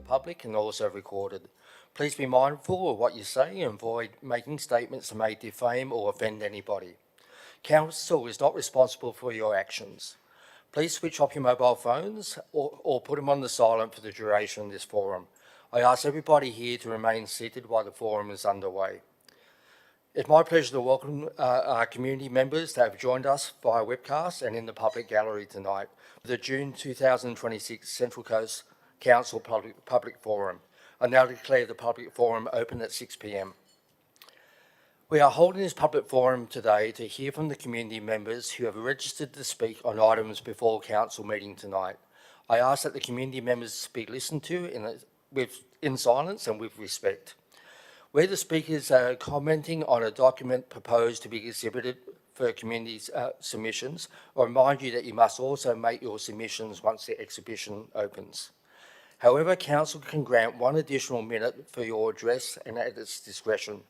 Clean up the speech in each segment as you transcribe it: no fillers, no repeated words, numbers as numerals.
public and also recorded. Please be mindful of what you say and avoid making statements that may defame or offend anybody. Council is not responsible for your actions. Please switch off your mobile phones or put them on the silent for the duration of this forum. I ask everybody here to remain seated while the forum is underway. It's my pleasure to welcome our community members that have joined us via webcast and in the public gallery tonight for the June 2026 Central Coast Council Public Forum. I now declare the public forum open at 6 p.m. We are holding this public forum today to hear from the community members who have registered to speak on items before council meeting tonight. I ask that the community members be listened to in silence and with respect. Where the speakers are commenting on a document proposed to be exhibited for community submissions, I remind you that you must also make your submissions once the exhibition opens. However, council can grant 1 additional minute for your address and at its discretion.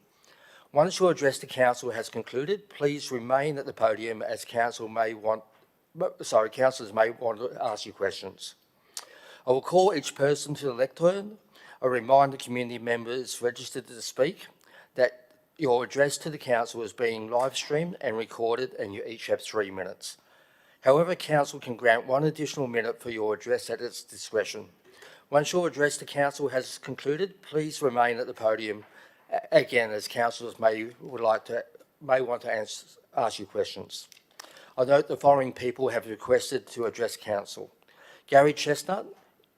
Once your address to council has concluded, please remain at the podium as councillors may want to ask you questions. I will call each person to the lectern. I remind the community members registered to speak that your address to the council is being live streamed and recorded and you each have 3 minutes. However, council can grant 1 additional minute for your address at its discretion. Once your address to council has concluded, please remain at the podium again as councillors may want to ask you questions. I note the following people have requested to address council. Gary Chestnut,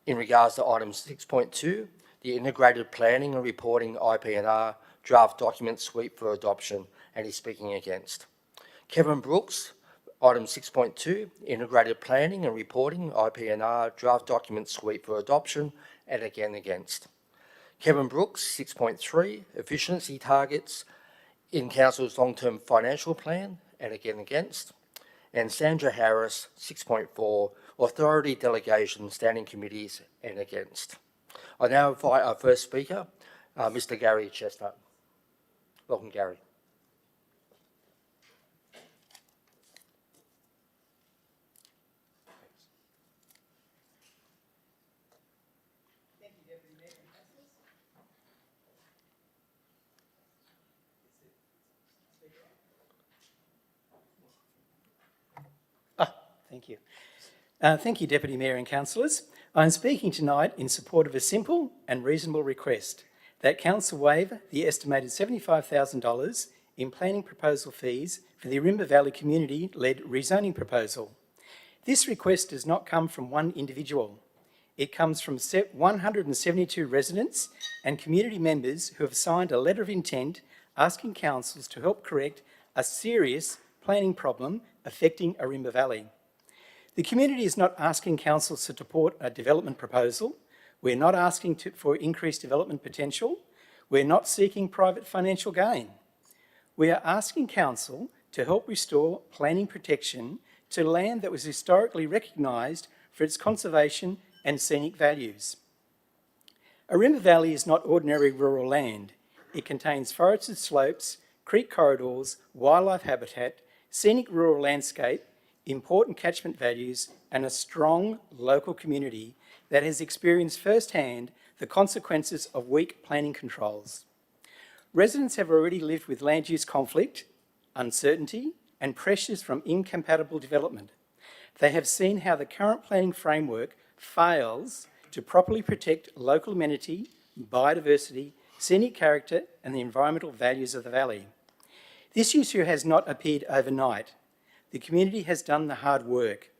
in regards to item 6.2, the Integrated Planning and Reporting IPNR draft document suite for adoption, and he's speaking against. Kevin Brooks, item 6.2, Integrated Planning and Reporting IPNR draft document suite for adoption, and again against. Kevin Brooks, 6.3, Efficiency Targets in Council's Long-Term Financial Plan, and again against. And Sandra Harris, 6.4, Authority Delegation Standing Committees, and against. I now invite our first speaker, Mr. Gary Chestnut. Welcome, Gary. Thank you, Deputy Mayor and Councillors. Thank you. Thank you, Deputy Mayor and Councillors. I'm speaking tonight in support of a simple and reasonable request that Council waive the estimated $75,000 in planning proposal fees for the Arimba Valley community-led rezoning proposal. This request does not come from one individual. It comes from 172 residents and community members who have signed a letter of intent asking councils to help correct a serious planning problem affecting Arimba Valley. The community is not asking councils to support a development proposal. We're not asking for increased development potential. We're not seeking private financial gain. We are asking council to help restore planning protection to land that was historically recognised for its conservation and scenic values. Arimba Valley is not ordinary rural land. It contains forested slopes, creek corridors, wildlife habitat, scenic rural landscape, important catchment values, and a strong local community that has experienced firsthand the consequences of weak planning controls. Residents have already lived with land use conflict, uncertainty, and pressures from incompatible development. They have seen how the current planning framework fails to properly protect local amenity, biodiversity, scenic character, and the environmental values of the valley. This issue has not appeared overnight. The community has done the hard work.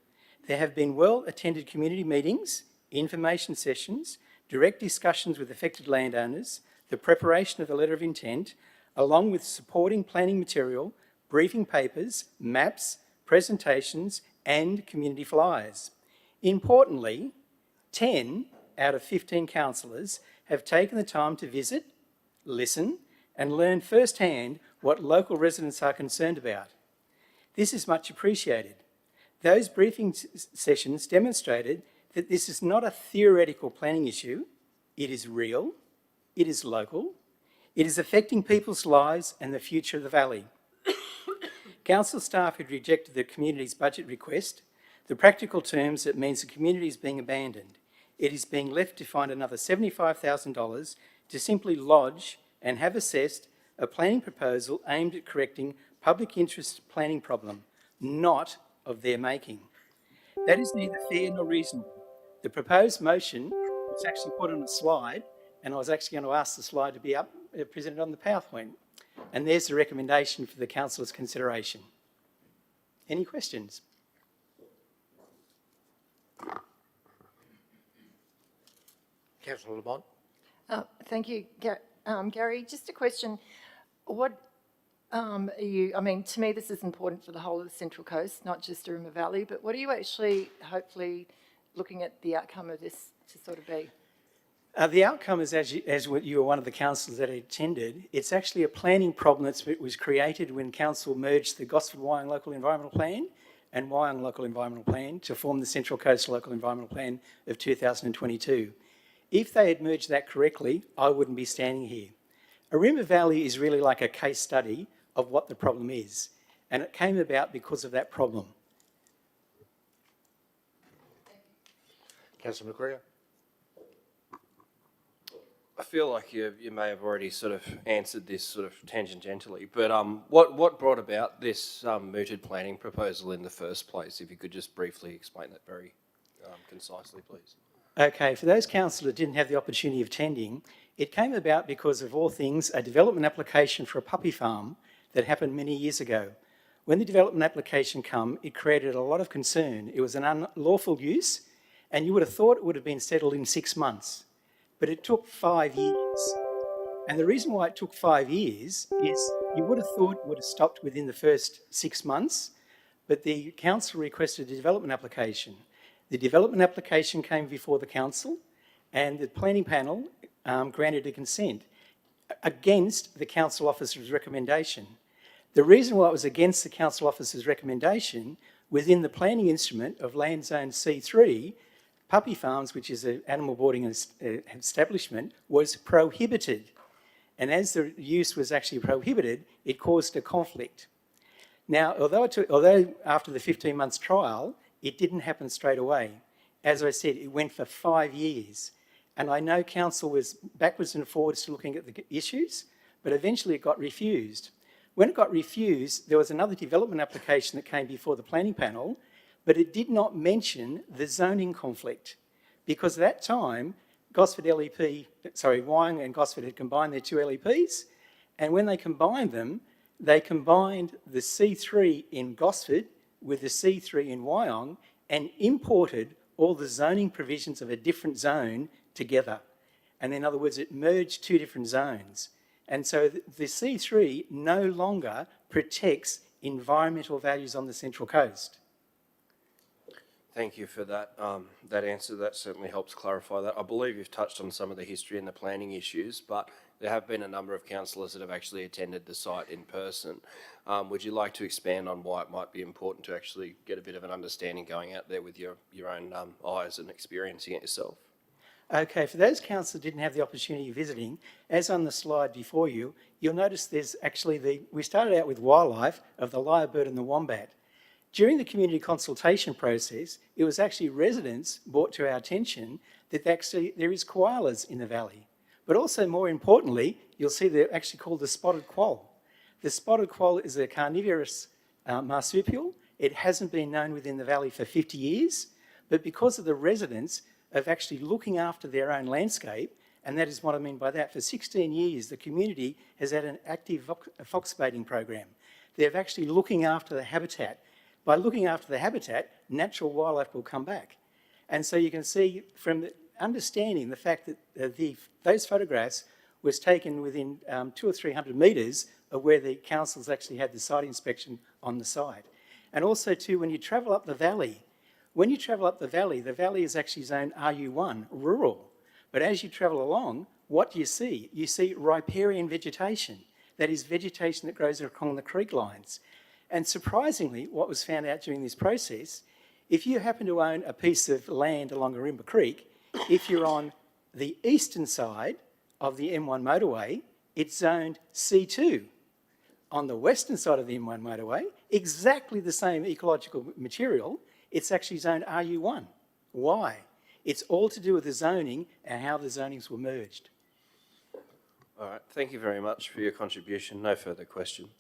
There have been well-attended community meetings, information sessions, direct discussions with affected landowners, the preparation of a letter of intent, along with supporting planning material, briefing papers, maps, presentations, and community flyers. Importantly, 10 out of 15 councillors have taken the time to visit, listen, and learn firsthand what local residents are concerned about. This is much appreciated. Those briefing sessions demonstrated that this is not a theoretical planning issue. It is real, it is local, it is affecting people's lives and the future of the valley. Council staff had rejected the community's budget request. The practical terms, it means the community is being abandoned. it is being left to find another $75,000 to simply lodge and have assessed a planning proposal aimed at correcting public interest planning problem, not of their making. That is neither fair nor reasonable. The proposed motion was actually put on a slide, and I was actually going to ask the slide to be presented on the PowerPoint. And there's the recommendation for the council's consideration. Any questions? Councillor Lamont. Thank you, Gary. Just a question. What are you, I mean, to me, this is important for the whole of the Central Coast, not just Arima Valley, but what are you actually hopefully looking at the outcome of this to sort of be? The outcome is, as you were one of the councillors that attended, it's actually a planning problem that was created when council merged the Gosford-Wyong Local Environmental Plan and Wyong Local Environmental Plan to form the Central Coast Local Environmental Plan of 2022. If they had merged that correctly, I wouldn't be standing here. Arima Valley is really like a case study of what the problem is, and it came about because of that problem. Councillor McGregor. I feel like you may have already sort of answered this sort of tangentially, but what brought about this mooted planning proposal in the first place? If you could just briefly explain that very concisely, please. Okay, for those councillors that didn't have the opportunity of attending, it came about because of all things, a development application for a puppy farm that happened many years ago. When the development application came, it created a lot of concern. It was an unlawful use, and you would have thought it would have been settled in 6 months. But it took 5 years. And the reason why it took 5 years is you would have thought it would have stopped within the first 6 months, but the council requested a development application. The development application came before the council, and the planning panel granted a consent against the council officer's recommendation. The reason why it was against the council officer's recommendation, within the planning instrument of Land Zone C3, puppy farms, which is an animal boarding establishment, was prohibited. And as the use was actually prohibited, it caused a conflict. Now, although after the 15 months trial, it didn't happen straight away. As I said, it went for 5 years. And I know council was backwards and forwards to looking at the issues, but eventually it got refused. When it got refused, there was another development application that came before the planning panel, but it did not mention the zoning conflict, because at that time, Wyong and Gosford had combined their 2 LEPs, and when they combined them, they combined the C3 in Gosford with the C3 in Wyong and imported all the zoning provisions of a different zone together. And in other words, it merged 2 different zones. And so the C3 no longer protects environmental values on the Central Coast. Thank you for that that answer. That certainly helps clarify that. I believe you've touched on some of the history and the planning issues, but there have been a number of councillors that have actually attended the site in person. Would you like to expand on why it might be important to actually get a bit of an understanding going out there with your own eyes and experiencing it yourself? Okay, for those councillors who didn't have the opportunity of visiting, as on the slide before you, you'll notice there's actually we started out with wildlife of the lyrebird and the wombat. During the community consultation process, it was actually residents brought to our attention that actually there is koalas in the valley. But also, more importantly, you'll see they're actually called the spotted quoll. The spotted quoll is a carnivorous marsupial. It hasn't been known within the valley for 50 years, but because of the residents of actually looking after their own landscape, and that is what I mean by that, for 16 years, the community has had an active fox baiting program. They're actually looking after the habitat. By looking after the habitat, natural wildlife will come back. And so you can see from understanding the fact that those photographs was taken within 200 or 300 metres of where the councils actually had the site inspection on the site. And also too, when you travel up the valley, the valley is actually zone RU1, rural. But as you travel along, what do you see? You see riparian vegetation. That is vegetation that grows along the creek lines. And surprisingly, what was found out during this process, if you happen to own a piece of land along Arimba Creek, if you're on the eastern side of the M1 motorway, it's zoned C2. On the western side of the M1 motorway, exactly the same ecological material, it's actually zoned RU1. Why? It's all to do with the zoning and how the zonings were merged. All right, thank you very much for your contribution. No further question.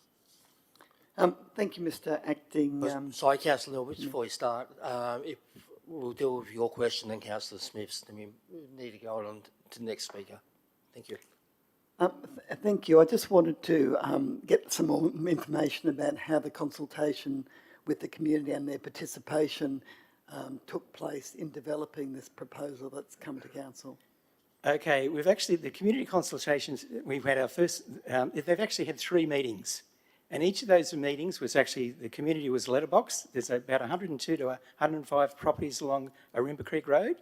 Thank you, Mr Acting. Sorry, Councillor Norwich, before you start, if we'll deal with your question and Councillor Smith's, then we need to go on to the next speaker. Thank you. Thank you. I just wanted to get some more information about how the consultation with the community and their participation took place in developing this proposal that's come to council. Okay, the community consultations, we've had our first, they've actually had 3 meetings. And each of those meetings was actually, the community was letterboxed. There's about 102 to 105 properties along Arimba Creek Road.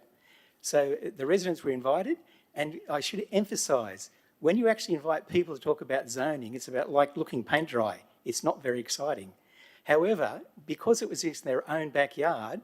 So the residents were invited, and I should emphasise, when you actually invite people to talk about zoning, it's about like looking paint dry. It's not very exciting. However, because it was in their own backyard,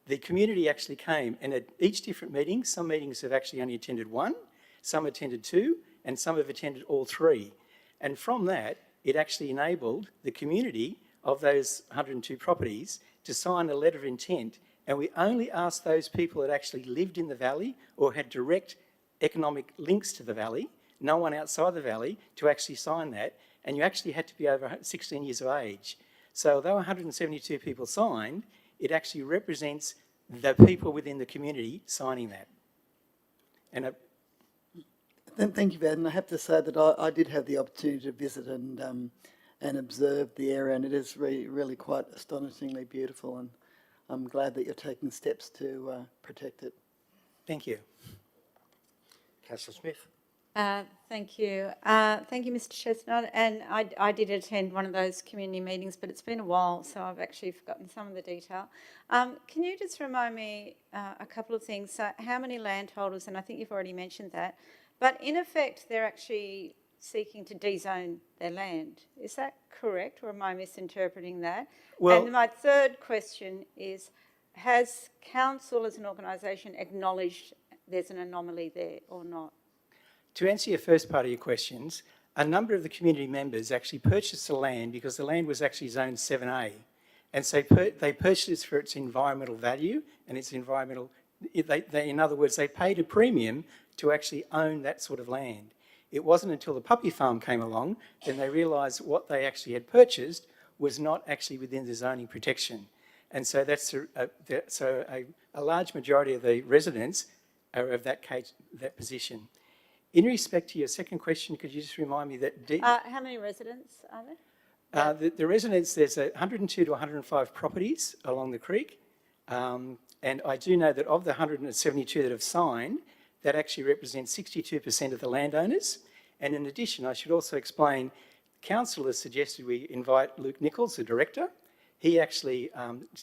the community actually came, and at each different meeting, some meetings have actually only attended 1, some attended 2, and some have attended all 3. And from that, it actually enabled the community of those 102 properties to sign a letter of intent, and we only asked those people that actually lived in the valley or had direct economic links to the valley, no one outside the valley, to actually sign that, and you actually had to be over 16 years of age. So although 172 people signed, it actually represents the people within the community signing that. And Thank you for that. And I have to say that I did have the opportunity to visit and observe the area, and it is really quite astonishingly beautiful, and I'm glad that you're taking steps to protect it. thank you. Councillor Smith. Thank you. Thank you, Mr Chestnut. And I did attend one of those community meetings, but it's been a while, so I've actually forgotten some of the detail. Can you just remind me a couple of things? So how many landholders, and I think you've already mentioned that, but in effect, they're actually seeking to dezone their land. Is that correct, or am I misinterpreting that? Well, and my third question is, has council as an organisation acknowledged there's an anomaly there or not? To answer your first part of your questions, a number of the community members actually purchased the land because the land was actually zoned 7A. And so they purchased it for its environmental value and its environmental, in other words, they paid a premium to actually own that sort of land. It wasn't until the puppy farm came along then they realised what they actually had purchased was not actually within the zoning protection. And so that's a large majority of the residents are of that position. In respect to your second question, could you just remind me that... How many residents are there? The residents, there's 102 to 105 properties along the creek. And I do know that of the 172 that have signed, that actually represents 62% of the landowners. And in addition, I should also explain, council has suggested we invite Luke Nichols, the director. He actually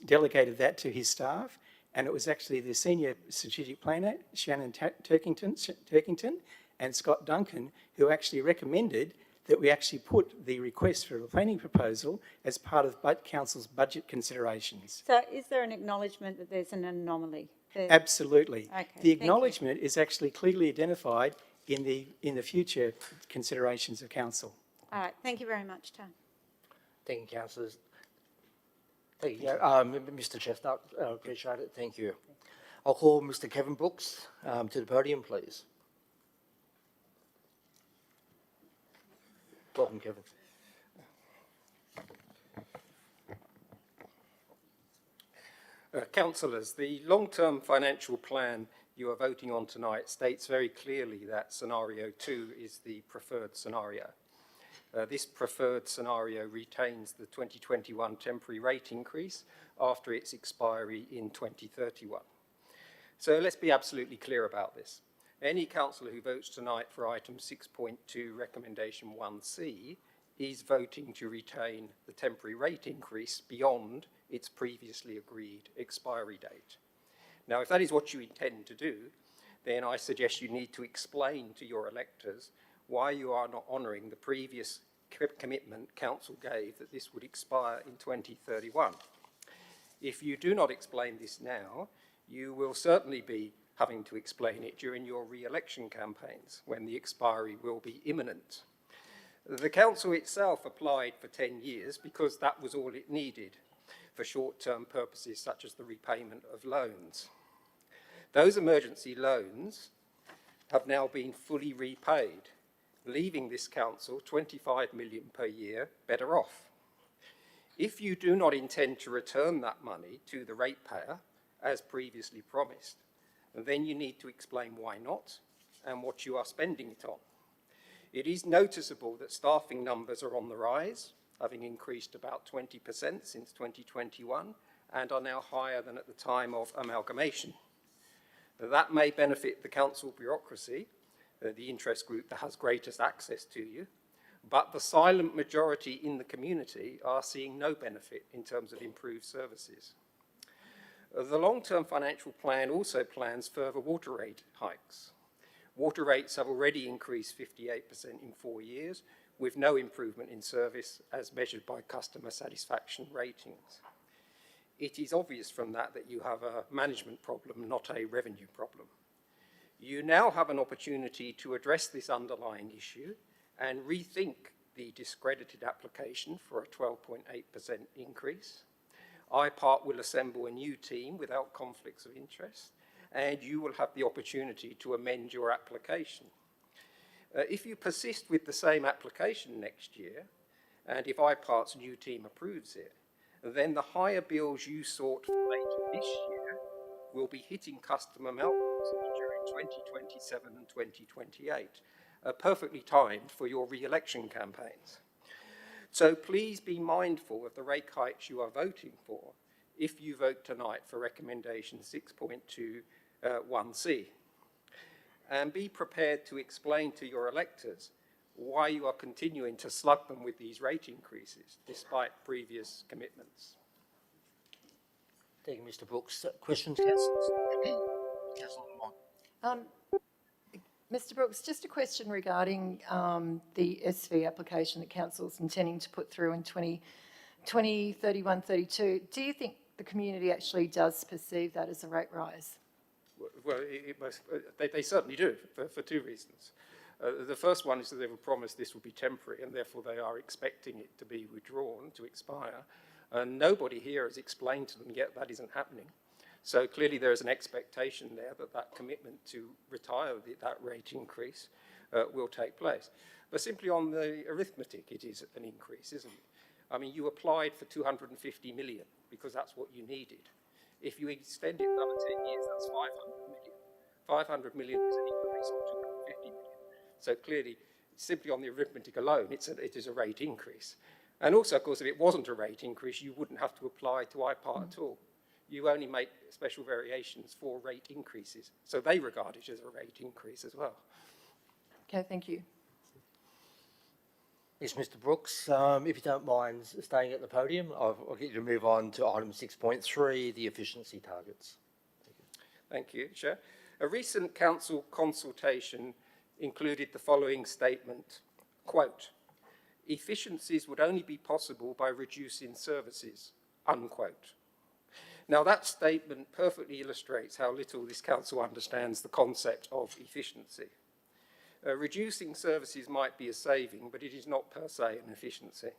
delegated that to his staff, and it was actually the senior strategic planner, Shannon Turkington, and Scott Duncan, who actually recommended that we actually put the request for a planning proposal as part of council's budget consideration. So is there an acknowledgement that there's an anomaly there? Absolutely. Okay, the acknowledgement is actually clearly identified in the future considerations of council. All right, thank you very much, Tom. Thank you, councillors. Thank you, Mr Chestnut. Appreciate it. Thank you. I'll call Mr Kevin Brooks to the podium, please. Welcome, Kevin. Councillors, the long-term financial plan you are voting on tonight states very clearly that scenario 2 is the preferred scenario. This preferred scenario retains the 2021 temporary rate increase after its expiry in 2031. So let's be absolutely clear about this. Any councillor who votes tonight for item 6.2 recommendation 1C is voting to retain the temporary rate increase beyond its previously agreed expiry date. Now, if that is what you intend to do, then I suggest you need to explain to your electors why you are not honouring the previous commitment council gave that this would expire in 2031. If you do not explain this now, you will certainly be having to explain it during your re-election campaigns when the expiry will be imminent. The council itself applied for 10 years because that was all it needed for short-term purposes such as the repayment of loans. Those emergency loans have now been fully repaid, leaving this council 25 million per year better off. If you do not intend to return that money to the ratepayer, as previously promised, then you need to explain why not and what you are spending it on. It is noticeable that staffing numbers are on the rise, having increased about 20% since 2021, and are now higher than at the time of amalgamation. That may benefit the council bureaucracy, the interest group that has greatest access to you, but the silent majority in the community are seeing no benefit in terms of improved services. The long-term financial plan also plans further water rate hikes. Water rates have already increased 58% in 4 years, with no improvement in service as measured by customer satisfaction ratings. It is obvious from that that you have a management problem, not a revenue problem. You now have an opportunity to address this underlying issue and rethink the discredited application for a 12.8% increase. IPART will assemble a new team without conflicts of interest, and you will have the opportunity to amend your application. If you persist with the same application next year, and if IPART's new team approves it, then the higher bills you sought for later this year will be hitting customer mailboxes during 2027 and 2028, perfectly timed for your re-election campaigns. So please be mindful of the rate hikes you are voting for if you vote tonight for recommendation 6.21C. And be prepared to explain to your electors why you are continuing to slug them with these rate increases despite previous commitments. Thank you, Mr. Brooks. Questions, councillors? Councillor Lamont. Mr. Brooks, just a question regarding the SV application that council's intending to put through in 2031-32. Do you think the community actually does perceive that as a rate rise? Well, they certainly do, for two reasons. The first one is that they were promised this will be temporary, and therefore they are expecting it to be withdrawn, to expire. And nobody here has explained to them yet that isn't happening. So clearly there is an expectation there that that commitment to retire that rate increase will take place. But simply on the arithmetic, it is an increase, isn't it? I mean, you applied for 250 million because that's what you needed. If you extend it another 10 years, that's 500 million. 500 million is an increase on 250 million. So clearly, simply on the arithmetic alone, it is a rate increase. And also, of course, if it wasn't a rate increase, you wouldn't have to apply to IPART at all. You only make special variations for rate increases. So they regard it as a rate increase as well. Okay, thank you. Yes, Mr. Brooks, if you don't mind staying at the podium, I'll get you to move on to item 6.3, the efficiency targets. Thank you, Chair. A recent council consultation included the following statement, quote, "Efficiencies would only be possible by reducing services," unquote. Now that statement perfectly illustrates how little this council understands the concept of efficiency. Reducing services might be a saving, but it is not per se an efficiency.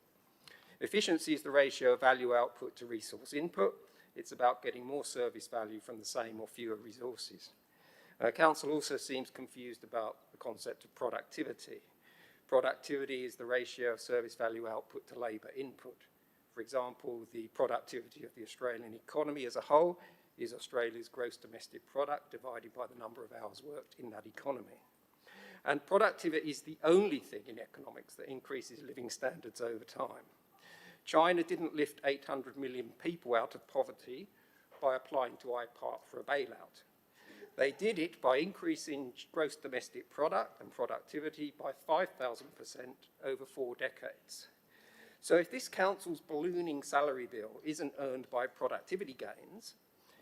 Efficiency is the ratio of value output to resource input. It's about getting more service value from the same or fewer resources. Council also seems confused about the concept of productivity. Productivity is the ratio of service value output to labour input. For example, the productivity of the Australian economy as a whole is Australia's gross domestic product divided by the number of hours worked in that economy. And productivity is the only thing in economics that increases living standards over time. China didn't lift 800 million people out of poverty by applying to IPART for a bailout. They did it by increasing gross domestic product and productivity by 5,000% over 4 decades. So if this council's ballooning salary bill isn't earned by productivity gains,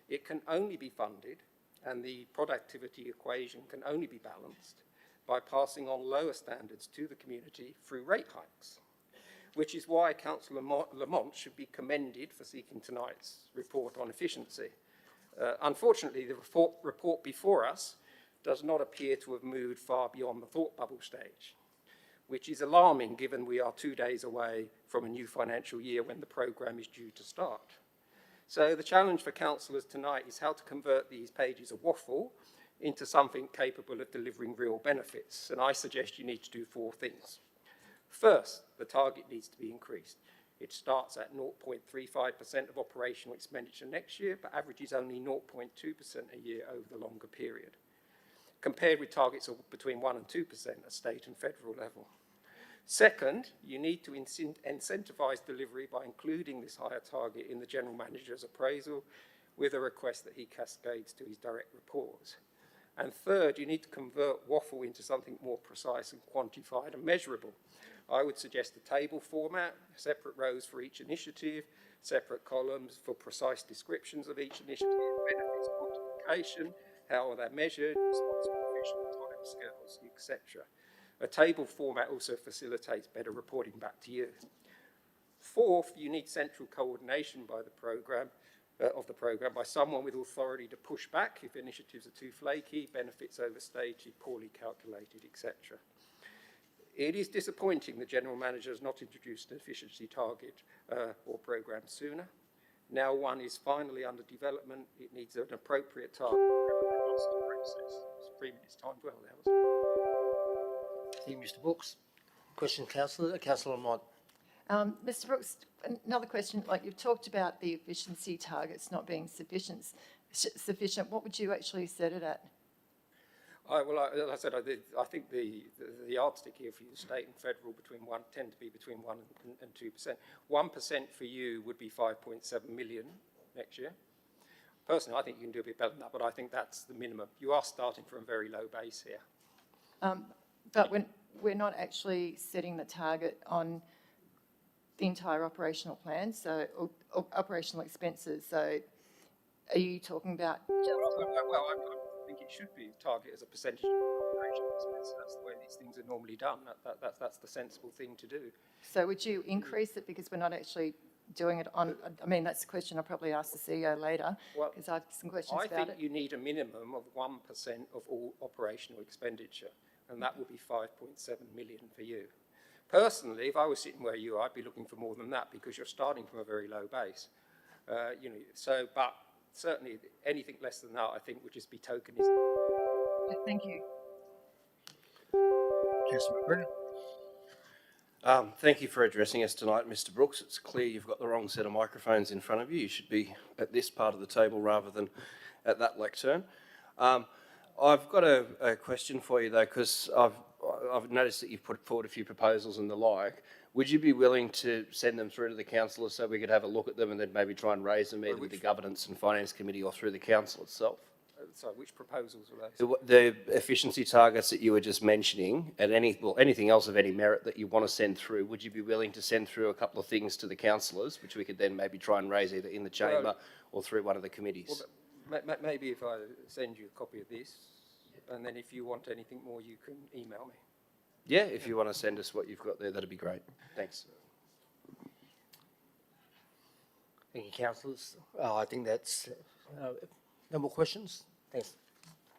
it can only be funded, and the productivity equation can only be balanced by passing on lower standards to the community through rate hikes, which is why Councillor Lamont should be commended for seeking tonight's report on efficiency. Unfortunately, the report before us does not appear to have moved far beyond the thought bubble stage, which is alarming given we are 2 days away from a new financial year when the programme is due to start. So the challenge for councillors tonight is how to convert these pages of waffle into something capable of delivering real benefits. And I suggest you need to do 4 things. First, the target needs to be increased. It starts at 0.35% of operational expenditure next year, but averages only 0.2% a year over the longer period, compared with targets of between 1 and 2% at state and federal level. Second, you need to incentivise delivery by including this higher target in the General Manager's appraisal with a request that he cascades to his direct reports. And third, you need to convert waffle into something more precise and quantified and measurable. I would suggest a table format, separate rows for each initiative, separate columns for precise descriptions of each initiative, benefits quantification, how are they measured, responsible official timescales, etc. A table format also facilitates better reporting back to you. Fourth, you need central coordination by the programme, by someone with authority to push back if initiatives are too flaky, benefits overstated, poorly calculated, etc. It is disappointing the General Manager has not introduced an efficiency target or programme sooner. Now one is finally under development, it needs an appropriate target. It's 3 minutes time well now. Thank you, Mr Brooks. Question, Councillor? Councillor Mott. Mr Brooks, another question, like you've talked about the efficiency targets not being sufficient. What would you actually set it at? As I said, I think the yardstick here for you, state and federal, tend to be between 1 and 2%. 1% for you would be 5.7 million next year. Personally, I think you can do a bit better than that, but I think that's the minimum. You are starting from a very low base here. But we're not actually setting the target on the entire operational plan, so or operational expenses. So, are you talking about? Well, I think it should be target as a percentage of operational expenses. That's the way these things are normally done. That's the sensible thing to do. So, would you increase it because we're not actually doing it on? I mean, that's a question I'll probably ask the CEO later because I have some questions about it. I think you need a minimum of 1% of all operational expenditure, and that would be 5.7 million for you. Personally, if I was sitting where you are, I'd be looking for more than that because you're starting from a very low base. But certainly anything less than that, I think, would just be tokenism. Thank you. Councillor McGregor. Thank you for addressing us tonight, Mr Brooks. It's clear you've got the wrong set of microphones in front of you. You should be at this part of the table rather than at that lectern. I've got a question for you, though, because I've noticed that you've put forward a few proposals and the like. Would you be willing to send them through to the councillors so we could have a look at them and then maybe try and raise them either with the Governance and Finance Committee or through the council itself? Sorry, which proposals were those? The efficiency targets that you were just mentioning and anything else of any merit that you want to send through, would you be willing to send through a couple of things to the councillors, which we could then maybe try and raise either in the chamber or through one of the committees? Well, maybe if I send you a copy of this, and then if you want anything more, you can email me. Yeah, if you want to send us what you've got there, that'd be great. Thanks. Thank you, councillors. I think that's no more questions. Thanks,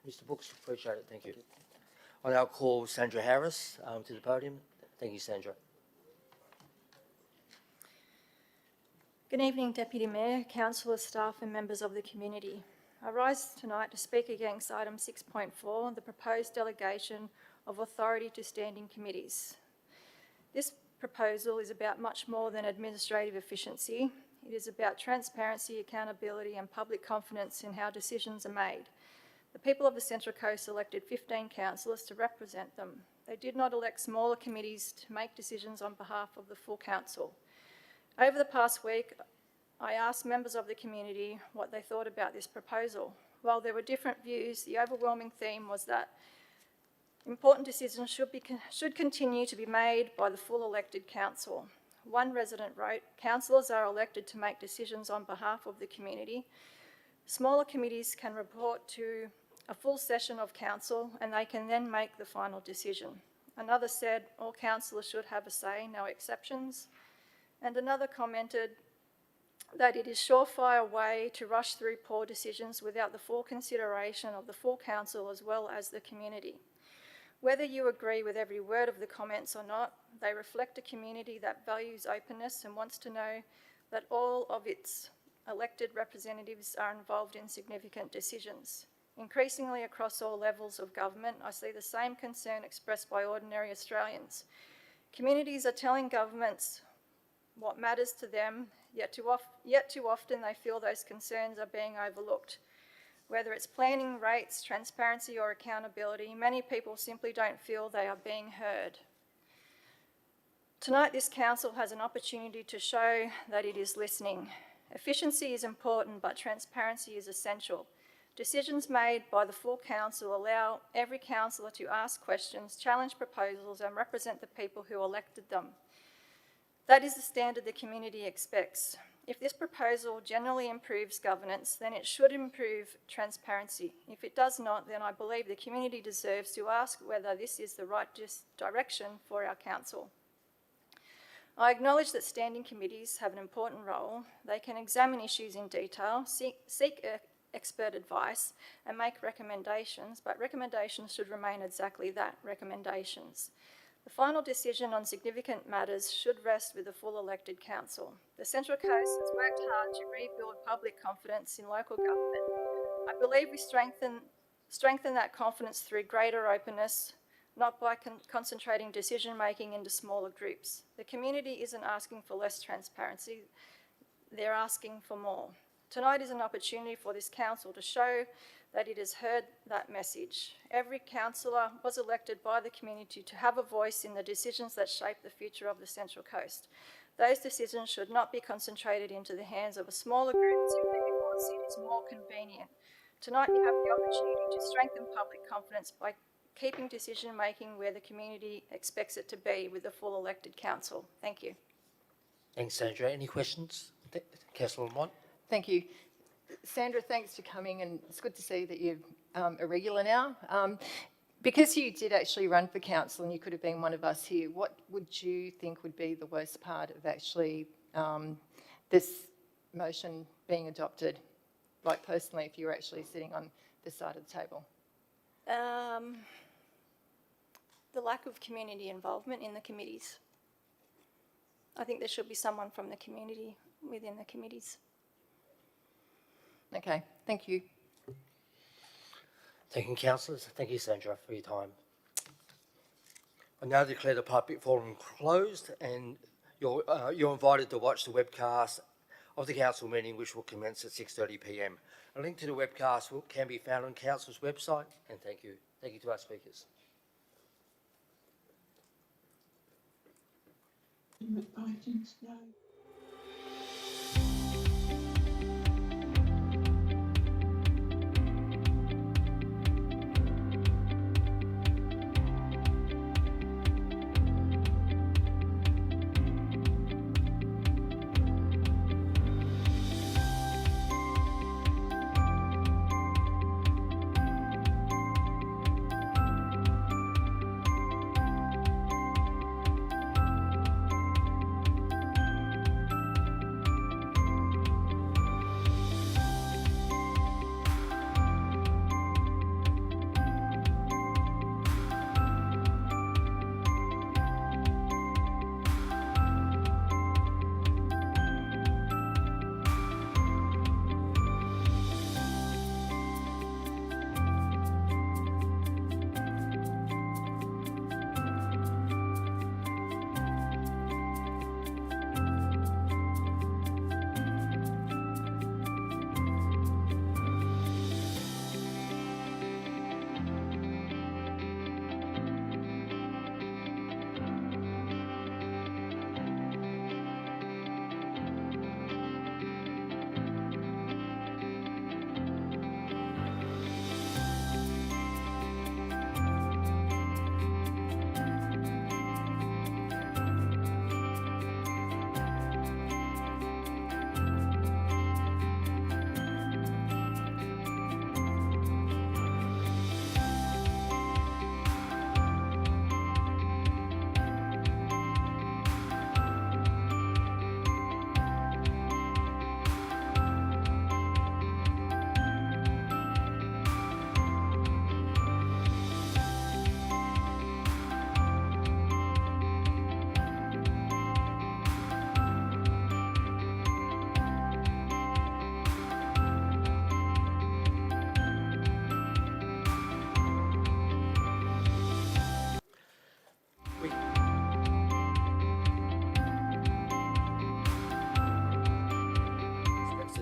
Mr Brooks. Appreciate it. Thank you. I now call Sandra Harris to the podium. Thank you, Sandra. Good evening, Deputy Mayor, councillors, staff and members of the community. I rise tonight to speak against item 6.4, the proposed delegation of authority to standing committees. This proposal is about much more than administrative efficiency. It is about transparency, accountability and public confidence in how decisions are made. The people of the Central Coast elected 15 councillors to represent them. They did not elect smaller committees to make decisions on behalf of the full council. Over the past week, I asked members of the community what they thought about this proposal. While there were different views, the overwhelming theme was that important decisions should continue to be made by the full elected council. One resident wrote, "Councillors are elected to make decisions on behalf of the community. Smaller committees can report to a full session of council and they can then make the final decision." Another said, "All councillors should have a say, no exceptions." And another commented that it is a surefire way to rush through poor decisions without the full consideration of the full council as well as the community. Whether you agree with every word of the comments or not, they reflect a community that values openness and wants to know that all of its elected representatives are involved in significant decisions. Increasingly across all levels of government, I see the same concern expressed by ordinary Australians. Communities are telling governments what matters to them, yet too often they feel those concerns are being overlooked. Whether it's planning, rates, transparency or accountability, many people simply don't feel they are being heard. Tonight, this council has an opportunity to show that it is listening. Efficiency is important, but transparency is essential. Decisions made by the full council allow every councillor to ask questions, challenge proposals and represent the people who elected them. That is the standard the community expects. If this proposal generally improves governance, then it should improve transparency. If it does not, then I believe the community deserves to ask whether this is the right direction for our council. I acknowledge that standing committees have an important role. They can examine issues in detail, seek expert advice and make recommendations, but recommendations should remain exactly that, recommendations. The final decision on significant matters should rest with the full elected council. The Central Coast has worked hard to rebuild public confidence in local government. I believe we strengthen that confidence through greater openness, not by concentrating decision-making into smaller groups. The community isn't asking for less transparency, they're asking for more. Tonight is an opportunity for this council to show that it has heard that message. Every councillor was elected by the community to have a voice in the decisions that shape the future of the Central Coast. Those decisions should not be concentrated into the hands of a smaller group simply because it is more convenient. Tonight you have the opportunity to strengthen public confidence by keeping decision-making where the community expects it to be with the full elected council. Thank you. Thanks, Sandra. Any questions? Councillor Lamont? Thank you. Sandra, thanks for coming, and it's good to see that you're a regular now. Because you did actually run for council and you could have been one of us here, what would you think would be the worst part of actually this motion being adopted? Like personally, if you were actually sitting on this side of the table? The lack of community involvement in the committees. I think there should be someone from the community within the committees. Okay, thank you. Thank you, councillors. Thank you, Sandra, for your time. I now declare the public forum closed, and you're invited to watch the webcast of the council meeting, which will commence at 6:30 p.m. A link to the webcast can be found on council's website, and thank you. Thank you to our speakers. Items, no.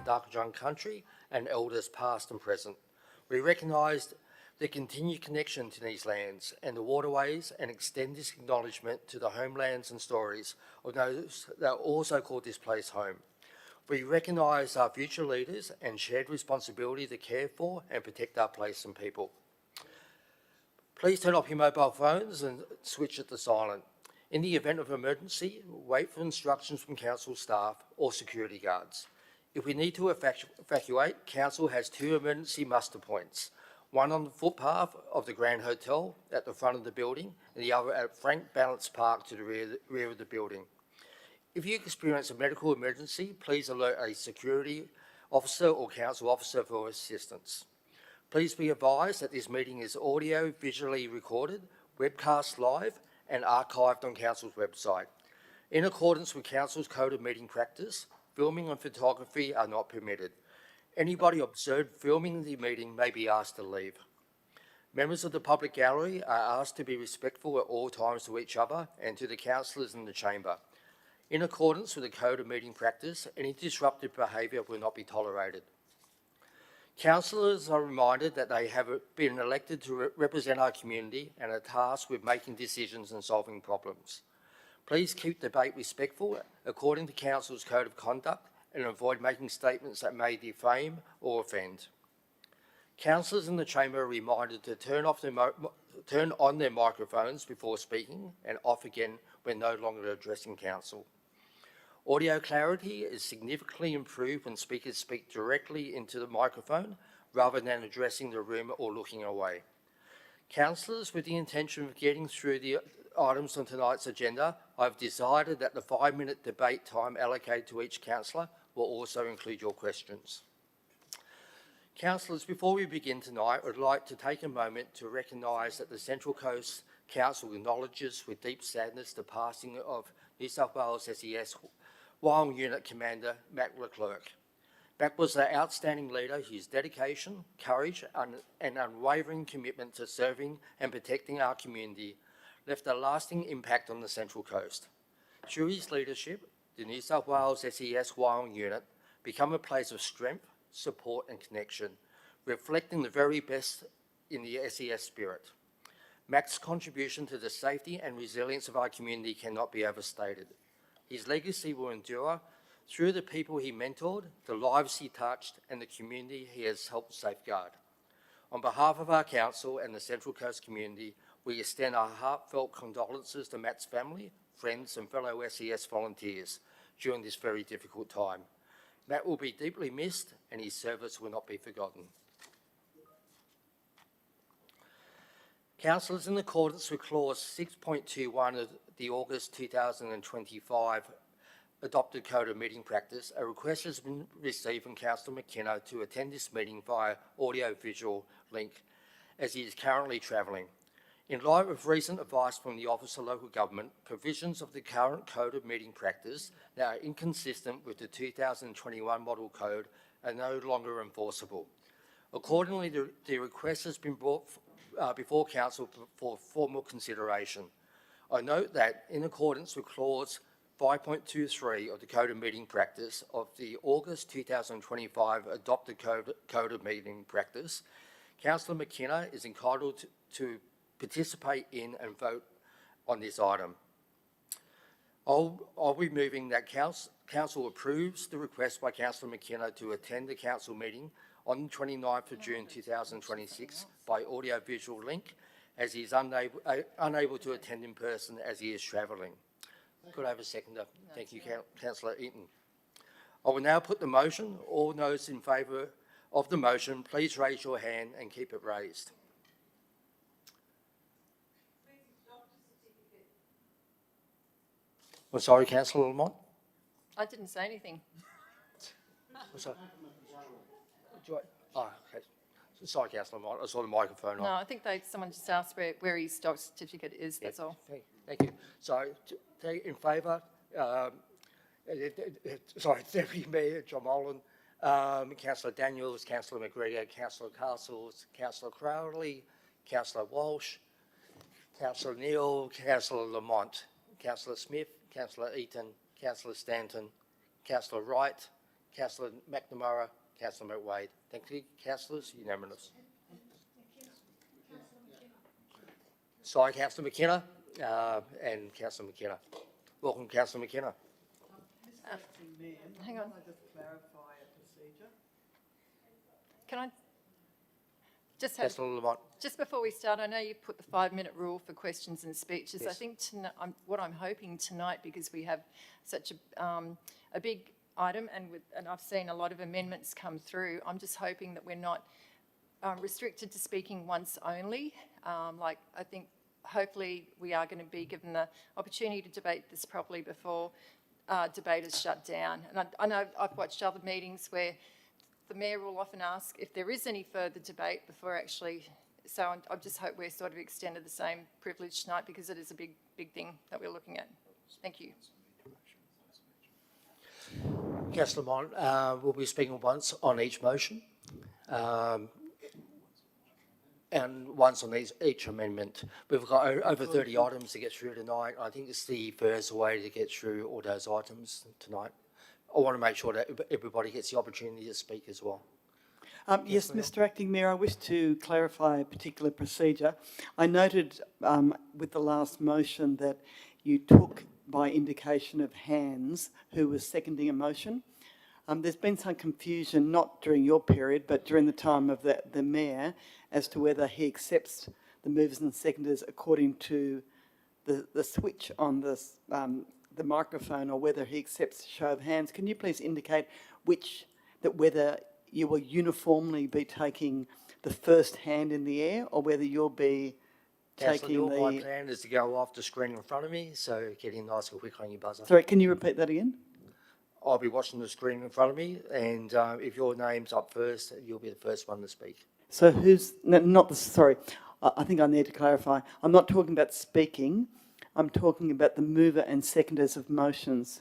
Darkajung country and elders past and present. We recognise the continued connection to these lands and the waterways and extend this acknowledgement to the homelands and stories of those that also call this place home. We recognise our future leaders and shared responsibility to care for and protect our place and people. Please turn off your mobile phones and switch it to silent. In the event of emergency, wait for instructions from council staff or security guards. If we need to evacuate, council has 2 emergency muster points, one on the footpath of the Grand Hotel at the front of the building and the other at Frank Balance Park to the rear of the building. If you experience a medical emergency, please alert a security officer or council officer for assistance. Please be advised that this meeting is audio visually recorded, webcast live and archived on council's website. In accordance with council's code of meeting practice, filming and photography are not permitted. Anybody observed filming the meeting may be asked to leave. Members of the public gallery are asked to be respectful at all times to each other and to the councillors in the chamber. In accordance with the code of meeting practice, any disruptive behaviour will not be tolerated. Councillors are reminded that they have been elected to represent our community and are tasked with making decisions and solving problems. Please keep debate respectful according to Council's Code of Conduct and avoid making statements that may defame or offend. Councillors in the chamber are reminded to turn on their microphones before speaking and off again when no longer addressing council. Audio clarity is significantly improved when speakers speak directly into the microphone rather than addressing the room or looking away. Councillors, with the intention of getting through the items on tonight's agenda, I've decided that the 5-minute debate time allocated to each councillor will also include your questions. Councillors, before we begin tonight, I'd like to take a moment to recognise that the Central Coast Council acknowledges with deep sadness the passing of New South Wales SES Wyong Unit Commander Matt Leclerc. Matt was an outstanding leader whose dedication, courage and unwavering commitment to serving and protecting our community left a lasting impact on the Central Coast. Through his leadership, the New South Wales SES Wyong Unit became a place of strength, support and connection, reflecting the very best in the SES spirit. Matt's contribution to the safety and resilience of our community cannot be overstated. His legacy will endure through the people he mentored, the lives he touched, and the community he has helped safeguard. On behalf of our council and the Central Coast community, we extend our heartfelt condolences to Matt's family, friends, and fellow SES volunteers during this very difficult time. Matt will be deeply missed, and his service will not be forgotten. Councillors, in accordance with clause 6.21 of the August 2025 adopted Code of Meeting Practice, a request has been received from Councillor McKenna to attend this meeting via audio-visual link, as he is currently travelling. In light of recent advice from the Office of Local Government, provisions of the current Code of Meeting Practice that are inconsistent with the 2021 Model Code are no longer enforceable. Accordingly, the request has been brought before Council for formal consideration. I note that in accordance with clause 5.23 of the Code of Meeting Practice of the August 2025 adopted Code of Meeting Practice, Councillor McKenna is entitled to participate in and vote on this item. I'll be moving that Council approves the request by Councillor McKenna to attend the Council meeting on the 29th of June 2026 by audio-visual link, as he is unable to attend in person as he is travelling. Could I have a seconder? Thank you, Councillor Eaton. I will now put the motion. All those in favour of the motion, please raise your hand and keep it raised. I'm sorry, Councillor Lamont. I didn't say anything. Sorry. Oh, okay. Sorry, Councillor Lamont. I saw the microphone on. No, I think someone just asked where his dog certificate is, that's all. Thank you. So, in favour, sorry, Deputy Mayor John Molan, Councillor Daniels, Councillor McGregor, Councillor Castles, Councillor Crowley, Councillor Walsh, Councillor Neal, Councillor Lamont, Councillor Smith, Councillor Eaton, Councillor Stanton, Councillor Wright, Councillor McNamara, Councillor McWade. Thank you, councillors. Unanimous. Sorry, Councillor McKenna and Councillor McKenna. Welcome, Councillor McKenna. Hang on. Can I just clarify a procedure? Can I just have, Councillor Lamont. just before we start, I know you've put the 5-minute rule for questions and speeches. I Yes. think what I'm hoping tonight, because we have such a big item and I've seen a lot of amendments come through, I'm just hoping that we're not restricted to speaking once only. I think hopefully we are going to be given the opportunity to debate this properly before debate is shut down. And I know I've watched other meetings where the Mayor will often ask if there is any further debate before actually, so I just hope we're sort of extended the same privilege tonight because it is a big thing that we're looking at. Thank you. Councillor Lamont, we'll be speaking once on each motion and once on each amendment. We've got over 30 items to get through tonight. I think it's the first way to get through all those items tonight. I want to make sure that everybody gets the opportunity to speak as well. Yes, Mr Acting Mayor, I wish to clarify a particular procedure. I noted with the last motion that you took by indication of hands who was seconding a motion. There's been some confusion, not during your period, but during the time of the Mayor, as to whether he accepts the movers and seconders according to the switch on the microphone, or whether he accepts a show of hands. Can you please indicate whether you will uniformly be taking the first hand in the air, or whether you'll be taking my plan is to go off the screen in front of me, so getting nice and quick on your buzzer. Sorry, can you repeat that again? I'll be watching the screen in front of me, and if your name's up first, you'll be the first one to speak. So sorry, I think I need to clarify. I'm not talking about speaking, I'm talking about the mover and seconders of motions.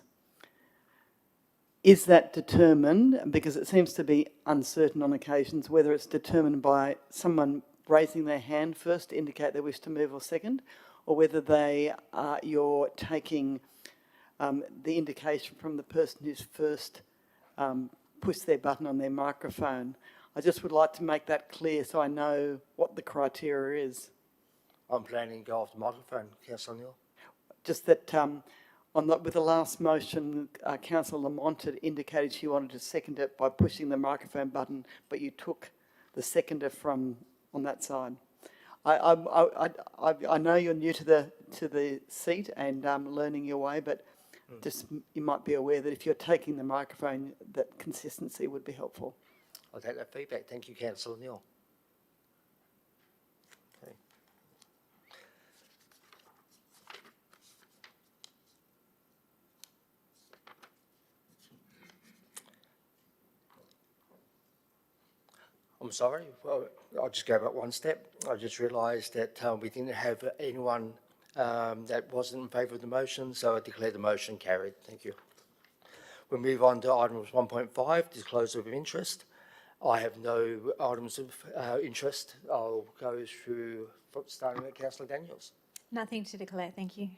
Is that determined, because it seems to be uncertain on occasions, whether it's determined by someone raising their hand first to indicate they wish to move or second, or whether you're taking the indication from the person who's first pushed their button on their microphone. I just would like to make that clear so I know what the criteria is. I'm planning to go off the microphone, Councillor Neal. Just that with the last motion, Councillor Lamont had indicated she wanted to second it by pushing the microphone button, but you took the seconder from on that side. I know you're new to the seat and learning your way, but just you might be aware that if you're taking the microphone, that consistency would be helpful. I'll take that feedback. Thank you, Councillor Neal. Okay. I'm sorry. Well, I'll just go back one step. I just realised that we didn't have anyone that wasn't in favour of the motion, so I declare the motion carried. Thank you. We'll move on to item 1.5, disclosure of interest. I have no items of interest. I'll go through, starting with Councillor Daniels. Nothing to declare, thank you.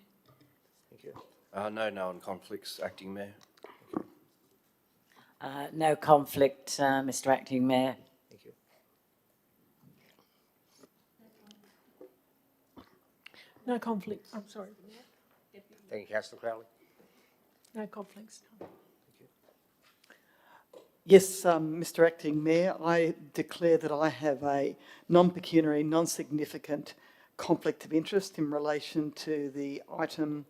Thank you. No known conflicts, Acting Mayor. No conflict, Mr Acting Mayor. Thank you. No conflict. I'm sorry. Thank you, Councillor Crowley. No conflicts. Yes, Mr Acting Mayor, I declare that I have a non-pecuniary, non-significant conflict of interest in relation to the item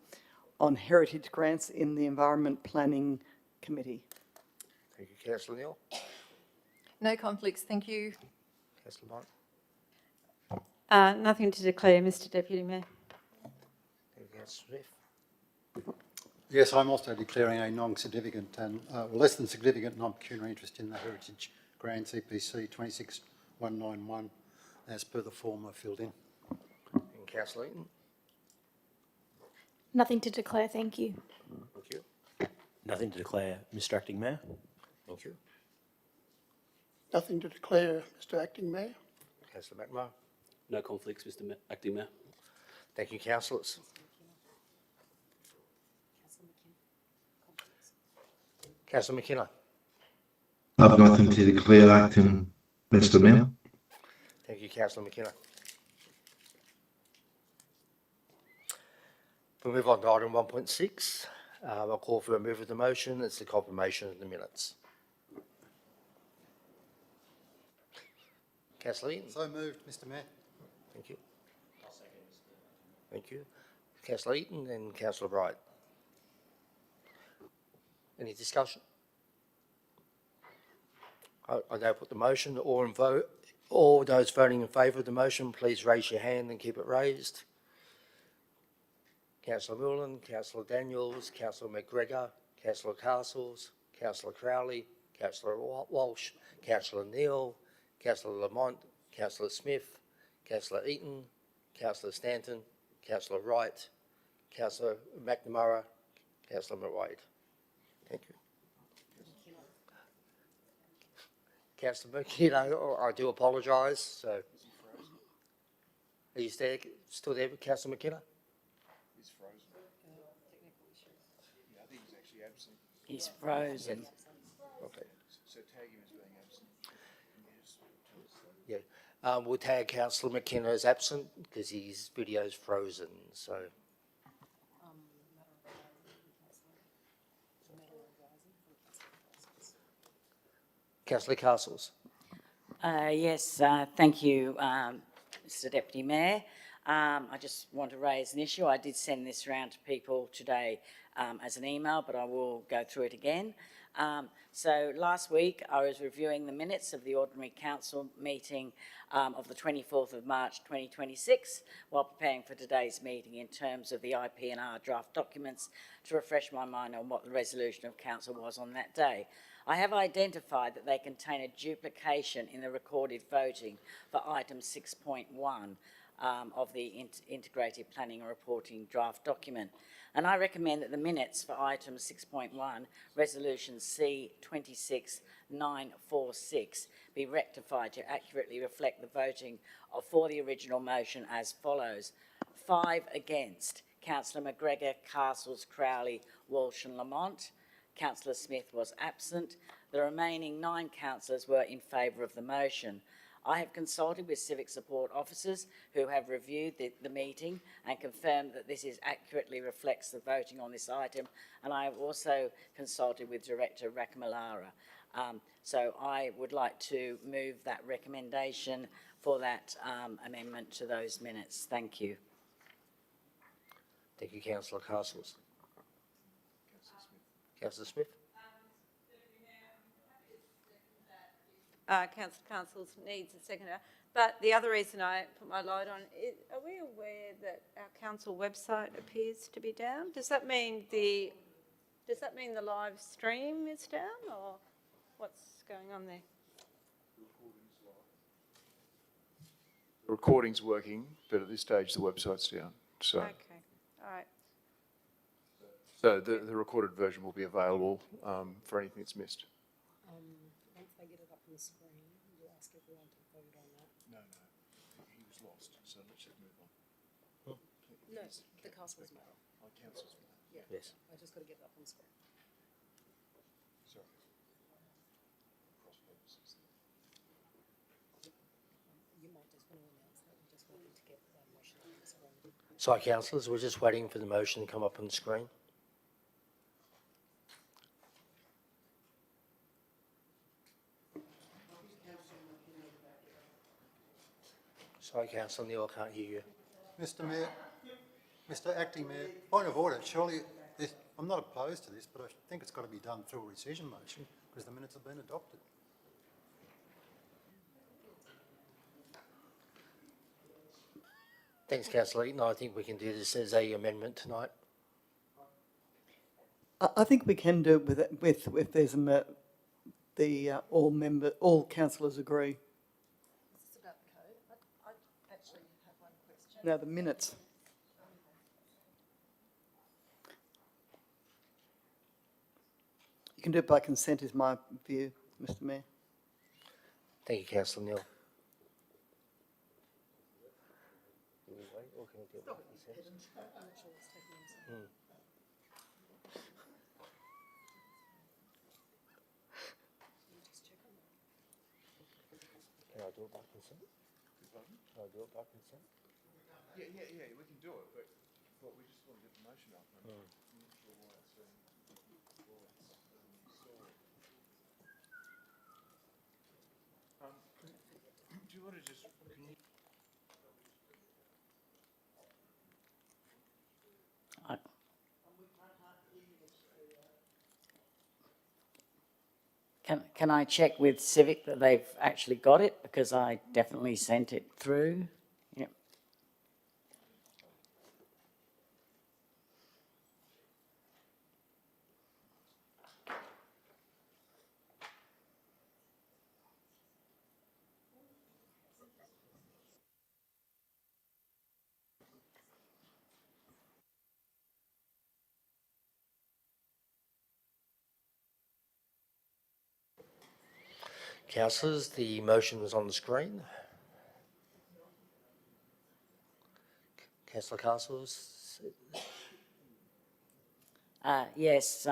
on heritage grants in the Environment Planning Committee. Thank you, Councillor Neal. No conflicts, thank you. Councillor Mott. Nothing to declare, Mr Deputy Mayor. Thank you, Councillor Smith. Yes, I'm also declaring a non-significant and less than significant non-pecuniary interest in the Heritage Grants EPC 26191 as per the form I filled in. And Councillor Eaton. Nothing to declare, thank you. Thank you. Nothing to declare, Mr Acting Mayor. Thank you. Nothing to declare, Mr Acting Mayor. Councillor McMahon. No conflicts, Mr Acting Mayor. Thank you, councillors. Councillor McKenna. I've nothing to declare, Acting Mr Mayor. Thank you, Councillor McKenna. We'll move on to item 1.6. I'll call for a move of the motion. It's the confirmation of the minutes. Councillor Eaton. So moved, Mr Mayor. Thank you. Thank you. Councillor Eaton and Councillor Bright. Any discussion? I now put the motion. All those voting in favour of the motion, please raise your hand and keep it raised. Councillor Mullen, Councillor Daniels, Councillor McGregor, Councillor Castles, Councillor Crowley, Councillor Walsh, Councillor Neal, Councillor Lamont, Councillor Smith, Councillor Eaton, Councillor Stanton, Councillor Wright, Councillor McNamara, Councillor McWade. Thank you. Councillor McKenna, I do apologise. So, are you still there, Councillor McKenna? He's frozen. Technical issue. Yeah, I think he's actually absent. He's frozen. Okay. So tag him as being absent. Yeah. We'll tag Councillor McKenna as absent because his video's frozen. So. Councillor Castles. Yes, thank you, Mr Deputy Mayor. I just want to raise an issue. I did send this around to people today as an email, but I will go through it again. So last week I was reviewing the minutes of the Ordinary Council meeting of the 24th of March 2026 while preparing for today's meeting in terms of the IP&R draft documents to refresh my mind on what the resolution of Council was on that day. I have identified that they contain a duplication in the recorded voting for item 6.1 of the Integrated Planning and Reporting draft document. And I recommend that the minutes for item 6.1, resolution C26946, be rectified to accurately reflect the voting for the original motion as follows. 5 against, Councillor McGregor, Castles, Crowley, Walsh and Lamont. Councillor Smith was absent. The remaining 9 councillors were in favour of the motion. I have consulted with civic support officers who have reviewed the meeting and confirmed that this accurately reflects the voting on this item, and I have also consulted with Director Rakamalara. So I would like to move that recommendation for that amendment to those minutes. Thank you. Thank you, Councillor Castles. Councillor Smith. Councillor Castles needs a seconder. But the other reason I put my light on is, are we aware that our council website appears to be down? Does that mean the live stream is down, or what's going on there? The recording's working, but at this stage the website's down. So, okay, all right. So the recorded version will be available for anything that's missed. Once they get it up on the screen, we'll ask everyone to vote on that. No, he was lost, so let's just move on. No, the council's matter. Oh, council's matter. Yeah. Yes. I just got to get it up on the screen. Sorry. Cross purposes. You might just want to announce that we're just waiting to get the motion up on the screen. Sorry, councillors, we're just waiting for the motion to come up on the screen. Sorry, Councillor Neal, I can't hear you. Mr Mayor, Mr Acting Mayor, point of order. Surely, I'm not opposed to this, but I think it's got to be done through a rescission motion because the minutes have been adopted. Thanks, Councillor Eaton. I think we can do this as a amendment tonight. I think we can do it with if there's all councillors agree. Is this about the code? I actually have one question. No, the minutes. You can do it by consent is my view, Mr Mayor. Thank you, Councillor Neal. Do we wait or can we do it by consent? I'm not sure what's taking them. Just check do it by consent? Can I do it by consent? Yeah, we can do it, but we just want to get the motion up. I'm not sure why it's, do you want to just, can you? Can I check with Civic that they've actually got it, because I definitely sent it through? Yep. Councillors, the motion is on the screen. Councillor Castles? Yes,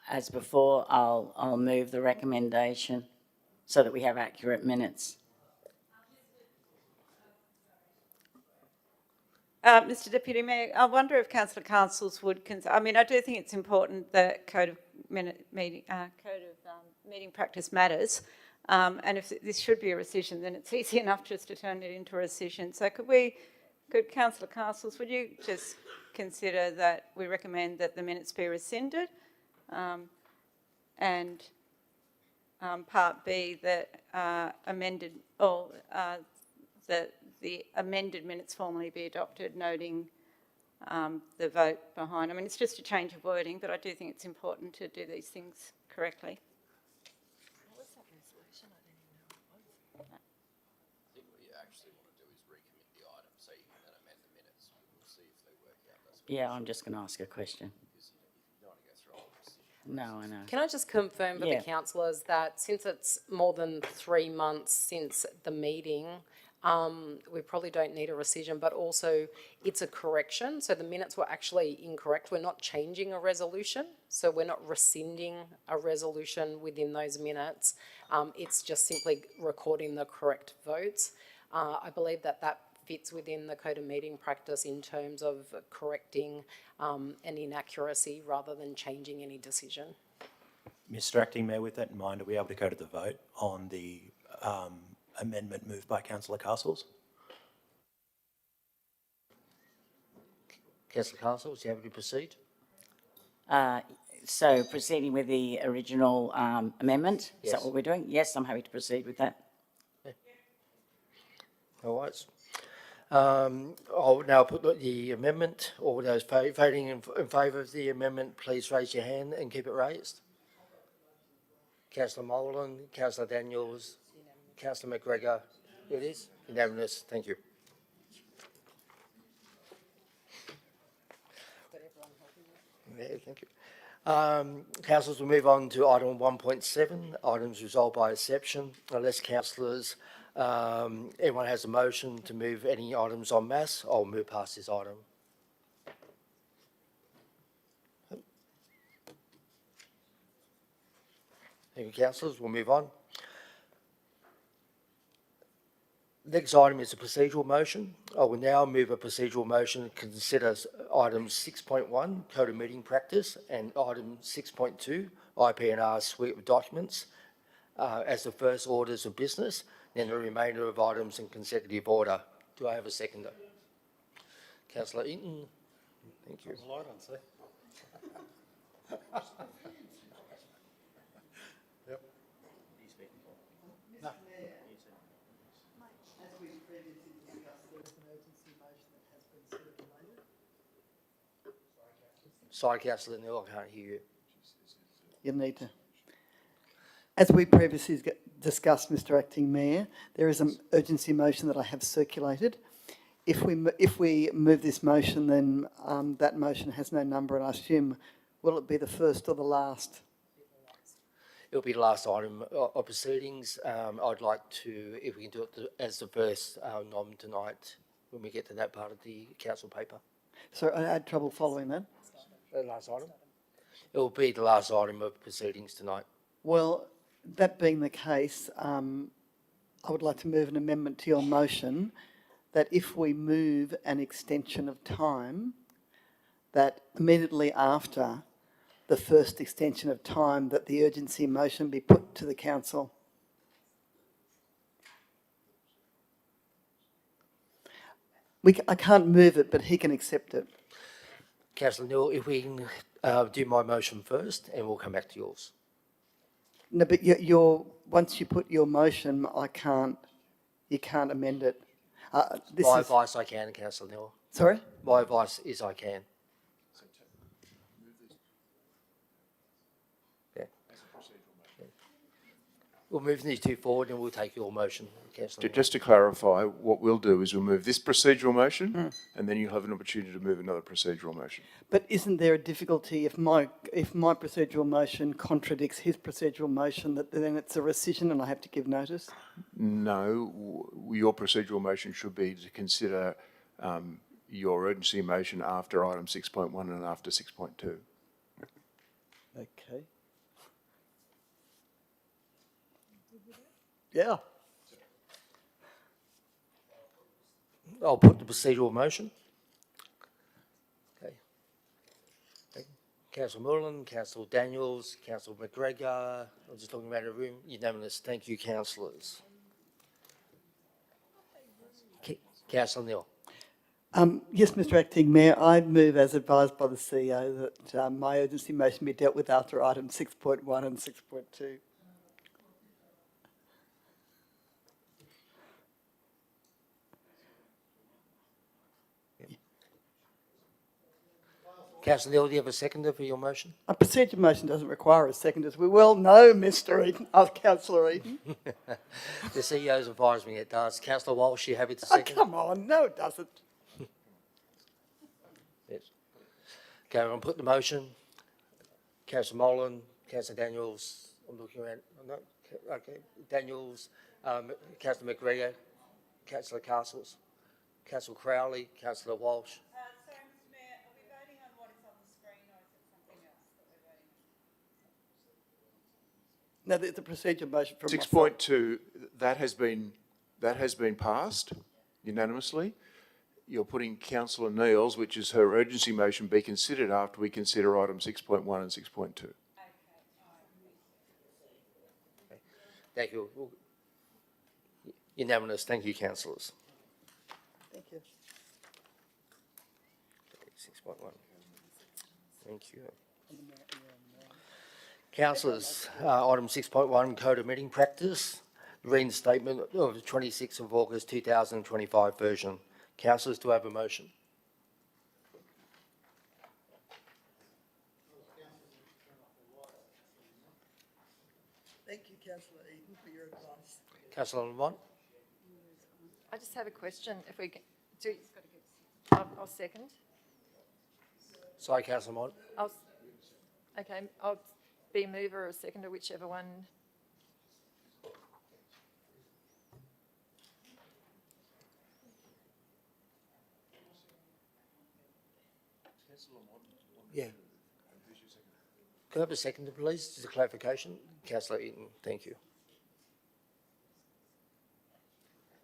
as before, I'll move the recommendation so that we have accurate minutes. Mr Deputy Mayor, I wonder if Councillor Councils would I mean, I do think it's important that code of meeting practice matters. And if this should be a rescission, then it's easy enough just to turn it into a rescission. So could Councillor Castles, would you just consider that we recommend that the minutes be rescinded? And part B, that amended, or that the amended minutes formally be adopted, noting the vote behind. I mean, it's just a change of wording, but I do think it's important to do these things correctly. What was that resolution? I didn't even know what it was. I think what you actually want to do is recommit the item so you can then amend the minutes. We'll see if they work out. Yeah, I'm just going to ask a question. You don't want to go through all of this. No, I know. Can I just confirm for Yeah. the councillors that since it's more than 3 months since the meeting, we probably don't need a rescission, but also it's a correction. So the minutes were actually incorrect. We're not changing a resolution. So we're not rescinding a resolution within those minutes. It's just simply recording the correct votes. I believe that fits within the Code of Meeting Practice in terms of correcting an inaccuracy rather than changing any decision. Mr Acting Mayor, with that in mind, are we able to go to the vote on the amendment moved by Councillor Castles? Councillor Castles, you happy to proceed? So proceeding with the original amendment, is that Yes. what we're doing? Yes, I'm happy to proceed with that. All right. I'll now put the amendment. All those voting in favour of the amendment, please raise your hand and keep it raised. Councillor Molan, Councillor Daniels, Councillor McGregor. It is unanimous. Thank you. Yeah, thank you. Councillors, we'll move on to item 1.7, items resolved by exception. Unless councillors, anyone has a motion to move any items en masse, I'll move past this item. Thank you, councillors. We'll move on. Next item is a procedural motion. I will now move a procedural motion to consider items 6.1, Code of Meeting Practice, and item 6.2, IP&R suite of documents, as the first orders of business, then the remainder of items in consecutive order. Do I have a seconder? Councillor Eaton. Thank you. Light on, see? Yep. No. As we previously discussed, there is an urgency motion that has been circulated. Sorry, Councillor Neal, I can't hear you. You need to. As we previously discussed, Mr Acting Mayor, there is an urgency motion that I have circulated. If we move this motion, then that motion has no number, and I assume, will it be the first or the last? It'll be the last item of proceedings. I'd like to, if we can do it as the first nom tonight, when we get to that part of the council paper. So I had trouble following that. The last item? It'll be the last item of proceedings tonight. Well, that being the case, I would like to move an amendment to your motion that if we move an extension of time, that immediately after the first extension of time, that the urgency motion be put to the council. I can't move it, but he can accept it. Councillor Neal, if we can do my motion first, and we'll come back to yours. No, but once you put your motion, you can't amend it. My advice, I can, Councillor Neal. Sorry? My advice is I can. Yeah. We'll move these two forward and we'll take your motion, Councillor Neal. Just to clarify, what we'll do is we'll move this procedural motion and then you'll have an opportunity to move another procedural motion. But isn't there a difficulty if my procedural motion contradicts his procedural motion, that then it's a rescission and I have to give notice? No, your procedural motion should be to consider your urgency motion after item 6.1 and after 6.2. Okay. Yeah. I'll put the procedural motion. Okay. Councillor Moreland, Councillor Daniels, Councillor McGregor. I'm just talking about the room. Unanimous. Thank you, councillors. Councillor Neal. Yes, Mr Acting Mayor, I move as advised by the CEO that my urgency motion be dealt with after item 6.1 and 6.2. Councillor Neal, do you have a seconder for your motion? A procedure motion doesn't require a second, as we well know, Mr Eden, Councillor Eden. The CEO's advised me it does. Councillor Walsh, you happy to second? Come on, no it doesn't. Yes. Okay, I'm going to put the motion. Councillor Moreland, Councillor Daniels, I'm looking around. No, okay, Daniels, Councillor McGregor, Councillor Castles, Councillor Crowley, Councillor Walsh. No, the procedure motion from 6.2, that has been passed unanimously. You're putting Councillor Neal's, which is her urgency motion, be considered after we consider item 6.1 and 6.2. Thank you. Unanimous. Thank you, councillors. Thank you. 6.1. Thank you. Councillors, item 6.1, Code of Meeting Practice, reinstatement of the 26th of August 2025 version. Councillors, do I have a motion? Thank you, Councillor Eden, for your advice. Councillor Lamont? I just have a question. If we can do, I'll second. Sorry, Councillor Lamont. Okay, I'll be mover or seconder, whichever one. Yeah. Could I have a seconder, please? Just a clarification. Councillor Eaton, thank you.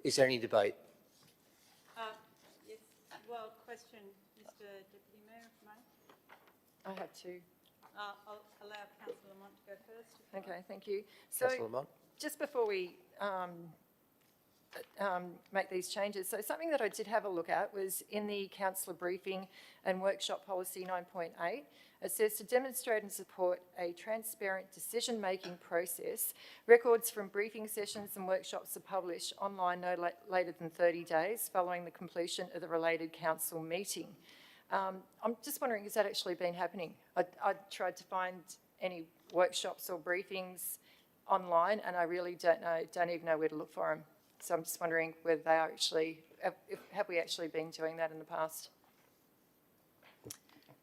Is there any debate? Yes, well, question, Mr Deputy Mayor, if I may. I have two. I'll allow Councillor Lamont to go first. Okay, thank you. So Councillor Lamont? just before we make these changes, so something that I did have a look at was in the councillor briefing and workshop policy 9.8. It says to demonstrate and support a transparent decision-making process, records from briefing sessions and workshops are published online no later than 30 days following the completion of the related council meeting. I'm just wondering, has that actually been happening? I tried to find any workshops or briefings online and I really don't even know where to look for them. So I'm just wondering whether they are actually, have we actually been doing that in the past?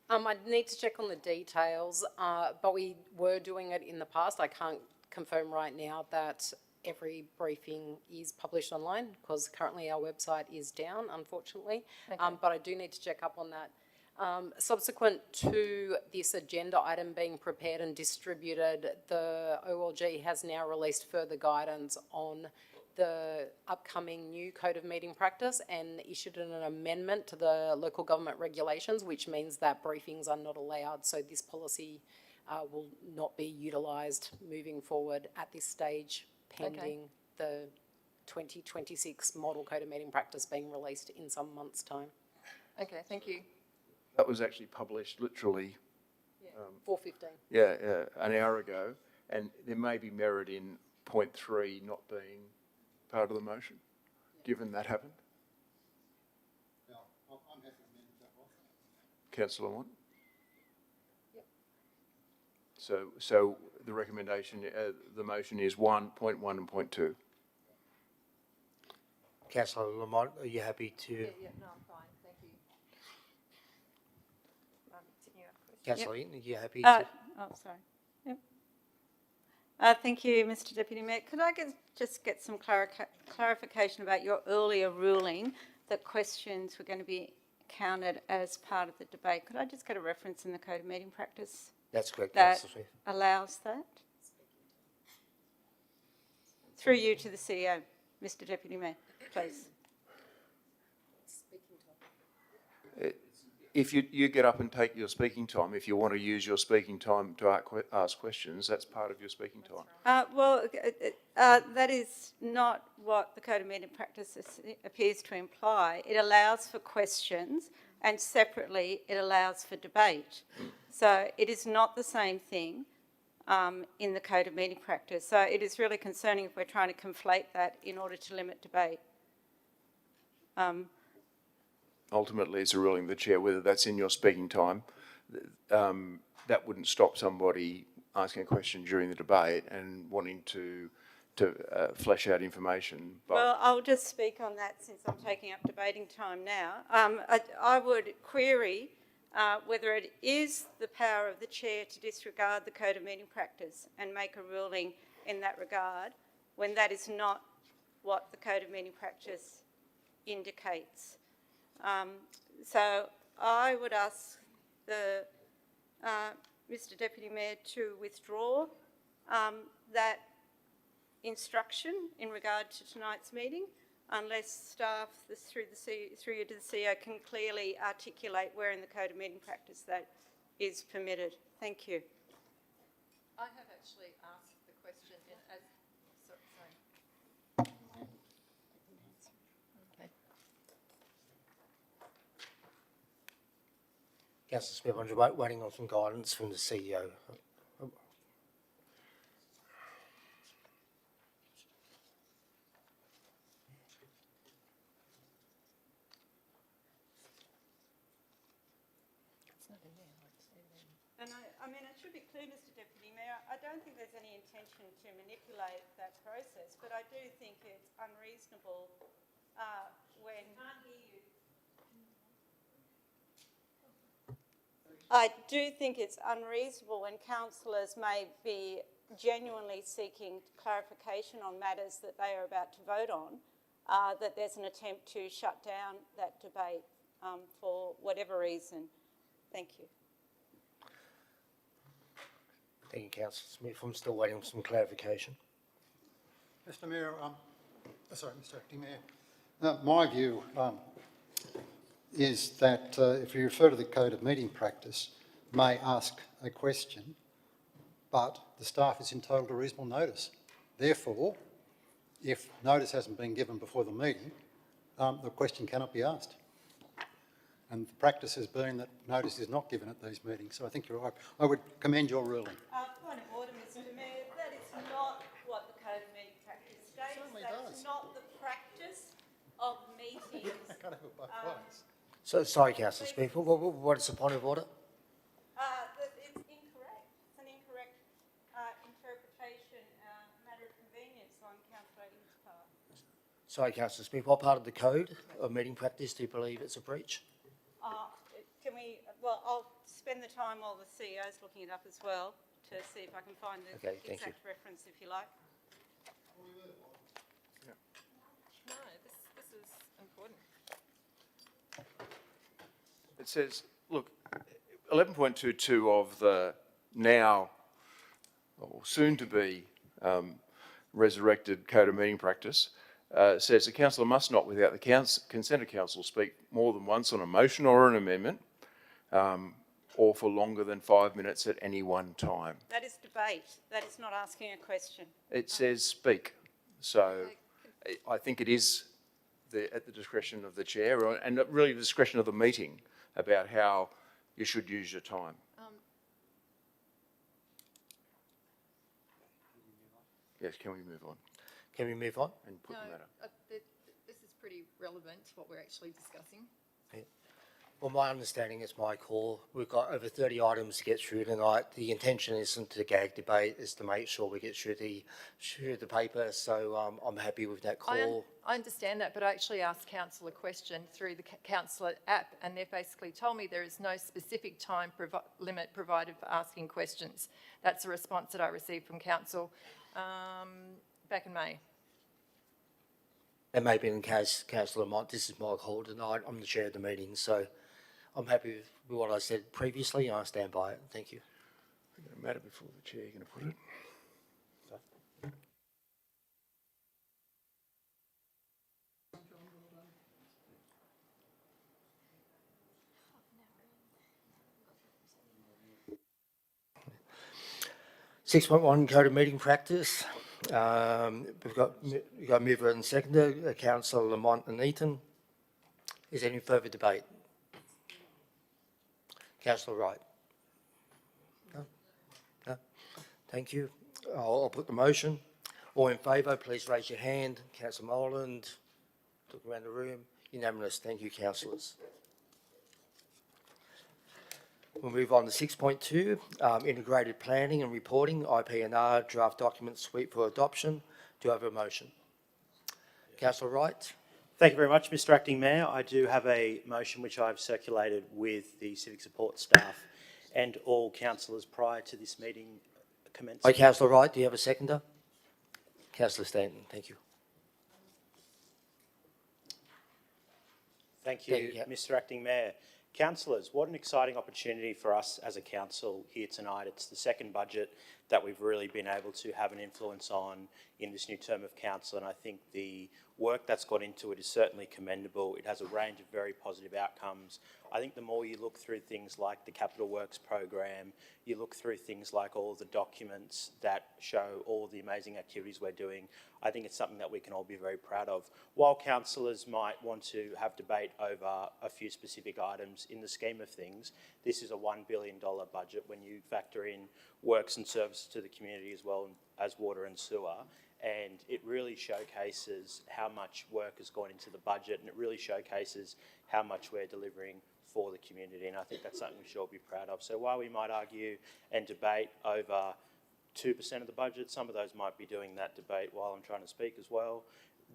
I need to check on the details, but we were doing it in the past. I can't confirm right now that every briefing is published online because currently our website is down, unfortunately. Okay. But I do need to check up on that. Subsequent to this agenda item being prepared and distributed, the OLG has now released further guidance on the upcoming new code of meeting practice and issued an amendment to the local government regulations, which means that briefings are not allowed. So this policy will not be utilised moving forward at this stage, pending the 2026 model code of meeting practice being released in some months' time. Okay, thank you. That was actually published literally 4:15. an hour ago, and there may be merit in point 3 not being part of the motion, given that happened. Councillor Watt? So the recommendation, the motion is point 1 and point 2. Councillor Lamont, are you happy to? Yeah, no, I'm fine, thank you. Didn't you have a question? Councillor Eaton, are you happy to? Oh, sorry. Yep. Thank you, Mr Deputy Mayor. Could I just get some clarification about your earlier ruling that questions were going to be counted as part of the debate? Could I just get a reference in the Code of Meeting Practice? That's correct, That Councillor Smith. allows that? Through you to the CEO, Mr Deputy Mayor, please. If you get up and take your speaking time, if you want to use your speaking time to ask questions, that's part of your speaking time. That is not what the Code of Meeting Practice appears to imply. It allows for questions and separately it allows for debate. So it is not the same thing in the Code of Meeting Practice. So it is really concerning if we're trying to conflate that in order to limit debate. Ultimately, it's a ruling of the chair, whether that's in your speaking time. That wouldn't stop somebody asking a question during the debate and wanting to flesh out information. But well, I'll just speak on that since I'm taking up debating time now. I would query whether it is the power of the chair to disregard the Code of Meeting Practice and make a ruling in that regard when that is not what the Code of Meeting Practice indicates. So I would ask the Mr Deputy Mayor to withdraw that instruction in regard to tonight's meeting unless staff through you to the CEO can clearly articulate where in the Code of Meeting Practice that is permitted. Thank you. I have actually asked the question as... Sorry. Okay. Councillor Smith, I'm just waiting on some guidance from the CEO. And I mean, it should be clear, Mr Deputy Mayor, I don't think there's any intention to manipulate that process, but I do think it's unreasonable when... I do think it's unreasonable when councillors may be genuinely seeking clarification on matters that they are about to vote on, that there's an attempt to shut down that debate for whatever reason. Thank you. Thank you, Councillor Smith. I'm still waiting for some clarification. Mr Mayor, Mr Acting Mayor, my view is that if you refer to the Code of Meeting Practice, may ask a question, but the staff is entitled to reasonable notice. Therefore, if notice hasn't been given before the meeting, the question cannot be asked. And the practice has been that notice is not given at these meetings. So I think you're right. I would commend your ruling. Point of order, Mr Mayor, that is not what the Code of Meeting Practice states. It certainly That's does. not the practice of meetings. I can't have it both ways. So, sorry, Councillor Smith, what is the point of order? That it's incorrect. It's an incorrect interpretation, matter of convenience on Councillor Eaton's part. Sorry, Councillor Smith, what part of the Code of Meeting Practice do you believe it's a breach? Well, I'll spend the time while the CEO's looking it up as well to see if I can find the exact reference, if you like. No, this is important. it says, look, 11.22 of the now, or soon to be, resurrected Code of Meeting Practice says the councillor must not, without the consent of council, speak more than once on a motion or an amendment, or for longer than 5 minutes at any one time. That is debate. That is not asking a question. It says speak. So I think it is at the discretion of the chair, and really the discretion of the meeting about how you should use your time. Yes, can we move on? Can we move on? And put the matter. This is pretty relevant to what we're actually discussing. Well, my understanding is, Michael, we've got over 30 items to get through tonight. The intention isn't to gag debate, is to make sure we get through the paper. So I'm happy with that call. I understand that, but I actually asked council a question through the council app, and they've basically told me there is no specific time limit provided for asking questions. That's a response that I received from council back in May. That may be in case, Councillor Mott, this is my call tonight. I'm the chair of the meeting, so I'm happy with what I said previously, and I stand by it. Thank you. I'm going to matter before the chair. You're going to put it. 6.1 Code of Meeting Practice. We've got mover and seconder, Councillor Lamont and Eaton. Is there any further debate? Councillor Wright? No? No? Thank you. I'll put the motion. All in favour, please raise your hand. Councillor Moreland, look around the room. Unanimous. Thank you, councillors. We'll move on to 6.2, Integrated Planning and Reporting, IPNR, Draft Document Suite for Adoption. Do I have a motion? Councillor Wright? Thank you very much, Mr Acting Mayor. I do have a motion which I've circulated with the civic support staff and all councillors prior to this meeting commencing. Hi, Councillor Wright. Do you have a seconder? Councillor Stanton, thank you. Thank you, Mr Acting Mayor. Councillors, what an exciting opportunity for us as a council here tonight. It's the second budget that we've really been able to have an influence on in this new term of council, and I think the work that's gone into it is certainly commendable. It has a range of very positive outcomes. I think the more you look through things like the Capital Works program, you look through things like all the documents that show all the amazing activities we're doing, I think it's something that we can all be very proud of. While councillors might want to have debate over a few specific items, in the scheme of things, this is a $1 billion budget when you factor in works and services to the community as well as water and sewer. And it really showcases how much work has gone into the budget, and it really showcases how much we're delivering for the community, and I think that's something we should all be proud of. So while we might argue and debate over 2% of the budget, some of those might be doing that debate while I'm trying to speak as well.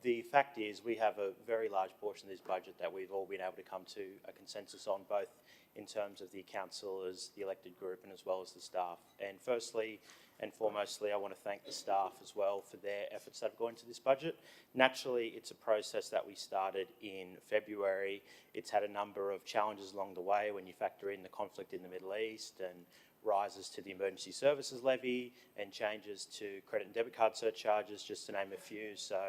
The fact is we have a very large portion of this budget that we've all been able to come to a consensus on, both in terms of the councillors, the elected group, and as well as the staff. And firstly and foremostly, I want to thank the staff as well for their efforts that have gone into this budget. Naturally, it's a process that we started in February. It's had a number of challenges along the way when you factor in the conflict in the Middle East and rises to the emergency services levy and changes to credit and debit card surcharges, just to name a few. So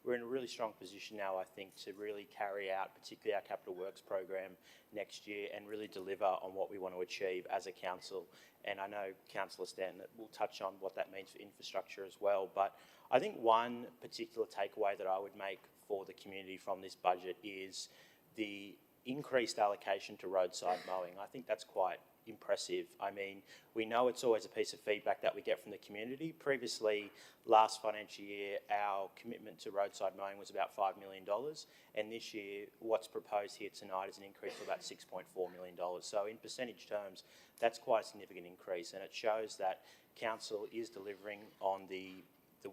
we're in a really strong position now, I think, to really carry out particularly our capital works program next year and really deliver on what we want to achieve as a council. And I know Councillor Stanton will touch on what that means for infrastructure as well. But I think one particular takeaway that I would make for the community from this budget is the increased allocation to roadside mowing. I think that's quite impressive. I mean, we know it's always a piece of feedback that we get from the community. Previously, last financial year, our commitment to roadside mowing was about $5 million. And this year, what's proposed here tonight is an increase of about $6.4 million. So in percentage terms, that's quite a significant increase. And it shows that council is delivering on the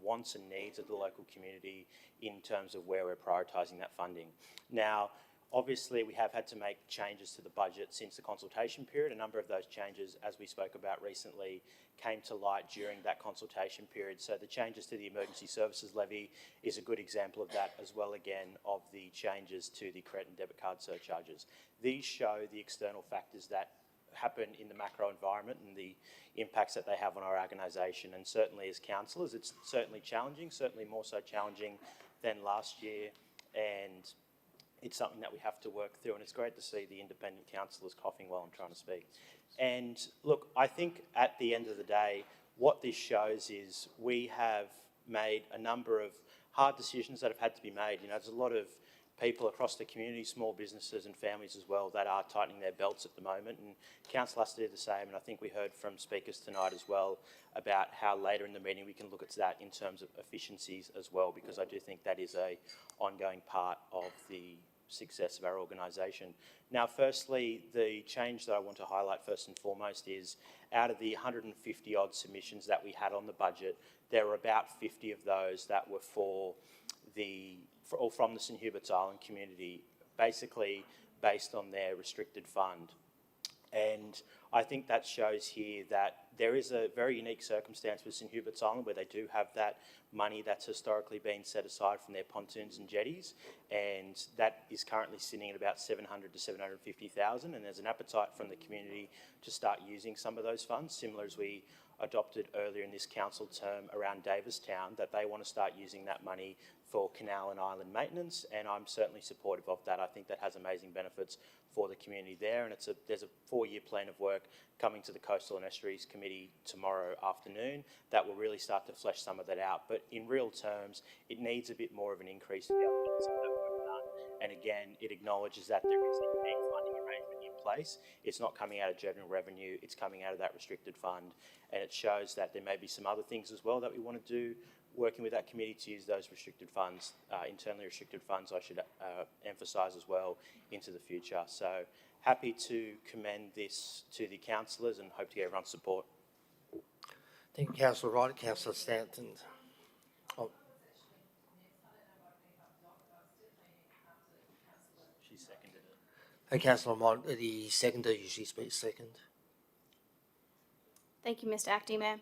wants and needs of the local community in terms of where we're prioritising that funding. Now, obviously, we have had to make changes to the budget since the consultation period. A number of those changes, as we spoke about recently, came to light during that consultation period. So the changes to the emergency services levy is a good example of that, as well again of the changes to the credit and debit card surcharges. These show the external factors that happen in the macro environment and the impacts that they have on our organisation. And certainly as councillors, it's certainly challenging, certainly more so challenging than last year, and it's something that we have to work through, and it's great to see the independent councillors coughing while I'm trying to speak. And look, I think at the end of the day, what this shows is we have made a number of hard decisions that have had to be made. You know, there's a lot of people across the community, small businesses and families as well, that are tightening their belts at the moment, and council has to do the same. And I think we heard from speakers tonight as well about how later in the meeting we can look at that in terms of efficiencies as well, because I do think that is a ongoing part of the success of our organisation. Now, firstly, the change that I want to highlight first and foremost is out of the 150 odd submissions that we had on the budget, there were about 50 of those that were from the St Hubert's Island community, basically based on their restricted fund. And I think that shows here that there is a very unique circumstance with St Hubert's Island where they do have that money that's historically been set aside from their pontoons and jetties, and that is currently sitting at about 700 to 750,000, and there's an appetite from the community to start using some of those funds, similar as we adopted earlier in this council term around Davistown, that they want to start using that money for canal and island maintenance, and I'm certainly supportive of that. I think that has amazing benefits for the community there, and there's a 4-year plan of work coming to the Coastal and Estuaries Committee tomorrow afternoon that will really start to flesh some of that out. But in real terms, it needs a bit more of an increase to be able to get some of that work done. And again, it acknowledges that there is a unique funding arrangement in place. It's not coming out of general revenue, it's coming out of that restricted fund, and it shows that there may be some other things as well that we want to do, working with that committee to use those restricted funds, internally restricted funds, I should emphasise as well, into the future. So happy to commend this to the councillors and hope to get everyone's support. Thank you, Councillor Wright. Councillor Stanton. Oh. She seconded it. And Councillor Mont, the seconder usually speaks second. Thank you, Mr. Acting Mayor.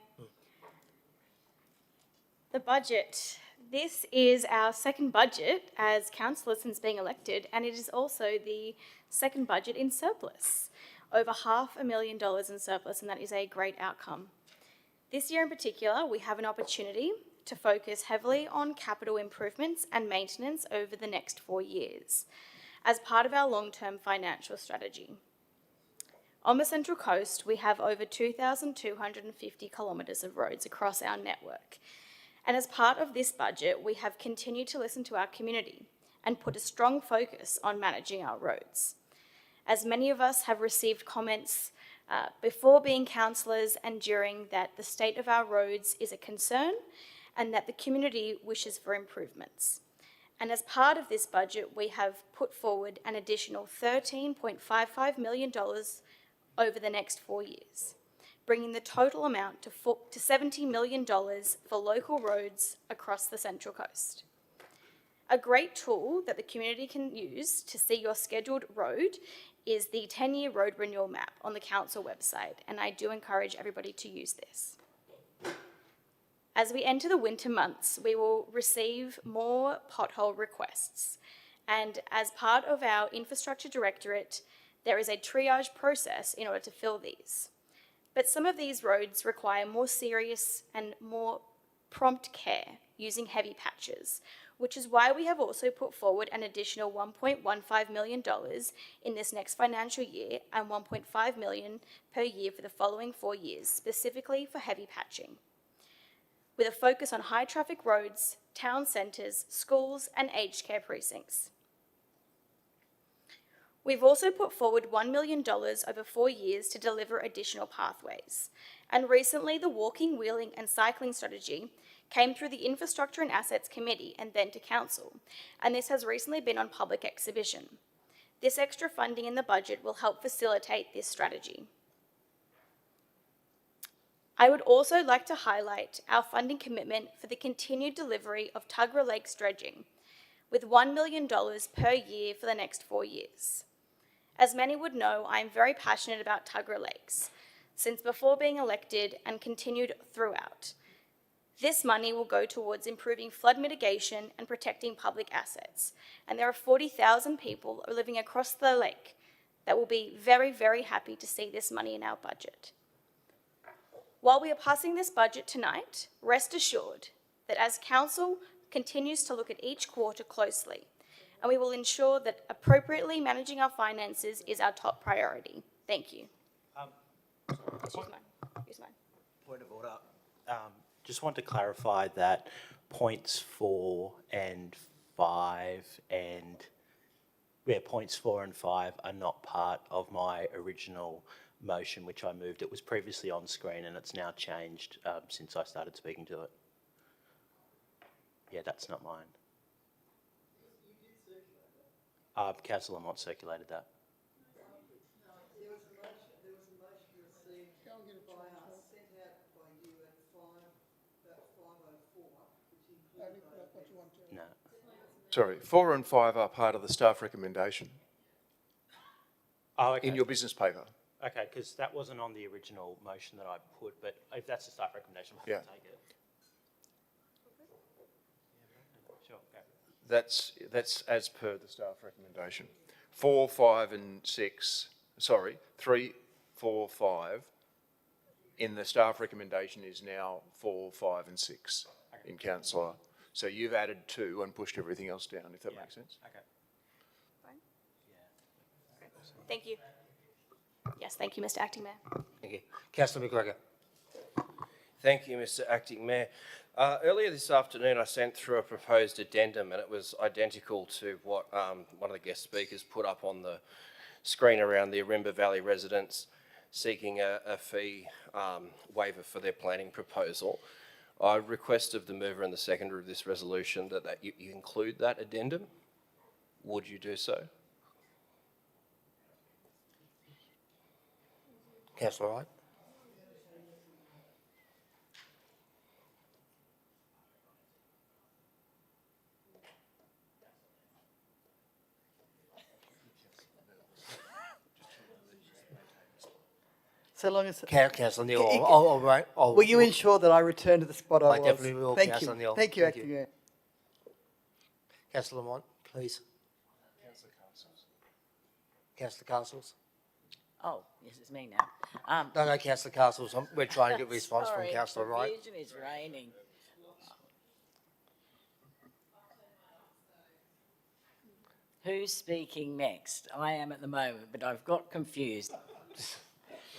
The budget. This is our second budget as councillors since being elected, and it is also the second budget in surplus. Over $500,000 in surplus, and that is a great outcome. This year in particular, we have an opportunity to focus heavily on capital improvements and maintenance over the next 4 years as part of our long-term financial strategy. On the Central Coast, we have over 2,250 kilometres of roads across our network. And as part of this budget, we have continued to listen to our community and put a strong focus on managing our roads. As many of us have received comments before being councillors and during, that the state of our roads is a concern and that the community wishes for improvements. And as part of this budget, we have put forward an additional $13.55 million over the next 4 years, bringing the total amount to $70 million for local roads across the Central Coast. A great tool that the community can use to see your scheduled road is the 10-year road renewal map on the council website, and I do encourage everybody to use this. As we enter the winter months, we will receive more pothole requests, and as part of our infrastructure directorate, there is a triage process in order to fill these. But some of these roads require more serious and more prompt care using heavy patches, which is why we have also put forward an additional $1.15 million in this next financial year and $1.5 million per year for the following 4 years, specifically for heavy patching, with a focus on high traffic roads, town centres, schools and aged care precincts. We've also put forward $1 million over 4 years to deliver additional pathways. And recently, the walking, wheeling and cycling strategy came through the Infrastructure and Assets Committee and then to Council, and this has recently been on public exhibition. This extra funding in the budget will help facilitate this strategy. I would also like to highlight our funding commitment for the continued delivery of Tuggerah Lakes dredging, with $1 million per year for the next 4 years. As many would know, I am very passionate about Tuggerah Lakes, since before being elected and continued throughout. This money will go towards improving flood mitigation and protecting public assets, and there are 40,000 people living across the lake that will be very, very happy to see this money in our budget. While we are passing this budget tonight, rest assured that as Council continues to look at each quarter closely, and we will ensure that appropriately managing our finances is our top priority. Thank you. Use mine. Point of order. Just want to clarify that points 4 and 5 points 4 and 5 are not part of my original motion, which I moved. It was previously on screen and it's now changed since I started speaking to it. Yeah, that's not mine. Councillor Mott circulated that. There was a motion received by us, sent out by you at about 5:04, which included those. No. Sorry, 4 and 5 are part of the staff recommendation Oh, okay. in your business paper. Okay, because that wasn't on the original motion that I put, but if that's the staff recommendation, we'll have to take it. Sure, go. That's as per the staff recommendation. 4, 5 and 6, sorry, 3, 4, 5 in the staff recommendation is now 4, 5 and 6 in councillor. So you've added 2 and pushed everything else down, if that makes sense. Okay. Fine. Thank you. Yes, thank you, Mr. Acting Mayor. Thank you. Councillor McGregor. Thank you, Mr. Acting Mayor. Earlier this afternoon, I sent through a proposed addendum, and it was identical to what one of the guest speakers put up on the screen around the Arimba Valley residents seeking a fee waiver for their planning proposal. I request of the mover and the seconder of this resolution that you include that addendum. Would you do so? Councillor Wright. So long as... Councillor Neil, Will you ensure that I return to the spot I was? I definitely will, Thank Councillor you. Neil. Thank you, Thank Acting you. Mayor. Councillor Lamont, please. Councillor Castles. Oh, yes, it's me now. No, Councillor Castles. We're trying to get a response from Councillor Wright. Confusion is reigning. Who's speaking next? I am at the moment, but I've got confused.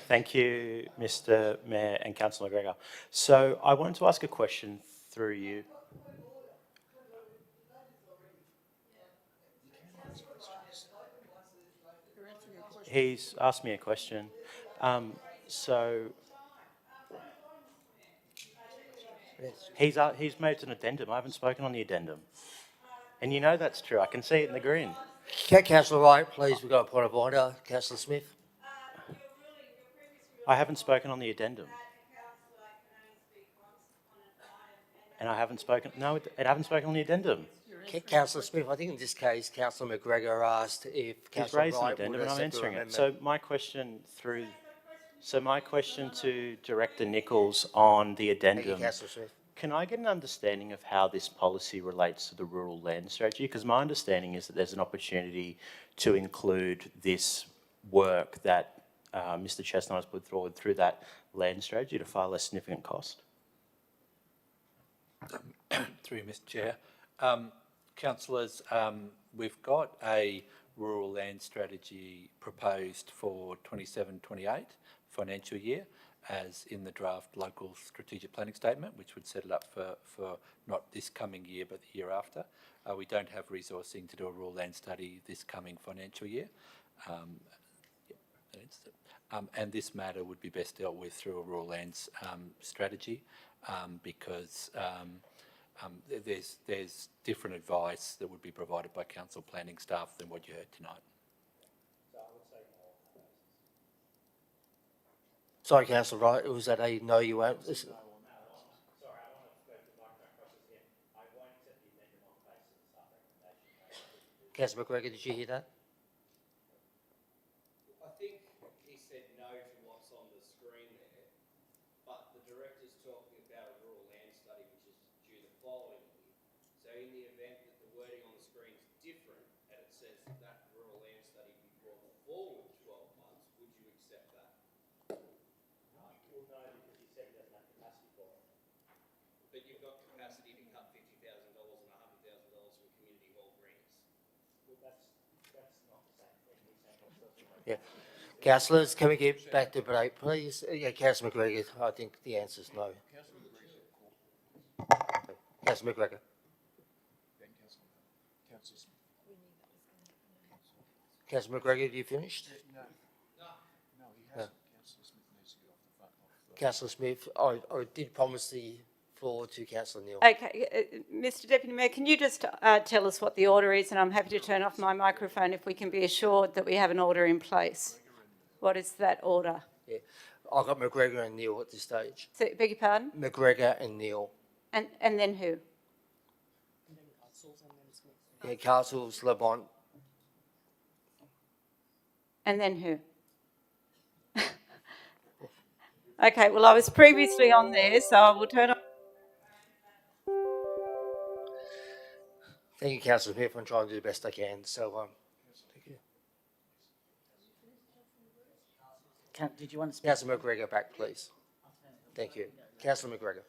Thank you, Mr. Mayor and Councillor McGregor. So I wanted to ask a question through you. He's asked me a question. He's made an addendum. I haven't spoken on the addendum. And you know that's true. I can see it in the grin. Councillor Wright, please. We've got a point of order. Councillor Smith. I haven't spoken on the addendum. And I haven't spoken, no, I haven't spoken on the addendum. Councillor Smith, I think in this case, Councillor McGregor asked if He's Councillor raised an Wright addendum would and I'm accept your answering it. amendment. So my question to Director Nichols on the addendum. Thank you, Councillor Smith. Can I get an understanding of how this policy relates to the rural land strategy? Because my understanding is that there's an opportunity to include this work that Mr. Chestnut has put forward through that land strategy at a far less significant cost. Through you, Mr. Chair. Councillors, we've got a rural land strategy proposed for 27-28 financial year, as in the draft local strategic planning statement, which would set it up for not this coming year, but the year after. We don't have resourcing to do a rural land study this coming financial year. And this matter would be best dealt with through a rural lands strategy because there's different advice that would be provided by council planning staff than what you heard tonight. Sorry, Councillor Wright, was that a no you won't? Councillor McGregor, did you hear that? I think he said no to what's on the screen there, but the director's talking about a rural land study which is due the following year. So in the event that the wording on the screen is different and it says that rural land study be brought forward 12 months, would you accept that? Well, no, because he said he doesn't have capacity for it. But you've got capacity to cut $50,000 and Yeah. Councillors, can we get back to debate, please? Yeah, Councillor McGregor, I think the answer is no. Councillor McGregor. Councillor McGregor, have you finished? No. Councillor Smith, I did promise the floor to Councillor Neal. Okay, Mr Deputy Mayor, can you just tell us what the order is? And I'm happy to turn off my microphone if we can be assured that we have an order in place. What is that order? Yeah, I've got McGregor and Neal at this stage. So, beg your pardon? McGregor and Neal. And then who? Yeah, Castles, Lamont. And then who? Okay, well, I was previously on there, so I will turn off. Thank you, Councillor Smith. I'm trying to do the best I can. So, thank you. Did you want to speak? Councillor McGregor back, please. Thank you. Councillor McGregor.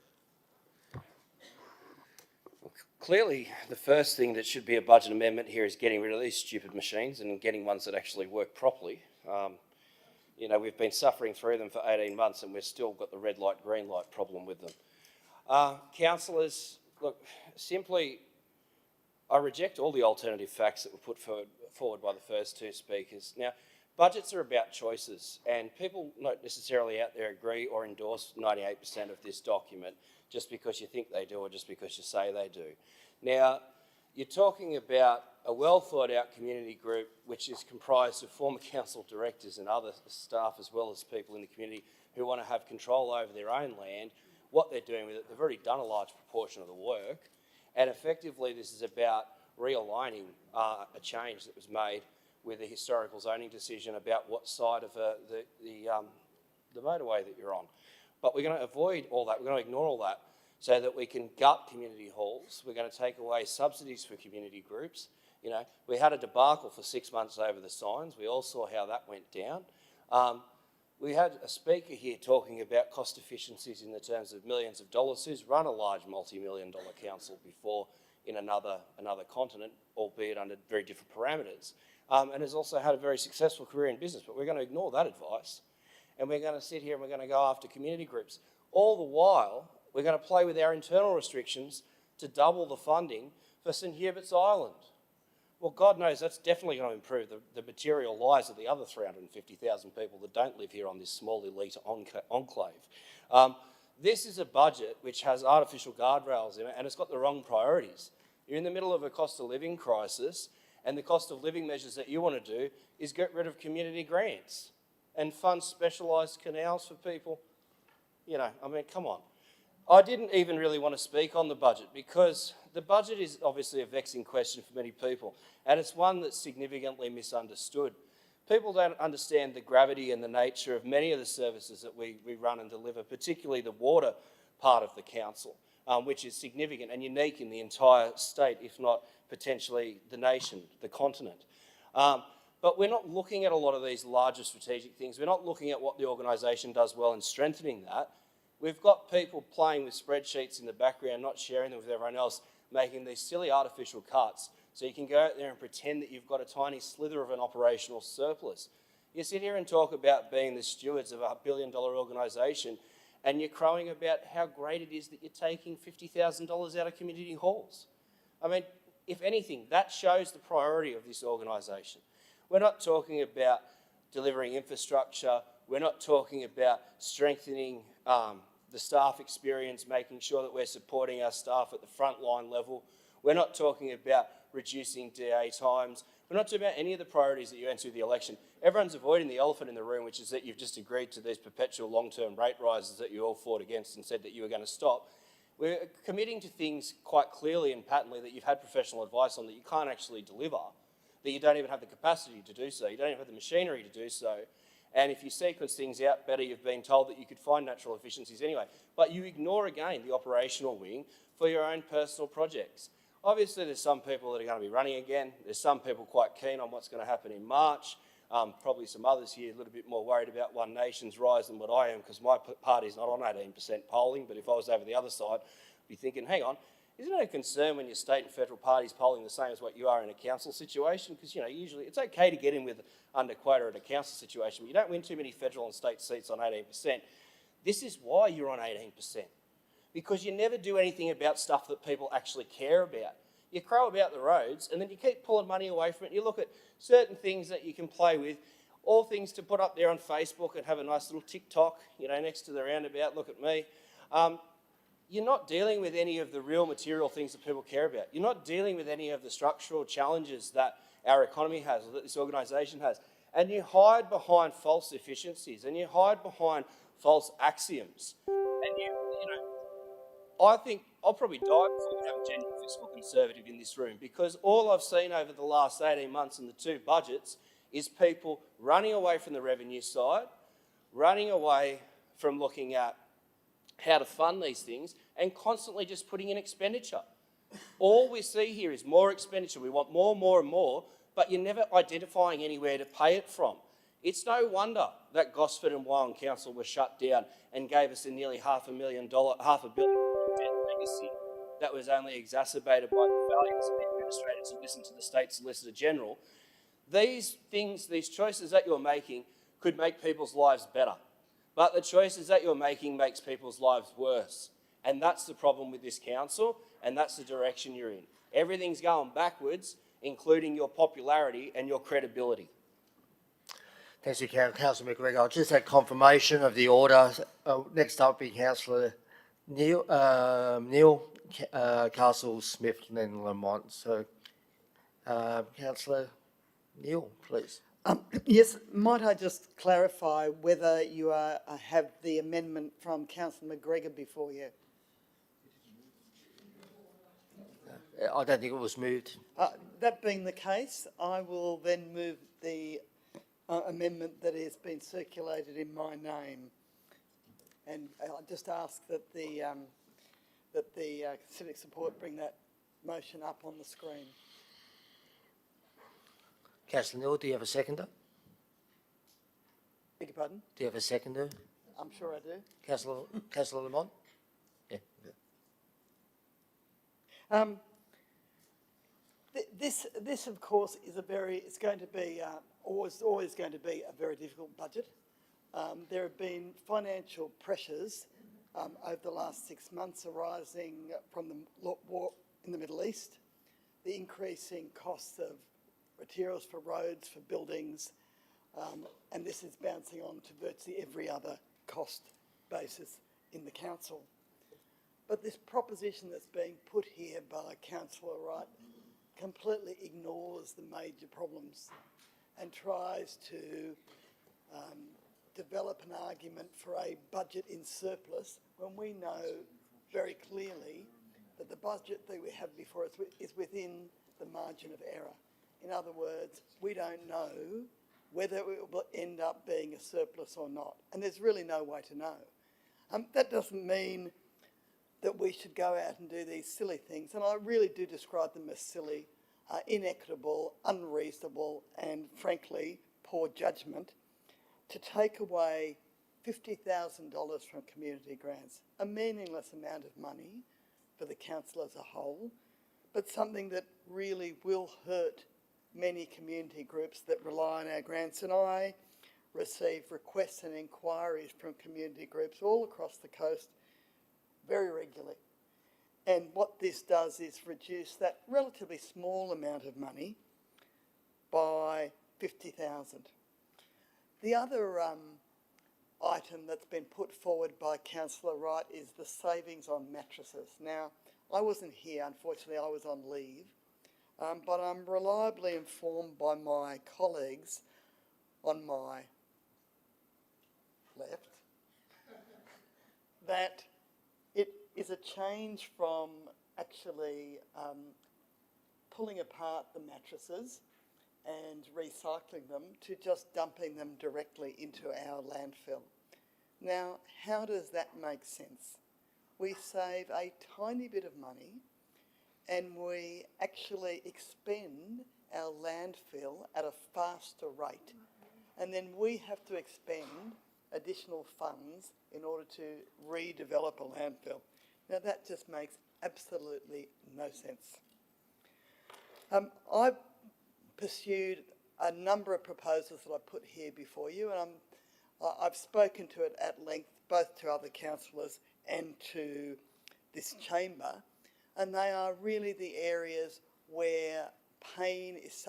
Clearly, the first thing that should be a budget amendment here is getting rid of these stupid machines and getting ones that actually work properly. You know, we've been suffering through them for 18 months and we've still got the red light, green light problem with them. Councillors, look, simply, I reject all the alternative facts that were put forward by the first two speakers. Now, budgets are about choices, and people not necessarily out there agree or endorse 98% of this document just because you think they do or just because you say they do. Now, you're talking about a well thought out community group which is comprised of former council directors and other staff as well as people in the community who want to have control over their own land, what they're doing with it. They've already done a large proportion of the work, and effectively this is about realigning a change that was made with a historical zoning decision about what side of the motorway that you're on. But we're going to avoid all that, we're going to ignore all that so that we can gut community halls. We're going to take away subsidies for community groups. You know, we had a debacle for 6 months over the signs. We all saw how that went down. We had a speaker here talking about cost efficiencies in the terms of millions of dollars, who's run a large multi-million-dollar council before in another continent, albeit under very different parameters, and has also had a very successful career in business. But we're going to ignore that advice, and we're going to sit here and we're going to go after community groups. All the while, we're going to play with our internal restrictions to double the funding for St Hubert's Island. Well, God knows that's definitely going to improve the material lives of the other 350,000 people that don't live here on this small elite enclave. This is a budget which has artificial guardrails in it, and it's got the wrong priorities. You're in the middle of a cost of living crisis, and the cost of living measures that you want to do is get rid of community grants and fund specialised canals for people. You know, I mean, come on. I didn't even really want to speak on the budget because the budget is obviously a vexing question for many people, and it's one that's significantly misunderstood. People don't understand the gravity and the nature of many of the services that we run and deliver, particularly the water part of the council, which is significant and unique in the entire state, if not potentially the nation, the continent. But we're not looking at a lot of these larger strategic things. We're not looking at what the organisation does well in strengthening that. We've got people playing with spreadsheets in the background, not sharing them with everyone else, making these silly artificial cuts so you can go out there and pretend that you've got a tiny slither of an operational surplus. You sit here and talk about being the stewards of a billion-dollar organisation, and you're crowing about how great it is that you're taking $50,000 out of community halls. I mean, if anything, that shows the priority of this organisation. We're not talking about delivering infrastructure. We're not talking about strengthening the staff experience, making sure that we're supporting our staff at the frontline level. We're not talking about reducing DA times. We're not talking about any of the priorities that you went through the election. Everyone's avoiding the elephant in the room, which is that you've just agreed to these perpetual long-term rate rises that you all fought against and said that you were going to stop. We're committing to things quite clearly and patently that you've had professional advice on that you can't actually deliver, that you don't even have the capacity to do so, you don't even have the machinery to do so. And if you sequence things out better, you've been told that you could find natural efficiencies anyway. But you ignore, again, the operational wing for your own personal projects. Obviously, there's some people that are going to be running again. There's some people quite keen on what's going to happen in March. Probably some others here a little bit more worried about One Nation's rise than what I am, because my party's not on 18% polling. But if I was over the other side, I'd be thinking, hang on, is it no concern when your state and federal parties polling the same as what you are in a council situation? Because, usually it's okay to get in with under quota in a council situation, but you don't win too many federal and state seats on 18%. This is why you're on 18%. Because you never do anything about stuff that people actually care about. You crow about the roads and then you keep pulling money away from it. You look at certain things that you can play with, all things to put up there on Facebook and have a nice little TikTok, next to the roundabout, look at me. You're not dealing with any of the real material things that people care about. You're not dealing with any of the structural challenges that our economy has or that this organisation has. And you hide behind false efficiencies and you hide behind false axioms. And I think I'll probably die before we have a genuine fiscal conservative in this room, because all I've seen over the last 18 months in the two budgets is people running away from the revenue side, running away from looking at how to fund these things, and constantly just putting in expenditure. All we see here is more expenditure. We want more, more and more, but you're never identifying anywhere to pay it from. It's no wonder that Gosford and Wyong Council were shut down and gave us a nearly $500 million debt legacy that was only exacerbated by the failures of the administrator to listen to the State Solicitor General. These things, these choices that you're making could make people's lives better, but the choices that you're making makes people's lives worse. And that's the problem with this council, and that's the direction you're in. Everything's going backwards, including your popularity and your credibility. Thank you, Councillor McGregor. I'll just had confirmation of the order. Next up will be Councillor Neil Castle Smith and Lamont. So, Councillor Neil, please. Yes, might I just clarify whether you have the amendment from Councillor McGregor before you? I don't think it was moved. That being the case, I will then move the amendment that has been circulated in my name. And I just ask that the civic support bring that motion up on the screen. Councillor Neil, do you have a seconder? Beg your pardon? Do you have a seconder? I'm sure I do. Councillor Lamont? Yeah. This of course is it's going to be always going to be a very difficult budget. There have been financial pressures over the last 6 months arising from the war in the Middle East, the increasing costs of materials for roads, for buildings, and this is bouncing on to virtually every other cost basis in the council. But this proposition that's being put here by Councillor Wright completely ignores the major problems and tries to develop an argument for a budget in surplus when we know very clearly that the budget that we have before us is within the margin of error. In other words, we don't know whether it will end up being a surplus or not, and there's really no way to know. That doesn't mean that we should go out and do these silly things, and I really do describe them as silly, inequitable, unreasonable, and frankly, poor judgment, to take away $50,000 from community grants, a meaningless amount of money for the council as a whole, but something that really will hurt many community groups that rely on our grants. And I receive requests and inquiries from community groups all across the coast very regularly. And what this does is reduce that relatively small amount of money by 50,000. The other item that's been put forward by Councillor Wright is the savings on mattresses. Now, I wasn't here, unfortunately, I was on leave, but I'm reliably informed by my colleagues on my left that it is a change from actually pulling apart the mattresses and recycling them to just dumping them directly into our landfill. Now, how does that make sense? We save a tiny bit of money and we actually expend our landfill at a faster rate. And then we have to expend additional funds in order to redevelop a landfill. Now that just makes absolutely no sense. I've pursued a number of proposals that I put here before you, and I've spoken to it at length, both to other councillors and to this chamber, and they are really the areas where pain is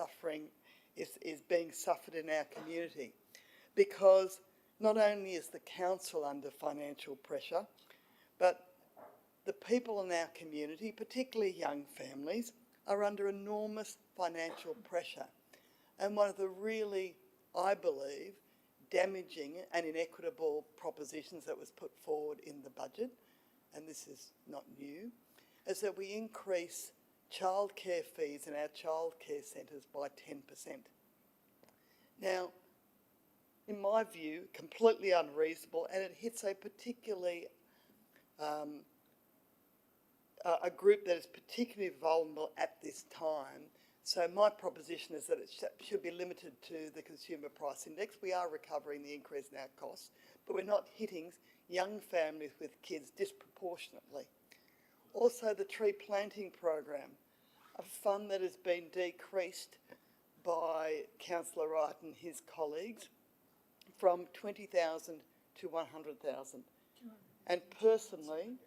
being suffered in our community, because not only is the council under financial pressure, but the people in our community, particularly young families, are under enormous financial pressure. And one of the really, I believe, damaging and inequitable propositions that was put forward in the budget, and this is not new, is that we increase childcare fees in our childcare centres by 10%. Now, in my view, completely unreasonable, and it hits a particularly a group that is particularly vulnerable at this time. So my proposition is that it should be limited to the consumer price index. We are recovering the increase in our costs, but we're not hitting young families with kids disproportionately. Also, the tree planting program, a fund that has been decreased by Councillor Wright and his colleagues from 20,000 to 100,000. And personally,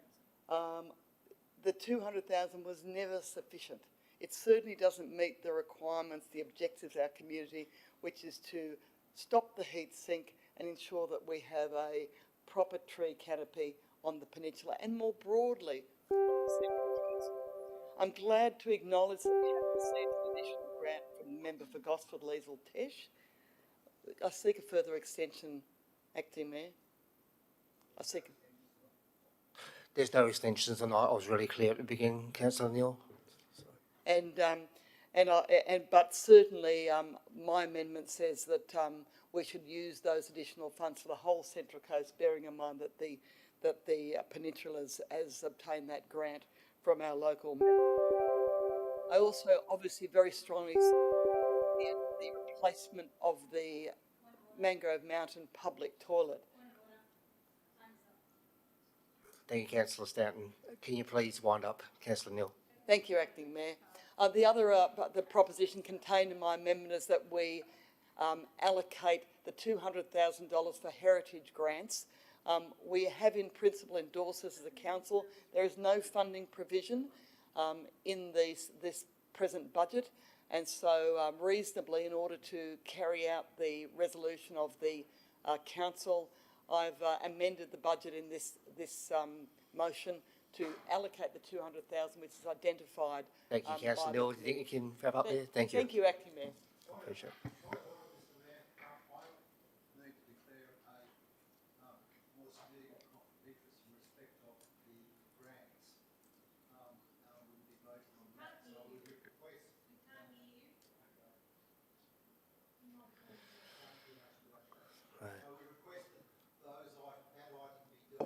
the 200,000 was never sufficient. It certainly doesn't meet the requirements, the objectives of our community, which is to stop the heat sink and ensure that we have a proper tree canopy on the peninsula and more broadly. I'm glad to acknowledge that we have received an additional grant from the member for Gosford, Liesl Tesh. I seek a further extension, Acting Mayor. There's no extensions tonight. I was really clear at the beginning, Councillor Neal. But certainly my amendment says that we should use those additional funds for the whole Central Coast, bearing in mind that the peninsula has obtained that grant from our local. I also obviously very strongly support the replacement of the Mangrove Mountain public toilet. Thank you, Councillor Stanton. Can you please wind up, Councillor Neal? Thank you, Acting Mayor. The other the proposition contained in my amendment is that we allocate the $200,000 for heritage grants. We have in principle endorsed this as a council. There is no funding provision in this present budget, and so reasonably, in order to carry out the resolution of the council, I've amended the budget in this motion to allocate the 200,000, which is identified. Thank you, Councillor Neal. Do you think you can wrap up there? Thank you. Thank you, Acting Mayor. Appreciate it.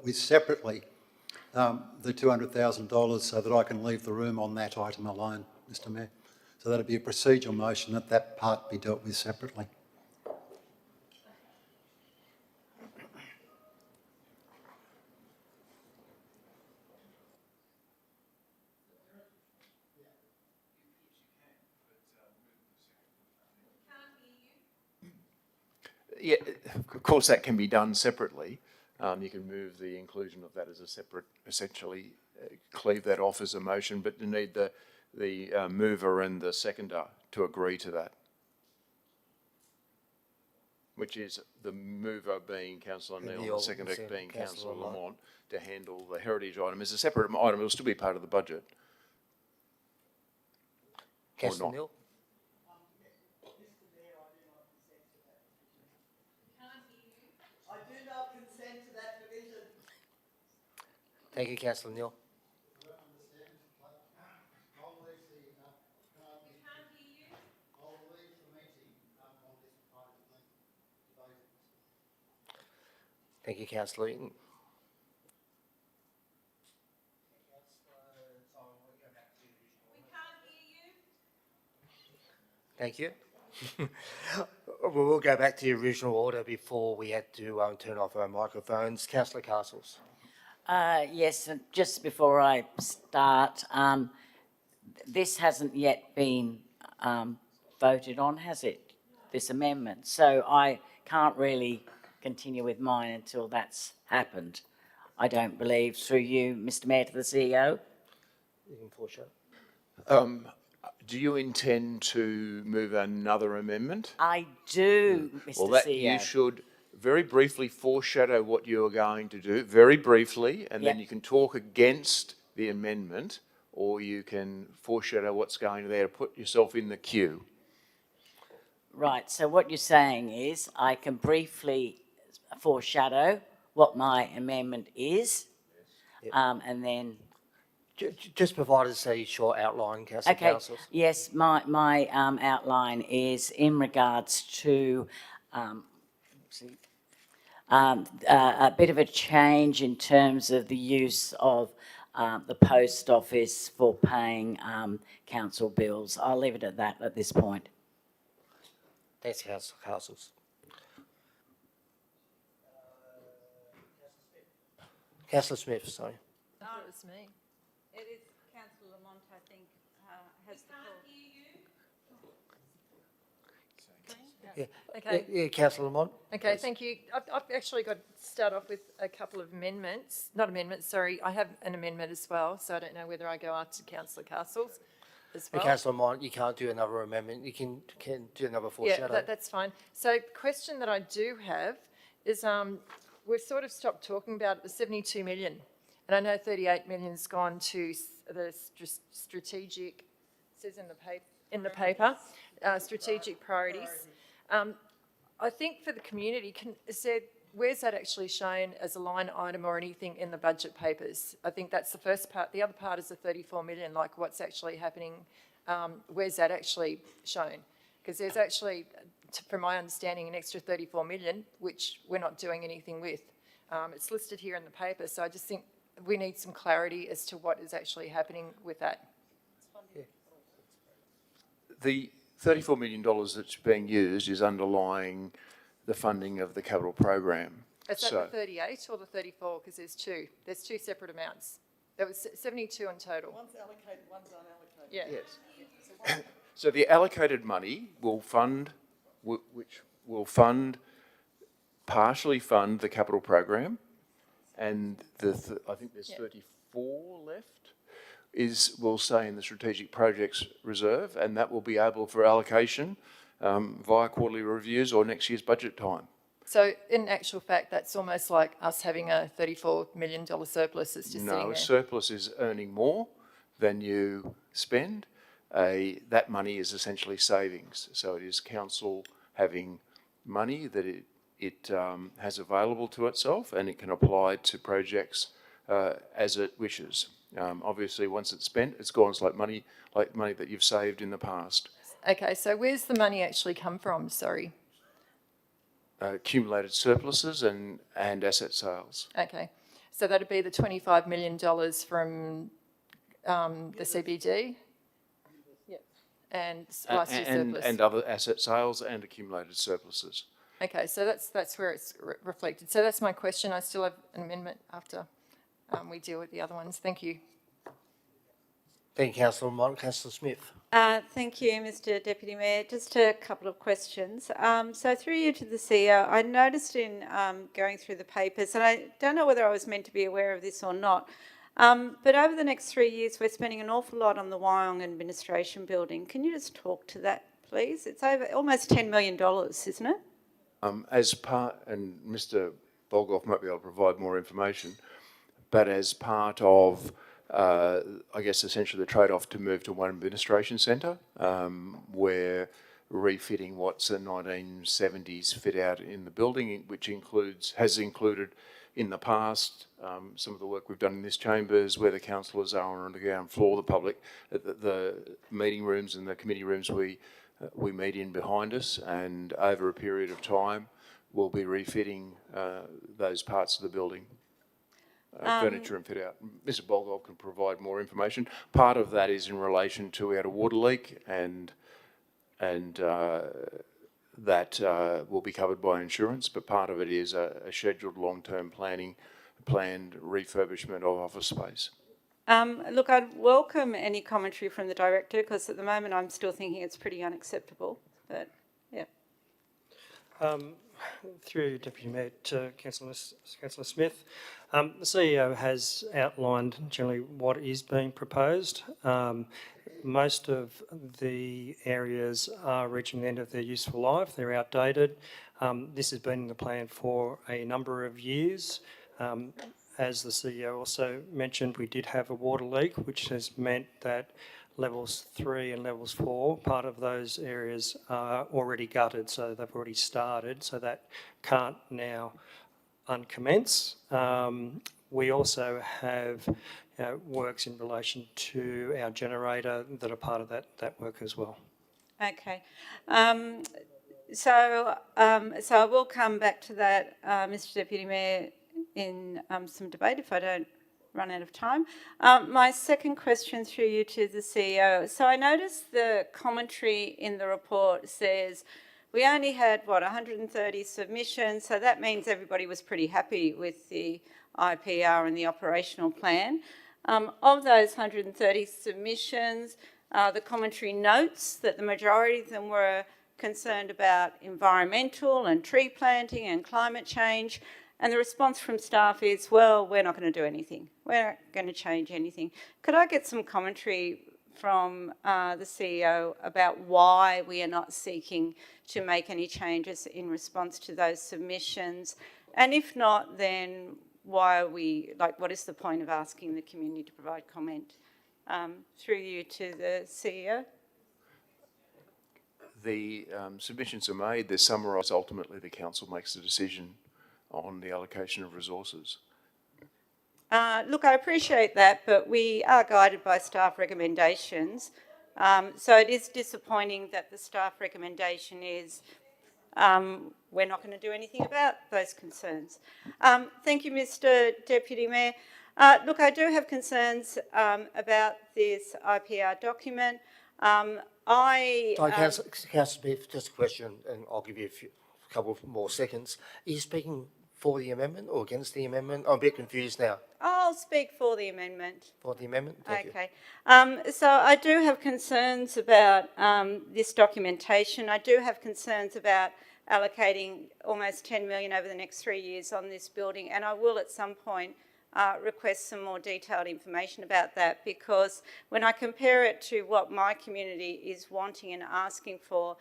With separately the $200,000 so that I can leave the room on that item alone, Mr Mayor. So that'd be a procedural motion that part be dealt with separately. Yeah, of course that can be done separately. You can move the inclusion of that as a separate, essentially cleave that off as a motion, but you need the mover and the seconder to agree to that. Which is the mover being Councillor Neal and the seconder being Councillor Lamont to handle the heritage item. As a separate item, it will still be part of the budget. Councillor Neal? Thank you, Councillor Neal. Thank you, Councillor Eaton. Thank you. We will go back to the original order before we had to turn off our microphones. Councillor Castles. Yes, and just before I start, this hasn't yet been voted on, has it? This amendment. So I can't really continue with mine until that's happened. I don't believe, through you, Mr. Mayor, to the CEO. You can foreshadow. Do you intend to move another amendment? I do, Mr. Well, that CEO. you should very briefly foreshadow what you are going to do, very briefly, and then Yep. you can talk against the amendment, or you can foreshadow what's going there to put yourself in the queue. Right, so what you're saying is I can briefly foreshadow what my amendment is, and then... Just provide us a short outline, Okay, councillors. yes, my outline is in regards to a bit of a change in terms of the use of the post office for paying council bills. I'll leave it at that at this point. Thanks, councillors. Councillor Smith, sorry. I thought it was me. It is Councillor Lamont, I think, has the call. Yeah. Okay. Yeah, Councillor Lamont. Okay, please. thank you. I've actually got to start off with a couple of amendments. Not amendments, sorry. I have an amendment as well, so I don't know whether I go after Councillor Castles as well. Councillor Lamont, you can't do another amendment. You can do another foreshadow. Yeah, that's fine. So question that I do have is we've sort of stopped talking about the 72 million. And I know 38 million's gone to the strategic, it says in the paper, strategic priorities. I think for the community, where's that actually shown as a line item or anything in the budget papers? I think that's the first part. The other part is the 34 million, like what's actually happening. Where's that actually shown? Because there's actually, from my understanding, an extra 34 million, which we're not doing anything with. It's listed here in the paper, so I just think we need some clarity as to what is actually happening with that. The $34 million that's being used is underlying the funding of the capital program. Is that the 38 or the 34? Because there's two. There's two separate amounts. There was 72 in total. One's allocated, one's unallocated. Yeah. Yes. So the allocated money will fund, which will fund, partially fund the capital program, and I think there's 34 left, will stay in the strategic projects reserve, and that will be able for allocation via quarterly reviews or next year's budget time. So in actual fact, that's almost like us having a $34 million surplus that's just sitting there. No, a surplus is earning more than you spend. That money is essentially savings. So it is council having money that it has available to itself, and it can apply to projects as it wishes. Obviously, once it's spent, it's gone. It's like money that you've saved in the past. Okay, so where's the money actually come from? Sorry. Accumulated surpluses and asset sales. Okay, so that'd be the $25 million from the CBD? Yep. And last year's surplus? And other asset sales and accumulated surpluses. Okay, so that's where it's reflected. So that's my question. I still have an amendment after we deal with the other ones. Thank you. Thank you, Councillor Lamont. Councillor Smith. Thank you, Mr. Deputy Mayor. Just a couple of questions. So through you to the CEO, I noticed in going through the papers, and I don't know whether I was meant to be aware of this or not, but over the next 3 years, we're spending an awful lot on the Wyong Administration Building. Can you just talk to that, please? It's over almost $10 million, isn't it? As part, and Mr. Bolgoff might be able to provide more information, but as part of, I guess, essentially the trade-off to move to one administration centre, we're refitting what's a 1970s fit-out in the building, which has included in the past some of the work we've done in this chambers, where the councillors are on the ground floor, the public, the meeting rooms and the committee rooms we meet in behind us, and over a period of time we'll be refitting those parts of the building, furniture and fit out. Mr. Bolgoff can provide more information. Part of that is in relation to we had a water leak, and that will be covered by insurance, but part of it is a scheduled long-term planning planned refurbishment of office space. Look, I'd welcome any commentary from the director, because at the moment I'm still thinking it's pretty unacceptable, but yeah. Through Deputy Mayor to Councillor Smith, the CEO has outlined generally what is being proposed. Most of the areas are reaching the end of their useful life, they're outdated. This has been in the plan for a number of years. As the CEO also mentioned, we did have a water leak, which has meant that levels 3 and levels 4, part of those areas are already gutted, so they've already started, so that can't now uncommence. We also have works in relation to our generator that are part of that work as well. Okay. So I will come back to that, Mr Deputy Mayor, in some debate if I don't run out of time. My second question through you to the CEO. So I noticed the commentary in the report says we only had, 130 submissions, so that means everybody was pretty happy with the IPR and the operational plan. Of those 130 submissions, the commentary notes that the majority of them were concerned about environmental and tree planting and climate change. And the response from staff is, well, we're not going to do anything. We're not going to change anything. Could I get some commentary from the CEO about why we are not seeking to make any changes in response to those submissions? And if not, then why are we, what is the point of asking the community to provide comment? Through you to the CEO. The submissions are made, they're summarised. Ultimately, the council makes the decision on the allocation of resources. Look, I appreciate that, but we are guided by staff recommendations. So it is disappointing that the staff recommendation is we're not going to do anything about those concerns. Thank you, Mr Deputy Mayor. Look, I do have concerns about this IPR document. Councillor Smith, just a question, and I'll give you a couple more seconds. Are you speaking for the amendment or against the amendment? I'm a bit confused now. I'll speak for the amendment. For the amendment? Thank you. So I do have concerns about this documentation. I do have concerns about allocating almost 10 million over the next 3 years on this building, and I will at some point request some more detailed information about that, because when I compare it to what my community is wanting and asking for,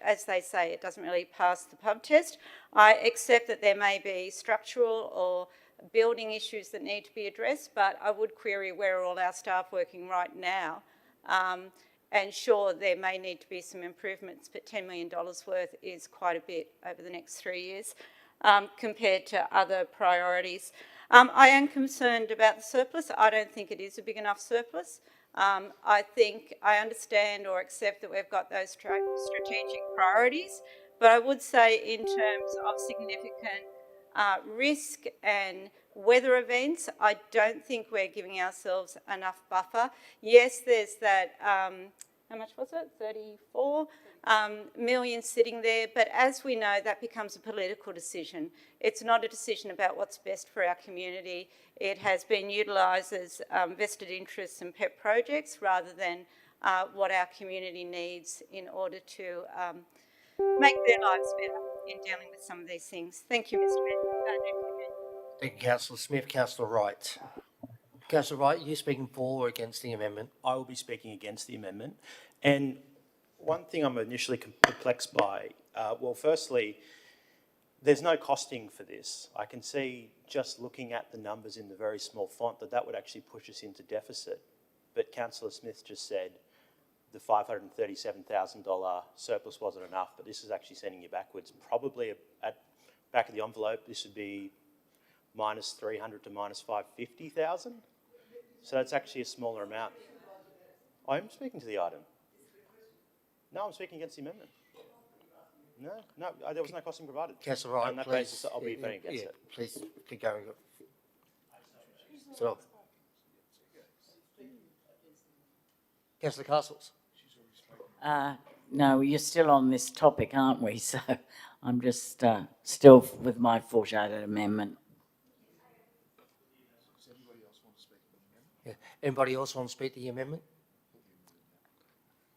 as they say, it doesn't really pass the pub test. I accept that there may be structural or building issues that need to be addressed, but I would query where are all our staff working right now. And sure, there may need to be some improvements, but $10 million worth is quite a bit over the next 3 years compared to other priorities. I am concerned about the surplus. I don't think it is a big enough surplus. I think I understand or accept that we've got those strategic priorities, but I would say in terms of significant risk and weather events, I don't think we're giving ourselves enough buffer. Yes, there's that, how much was it, 34 million sitting there, but as we know, that becomes a political decision. It's not a decision about what's best for our community. It has been utilised as vested interests and pet projects rather than what our community needs in order to make their lives better in dealing with some of these things. Thank you, Mr Mayor. Thank you, Councillor Smith. Councillor Wright. Councillor Wright, are you speaking for or against the amendment? I will be speaking against the amendment. And one thing I'm initially perplexed by, well, firstly, there's no costing for this. I can see just looking at the numbers in the very small font that would actually push us into deficit. But Councillor Smith just said the $537,000 surplus wasn't enough, but this is actually sending you backwards. Probably at back of the envelope, this would be minus 300 to minus 550,000. So that's actually a smaller amount. I'm speaking to the item. No, I'm speaking against the amendment. No, there was no costing provided. Councillor Wright, on that please. basis, I'll be voting against it. Please keep going. So, Councillor Castles. No, you're still on this topic, aren't we? So I'm just still with my foreshadowed amendment. Yeah. Anybody else want to speak to the amendment?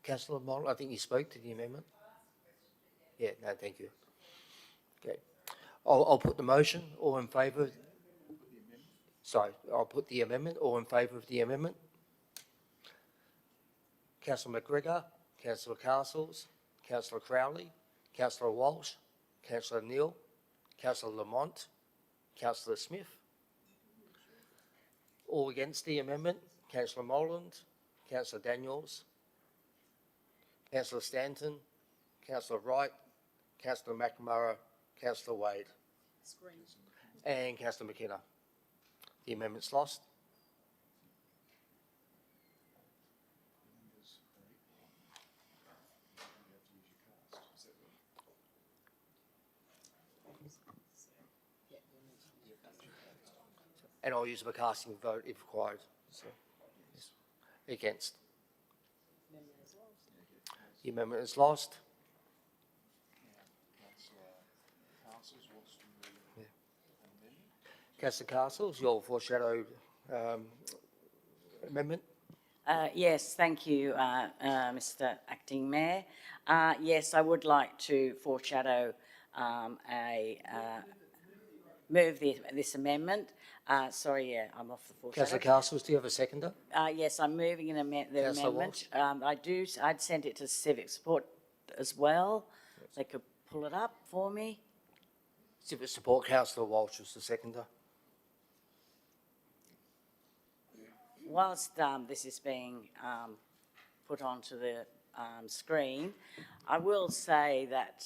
Councillor Model, I think you spoke to the amendment. Yeah, no, thank you. Okay. I'll put the motion. All in favour? Sorry, I'll put the amendment. All in favour of the amendment? Councillor McGregor, Councillor Castles, Councillor Crowley, Councillor Walsh, Councillor Neal, Councillor Lamont, Councillor Smith. All against the amendment? Councillor Moreland, Councillor Daniels, Councillor Stanton, Councillor Wright, Councillor McNamara, Councillor Wade, and Councillor McKenna. The amendment's lost. And I'll use a casting vote if required. So, yes. Against. The amendment is lost. Yeah. Councillor Castles, your foreshadowed amendment. Yes, thank you, Mr. Acting Mayor. Yes, I would like to foreshadow move this amendment. Sorry, yeah, I'm off the foreshadow. Councillor Castles, do you have a seconder? Yes, I'm moving the Councillor amendment. I'd sent it to Civic Support as well. Yes. They could pull it up for me. Civic Support, Councillor Walsh is the seconder. Whilst this is being put onto the screen, I will say that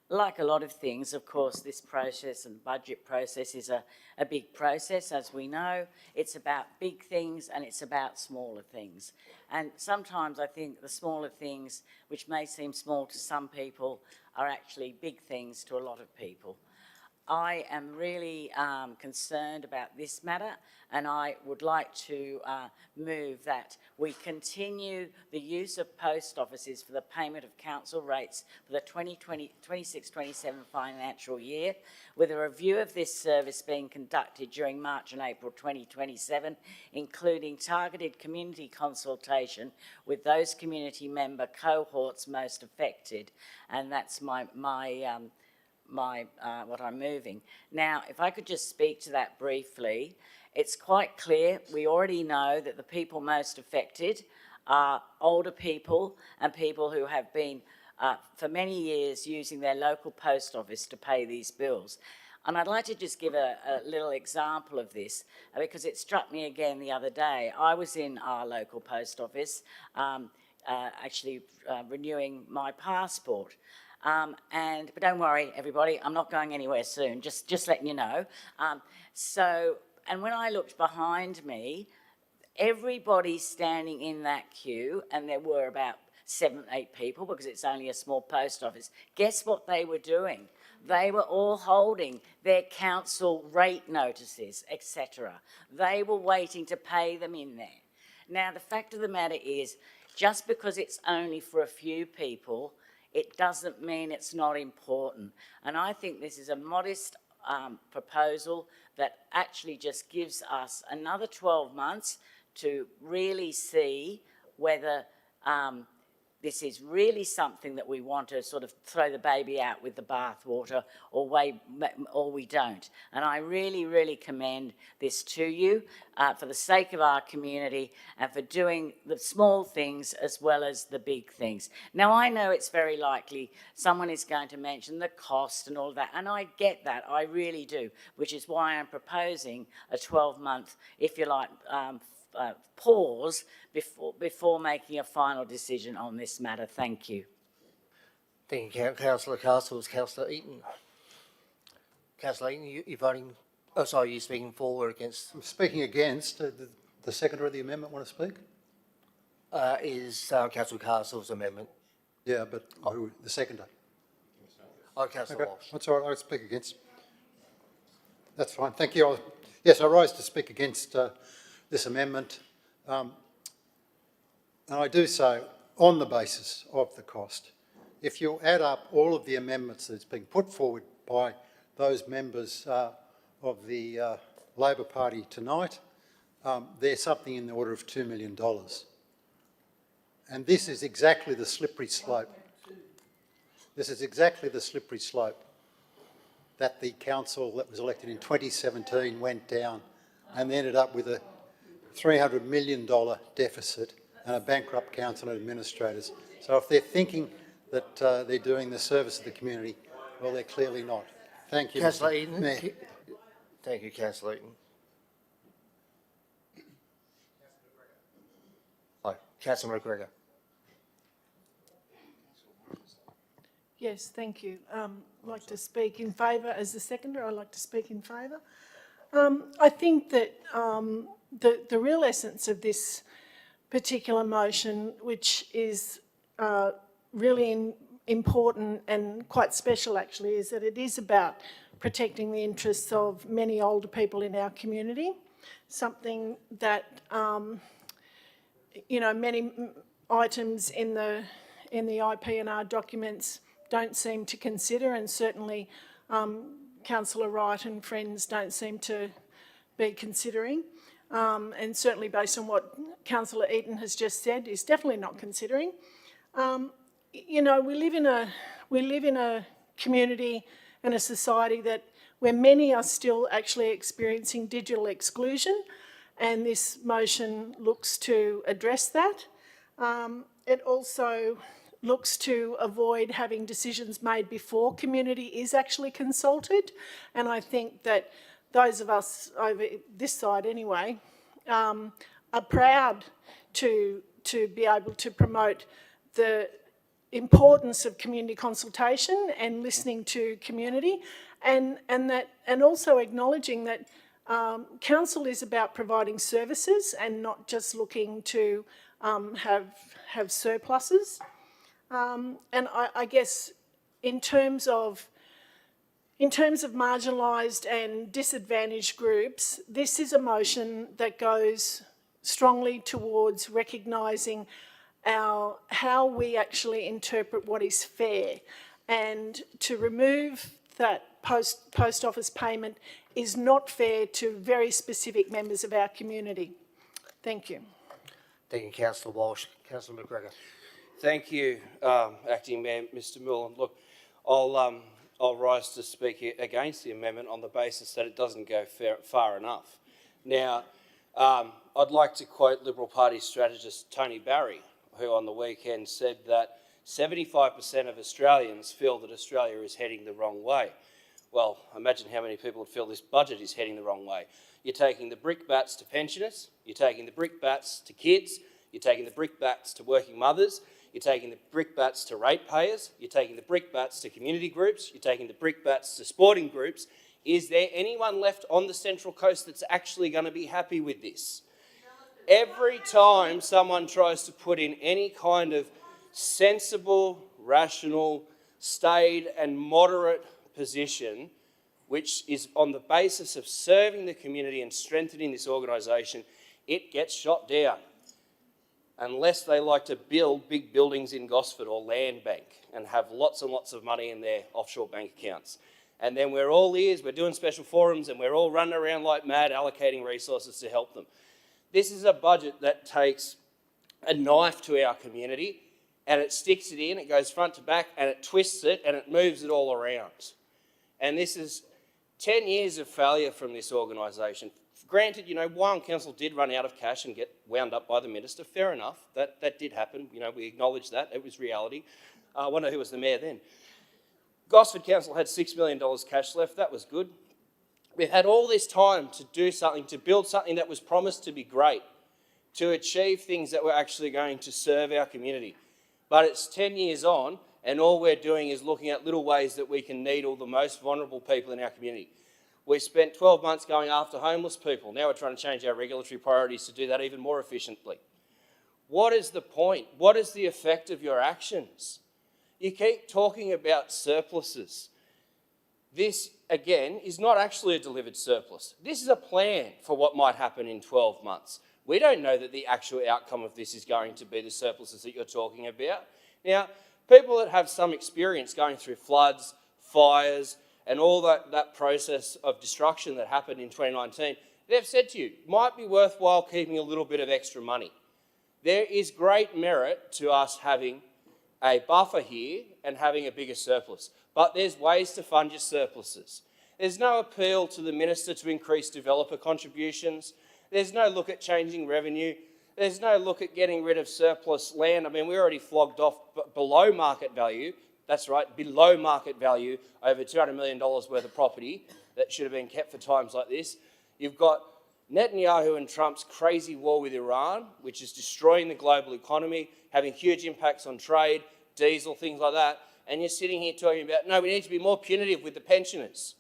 like a lot of things, of course, this process and budget process is a big process, as we know. It's about big things and it's about smaller things. And sometimes I think the smaller things, which may seem small to some people, are actually big things to a lot of people. I am really concerned about this matter, and I would like to move that we continue the use of post offices for the payment of council rates for the 2026-27 financial year, with a review of this service being conducted during March and April 2027, including targeted community consultation with those community member cohorts most affected, and that's what I'm moving. Now, if I could just speak to that briefly, it's quite clear, we already know that the people most affected are older people and people who have been for many years using their local post office to pay these bills. And I'd like to just give a little example of this because it struck me again the other day. I was in our local post office actually renewing my passport. But don't worry, everybody, I'm not going anywhere soon, just letting you know. And when I looked behind me, everybody standing in that queue, and there were about 7, 8 people because it's only a small post office, guess what they were doing? They were all holding their council rate notices, etc. They were waiting to pay them in there. Now, the fact of the matter is, just because it's only for a few people, it doesn't mean it's not important. And I think this is a modest proposal that actually just gives us another 12 months to really see whether this is really something that we want to sort of throw the baby out with the bathwater or we don't. And I really, really commend this to you for the sake of our community and for doing the small things as well as the big things. Now, I know it's very likely someone is going to mention the cost and all of that, and I get that, I really do, which is why I'm proposing a 12-month, if you like, pause before making a final decision on this matter. Thank you. Thank you, Councillor Castles. Councillor Eaton. Councillor Eaton, you're voting... Oh, sorry, you're speaking for or against? I'm speaking against. The seconder of the amendment want to speak? Is Councillor Castles' amendment. Yeah, but the seconder. Oh, Councillor Walsh. That's all right, I'll speak against. That's fine, thank you. Yes, I rise to speak against this amendment. And I do so on the basis of the cost. If you add up all of the amendments that's been put forward by those members of the Labor Party tonight, there's something in the order of $2 million. And this is exactly the slippery slope. This is exactly the slippery slope that the council that was elected in 2017 went down and ended up with a $300 million deficit and a bankrupt council and administrators. So if they're thinking that they're doing the service of the community, well, they're clearly not. Thank you, Councillor Mr. Eaton. Mayor. Thank you, Councillor Eaton. Hi, Councillor McGregor. Yes, thank you. I'd like to speak in favour as the seconder. I'd like to speak in favour. I think that the real essence of this particular motion, which is really important and quite special actually, is that it is about protecting the interests of many older people in our community, something that, you know, many items in the IP&R documents don't seem to consider, and certainly Councillor Wright and friends don't seem to be considering. And certainly based on what Councillor Eaton has just said, is definitely not considering. You know, we live in a community and a society where many are still actually experiencing digital exclusion, and this motion looks to address that. It also looks to avoid having decisions made before community is actually consulted, and I think that those of us over this side anyway are proud to be able to promote the importance of community consultation and listening to community, and also acknowledging that council is about providing services and not just looking to have surpluses. And I guess in terms of marginalised and disadvantaged groups, this is a motion that goes strongly towards recognising how we actually interpret what is fair, and to remove that post office payment is not fair to very specific members of our community. Thank you. Thank you, Councillor Walsh. Councillor McGregor. Thank you, Acting Mayor Mr Millen. Look, I'll rise to speak against the amendment on the basis that it doesn't go far enough. Now, I'd like to quote Liberal Party strategist Tony Barry, who on the weekend said that 75% of Australians feel that Australia is heading the wrong way. Well, imagine how many people would feel this budget is heading the wrong way. You're taking the brickbats to pensioners, you're taking the brickbats to kids, you're taking the brickbats to working mothers, you're taking the brickbats to ratepayers, you're taking the brickbats to community groups, you're taking the brickbats to sporting groups. Is there anyone left on the Central Coast that's actually going to be happy with this? Every time someone tries to put in any kind of sensible, rational, staid and moderate position, which is on the basis of serving the community and strengthening this organisation, it gets shot down. Unless they like to build big buildings in Gosford or Land Bank and have lots and lots of money in their offshore bank accounts. And then we're all ears, we're doing special forums and we're all running around like mad allocating resources to help them. This is a budget that takes a knife to our community and it sticks it in, it goes front to back and it twists it and it moves it all around. And this is 10 years of failure from this organisation. Granted, you know, Wyong Council did run out of cash and get wound up by the minister. Fair enough, that did happen. You know, we acknowledge that. It was reality. I wonder who was the mayor then. Gosford Council had $6 million cash left. That was good. We've had all this time to do something, to build something that was promised to be great, to achieve things that were actually going to serve our community. But it's 10 years on, and all we're doing is looking at little ways that we can needle the most vulnerable people in our community. We spent 12 months going after homeless people. Now we're trying to change our regulatory priorities to do that even more efficiently. What is the point? What is the effect of your actions? You keep talking about surpluses. This, again, is not actually a delivered surplus. This is a plan for what might happen in 12 months. We don't know that the actual outcome of this is going to be the surpluses that you're talking about. Now, people that have some experience going through floods, fires, and all that process of destruction that happened in 2019, they've said to you, might be worthwhile keeping a little bit of extra money. There is great merit to us having a buffer here and having a bigger surplus, but there's ways to fund your surpluses. There's no appeal to the minister to increase developer contributions. There's no look at changing revenue. There's no look at getting rid of surplus land. I mean, we already flogged off below market value. That's right, below market value, over $200 million worth of property that should have been kept for times like this. You've got Netanyahu and Trump's crazy war with Iran, which is destroying the global economy, having huge impacts on trade, diesel, things like that. And you're sitting here talking about, no, we need to be more punitive with the pensioners.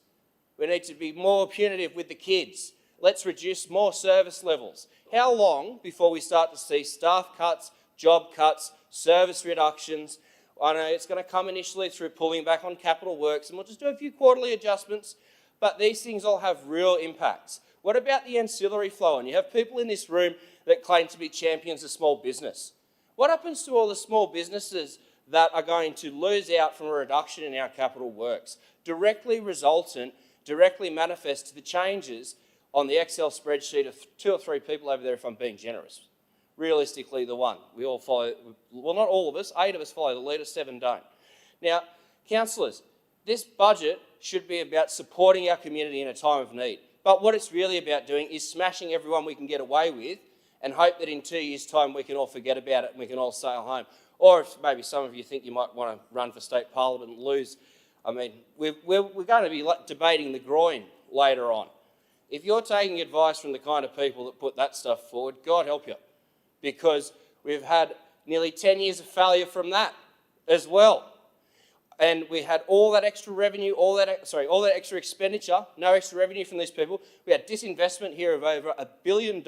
We need to be more punitive with the kids. Let's reduce more service levels. How long before we start to see staff cuts, job cuts, service reductions? I know it's going to come initially through pulling back on capital works, and we'll just do a few quarterly adjustments, but these things all have real impacts. What about the ancillary flow? And you have people in this room that claim to be champions of small business. What happens to all the small businesses that are going to lose out from a reduction in our capital works? Directly manifest to the changes on the Excel spreadsheet of 2 or 3 people over there, if I'm being generous. Realistically, the one. We all follow, well, not all of us, 8 of us follow the leader, 7 don't. Now, councillors, this budget should be about supporting our community in a time of need. But what it's really about doing is smashing everyone we can get away with and hope that in 2 years' time we can all forget about it and we can all sail home. Or if maybe some of you think you might want to run for state parliament and lose, I mean, we're going to be debating the groin later on. If you're taking advice from the kind of people that put that stuff forward, God help you, because we've had nearly 10 years of failure from that as well. And we had all that extra revenue, all that extra expenditure, no extra revenue from these people. We had disinvestment here of over $1 billion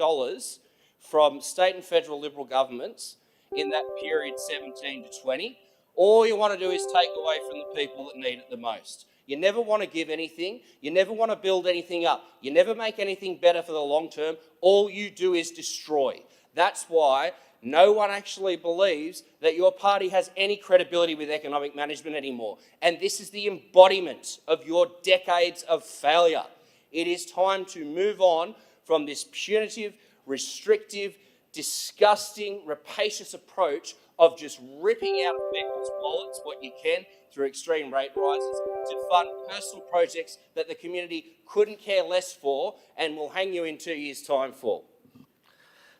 from state and federal Liberal governments in that period 17 to 20. All you want to do is take away from the people that need it the most. You never want to give anything. You never want to build anything up. You never make anything better for the long term. All you do is destroy. That's why no one actually believes that your party has any credibility with economic management anymore. And this is the embodiment of your decades of failure. It is time to move on from this punitive, restrictive, disgusting, rapacious approach of just ripping out of people's wallets what you can through extreme rate rises to fund personal projects that the community couldn't care less for and will hang you in 2 years' time for.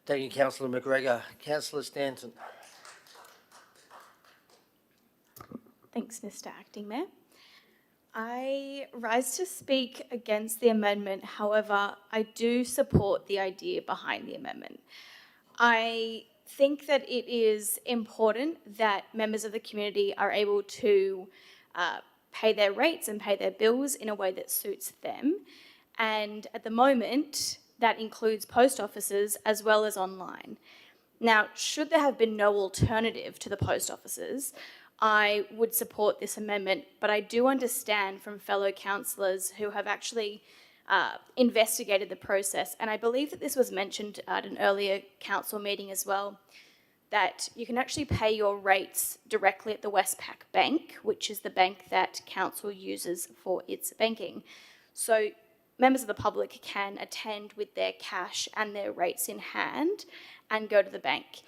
Thank you, Councillor McGregor. Councillor Stanton. Thanks, Mr. Acting Mayor. I rise to speak against the amendment. However, I do support the idea behind the amendment. I think that it is important that members of the community are able to pay their rates and pay their bills in a way that suits them. And at the moment, that includes post offices as well as online. Now, should there have been no alternative to the post offices, I would support this amendment, but I do understand from fellow councillors who have actually investigated the process, and I believe that this was mentioned at an earlier council meeting as well, that you can actually pay your rates directly at the Westpac Bank, which is the bank that council uses for its banking. So members of the public can attend with their cash and their rates in hand and go to the bank.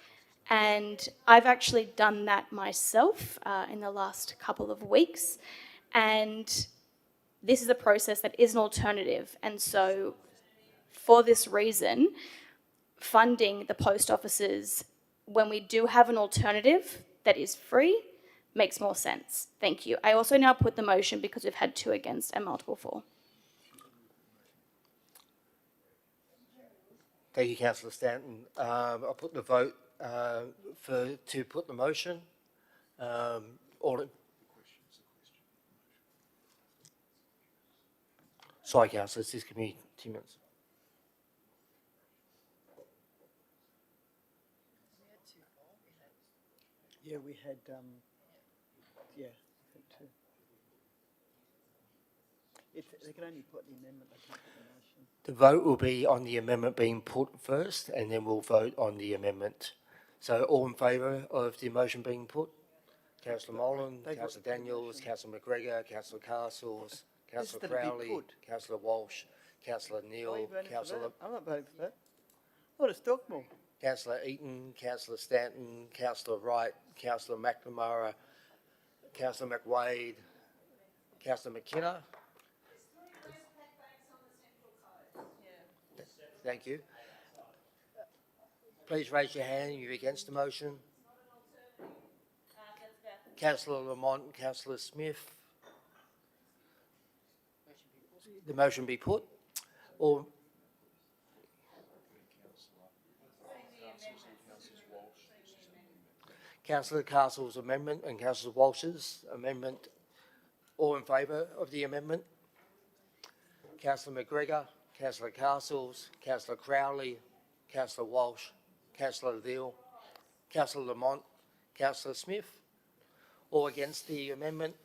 And I've actually done that myself in the last couple of weeks, and this is a process that is an alternative. And so for this reason, funding the post offices when we do have an alternative that is free makes more sense. Thank you. I also now put the motion because we've had 2 against and multiple for. Thank you, Councillor Stanton. I'll put the vote to put the motion. Sorry, Councillor, this give me 2 minutes. Yeah, we had, yeah, 2. They can only put the amendment, they can't put the motion. The vote will be on the amendment being put first, and then we'll vote on the amendment. So all in favour of the motion being put? Councillor Molan, Councillor Daniels, Councillor McGregor, Councillor Castles, Councillor Crowley, Councillor Walsh. Councillor Neal, Councillor I'm not voting for that. I want to stock more. Councillor Eaton, Councillor Stanton, Councillor Wright, Councillor McNamara, Councillor McWade, Councillor McKenna. Thank you. Please raise your hand if you're against the motion. Councillor Lamont and Councillor Smith. The motion be put. Or Councillor Castle's amendment and Councillor Walsh's amendment. All in favour of the amendment? Councillor McGregor, Councillor Castles, Councillor Crowley, Councillor Walsh, Councillor Veal, Councillor Lamont, Councillor Smith. All against the amendment?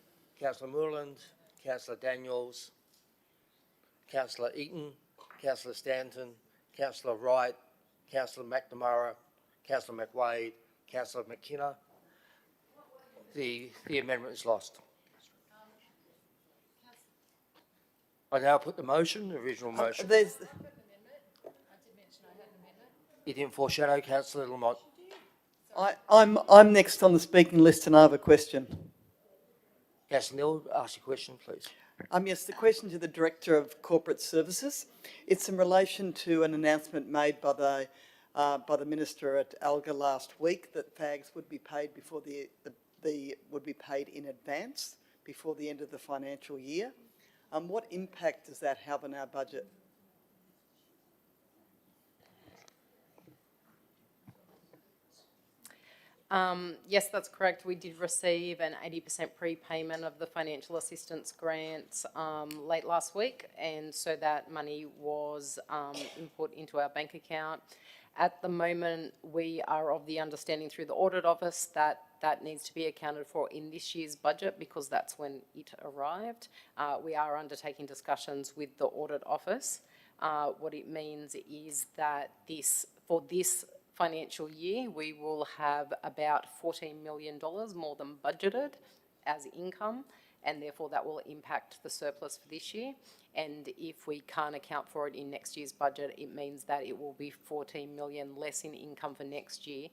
Councillor Moreland, Councillor Daniels, Councillor Eaton, Councillor Stanton, Councillor Wright, Councillor McNamara, Councillor McWade, Councillor McKenna. The amendment is lost. I now put the motion, the original motion. You didn't foreshadow, Councillor Lamont. I'm next on the speaking list and I have a question. Councillor Neal, ask your question, please. Yes, the question to the Director of Corporate Services. It's in relation to an announcement made by the Minister at ALGA last week that fags would be paid before would be paid in advance before the end of the financial year. What impact does that have on our budget? Yes, that's correct. We did receive an 80% prepayment of the financial assistance grant late last week, and so that money was input into our bank account. At the moment, we are of the understanding through the Audit Office that that needs to be accounted for in this year's budget because that's when it arrived. We are undertaking discussions with the Audit Office. What it means is that for this financial year, we will have about $14 million more than budgeted as income, and therefore that will impact the surplus for this year. And if we can't account for it in next year's budget, it means that it will be 14 million less in income for next year.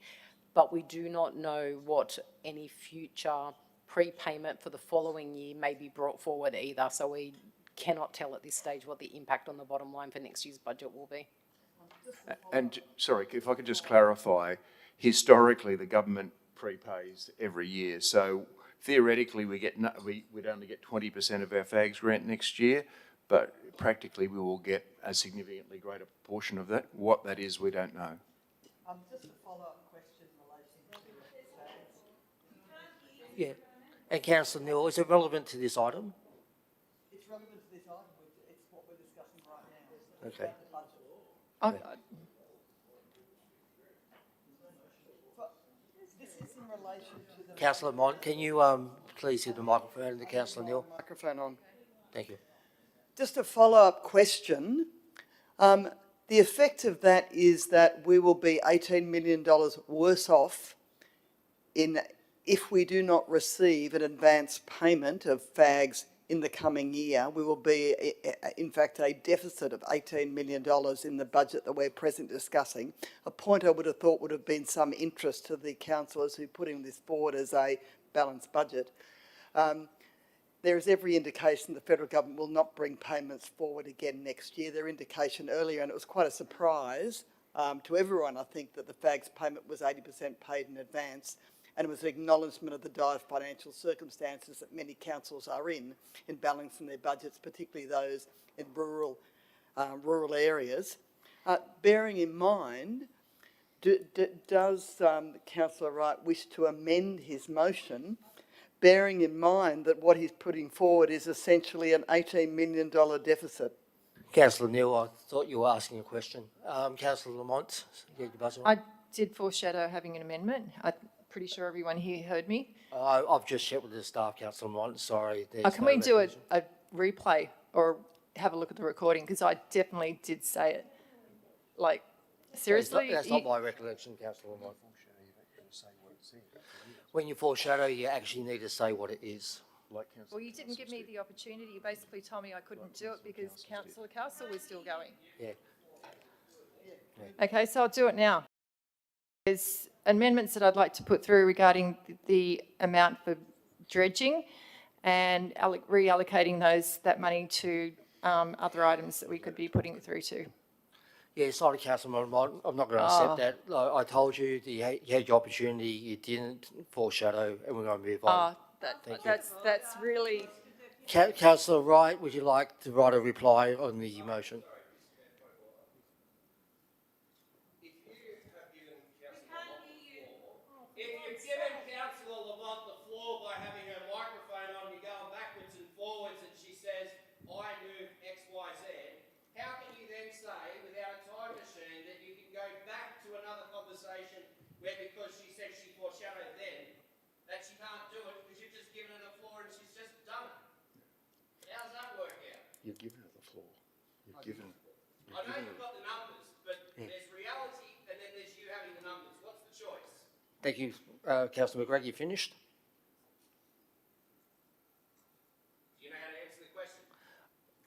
But we do not know what any future prepayment for the following year may be brought forward either, so we cannot tell at this stage what the impact on the bottom line for next year's budget will be. And, sorry, if I could just clarify, historically the government prepays every year, so theoretically we'd only get 20% of our FAGS grant next year, but practically we will get a significantly greater proportion of that. What that is, we don't know. Just a follow-up question in relation to FAGS. Yeah. And Councillor Neal, is it relevant to this item? It's relevant to this item, it's what we're discussing right now. Okay. This is in relation to the... Councillor Mont, can you please hit the microphone to Councillor Neal? Microphone on. Thank you. Just a follow-up question. The effect of that is that we will be $18 million worse off if we do not receive an advance payment of FAGS in the coming year. We will be, in fact, a deficit of $18 million in the budget that we're presently discussing, a point I would have thought would have been some interest to the councillors who are putting this forward as a balanced budget. There is every indication the federal government will not bring payments forward again next year. Their indication earlier, and it was quite a surprise to everyone, I think, that the FAGS payment was 80% paid in advance, and it was an acknowledgement of the dire financial circumstances that many councils are in balancing their budgets, particularly those in rural areas. Bearing in mind, does Councillor Wright wish to amend his motion, bearing in mind that what he's putting forward is essentially an $18 million deficit? Councillor Neal, I thought you were asking a question. Councillor Lamont, get your buzzer on. I did foreshadow having an amendment. I'm pretty sure everyone here heard me. I've just checked with the staff, Councillor Lamont, sorry. Can we do a replay or have a look at the recording? Because I definitely did say it. Like, seriously? That's not my recollection, Councillor Lamont. When you foreshadow, you actually need to say what it is. like councillor. Well, you didn't give me the opportunity. You basically told me I couldn't do it because councillor Castle was still going. Yeah. Okay, so I'll do it now. There's amendments that I'd like to put through regarding the amount for dredging and reallocating that money to other items that we could be putting it through to. Yeah, sorry, Councillor Mott, I'm not going to accept that. I told you that you had your opportunity, you didn't foreshadow, and we're going to move on. That's really... Councillor Wright, would you like to write a reply on the motion? If you've given Councillor Lamont the floor by having her microphone on, you're going backwards and forwards, and she says, I move X, Y, Z, how can you then say, without a time machine, that you can go back to another conversation where, because she said she foreshadowed then, that she can't do it because you've just given her the floor and she's just done it? How does that work out? You've given her the floor. You've given. I know you've got the numbers, but there's reality and then there's you having the numbers. What's the choice? Thank you. Councillor McGregor, you finished? Do you know how to answer the question?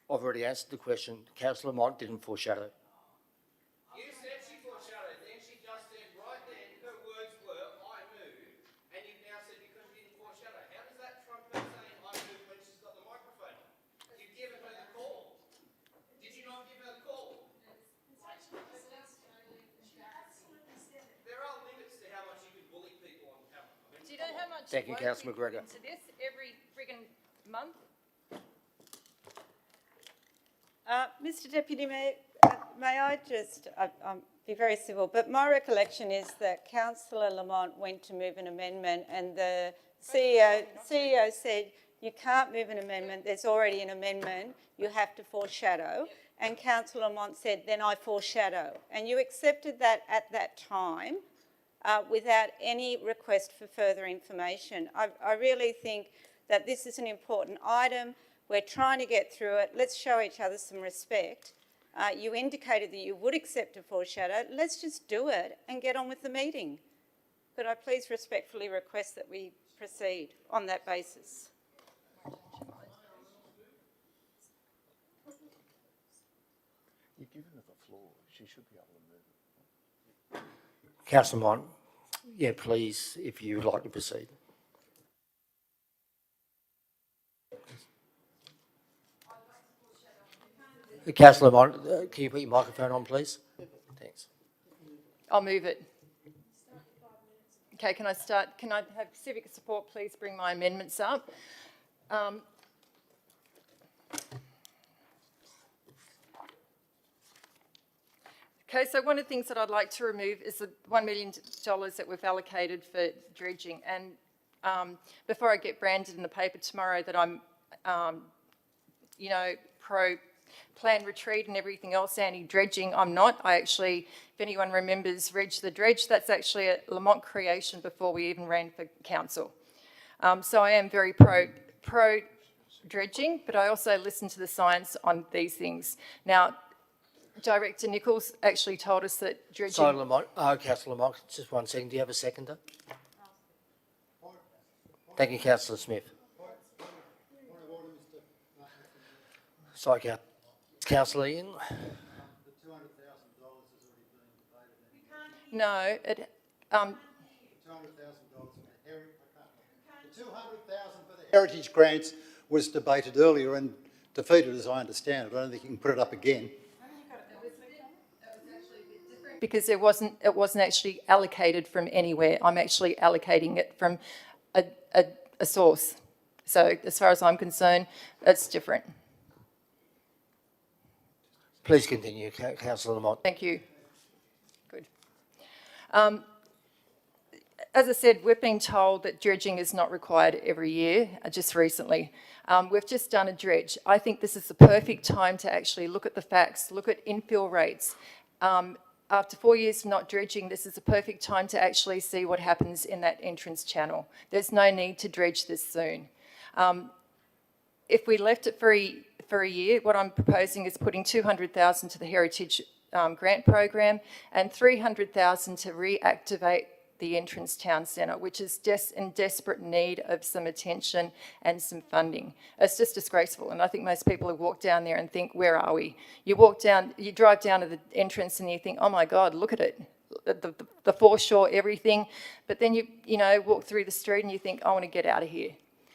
I've already answered the question. Councillor Mott didn't foreshadow. You said she foreshadowed, then she just said right then, her words were, I move, and you've now said because you didn't foreshadow. How does that trump her saying I move when she's got the microphone? You've given her the call. Did you not give her the call? There are limits to how much you can bully people on camera. Do you know how much Thank you, Councillor McGregor. into this every friggin' month? Mr Deputy Mayor, may I just be very civil, but my recollection is that Councillor Lamont went to move an amendment and the CEO said, you can't move an amendment, there's already an amendment, you have to foreshadow. And Councillor Lamont said, then I foreshadow. And you accepted that at that time without any request for further information. I really think that this is an important item. We're trying to get through it. Let's show each other some respect. You indicated that you would accept a foreshadow. Let's just do it and get on with the meeting. Could I please respectfully request that we proceed on that basis? You've given her the floor. She should be able to move it. Councillor Mott, yeah, please, if you would like to proceed. Councillor Mott, can you put your microphone on, please? Thanks. I'll move it. Okay, can I start? Can I have civic support please bring my amendments up? Okay, so one of the things that I'd like to remove is the $1 million that we've allocated for dredging. And before I get branded in the paper tomorrow that I'm, pro plan retreat and everything else, anti-dredging, I'm not. I actually, if anyone remembers Reg the Dredge, that's actually a Lamont creation before we even ran for council. So I am very pro dredging, but I also listen to the science on these things. Now, Director Nichols actually told us that dredging... Sorry, Lamont. Councillor Lamont, just 1 second. Do you have a seconder? Thank you, Councillor Smith. Sorry, Councillor Ian. The $200,000 has already been debated. No, it... $200,000 for the heritage grants was debated earlier and defeated, as I understand it. I don't think you can put it up again. Because it wasn't actually allocated from anywhere. I'm actually allocating it from a source. So as far as I'm concerned, it's different. Please continue, Councillor Lamont. Thank you. Good. As I said, we've been told that dredging is not required every year, just recently. We've just done a dredge. I think this is the perfect time to actually look at the facts, look at infill rates. After 4 years of not dredging, this is the perfect time to actually see what happens in that entrance channel. There's no need to dredge this soon. If we left it for a year, what I'm proposing is putting $200,000 to the Heritage Grant Program and $300,000 to reactivate the entrance town centre, which is in desperate need of some attention and some funding. It's just disgraceful, and I think most people who walk down there and think, where are we? You drive down to the entrance and you think, oh my God, look at it. The foreshore, everything, but then you walk through the street and you think, I want to get out of here.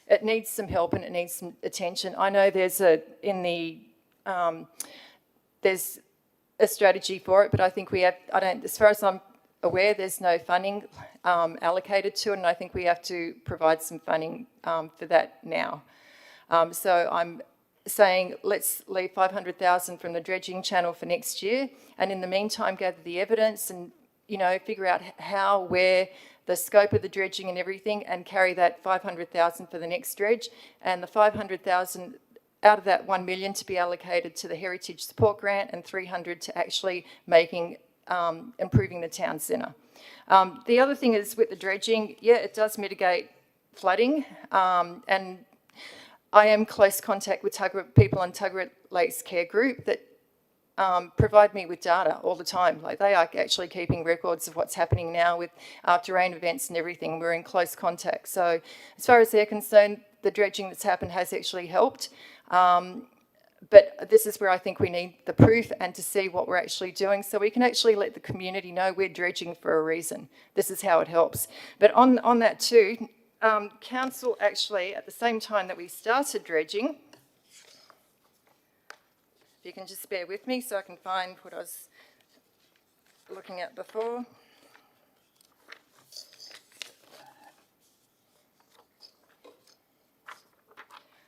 It needs some help and it needs some attention. I know there's a strategy for it, but I think as far as I'm aware, there's no funding allocated to it, and I think we have to provide some funding for that now. So I'm saying let's leave 500,000 from the dredging channel for next year, and in the meantime gather the evidence and figure out how, where, the scope of the dredging and everything, and carry that 500,000 for the next dredge, and the 500,000 out of that 1 million to be allocated to the Heritage Support Grant, and 300 to actually improving the town centre. The other thing is with the dredging, yeah, it does mitigate flooding, and I am close contact with people on Tuggerah Lakes Care Group that provide me with data all the time. Like, they are actually keeping records of what's happening now with after rain events and everything. We're in close contact. So as far as they're concerned, the dredging that's happened has actually helped. But this is where I think we need the proof and to see what we're actually doing, so we can actually let the community know we're dredging for a reason. This is how it helps. But on that too, council actually, at the same time that we started dredging, if you can just bear with me so I can find what I was looking at before.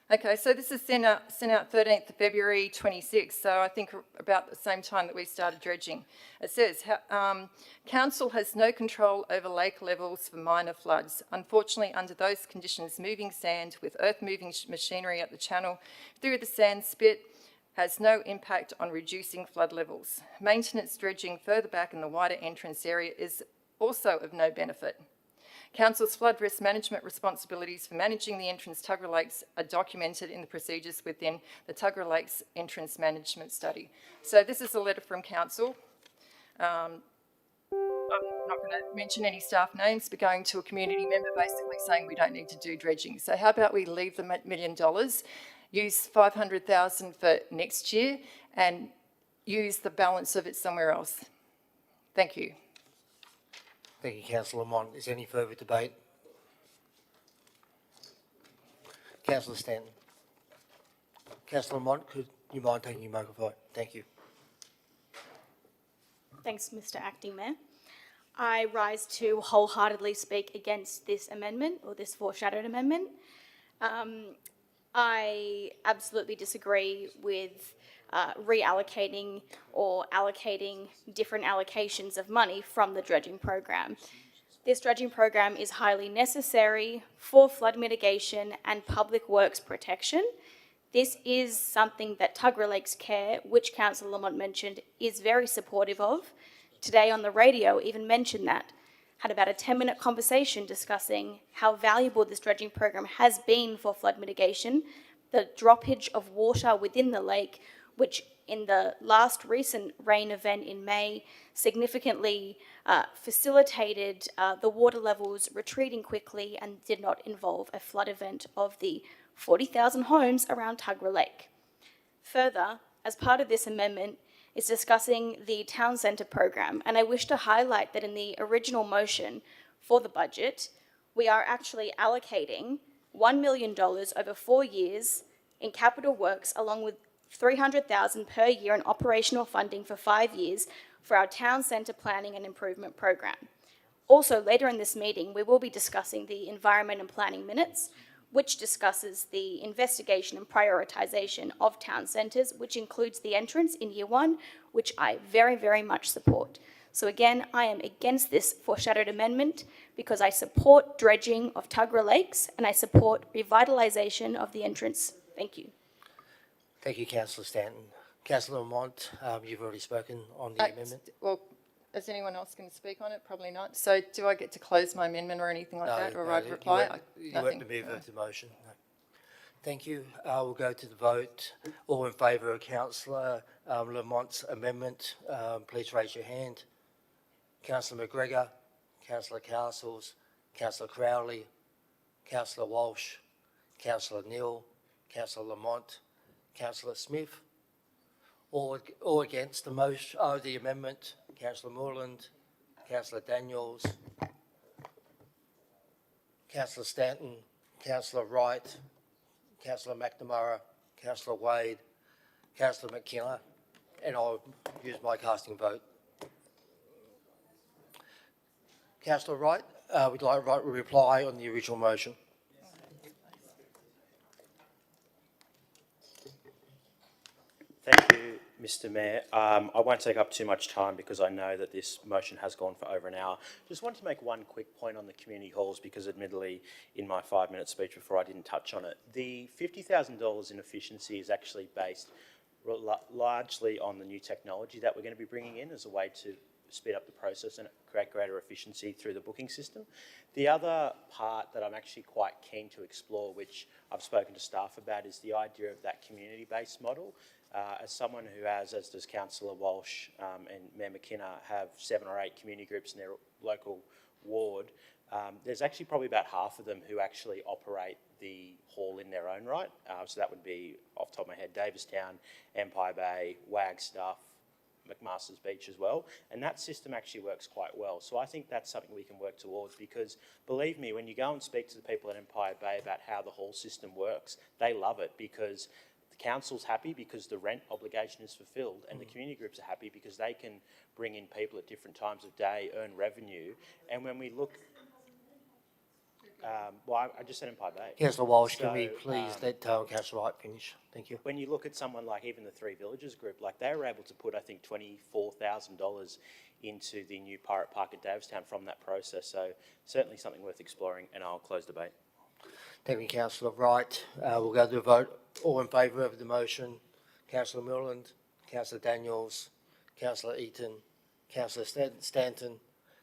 Okay, so this is sent out 13th of February 26, so I think about the same time that we started dredging. It says, Council has no control over lake levels for minor floods. Unfortunately, under those conditions, moving sand with earth-moving machinery at the channel through the sand spit has no impact on reducing flood levels. Maintenance dredging further back in the wider entrance area is also of no benefit. Council's flood risk management responsibilities for managing the entrance Tuggerah Lakes are documented in the procedures within the Tuggerah Lakes Entrance Management Study. So this is a letter from Council. I'm not going to mention any staff names, but going to a community member basically saying we don't need to do dredging. So how about we leave them at $1 million, use 500,000 for next year, and use the balance of it somewhere else. Thank you. Thank you, Councillor Lamont. Is there any further debate? Councillor Stanton. Councillor Lamont, could you mind taking your microphone? Thank you. Thanks, Mr. Acting Mayor. I rise to wholeheartedly speak against this amendment, or this foreshadowed amendment. I absolutely disagree with reallocating or allocating different allocations of money from the dredging program. This dredging program is highly necessary for flood mitigation and public works protection. This is something that Tuggerah Lakes Care, which Councillor Lamont mentioned, is very supportive of. Today on the radio even mentioned that. Had about a 10-minute conversation discussing how valuable this dredging program has been for flood mitigation, the droppage of water within the lake, which in the last recent rain event in May significantly facilitated the water levels retreating quickly and did not involve a flood event of the 40,000 homes around Tuggerah Lake. Further, as part of this amendment, is discussing the town centre program, and I wish to highlight that in the original motion for the budget, we are actually allocating $1 million over 4 years in capital works, along with $300,000 per year in operational funding for 5 years for our town centre planning and improvement program. Also, later in this meeting, we will be discussing the environment and planning minutes, which discusses the investigation and prioritisation of town centres, which includes the entrance in year 1, which I very, very much support. So again, I am against this foreshadowed amendment because I support dredging of Tuggerah Lakes and I support revitalisation of the entrance. Thank you. Thank you, Councillor Stanton. Councillor Lamont, you've already spoken on the amendment. Well, is anyone else going to speak on it? Probably not. So do I get to close my amendment or anything like that, or I'd reply? You weren't to move to motion. No. Thank you. We'll go to the vote. All in favour of Councillor Lamont's amendment, please raise your hand. Councillor McGregor, Councillor Castles, Councillor Crowley, Councillor Walsh, Councillor Neal, Councillor Lamont, Councillor Smith. All against the motion, the amendment, Councillor Moreland, Councillor Daniels, Councillor Stanton, Councillor Wright, Councillor McNamara, Councillor Wade, Councillor McKenna, and I'll use my casting vote. Councillor Wright, would you like to reply on the original motion? Thank you, Mr Mayor. I won't take up too much time because I know that this motion has gone for over an hour. Just wanted to make one quick point on the community halls because admittedly in my 5-minute speech before I didn't touch on it. The $50,000 in efficiency is actually based largely on the new technology that we're going to be bringing in as a way to speed up the process and create greater efficiency through the booking system. The other part that I'm actually quite keen to explore, which I've spoken to staff about, is the idea of that community-based model. As someone who has, as does Councillor Walsh and Mayor McKenna, have 7 or 8 community groups in their local ward, there's actually probably about half of them who actually operate the hall in their own right. So that would be, off the top of my head, Davistown, Empire Bay, Wagstaff, McMaster's Beach as well, and that system actually works quite well. So I think that's something we can work towards because, believe me, when you go and speak to the people at Empire Bay about how the hall system works, they love it because the council's happy because the rent obligation is fulfilled, and the community groups are happy because they can bring in people at different times of day, earn revenue, and when we look... well, I just said Empire Bay. Councillor Walsh, So, can we please let Councillor Wright finish? Thank you. When you look at someone like even the Three Villages group, like they were able to put, I think, $24,000 into the new Pirate Park at Davistown from that process. So certainly something worth exploring, and I'll close debate. Thank you, Councillor Wright. We'll go to the vote. All in favour of the motion, Councillor Moreland, Councillor Daniels, Councillor Eaton, Councillor Stanton,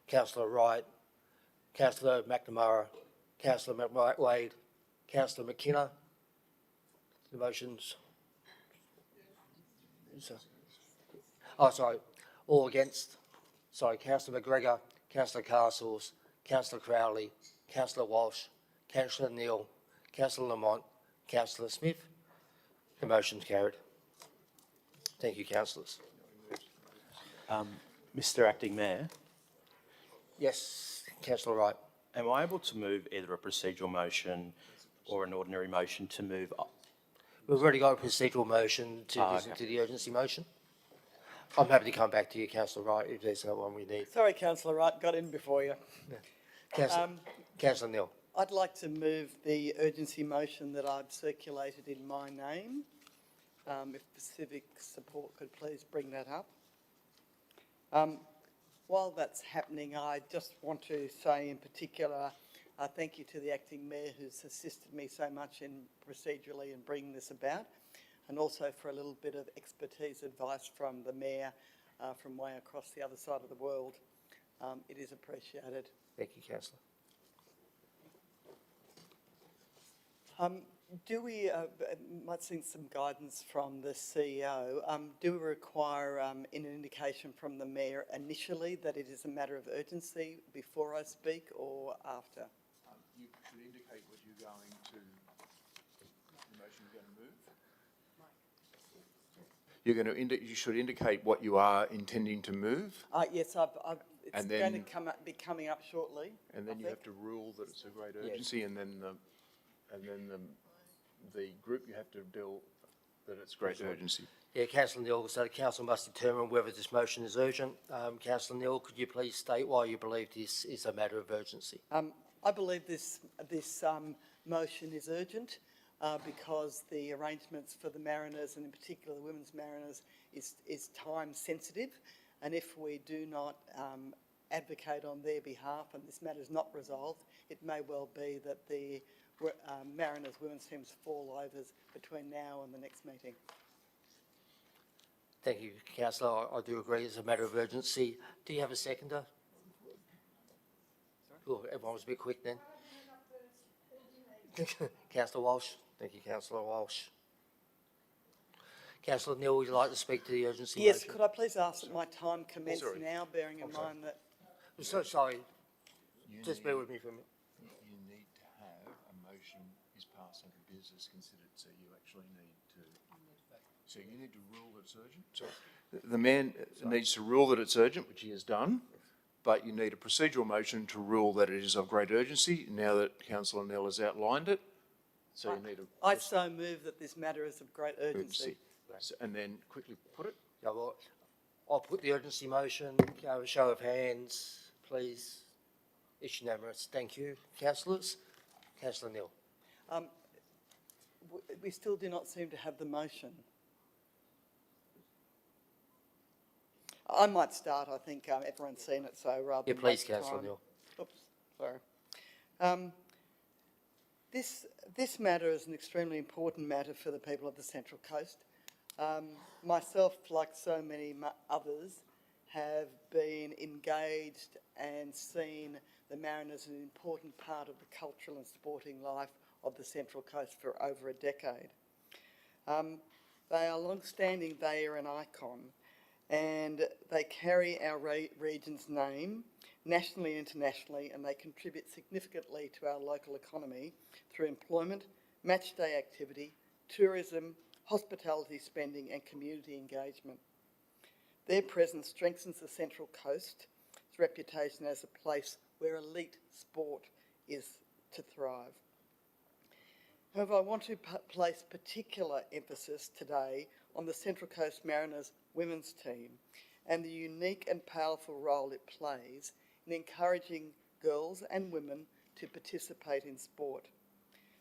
Councillor Wright, Councillor McNamara, Councillor Wade, Councillor McKenna. The motions. Oh, sorry. All against. Sorry, Councillor McGregor, Councillor Castles, Councillor Crowley, Councillor Walsh, Councillor Neal, Councillor Lamont, Councillor Smith. The motion's carried. Thank you, councillors. Mr Acting Mayor? Yes, Councillor Wright. Am I able to move either a procedural motion or an ordinary motion to move up? We've already got a procedural motion to listen to the urgency motion. I'm happy to come back to you, Councillor Wright, if there's no one we need. Sorry, Councillor Wright, got in before you. Councillor Neal. I'd like to move the urgency motion that I've circulated in my name. If the civic support could please bring that up. While that's happening, I just want to say in particular thank you to the Acting Mayor who's assisted me so much in procedurally in bringing this about, and also for a little bit of expertise advice from the Mayor from way across the other side of the world. It is appreciated. Thank you, Councillor. Do we, might see some guidance from the CEO, do we require an indication from the Mayor initially that it is a matter of urgency before I speak or after? You should indicate what you're going to, the motion you're going to move. You should indicate what you are intending to move. Yes, it's going to be coming up shortly. And then you have to rule that it's a great urgency, and then the group you have to deal that it's great urgency. Yeah, Councillor Neal, so the council must determine whether this motion is urgent. Councillor Neal, could you please state why you believe this is a matter of urgency? I believe this motion is urgent because the arrangements for the mariners, and in particular the women's mariners, is time sensitive, and if we do not advocate on their behalf and this matter is not resolved, it may well be that the Mariners women's teams fall over between now and the next meeting. Thank you, Councillor. I do agree it's a matter of urgency. Do you have a seconder? Oh, everyone was a bit quick then. Councillor Walsh. Thank you, Councillor Walsh. Councillor Neal, would you like to speak to the urgency Yes, motion? could I please ask that my time commence now, bearing in mind that... I'm so sorry. Just bear with me for a minute. You need to have a motion is passed under business considered, so you actually need to. So you need to rule that it's urgent. So the man needs to rule that it's urgent, which he has done, but you need a procedural motion to rule that it is of great urgency, now that Councillor Nell has outlined it. So you need a... I so move that this matter is of great urgency. So, and then quickly put it. Yeah, well, I'll put the urgency motion. A show of hands, please. It's unanimous. Thank you, councillors. Councillor Neal. We still do not seem to have the motion. I might start. I think everyone's seen it, so rather Yeah, than please, waste Councillor time. Neal. Oops, sorry. This matter is an extremely important matter for the people of the Central Coast. Myself, like so many others, have been engaged and seen the Mariners as an important part of the cultural and sporting life of the Central Coast for over a decade. They are long-standing, they are an icon, and they carry our region's name nationally and internationally, and they contribute significantly to our local economy through employment, match day activity, tourism, hospitality spending and community engagement. Their presence strengthens the Central Coast's reputation as a place where elite sport is to thrive. However, I want to place particular emphasis today on the Central Coast Mariners women's team and the unique and powerful role it plays in encouraging girls and women to participate in sport.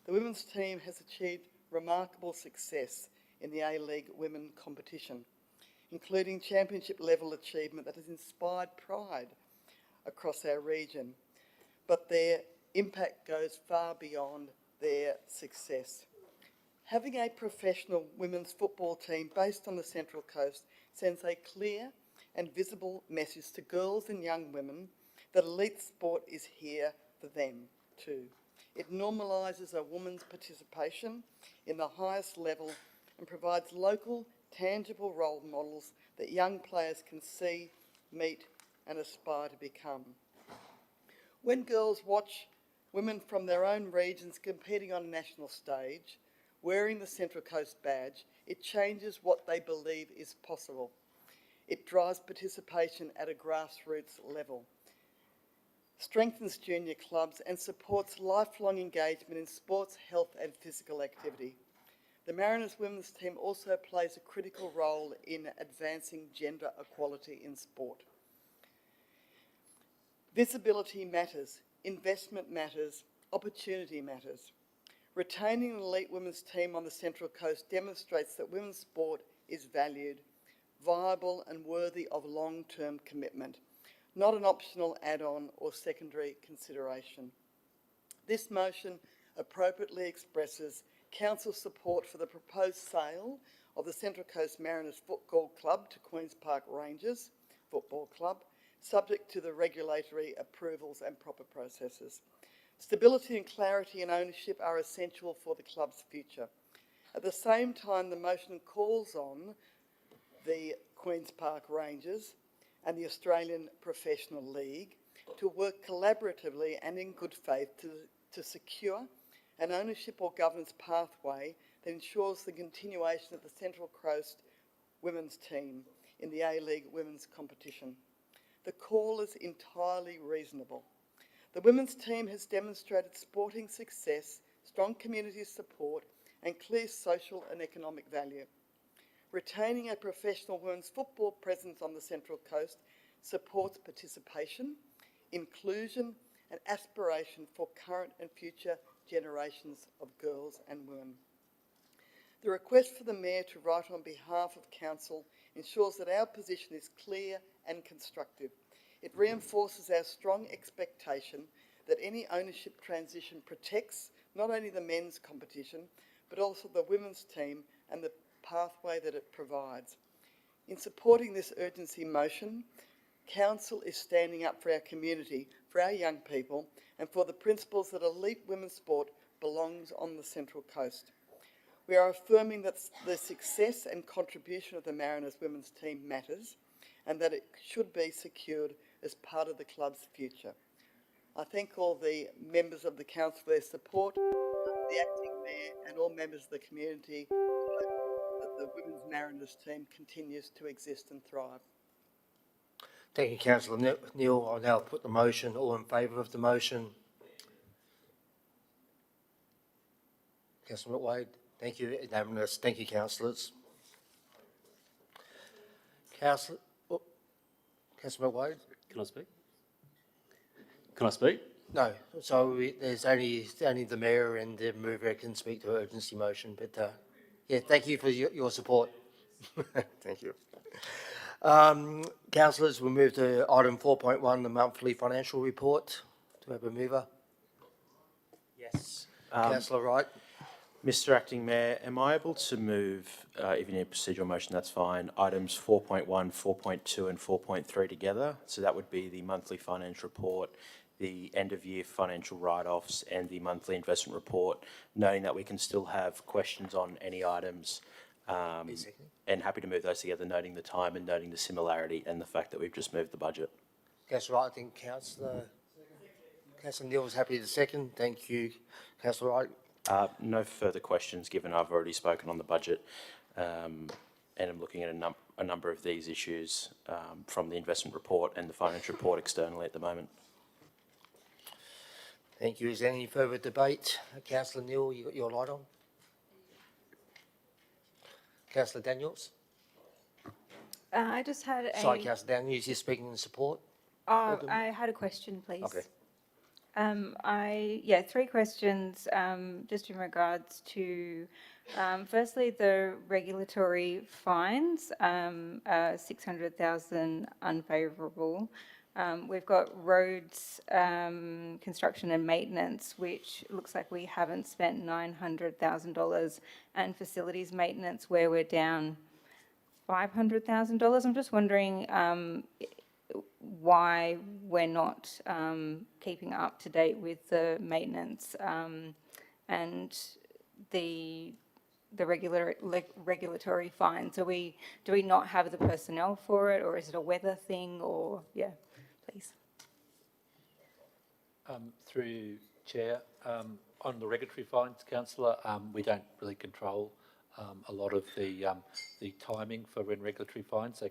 The women's team has achieved remarkable success in the A-League women competition, including championship level achievement that has inspired pride across our region. But their impact goes far beyond their success. Having a professional women's football team based on the Central Coast sends a clear and visible message to girls and young women that elite sport is here for them too. It normalises a woman's participation in the highest level and provides local, tangible role models that young players can see, meet and aspire to become. When girls watch women from their own regions competing on a national stage, wearing the Central Coast badge, it changes what they believe is possible. It drives participation at a grassroots level, strengthens junior clubs and supports lifelong engagement in sports, health and physical activity. The Mariners women's team also plays a critical role in advancing gender equality in sport. Visibility matters, investment matters, opportunity matters. Retaining an elite women's team on the Central Coast demonstrates that women's sport is valued, viable and worthy of long-term commitment, not an optional add-on or secondary consideration. This motion appropriately expresses Council's support for the proposed sale of the Central Coast Mariners Football Club to Queen's Park Rangers Football Club, subject to the regulatory approvals and proper processes. Stability and clarity in ownership are essential for the club's future. At the same time, the motion calls on the Queen's Park Rangers and the Australian Professional League to work collaboratively and in good faith to secure an ownership or governance pathway that ensures the continuation of the Central Coast women's team in the A-League women's competition. The call is entirely reasonable. The women's team has demonstrated sporting success, strong community support and clear social and economic value. Retaining a professional women's football presence on the Central Coast supports participation, inclusion and aspiration for current and future generations of girls and women. The request for the Mayor to write on behalf of Council ensures that our position is clear and constructive. It reinforces our strong expectation that any ownership transition protects not only the men's competition, but also the women's team and the pathway that it provides. In supporting this urgency motion, Council is standing up for our community, for our young people, and for the principles that elite women's sport belongs on the Central Coast. We are affirming that the success and contribution of the Mariners women's team matters and that it should be secured as part of the club's future. I thank all the members of the council for their support, the acting mayor and all members of the community, that the Women's Mariners team continues to exist and thrive. Thank you, Councillor Neal. I'll now put the motion. All in favour of the motion? Councillor McWade. Thank you. Unanimous. Thank you, councillors. Councillor McWade. Can I speak? Can I speak? No. So there's only the mayor and the mover can speak to an urgency motion. But yeah, thank you for your support. Thank you. Councillors, we'll move to item 4.1, the monthly financial report. Do we have a mover? Yes. Councillor Wright. Mr Acting Mayor, am I able to move, if you need a procedural motion, that's fine, items 4.1, 4.2 and 4.3 together? So that would be the monthly financial report, the end-of-year financial write-offs and the monthly investment report, noting that we can still have questions on any items. And happy to move those together, noting the time and noting the similarity and the fact that we've just moved the budget. Councillor Wright, I think Councillor Neal was happy to second. Thank you, Councillor Wright. No further questions, given I've already spoken on the budget, and I'm looking at a number of these issues from the investment report and the financial report externally at the moment. Thank you. Is there any further debate? Councillor Neal, you got your light on? Councillor Daniels? I just had a... Sorry, Councillor Daniels, you're speaking in support? Oh, I had a question, please. Okay. Three questions, just in regards to, firstly, the regulatory fines, 600,000 unfavourable. We've got roads, construction and maintenance, which looks like we haven't spent $900,000, and facilities maintenance, where we're down $500,000. I'm just wondering why we're not keeping up to date with the maintenance and the regulatory fines. Do we not have the personnel for it, or is it a weather thing, or please? Through you, Chair, on the regulatory fines, Councillor, we don't really control a lot of the timing for when regulatory fines.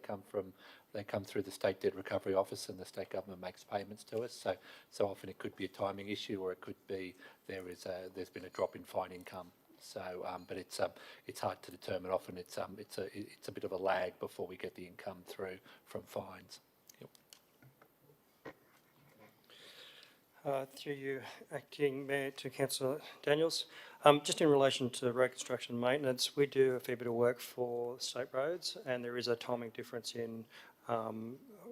They come through the State Debt Recovery Office, and the state government makes payments to us. So often it could be a timing issue, or it could be there's been a drop in fine income. So, but it's hard to determine. Often it's a bit of a lag before we get the income through from fines. Through you, Acting Mayor, to Councillor Daniels. Just in relation to road construction and maintenance, we do a fair bit of work for state roads, and there is a timing difference in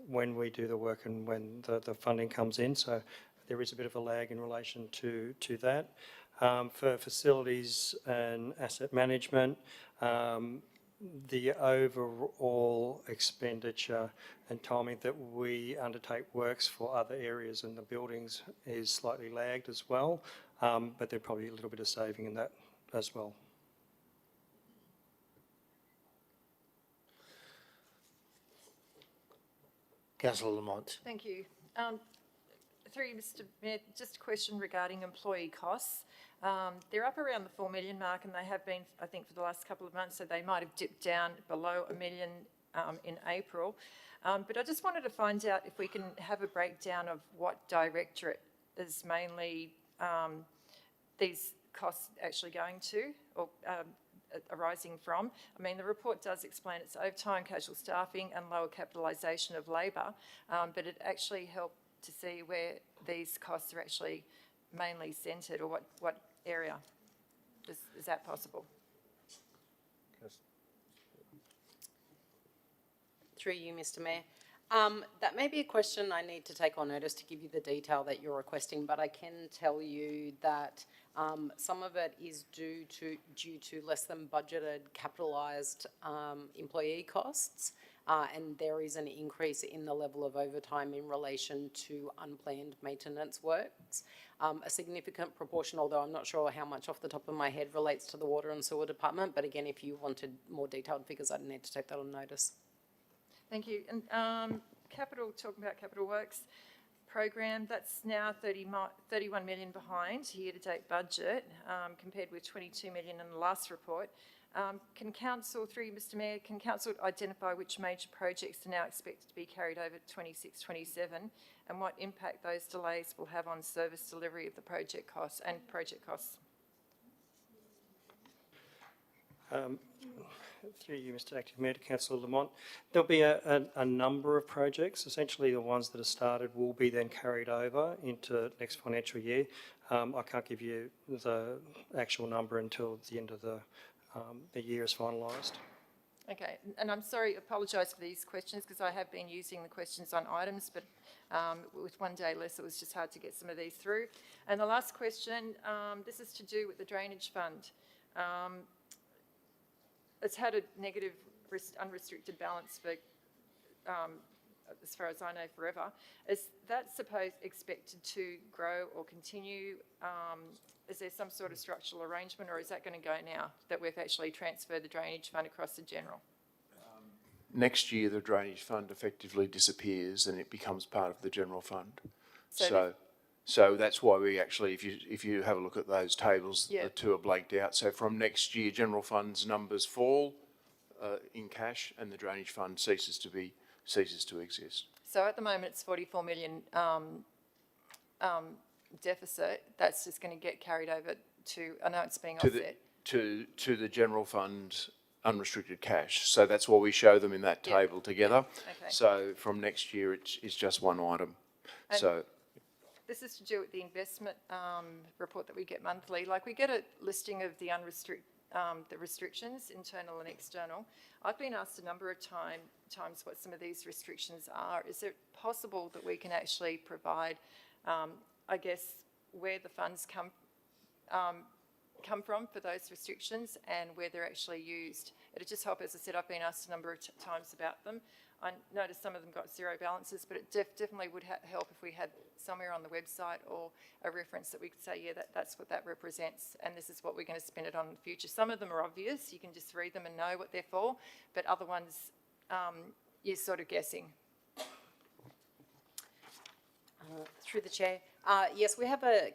when we do the work and when the funding comes in. So there is a bit of a lag in relation to that. For facilities and asset management, the overall expenditure and timing that we undertake works for other areas in the buildings is slightly lagged as well, but there's probably a little bit of saving in that as well. Councillor Lamont. Thank you. Through you, Mr Mayor, just a question regarding employee costs. They're up around the 4 million mark, and they have been, I think, for the last couple of months, so they might have dipped down below $1 million in April. But I just wanted to find out if we can have a breakdown of what directorate is mainly these costs actually going to, or arising from. I mean, the report does explain it's overtime, casual staffing and lower capitalisation of labour, but it actually helped to see where these costs are actually mainly centred, or what area. Is that possible? Through you, Mr Mayor. That may be a question I need to take on notice to give you the detail that you're requesting, but I can tell you that some of it is due to less than budgeted capitalised employee costs, and there is an increase in the level of overtime in relation to unplanned maintenance works. A significant proportion, although I'm not sure how much off the top of my head, relates to the Water and Sewer Department, but again, if you wanted more detailed figures, I'd need to take that on notice. Thank you. And talking about capital works, program, that's now 31 million behind year-to-date budget, compared with 22 million in the last report. Can council, through you, Mr Mayor, can council identify which major projects are now expected to be carried over to 26-27 and what impact those delays will have on service delivery of the project costs and project costs? Through you, Mr Acting Mayor, to Councillor Lamont, there'll be a number of projects. Essentially, the ones that are started will be then carried over into next financial year. I can't give you the actual number until the end of the year is finalised. Okay, and I'm sorry, apologise for these questions because I have been using the questions on items, but with one day less, it was just hard to get some of these through. And the last question, this is to do with the drainage fund. It's had a negative unrestricted balance for, as far as I know, forever. Is that expected to grow or continue? Is there some sort of structural arrangement, or is that going to go now that we've actually transferred the drainage fund across the general? Next year, the drainage fund effectively disappears and it becomes part of the general fund. So that's why we actually, if you have a look at those tables, the two are blanked out. So from next year, general fund's numbers fall in cash, and the drainage fund ceases to exist. So at the moment, it's 44 million deficit. That's just going to get carried over to. I know it's being offset to the general fund unrestricted cash. So that's why we show them in that table together. Okay. So from next year, it's just one item. And this is to do with the investment report that we get monthly. Like, we get a listing of the the restrictions, internal and external. I've been asked a number of times what some of these restrictions are. Is it possible that we can actually provide, I guess, where the funds come from for those restrictions and where they're actually used? It'd just help. As I said, I've been asked a number of times about them. I noticed some of them got zero balances, but it definitely would help if we had somewhere on the website or a reference that we could say, yeah, that's what that represents, and this is what we're going to spend it on in the future. Some of them are obvious. You can just read them and know what they're for, but other ones, you're sort of guessing. Through the chair. Yes,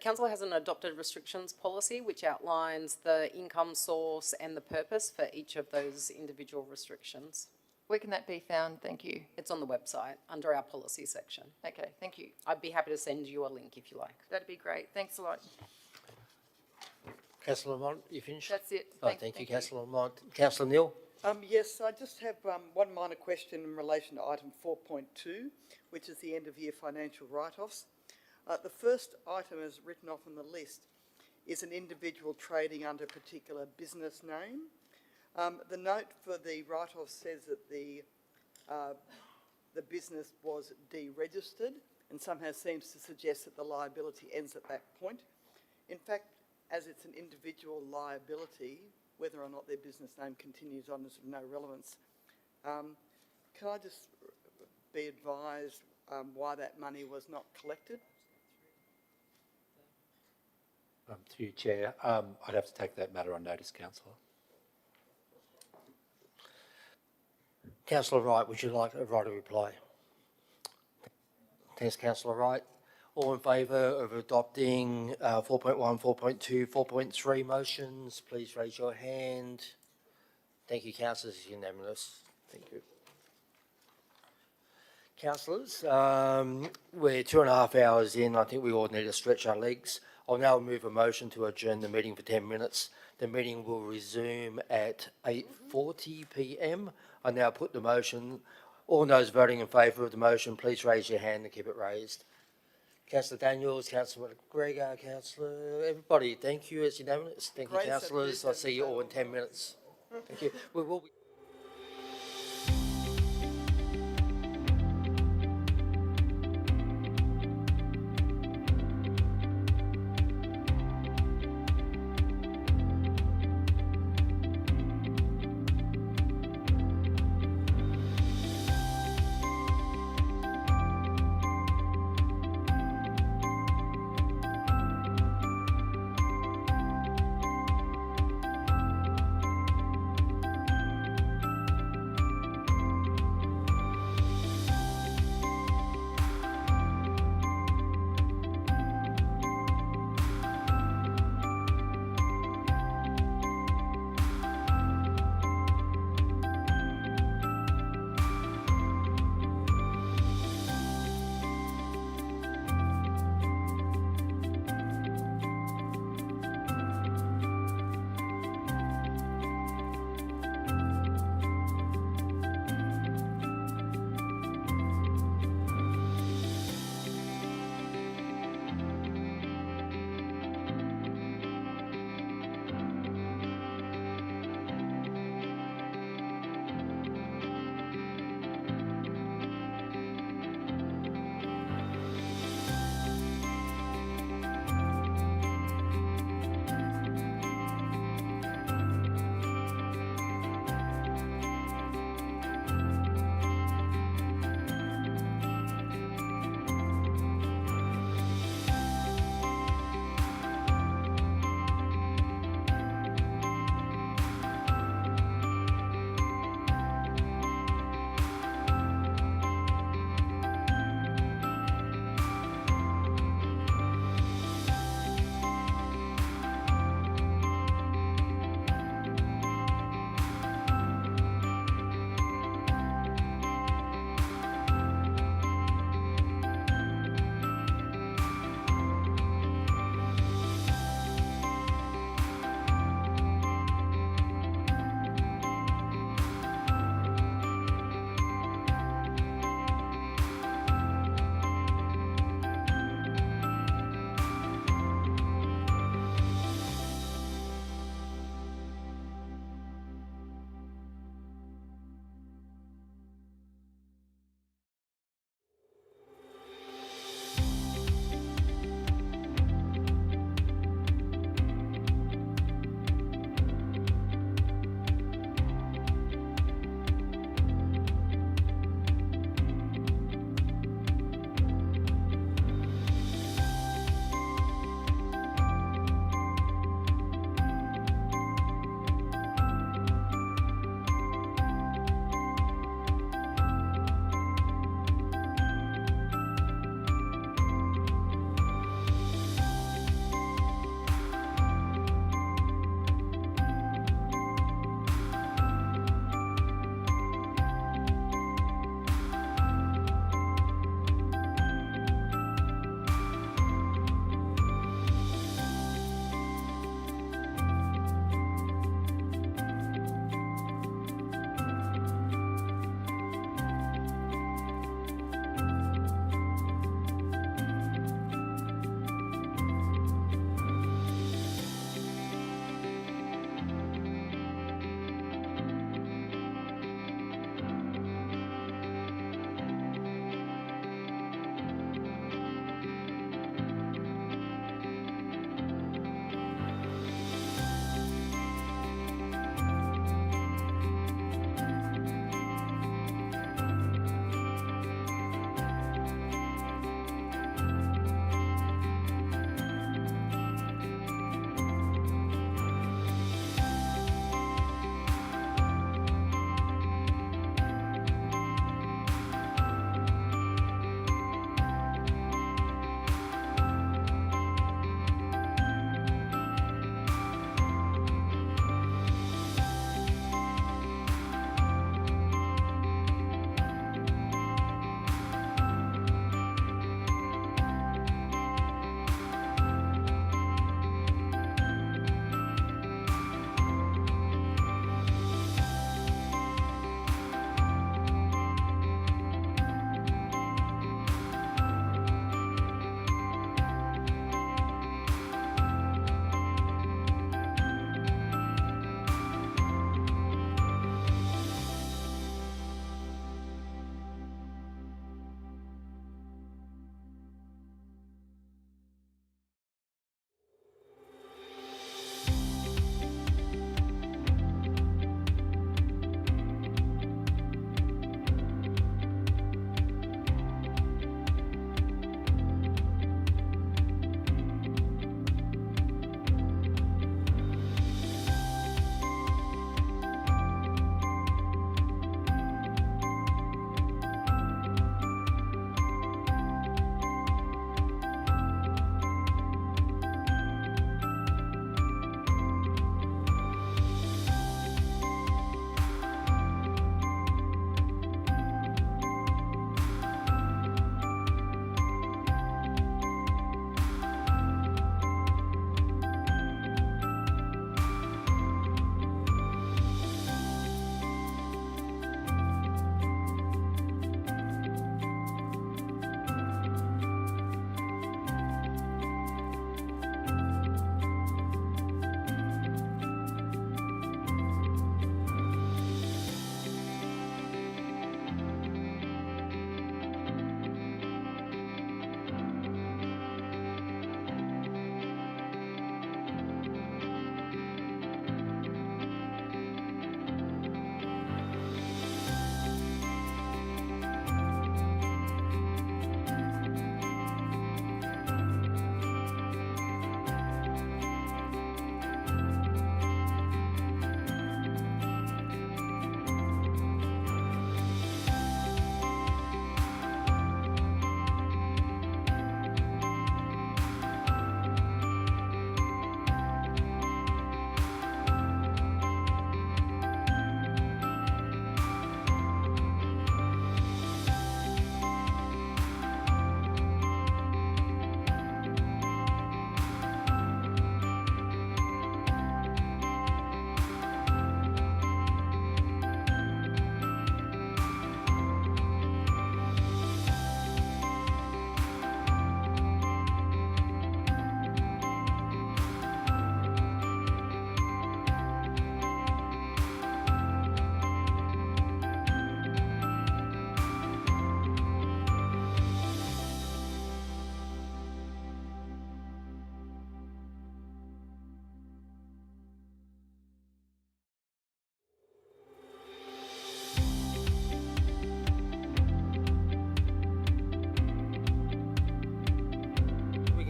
council has an adopted restrictions policy which outlines the income source and the purpose for each of those individual restrictions. Where can that be found? Thank you. It's on the website under our policy section. Okay, thank you. I'd be happy to send you a link if you like. That'd be great. Thanks a lot. Councillor Lamont, you finished? That's it. Thank you, Councillor Lamont. Councillor Neal? Yes, I just have one minor question in relation to item 4.2, which is the end of year financial write-offs. The first item is written off on the list is an individual trading under a particular business name. The note for the write-off says that the business was deregistered and somehow seems to suggest that the liability ends at that point. In fact, as it's an individual liability, whether or not their business name continues on is of no relevance. Can I just be advised why that money was not collected? Through you, Chair, I'd have to take that matter on notice, Councillor. Councillor Wright, would you like a right of reply? Thanks, Councillor Wright. All in favour of adopting 4.1, 4.2, 4.3 motions, please raise your hand. Thank you, councillors. It's unanimous. Thank you. Councillors, we're 2.5 hours in. I think we all need to stretch our legs. I'll now move a motion to adjourn the meeting for 10 minutes. The meeting will resume at 8:40 p.m. I now put the motion. All those voting in favour of the motion, please raise your hand and keep it raised. Councillor Daniels, Councillor McGregor, Councillor, everybody, thank you. It's unanimous. Thank you, councillors. I'll see you all in 10 minutes. Thank you. We will be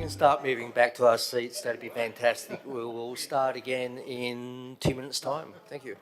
can start moving back to our seats, that'd be fantastic. We will start again in 2 minutes' time. Thank you.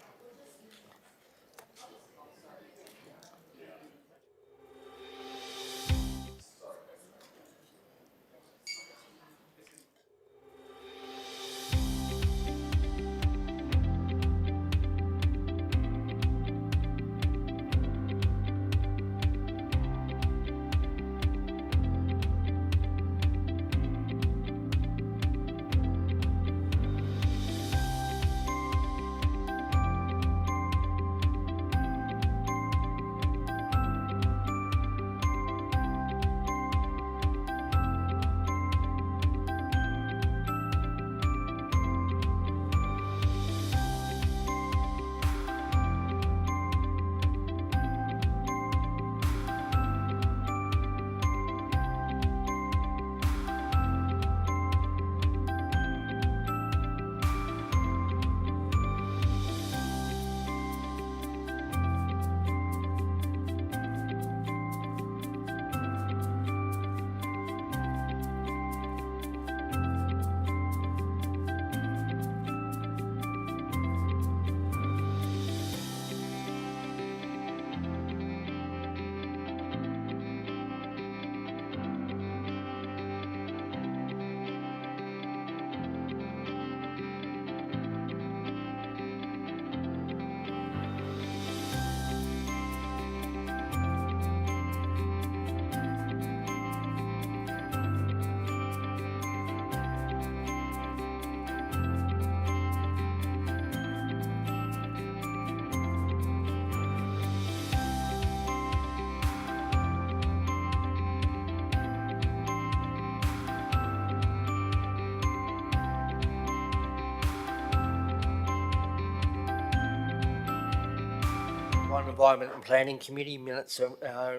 Environment and Planning Committee minutes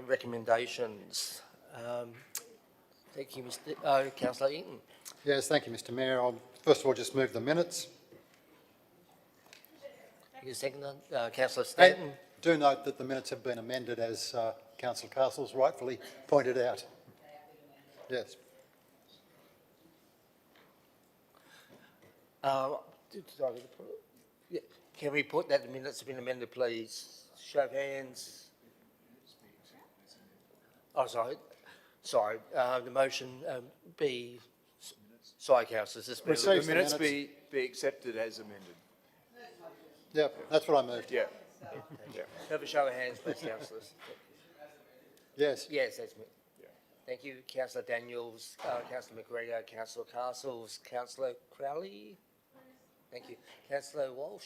recommendations. Thank you, Councillor Eaton. Yes, thank you, Mr Mayor. I'll first of all just move the minutes. You second that, Councillor Stanton. And do note that the minutes have been amended as Councillor Castle's rightfully pointed out. Yes. Can we put that the minutes have been amended, please? Show of hands. Oh, sorry. The motion be. Sorry, councillors. The minutes be accepted as amended. Yeah, that's what I moved. Yeah. Have a show of hands, please, councillors. Yes. Yes, that's me. Thank you, Councillor Daniels, Councillor McGregor, Councillor Castles, Councillor Crowley. Thank you, Councillor Walsh.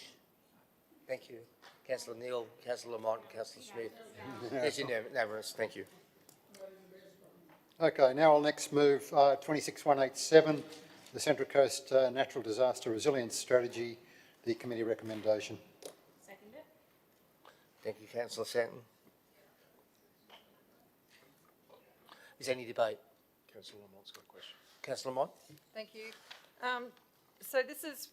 Thank you, Councillor Neal, Councillor Lamont, Councillor Smith. That's unanimous. Thank you. Okay, now I'll next move 26187, the Central Coast Natural Disaster Resilience Strategy, the committee recommendation. Second it. Thank you, Councillor Stanton. Is there any debate? Councillor Lamont's got a question. Councillor Lamont. Thank you. So this is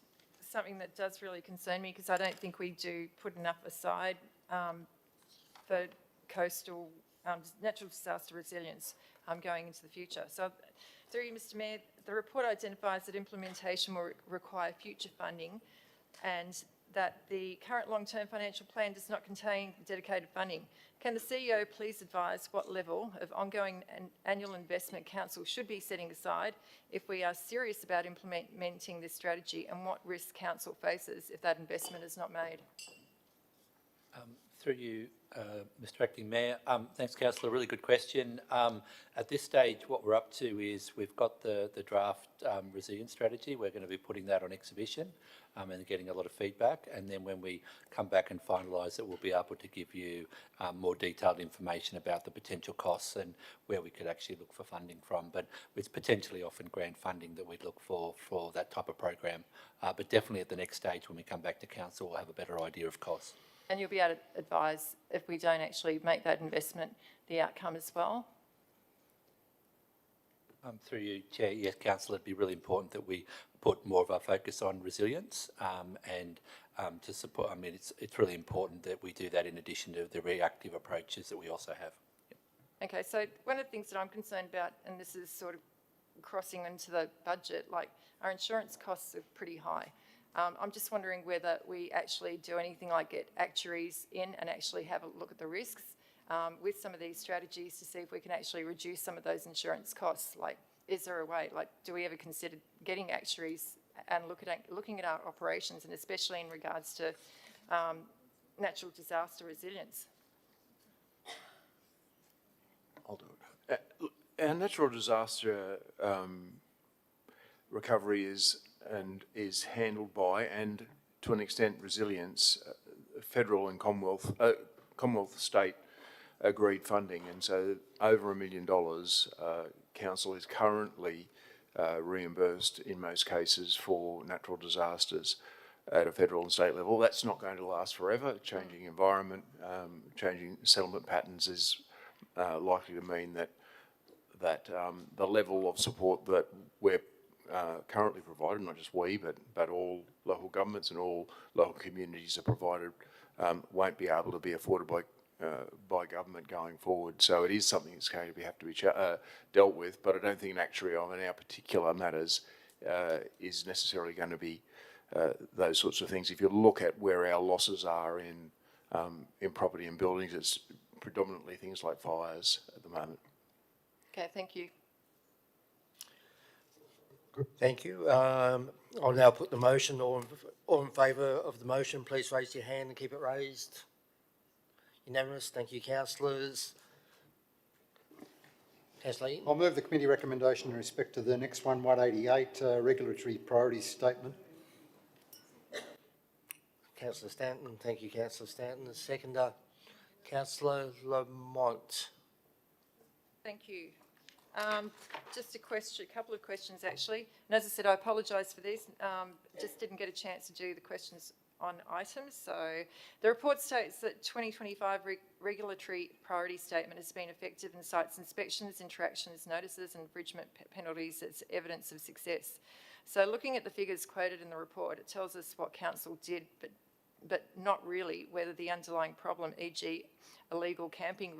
something that does really concern me because I don't think we do put enough aside for coastal natural disaster resilience going into the future. So through you, Mr Mayor, the report identifies that implementation will require future funding and that the current long-term financial plan does not contain dedicated funding. Can the CEO please advise what level of ongoing and annual investment council should be setting aside if we are serious about implementing this strategy, and what risk council faces if that investment is not made? Through you, Mr Acting Mayor. Thanks, Councillor. Really good question. At this stage, what we're up to is we've got the draft resilience strategy. We're going to be putting that on exhibition and getting a lot of feedback. And then when we come back and finalise it, we'll be able to give you more detailed information about the potential costs and where we could actually look for funding from. But it's potentially often grant funding that we'd look for that type of program. But definitely at the next stage, when we come back to council, we'll have a better idea of costs. And you'll be able to advise if we don't actually make that investment, the outcome as well? Through you, Chair, yes, Councillor, it'd be really important that we put more of our focus on resilience and to support. I mean, it's really important that we do that in addition to the reactive approaches that we also have. Yep. Okay, so one of the things that I'm concerned about, and this is sort of crossing into the budget, like our insurance costs are pretty high. I'm just wondering whether we actually do anything like get actuaries in and actually have a look at the risks with some of these strategies to see if we can actually reduce some of those insurance costs. Like, is there a way? Like, do we ever consider getting actuaries and looking at our operations, and especially in regards to natural disaster resilience? I'll do it. Our natural disaster recovery is handled by, and to an extent resilience, federal and Commonwealth state agreed funding, and so over $1 million council is currently reimbursed in most cases for natural disasters at a federal and state level. That's not going to last forever. Changing environment, changing settlement patterns is likely to mean that the level of support that we're currently provided, not just we, but all local governments and all local communities are provided, won't be able to be afforded by government going forward. So it is something that's going to have to be dealt with, but I don't think an actuary on our particular matters is necessarily going to be those sorts of things. If you look at where our losses are in property and buildings, it's predominantly things like fires at the moment. Okay, thank you. Thank you. I'll now put the motion. All in favour of the motion, please raise your hand and keep it raised. Unanimous. Thank you, councillors. Councillor Eaton. I'll move the committee recommendation in respect to the next one, 188, regulatory priorities statement. Councillor Stanton. Thank you, Councillor Stanton. The seconder, Councillor Lamont. Thank you. Just a couple of questions actually. And as I said, I apologise for these. Just didn't get a chance to do the questions on items. So the report states that 2025 regulatory priority statement has been effective and cites inspections, interactions, notices and infringement penalties as evidence of success. So looking at the figures quoted in the report, it tells us what council did, but not really whether the underlying problem, e.g. illegal camping,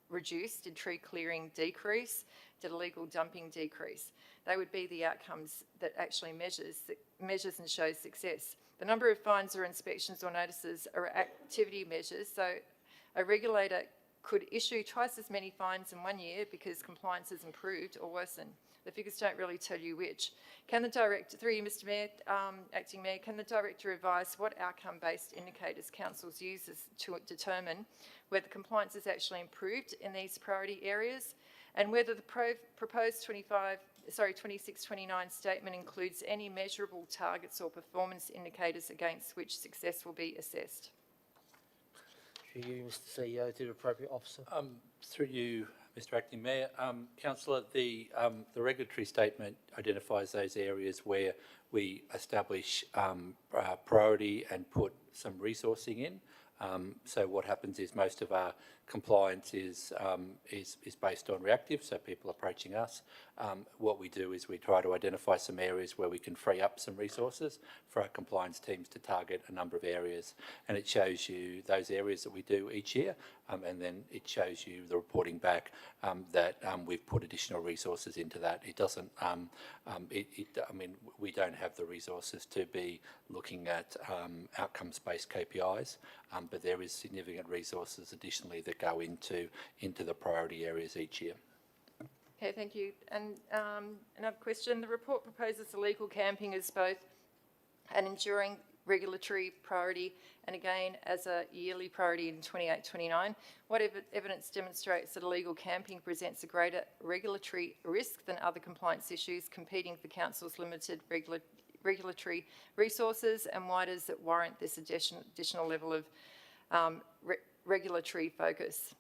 reduced, did tree clearing decrease, did illegal dumping decrease. They would be the outcomes that actually measures and shows success. The number of fines or inspections or notices are activity measures, so a regulator could issue twice as many fines in 1 year because compliance has improved or worsened. The figures don't really tell you which. Can the director, through you, Mr. Mayor, Acting Mayor, can the director advise what outcome-based indicators councils use to determine whether compliance has actually improved in these priority areas, and whether the proposed 26-29 statement includes any measurable targets or performance indicators against which success will be assessed? Through you, Mr. CEO, to the appropriate officer. Through you, Mr. Acting Mayor. Councillor, the regulatory statement identifies those areas where we establish priority and put some resourcing in. So what happens is most of our compliance is based on reactive, so people approaching us. What we do is we try to identify some areas where we can free up some resources for our compliance teams to target a number of areas, and it shows you those areas that we do each year, and then it shows you the reporting back that we've put additional resources into that. It doesn't, I mean, we don't have the resources to be looking at outcomes-based KPIs, but there is significant resources additionally that go into the priority areas each year. Okay, thank you. And another question. The report proposes illegal camping as both an enduring regulatory priority and again as a yearly priority in 28-29. What evidence demonstrates that illegal camping presents a greater regulatory risk than other compliance issues competing for council's limited regulatory resources, and why does it warrant this additional level of regulatory focus?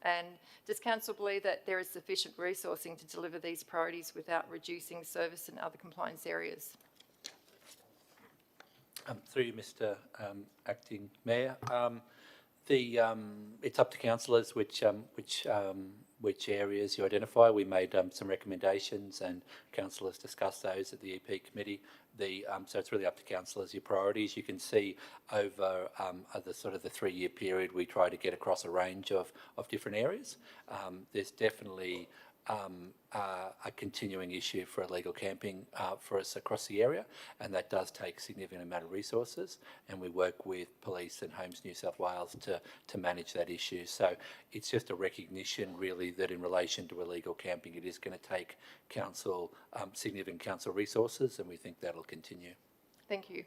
And does council believe that there is sufficient resourcing to deliver these priorities without reducing service in other compliance areas? Through you, Mr. Acting Mayor. It's up to councillors which areas you identify. We made some recommendations, and councillors discussed those at the EP committee. So it's really up to councillors your priorities. You can see over the sort of the 3-year period, we try to get across a range of different areas. There's definitely a continuing issue for illegal camping for us across the area, and that does take a significant amount of resources, and we work with police and Homes New South Wales to manage that issue. So it's just a recognition really that in relation to illegal camping it is going to take council, significant council resources, and we think that'll continue. Thank you.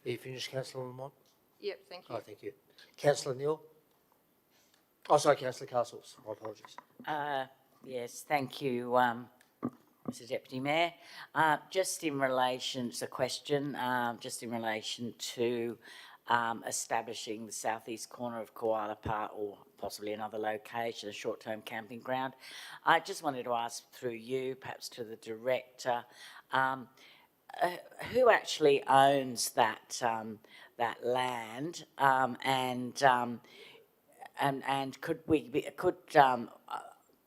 Are you finished, Councillor Lamont? Yep, thank you. Oh, thank you. Councillor Neal? Oh, sorry, Councillor Castles. My apologies. Yes, thank you, Mr Deputy Mayor. Just in relation, it's a question, just in relation to establishing the southeast corner of Koala Park or possibly another location, a short-term camping ground. I just wanted to ask through you, perhaps to the director, who actually owns that that land, and could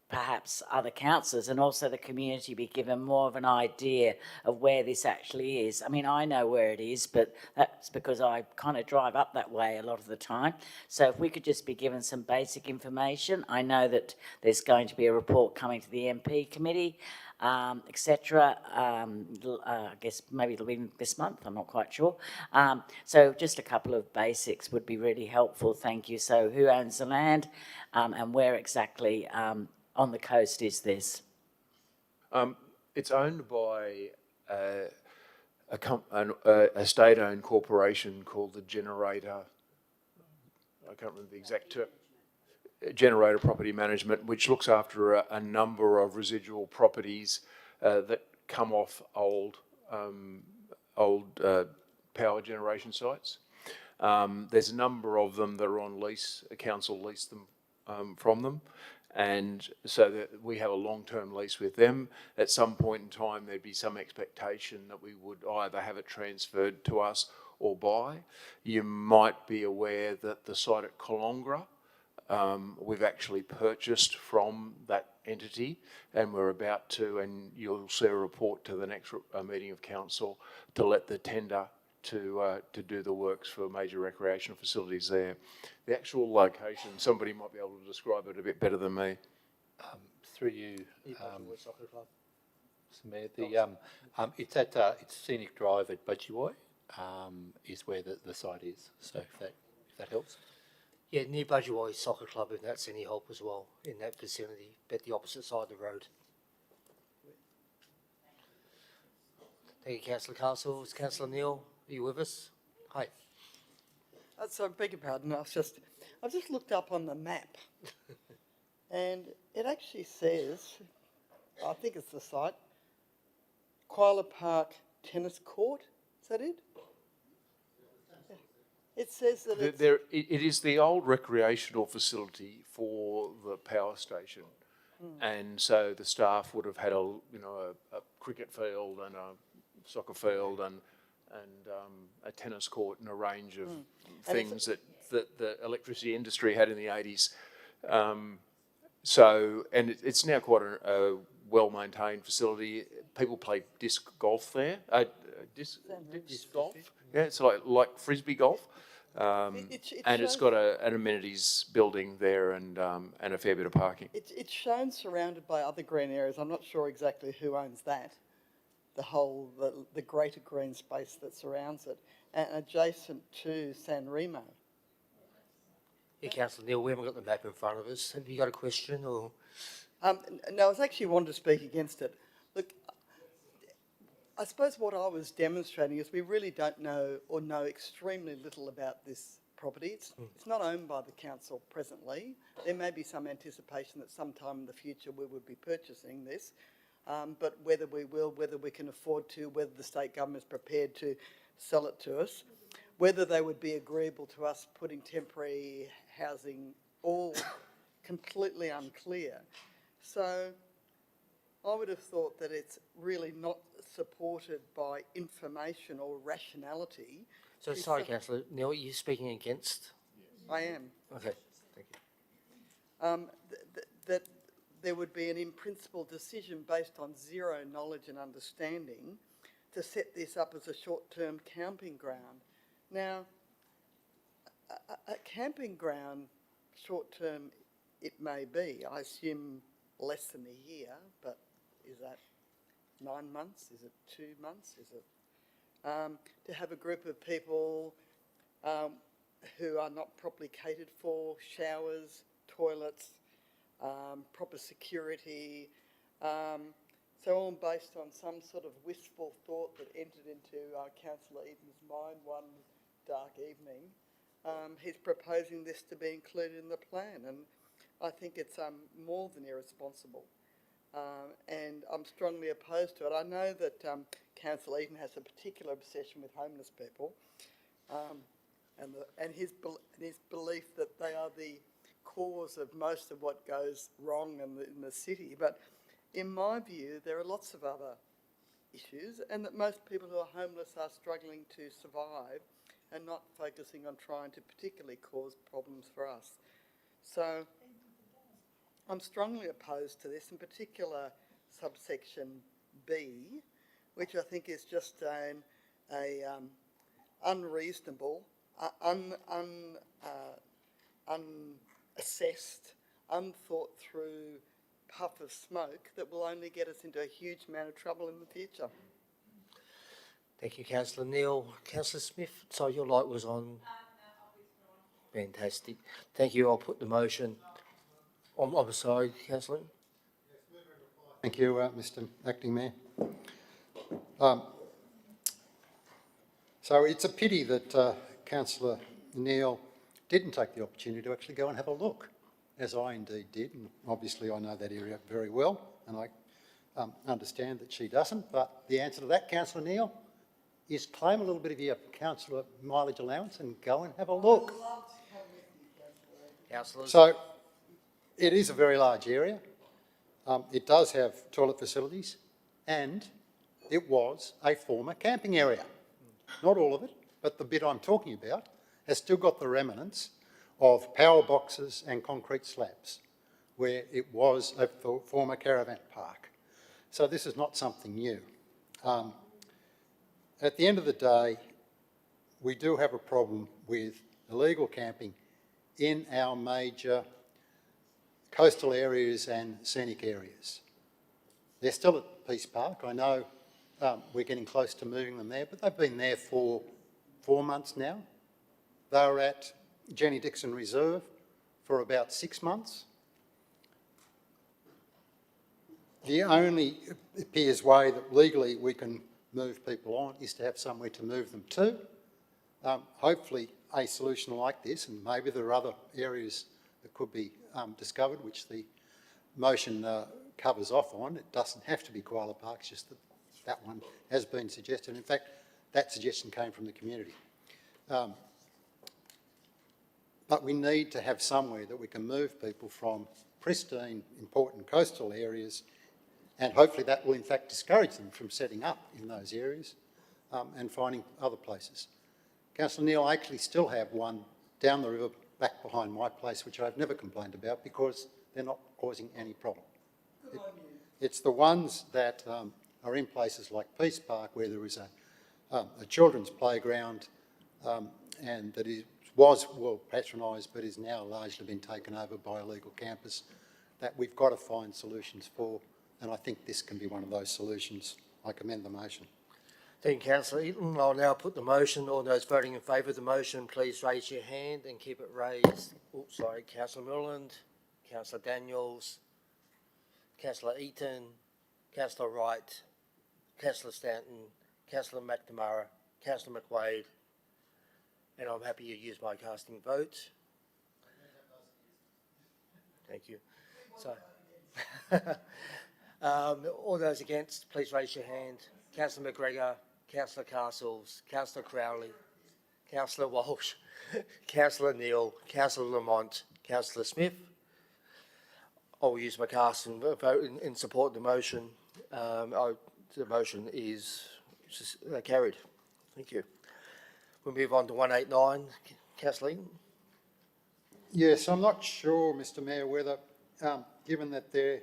perhaps other councillors and also the community be given more of an idea of where this actually is? I mean, I know where it is, but that's because I kind of drive up that way a lot of the time. So if we could just be given some basic information. I know that there's going to be a report coming to the MP committee, etc. I guess maybe it'll be this month, I'm not quite sure. So just a couple of basics would be really helpful, thank you. So who owns the land, and where exactly on the coast is this? It's owned by a state-owned corporation called the Generator, I can't remember the exact term, Generator Property Management, which looks after a number of residual properties that come off old power generation sites. There's a number of them that are on lease. A council leased them from them, and so that we have a long-term lease with them. At some point in time, there'd be some expectation that we would either have it transferred to us or buy. You might be aware that the site at Colongra, we've actually purchased from that entity, and we're about to, and you'll see a report to the next meeting of council to let the tender to do the works for major recreational facilities there. The actual location, somebody might be able to describe it a bit better than me. Through you, Soccer Club. Mr Mayor, it's at it's Scenic Drive at Budgie is where the site is. So if that helps. Yeah, near Budgie Soccer Club, if that's any help as well, in that vicinity, but the opposite side of the road. Thank you, Councillor Castles. Councillor Neal, are you with us? Hi. So I beg your pardon, I've just looked up on the map and it actually says, I think it's the site, Koala Park Tennis Court, is that it? Yeah. It says that it is the old recreational facility for the power station. And so the staff would have had a cricket field and a soccer field and a tennis court and a range of things that the electricity industry had in the 80s. So, and it's now quite a well-maintained facility. People play disc golf there. Disc golf? Yeah, it's like frisbee golf. And it's got an amenities building there and a fair bit of parking. It's shown surrounded by other green areas. I'm not sure exactly who owns that. The greater green space that surrounds it, and adjacent to San Remo. Yeah, Councillor Neal, we haven't got the map in front of us. Have you got a question or? No, I was actually wanted to speak against it. Look, I suppose what I was demonstrating is we really don't know or know extremely little about this property. It's not owned by the council presently. There may be some anticipation that sometime in the future we would be purchasing this. But whether we will, whether we can afford to, whether the state government is prepared to sell it to us, whether they would be agreeable to us putting temporary housing, all completely unclear. So I would have thought that it's really not supported by information or rationality. So sorry, Councillor Neal, are you speaking against? I am. Okay, thank you. That there would be an in-principle decision based on zero knowledge and understanding to set this up as a short-term camping ground. Now, a camping ground short-term it may be? I assume less than a year, but is that 9 months? Is it 2 months? Is it to have a group of people who are not properly catered for, showers, toilets, proper security, so all based on some sort of wistful thought that entered into Councillor Eaton's mind one dark evening. He's proposing this to be included in the plan, and I think it's more than irresponsible. And I'm strongly opposed to it. I know that Councillor Eaton has a particular obsession with homeless people, and his belief that they are the cause of most of what goes wrong in the city. But in my view, there are lots of other issues, and that most people who are homeless are struggling to survive and not focusing on trying to particularly cause problems for us. So I'm strongly opposed to this, in particular subsection B, which I think is just an unreasonable, unassessed, unthought through puff of smoke that will only get us into a huge amount of trouble in the future. Thank you, Councillor Neal. Councillor Smith, sorry, your light was on. Fantastic. Thank you. I'll put the motion. I'm sorry, Councillor. Thank you, Mr Acting Mayor. So it's a pity that Councillor Neal didn't take the opportunity to actually go and have a look, as I indeed did, and obviously I know that area very well, and I understand that she doesn't, but the answer to that, Councillor Neal, is claim a little bit of your councillor mileage allowance and go and have a look. Councillors. So it is a very large area. It does have toilet facilities, and it was a former camping area. Not all of it, but the bit I'm talking about has still got the remnants of power boxes and concrete slabs, where it was a former caravan park. So this is not something new. At the end of the day, we do have a problem with illegal camping in our major coastal areas and scenic areas. They're still at Peace Park. I know we're getting close to moving them there, but they've been there for 4 months now. They were at Jenny Dixon Reserve for about 6 months. The only, it appears, way that legally we can move people on is to have somewhere to move them to. Hopefully a solution like this, and maybe there are other areas that could be discovered, which the motion covers off on. It doesn't have to be koala parks, just that that one has been suggested. In fact, that suggestion came from the community. But we need to have somewhere that we can move people from pristine, important coastal areas, and hopefully that will in fact discourage them from setting up in those areas and finding other places. Councillor Neal, I actually still have one down the river back behind my place, which I've never complained about because they're not causing any problem. It's the ones that are in places like Peace Park, where there is a children's playground and that was well patronised but is now largely been taken over by illegal campers, that we've got to find solutions for, and I think this can be one of those solutions. I commend the motion. Thank you, Councillor Eaton. I'll now put the motion. All those voting in favour of the motion, please raise your hand and keep it raised. Oh, sorry, Councillor Milland, Councillor Daniels, Councillor Eaton, Councillor Wright, Councillor Stanton, Councillor McNamara, Councillor McWade, and I'm happy you use my casting vote. Thank you. So, all those against, please raise your hand. Councillor McGregor, Councillor Castles, Councillor Crowley, Councillor Walsh, Councillor Neal, Councillor Lamont, Councillor Smith. I will use my casting vote in support of the motion. The motion is carried. Thank you. We'll move on to 189. Councillor Eaton. Yes, I'm not sure, Mr Mayor, whether, given that they're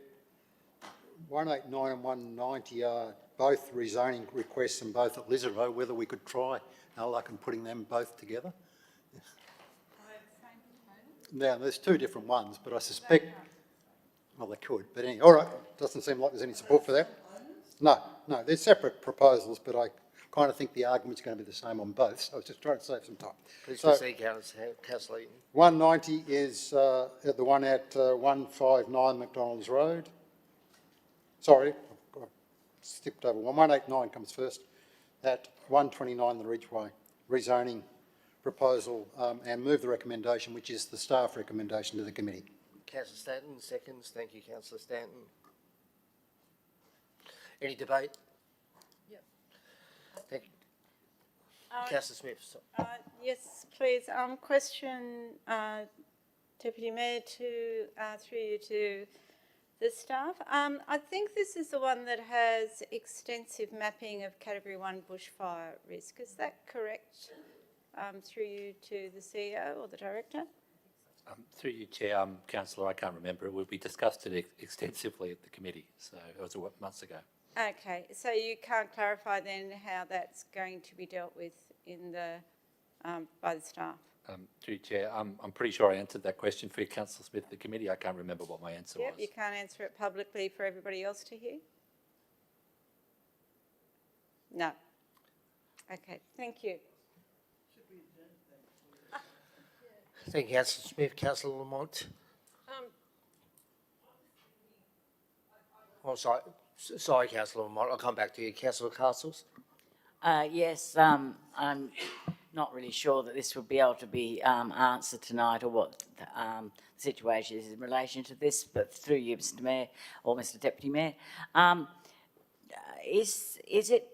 189 and 190 are both rezoning requests and both at Lizard Road, whether we could try our luck in putting them both together. Now, there's two different ones, but I suspect, well, they could, but anyway, all right, doesn't seem like there's any support for that. No, they're separate proposals, but I kind of think the argument's going to be the same on both, so I was just trying to save some time. Please So, proceed, Councillor Eaton. 190 is the one at 159 McDonald's Road. Sorry, I've skipped over one. 189 comes first at 129 the Ridgeway, rezoning proposal, and move the recommendation, which is the staff recommendation to the committee. Councillor Stanton, seconds. Thank you, Councillor Stanton. Any debate? Yep. Thank you. Councillor Smith. Yes, please. Question, Deputy Mayor, through you to the staff. I think this is the one that has extensive mapping of Category 1 bushfire risk. Is that correct? Through you to the CEO or the Director? Through you, Chair, Councillor, I can't remember. We discussed it extensively at the committee, so it was months ago. Okay, so you can't clarify then how that's going to be dealt with in the by the staff? Through you, Chair, I'm pretty sure I answered that question for you, Councillor Smith, at the committee. I can't remember what my answer was. You can't answer it publicly for everybody else to hear? No. Okay, thank you. Thank you, Councillor Smith. Councillor Lamont. Oh, sorry. Sorry, Councillor Lamont. I'll come back to you. Councillor Castles. Yes, I'm not really sure that this would be able to be answered tonight, or what the situation is in relation to this, but through you, Mr. Mayor, or Mr. Deputy Mayor, is it,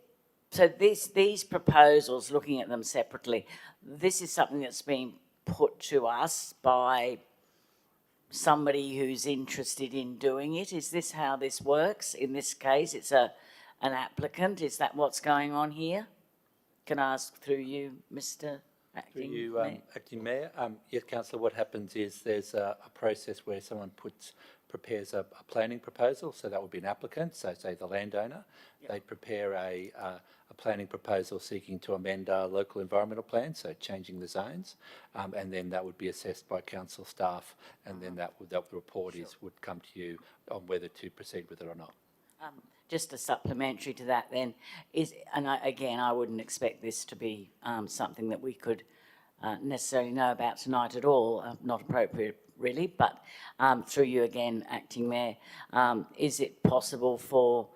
so these proposals, looking at them separately, this is something that's been put to us by somebody who's interested in doing it? Is this how this works? In this case, it's an applicant. Is that what's going on here? Can I ask through you, Mr. Acting Through you, Mayor? Acting Mayor. Yes, Councillor, what happens is there's a process where someone prepares a planning proposal, so that would be an applicant, so say the landowner. Yep. They prepare a planning proposal seeking to amend our local environmental plan, so changing the zones, and then that would be assessed by council staff, and then that report would come to you on whether to proceed with it or not. Just a supplementary to that then, I wouldn't expect this to be something that we could necessarily know about tonight at all, not appropriate really, but through you again, Acting Mayor, is it possible for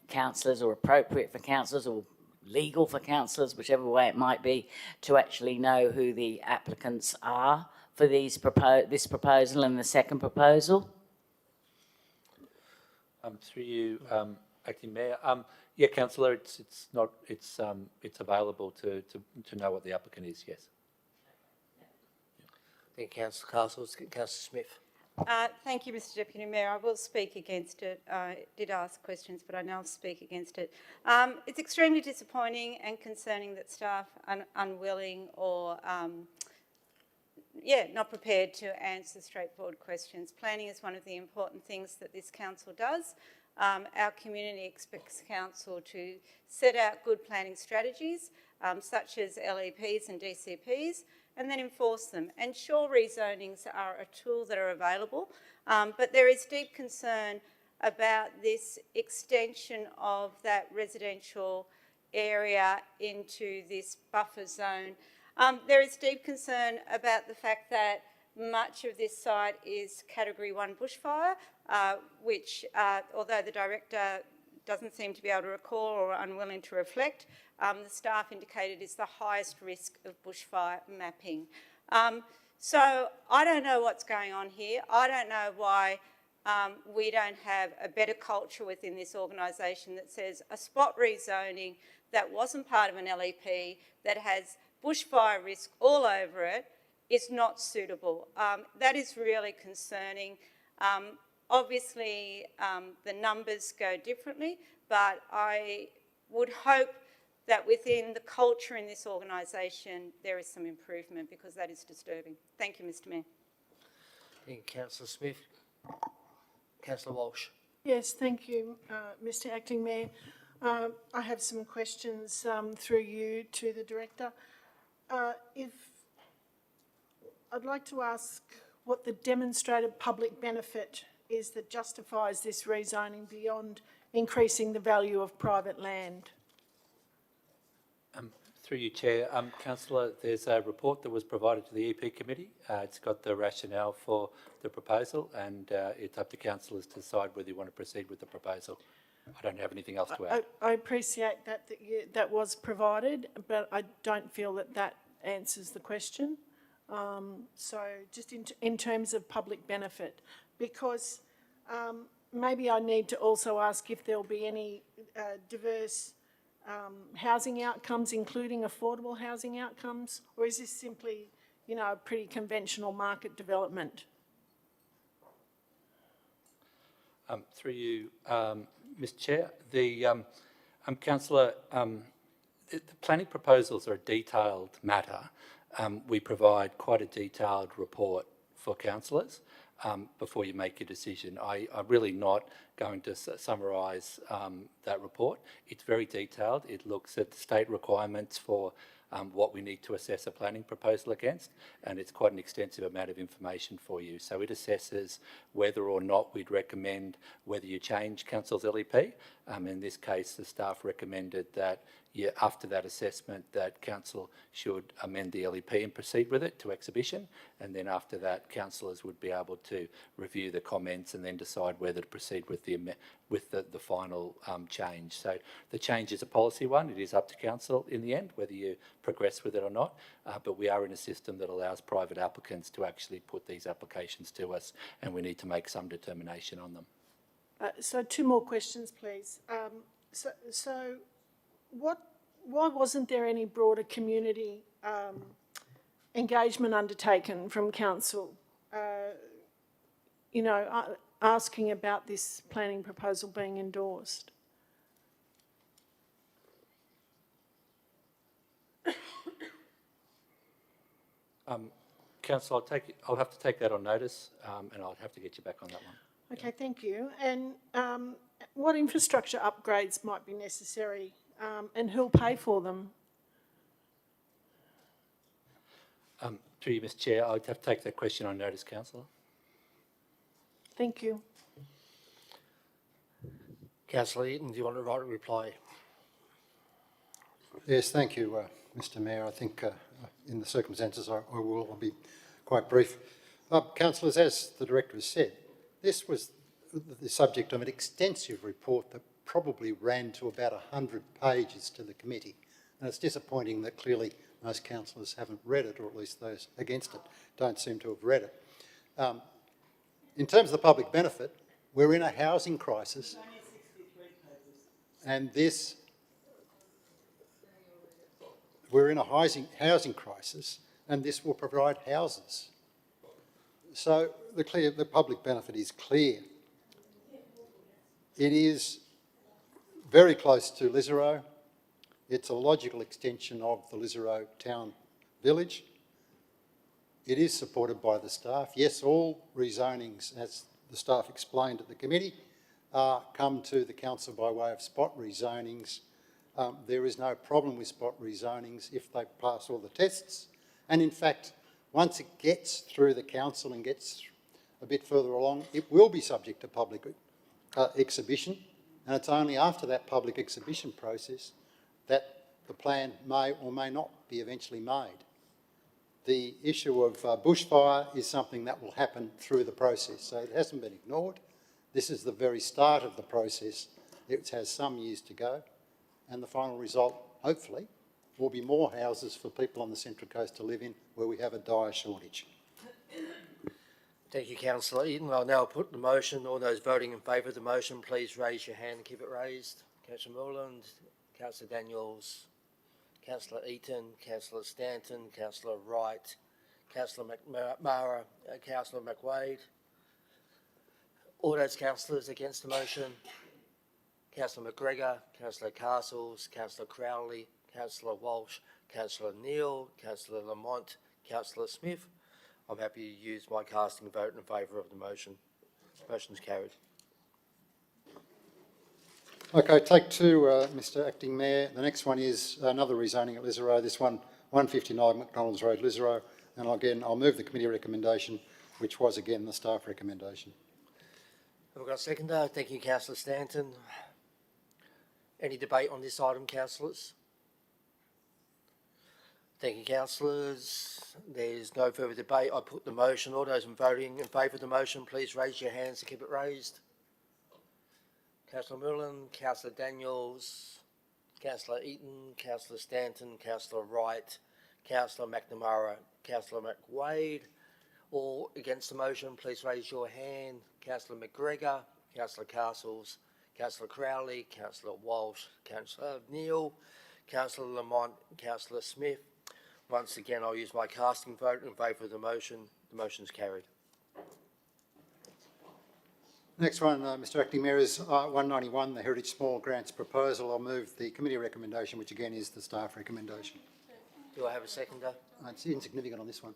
councillors, or appropriate for councillors, or legal for councillors, whichever way it might be, to actually know who the applicants are for this proposal and the second proposal? Through you, Acting Mayor. Yeah, Councillor, it's available to know what the applicant is. Yes. Thank you, Councillor Castles. Councillor Smith. Thank you, Mr. Deputy Mayor. I will speak against it. I did ask questions, but I now speak against it. It's extremely disappointing and concerning that staff are unwilling or not prepared to answer straightforward questions. Planning is one of the important things that this council does. Our community expects council to set out good planning strategies, such as LEPs and DCPs, and then enforce them. And sure, rezonings are a tool that are available, but there is deep concern about this extension of that residential area into this buffer zone. There is deep concern about the fact that much of this site is Category 1 bushfire, which, although the Director doesn't seem to be able to recall or unwilling to reflect, the staff indicated is the highest risk of bushfire mapping. So I don't know what's going on here. I don't know why we don't have a better culture within this organisation that says a spot rezoning that wasn't part of an LEP, that has bushfire risk all over it, is not suitable. That is really concerning. Obviously, the numbers go differently, but I would hope that within the culture in this organisation there is some improvement, because that is disturbing. Thank you, Mr. Mayor. Thank you, Councillor Smith. Councillor Walsh. Yes, thank you, Mr. Acting Mayor. I have some questions through you to the Director. I'd like to ask what the demonstrated public benefit is that justifies this rezoning beyond increasing the value of private land. Through you, Chair. Councillor, there's a report that was provided to the EP committee. It's got the rationale for the proposal, and it's up to councillors to decide whether you want to proceed with the proposal. I don't have anything else to add. I appreciate that was provided, but I don't feel that answers the question. So just in terms of public benefit, because maybe I need to also ask if there'll be any diverse housing outcomes, including affordable housing outcomes, or is this simply, a pretty conventional market development? Through you, Mr. Chair, the councillor, the planning proposals are a detailed matter. We provide quite a detailed report for councillors before you make your decision. I'm really not going to summarise that report. It's very detailed. It looks at the state requirements for what we need to assess a planning proposal against, and it's quite an extensive amount of information for you. So it assesses whether or not we'd recommend whether you change council's LEP. In this case, the staff recommended that after that assessment that council should amend the LEP and proceed with it to exhibition, and then after that councillors would be able to review the comments and then decide whether to proceed with the final change. So the change is a policy one. It is up to council in the end whether you progress with it or not, but we are in a system that allows private applicants to actually put these applications to us, and we need to make some determination on them. So 2 more questions, please. Why wasn't there any broader community engagement undertaken from council, asking about this planning proposal being endorsed? Council, I'll have to take that on notice, and I'll have to get you back on that one. Okay, thank you. And what infrastructure upgrades might be necessary, and who'll pay for them? Through you, Mr. Chair, I'd have to take that question on notice, councillor. Thank you. Councillor Eaton, do you want to write a reply? Yes, thank you, Mr. Mayor. I think in the circumstances I'll be quite brief. Councillors, as the Director has said, this was the subject of an extensive report that probably ran to about 100 pages to the committee. And it's disappointing that clearly most councillors haven't read it, or at least those against it don't seem to have read it. In terms of the public benefit, we're in a housing crisis. And we're in a housing crisis, and this will provide houses. So the public benefit is clear. It is very close to Lisarow. It's a logical extension of the Lisarow town village. It is supported by the staff. Yes, all rezonings, as the staff explained at the committee, come to the council by way of spot rezonings. There is no problem with spot rezonings if they pass all the tests. And in fact, once it gets through the council and gets a bit further along, it will be subject to public exhibition. And it's only after that public exhibition process that the plan may or may not be eventually made. The issue of bushfire is something that will happen through the process, so it hasn't been ignored. This is the very start of the process. It has some years to go, and the final result, hopefully, will be more houses for people on the Central Coast to live in where we have a dire shortage. Thank you, Councillor Eaton. I'll now put the motion. All those voting in favour of the motion, please raise your hand and keep it raised. Councillor Moreland, Councillor Daniels, Councillor Eaton, Councillor Stanton, Councillor Wright, Councillor McMara, Councillor McWade. All those councillors against the motion. Councillor McGregor, Councillor Castles, Councillor Crowley, Councillor Walsh, Councillor Neal, Councillor Lamont, Councillor Smith. I'm happy to use my casting vote in favour of the motion. Motion is carried. Okay, take 2, Mr Acting Mayor. The next one is another rezoning at Lisarow. This one, 159 McDonald's Road, Lisarow. And again, I'll move the committee recommendation, which was again the staff recommendation. Have we got a seconder? Thank you, Councillor Stanton. Any debate on this item, councillors? Thank you, councillors. There's no further debate. I put the motion. All those voting in favour of the motion, please raise your hands to keep it raised. Councillor Mullen, Councillor Daniels, Councillor Eaton, Councillor Stanton, Councillor Wright, Councillor McNamara, Councillor McWade. All against the motion, please raise your hand. Councillor McGregor, Councillor Castles, Councillor Crowley, Councillor Walsh, Councillor Neal, Councillor Lamont, Councillor Smith. Once again, I'll use my casting vote in favour of the motion. The motion is carried. Next one, Mr Acting Mayor, is 191, the Heritage Small Grants Proposal. I'll move the committee recommendation, which again is the staff recommendation. Do I have a seconder? It's insignificant on this one.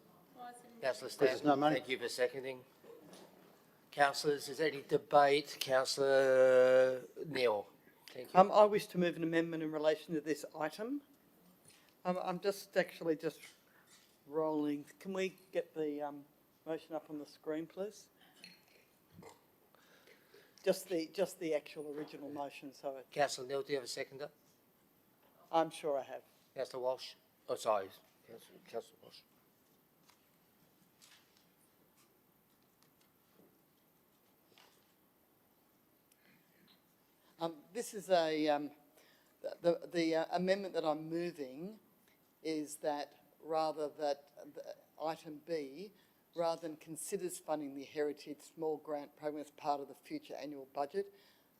Councillor Because there's no Stanton, money. thank you for seconding. Councillors, is there any debate? Councillor Neal. Thank you. I wish to move an amendment in relation to this item. I'm just rolling. Can we get the motion up on the screen, please? Just the actual original motion, so it, Councillor Neal, do you have a seconder? I'm sure I have. Councillor Walsh? Oh, sorry. Councillor Walsh. This is the amendment that I'm moving is that item B, rather than considers funding the Heritage Small Grant Program as part of the future annual budget,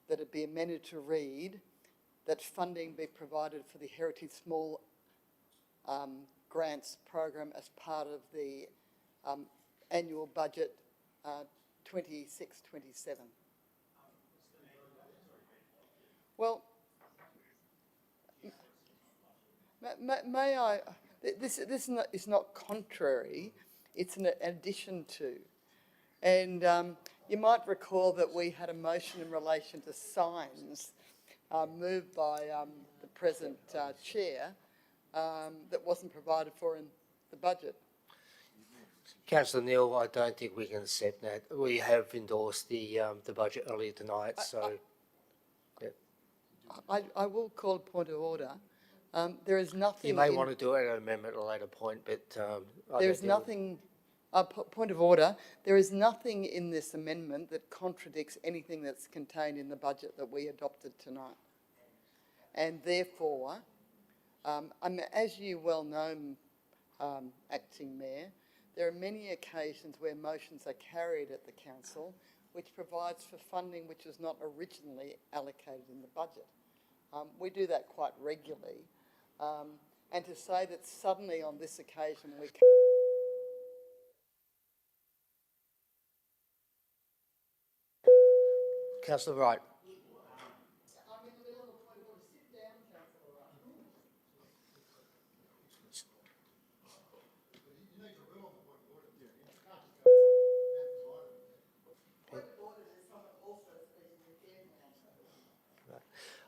that it be amended to read that funding be provided for the Heritage Small Grants Program as part of the annual budget 26-27. Well, may I? This is not contrary. It's an addition to, and you might recall that we had a motion in relation to signs moved by the present chair that wasn't provided for in the budget. Councillor Neal, I don't think we can accept that. We have endorsed the budget earlier tonight, so. I will call a point of order. There is nothing. You may want to do it at an amendment at a later point, but there is nothing. Point of order. There is nothing in this amendment that contradicts anything that's contained in the budget that we adopted tonight, and therefore, as you well know, Acting Mayor, there are many occasions where motions are carried at the council, which provides for funding which was not originally allocated in the budget. We do that quite regularly. And to say that suddenly on this occasion we... Councillor Wright.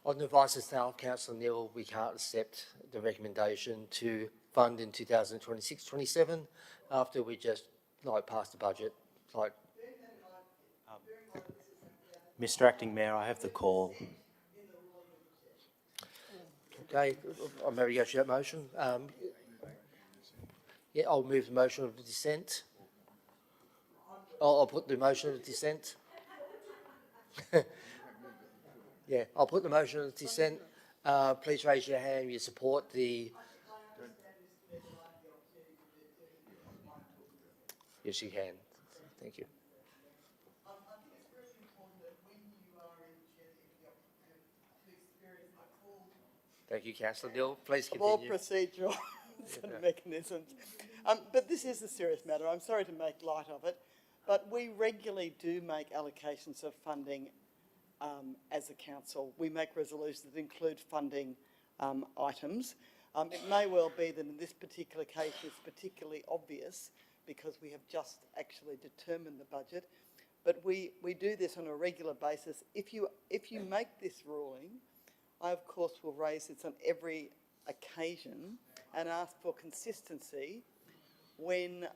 On the advice of staff, Councillor Neal, we can't accept the recommendation to fund in 2026-27 after we just passed the budget. Mr Acting Mayor, I have the call. Okay, I'm ready to go through that motion. Yeah, I'll move the motion of dissent. I'll put the motion of dissent. Yeah, I'll put the motion of dissent. Please raise your hand. You support the... Yes, you can. Thank you. Thank you, Councillor Neal. Please continue. All procedural sort of mechanisms. But this is a serious matter. I'm sorry to make light of it, but we regularly do make allocations of funding as a council. We make resolutions that include funding items. It may well be that in this particular case it's particularly obvious because we have just actually determined the budget, but we do this on a regular basis. If you make this ruling, I of course will raise this on every occasion and ask for consistency when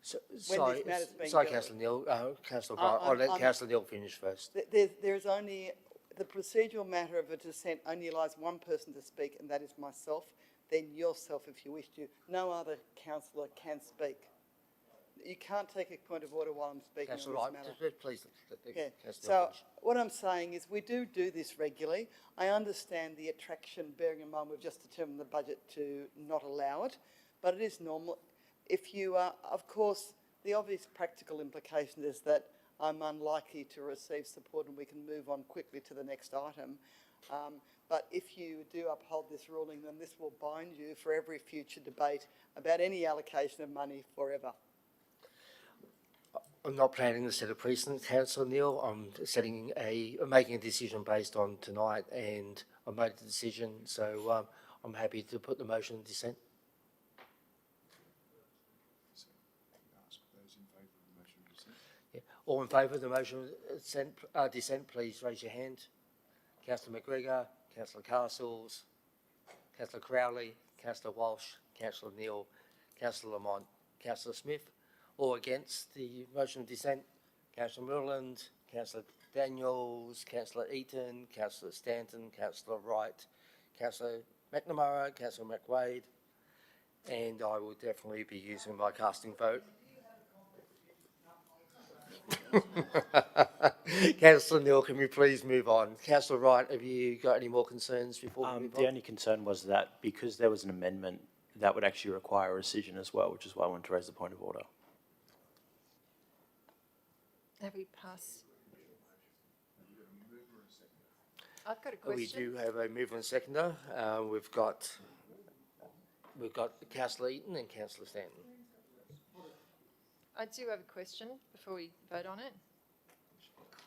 Sorry, this matter's being sorry, dealt Councillor Neal, Councillor I- Wright, I'll let I'm- Councillor Neal finish first. There's only, the procedural matter of a dissent only allows one person to speak, and that is myself, then yourself if you wish to. No other councillor can speak. You can't take a point of order while I'm speaking Councillor on Wright, this matter. please, let the Yeah, Councillor Neal so finish. what I'm saying is we do this regularly. I understand the attraction, bearing in mind we've just determined the budget to not allow it, but it is normal. If you are, of course, the obvious practical implication is that I'm unlikely to receive support and we can move on quickly to the next item. But if you do uphold this ruling, then this will bind you for every future debate about any allocation of money forever. I'm not planning to set a precedent, Councillor Neal. I'm making a decision based on tonight, and I made the decision, so I'm happy to put the motion of dissent. Yeah. All in favour of the motion of dissent, please raise your hand. Councillor McGregor, Councillor Castles, Councillor Crowley, Councillor Walsh, Councillor Neal, Councillor Lamont, Councillor Smith. All against the motion of dissent, Councillor Moreland, Councillor Daniels, Councillor Eaton, Councillor Stanton, Councillor Wright, Councillor McNamara, Councillor McWade, and I will definitely be using my casting vote. Councillor Neal, can we please move on? Councillor Wright, have you got any more concerns before we move on? The only concern was that because there was an amendment, that would actually require a rescission as well, which is why I wanted to raise the point of order. Have we passed? I've got a question. We do have a mover and seconder. We've got Councillor Eaton and Councillor Stanton. I do have a question before we vote on it,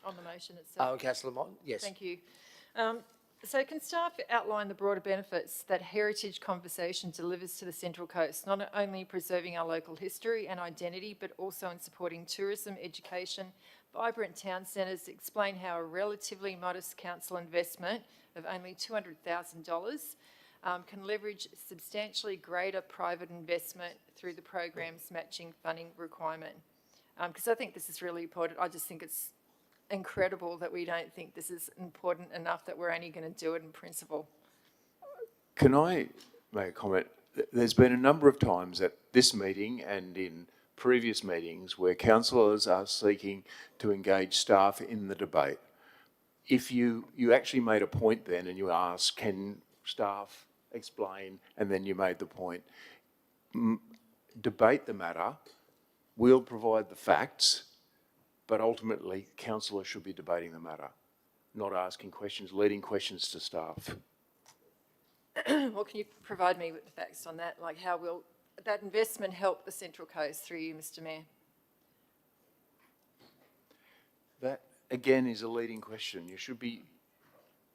on the motion itself. Councillor Mott, yes. Thank you. So can staff outline the broader benefits that Heritage Conversation delivers to the Central Coast, not only preserving our local history and identity, but also in supporting tourism, education, vibrant town centres? Explain how a relatively modest council investment of only $200,000 can leverage substantially greater private investment through the program's matching funding requirement. Because I think this is really important. I just think it's incredible that we don't think this is important enough that we're only going to do it in principle. Can I make a comment? There's been a number of times at this meeting and in previous meetings where councillors are seeking to engage staff in the debate. If you actually made a point then and you asked, can staff explain, and then you made the point, debate the matter, we'll provide the facts, but ultimately councillors should be debating the matter, not asking questions, leading questions to staff. Well, can you provide me with the facts on that? Like, how will that investment help the Central Coast through you, Mr Mayor? That, again, is a leading question. You should be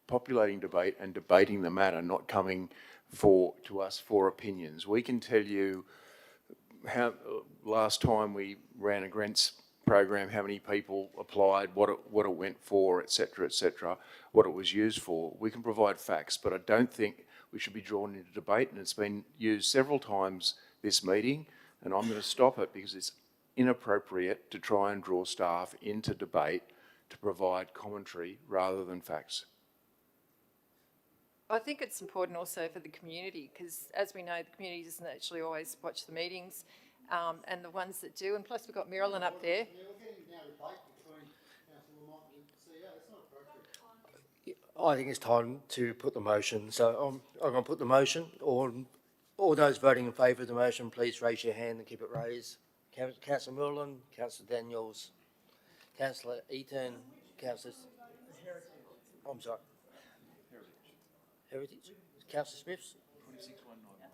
populating debate and debating the matter, not coming to us for opinions. We can tell you how last time we ran a grants program, how many people applied, what it went for, etc., what it was used for. We can provide facts, but I don't think we should be drawn into debate, and it's been used several times this meeting, and I'm going to stop it because it's inappropriate to try and draw staff into debate to provide commentary rather than facts. I think it's important also for the community, because as we know, the community doesn't actually always watch the meetings, and the ones that do, and plus we've got Marilyn up there. I think it's time to put the motion. So I'm going to put the motion. All those voting in favour of the motion, please raise your hand and keep it raised. Councillor Moreland, Councillor Daniels, Councillor Eaton, Councillor... I'm sorry. Heritage? Councillor Smiths? 26191.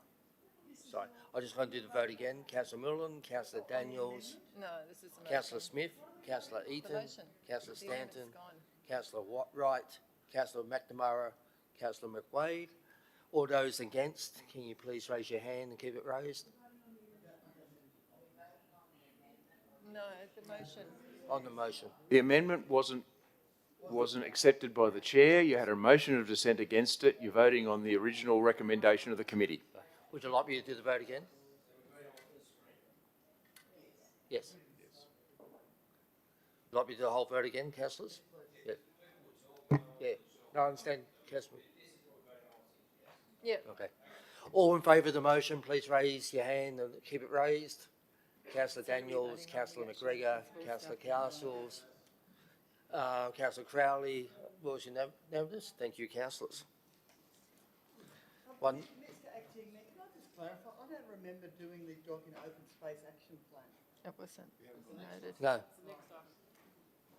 Sorry, I just want to do the vote again. Councillor Moreland, Councillor Daniels, No, this is the motion. Councillor Smith, Councillor Eaton, motion. Councillor The amendment's Stanton, gone. Councillor Wright, Councillor McNamara, Councillor McWade. All those against, can you please raise your hand and keep it raised? No, the motion. On the motion. The amendment wasn't accepted by the chair. You had a motion of dissent against it. You're voting on the original recommendation of the committee. Would you like me to do the vote again? Yes. Like me to do the whole vote again, councillors? Yeah. Yeah. No, I understand, councillor. Yeah. Okay. All in favour of the motion, please raise your hand and keep it raised. Councillor Daniels, Councillor McGregor, Councillor Castles, Councillor Crowley, what was your name? Thank you, councillors. One. Mr Acting Mayor, can I just clarify? I don't remember doing the dog in open space action plan. It wasn't noted. No.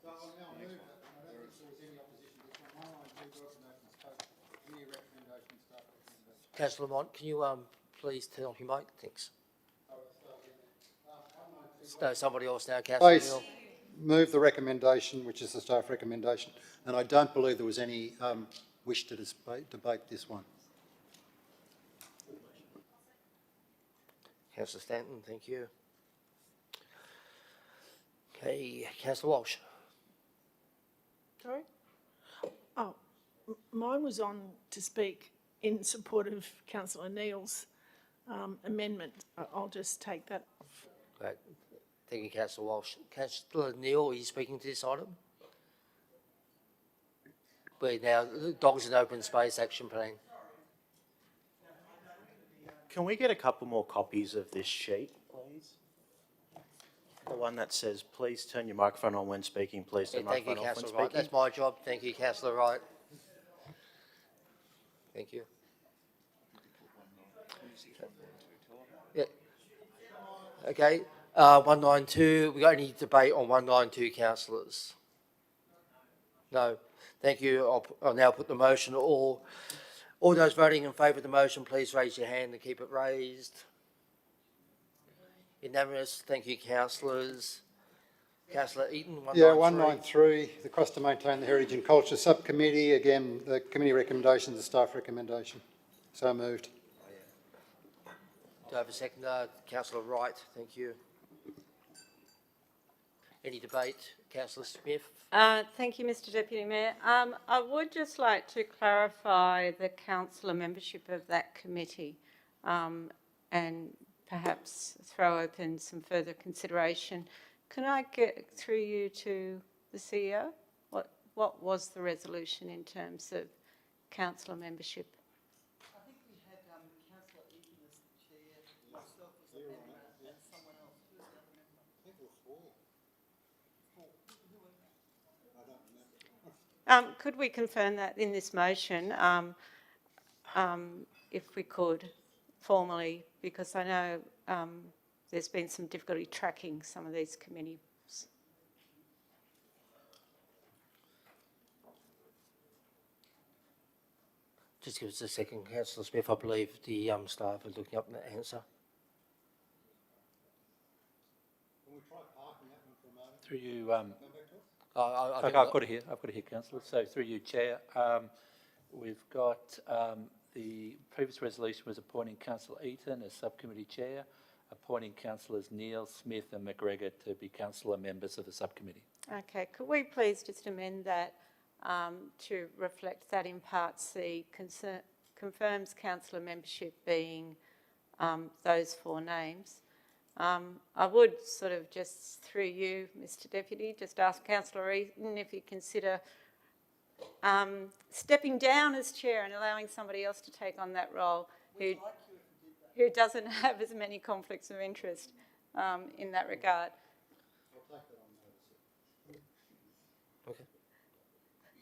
So I'll now move it, and I don't think there was any opposition to this one. 192 dogs in open space, committee recommendation, staff recommendation. Councillor Lamont, can you please turn off your mic? Thanks. No, somebody else now, Councillor Please Neal. move the recommendation, which is the staff recommendation, and I don't believe there was any wish to debate this one. Councillor Stanton, thank you. Okay, Councillor Walsh. Sorry? Oh, mine was on to speak in support of Councillor Neal's amendment. I'll just take that off. Great. Thank you, Councillor Walsh. Councillor Neal, are you speaking to this item? We're now dogs in open space action plan. Can we get a couple more copies of this sheet, please? The one that says, please turn your microphone on when speaking, please turn your Thank you, microphone off when Councillor Wright. speaking. That's my job. Thank you, Councillor Wright. Thank you. Yeah. Okay, 192, we got any debate on 192, councillors? No. Thank you. I'll now put the motion. All those voting in favour of the motion, please raise your hand and keep it raised. Unanimous. Thank you, councillors. Councillor Eaton, 193. Yeah, 193, the cost to maintain the Heritage and Culture Subcommittee. Again, the committee recommendation, the staff recommendation. So moved. Do I have a seconder? Councillor Wright, thank you. Any debate? Councillor Smith? Thank you, Mr Deputy Mayor. I would just like to clarify the councillor membership of that committee and perhaps throw open some further consideration. Can I get through you to the CEO? What was the resolution in terms of councillor membership? I think we had Councillor Eaton as the chair, myself as a member, and someone else. Who's the other member? I think it was four. Could we confirm that in this motion, if we could, formally, because I know there's been some difficulty tracking some of these committees. Just give us a second, Councillor Smith. I believe the staff are looking up the answer. Can we try parking that one for a moment? Through you, I've got it here. I've got it here, councillor. So through you, Chair, we've got the previous resolution was appointing Councillor Eaton as subcommittee chair, appointing councillors Neal, Smith and McGregor to be councillor members of the subcommittee. Okay, could we please just amend that to reflect that imparts the confirms councillor membership being those four names. I would sort of just through you, Mr Deputy, just ask Councillor Eaton if you consider stepping down as chair and allowing somebody else to take on that role who doesn't have as many conflicts of interest in that regard. Okay.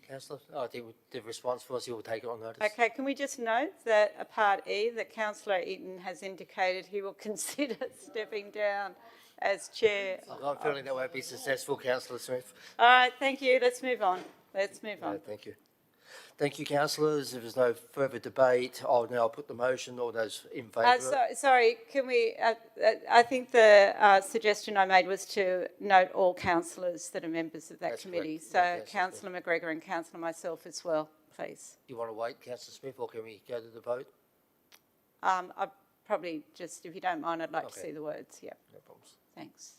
Councillor, I think the response was he will take it on notice. Okay, can we just note that a part E, that Councillor Eaton has indicated he will consider stepping down as chair. I've got a feeling that won't be successful, Councillor Smith. All right, thank you. Let's move on. Let's move on. Thank you. Thank you, councillors. If there's no further debate, I'll now put the motion. All those in favour? Sorry, can we, I think the suggestion I made was to note all councillors that are members of that committee. Correct. So Yeah, Councillor McGregor and Councillor myself as well, please. Do you want to wait, Councillor Smith, or can we go to the vote? I probably just, if you don't mind, I'd like to Okay. see the words. Yeah. No problems. Thanks.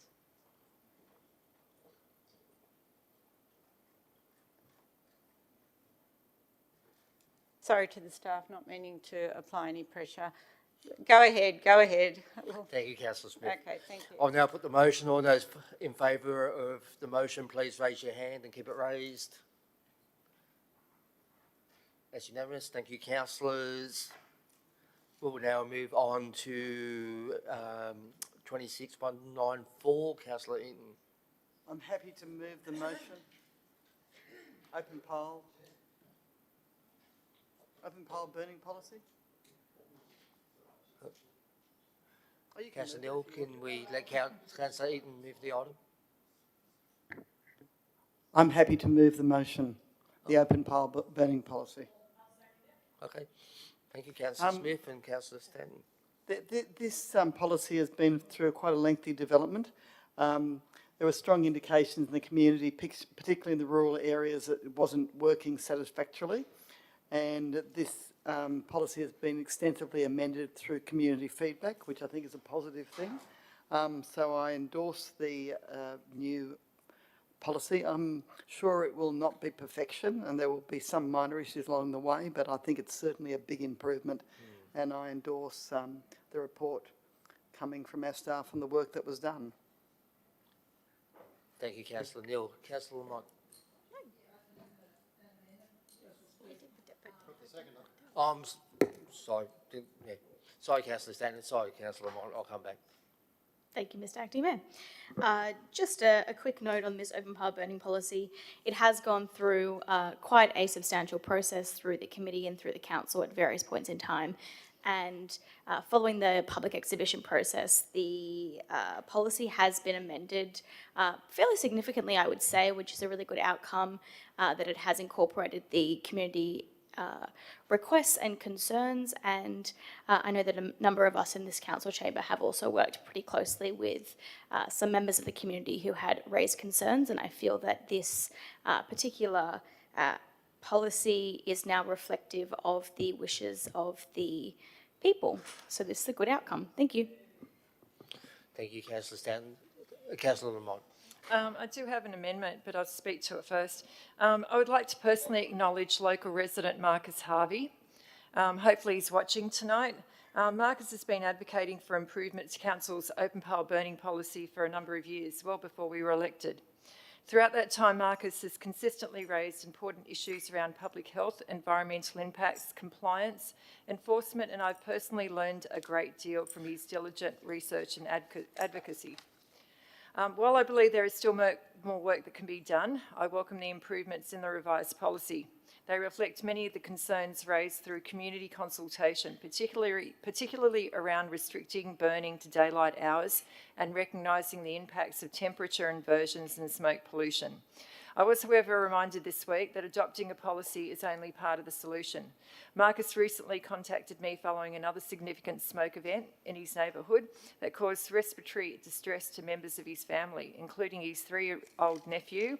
Sorry to the staff, not meaning to apply any pressure. Go ahead, go ahead. Thank you, Councillor Smith. Okay, thank you. I'll now put the motion. All those in favour of the motion, please raise your hand and keep it raised. That's unanimous. Thank you, councillors. We'll now move on to 26194, Councillor Eaton. I'm happy to move the motion. Open poll burning policy. Councillor Neal, can we let Councillor Eaton move the item? I'm happy to move the motion, the open poll burning policy. Okay. Thank you, Councillor Smith and Councillor Stanton. This policy has been through quite a lengthy development. There were strong indications in the community, particularly in the rural areas, that it wasn't working satisfactorily. And this policy has been extensively amended through community feedback, which I think is a positive thing. So I endorse the new policy. I'm sure it will not be perfection and there will be some minor issues along the way, but I think it's certainly a big improvement. And I endorse the report coming from our staff and the work that was done. Thank you, Councillor Neal. Councillor Lamont. Sorry. Yeah. Sorry, Councillor Stanton. Sorry, Councillor Lamont. I'll come back. Thank you, Mr Acting Mayor. Just a quick note on this open power burning policy. It has gone through quite a substantial process through the committee and through the council at various points in time. And following the public exhibition process, the policy has been amended fairly significantly, I would say, which is a really good outcome, that it has incorporated the community requests and concerns, and I know that a number of us in this council chamber have also worked pretty closely with some members of the community who had raised concerns, and I feel that this particular policy is now reflective of the wishes of the people. So this is a good outcome. Thank you. Thank you, Councillor Stanton. Councillor Lamont. I do have an amendment, but I'll speak to it first. I would like to personally acknowledge local resident Marcus Harvey. Hopefully he's watching tonight. Marcus has been advocating for improvements to Council's open power burning policy for a number of years, well before we were elected. Throughout that time, Marcus has consistently raised important issues around public health, environmental impacts, compliance, enforcement, and I've personally learned a great deal from his diligent research and advocacy. While I believe there is still more work that can be done, I welcome the improvements in the revised policy. They reflect many of the concerns raised through community consultation, particularly around restricting burning to daylight hours and recognising the impacts of temperature inversions and smoke pollution. I was, however, reminded this week that adopting a policy is only part of the solution. Marcus recently contacted me following another significant smoke event in his neighbourhood that caused respiratory distress to members of his family, including his 3-year-old nephew.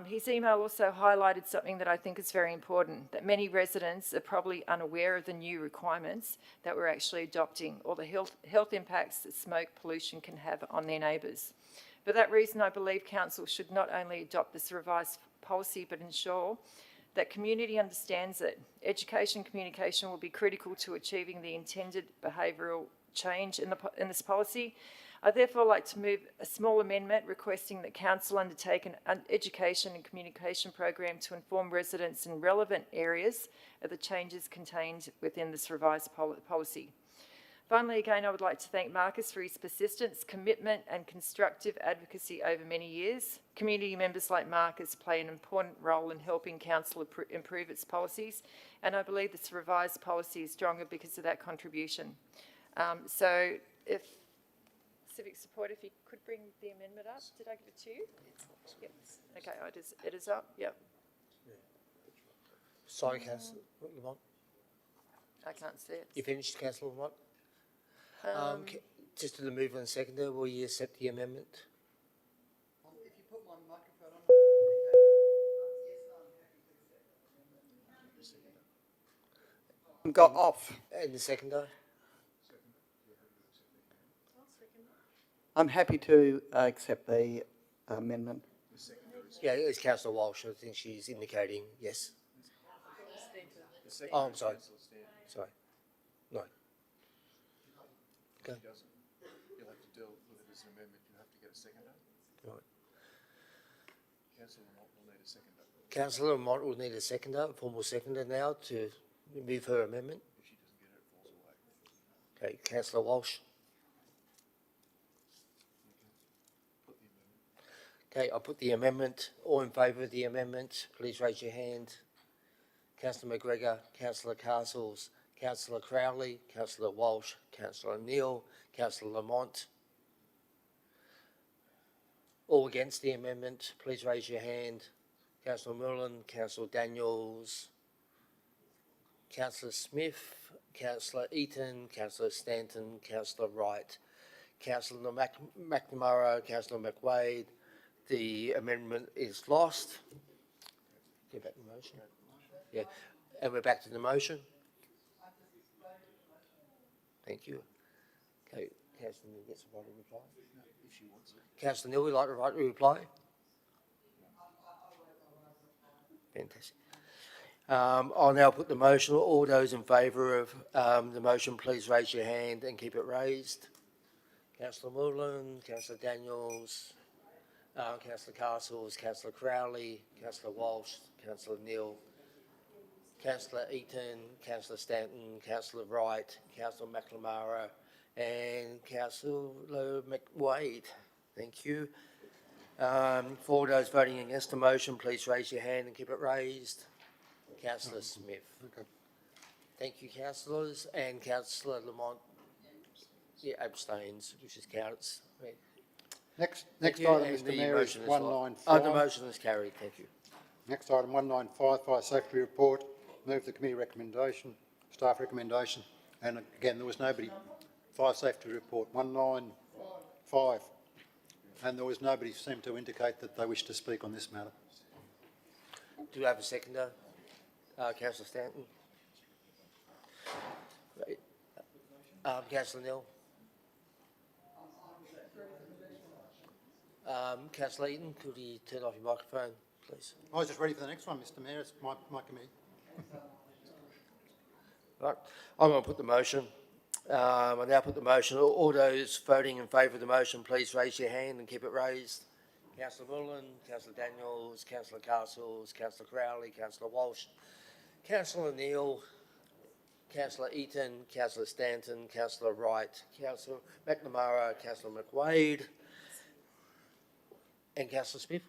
His email also highlighted something that I think is very important, that many residents are probably unaware of the new requirements that we're actually adopting or the health impacts that smoke pollution can have on their neighbours. For that reason, I believe Council should not only adopt this revised policy, but ensure that community understands it. Education communication will be critical to achieving the intended behavioural change in this policy. I therefore like to move a small amendment requesting that Council undertake an education and communication program to inform residents in relevant areas of the changes contained within this revised policy. Finally, again, I would like to thank Marcus for his persistence, commitment and constructive advocacy over many years. Community members like Marcus play an important role in helping Council improve its policies, and I believe this revised policy is stronger because of that contribution. So if Civic Support, if you could bring the amendment up. Did I give it to you? Yep. Okay, it is up, yep. Sorry, Councillor Lamont. I can't see it. You finished, Councillor Lamont? Just to the mover and seconder, will you accept the amendment? If you put my microphone on, got off. And the seconder? I'm happy to accept the amendment. Yeah, it's Councillor Walsh. I think she's indicating yes. Oh, I'm sorry. Sorry. No. Okay. You'll have to deal with it as an amendment. You'll have to get a seconder. Right. Councillor Lamont will need a seconder. Councillor Lamont will need a seconder, a formal seconder now to move her amendment. If she doesn't get it, it falls away. Okay, Councillor Walsh. Put the amendment. Okay, I'll put the amendment. All in favour of the amendment, please raise your hand. Councillor McGregor, Councillor Castles, Councillor Crowley, Councillor Walsh, Councillor Neal, Councillor Lamont. All against the amendment, please raise your hand. Councillor Mullen, Councillor Daniels, Councillor Smith, Councillor Eaton, Councillor Stanton, Councillor Wright, Councillor McNamara, Councillor McWade. The amendment is lost. Get back to the motion. Yeah, and we're back to the motion. Thank you. Okay, Councillor Neal gets a right to reply. If she wants it. Councillor Neal, would you like the right to reply? Fantastic. I'll now put the motion. All those in favour of the motion, please raise your hand and keep it raised. Councillor Moreland, Councillor Daniels, Councillor Castles, Councillor Crowley, Councillor Walsh, Councillor Neal, Councillor Eaton, Councillor Stanton, Councillor Wright, Councillor McNamara, and Councillor McWade. Thank you. For those voting against the motion, please raise your hand and keep it raised. Councillor Smith. Okay. Thank you, councillors, and Councillor Lamont. Yeah, abstains, which is counts. Next Thank you, item, and Mr the Mayor, is motion 195. The motion is carried. Thank you. Next item, 195, fire safety report. Move the committee recommendation, staff recommendation. And again, there was nobody. Fire safety report, 195. And there was nobody seemed to indicate that they wish to speak on this matter. Do you have a seconder? Councillor Stanton. Right. Councillor Neal. Councillor Eaton, could you turn off your microphone, please? I was just ready for the next one, Mr Mayor. It's my committee. Right. I'm going to put the motion. I now put the motion. All those voting in favour of the motion, please raise your hand and keep it raised. Councillor Mullen, Councillor Daniels, Councillor Castles, Councillor Crowley, Councillor Walsh, Councillor Neal, Councillor Eaton, Councillor Stanton, Councillor Wright, Councillor McNamara, Councillor McWade, and Councillor Smith.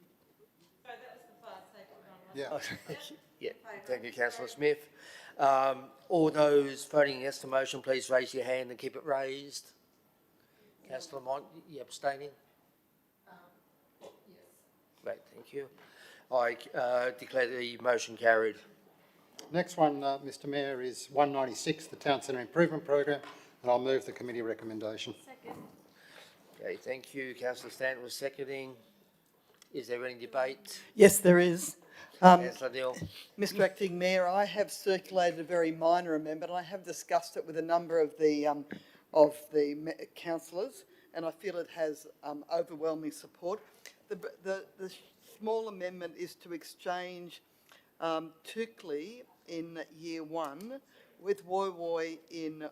So that was the fire safety one, wasn't Yeah. Yeah, thank you, Councillor Smith. All those voting against the motion, please raise your hand and keep it raised. Councillor Lamont, you abstaining? Yes. Great, thank you. I declare the motion carried. Next one, Mr Mayor, is 196, the Town Centre Improvement Program, and I'll move the committee recommendation. Second. Okay, thank you. Councillor Stanton was seconding. Is there any debate? Yes, there is. Councillor Neal. Mr Acting Mayor, I have circulated a very minor amendment. I have discussed it with a number of the councillors, and I feel it has overwhelming support. The small amendment is to exchange Tukley in year 1 with Woy Woy in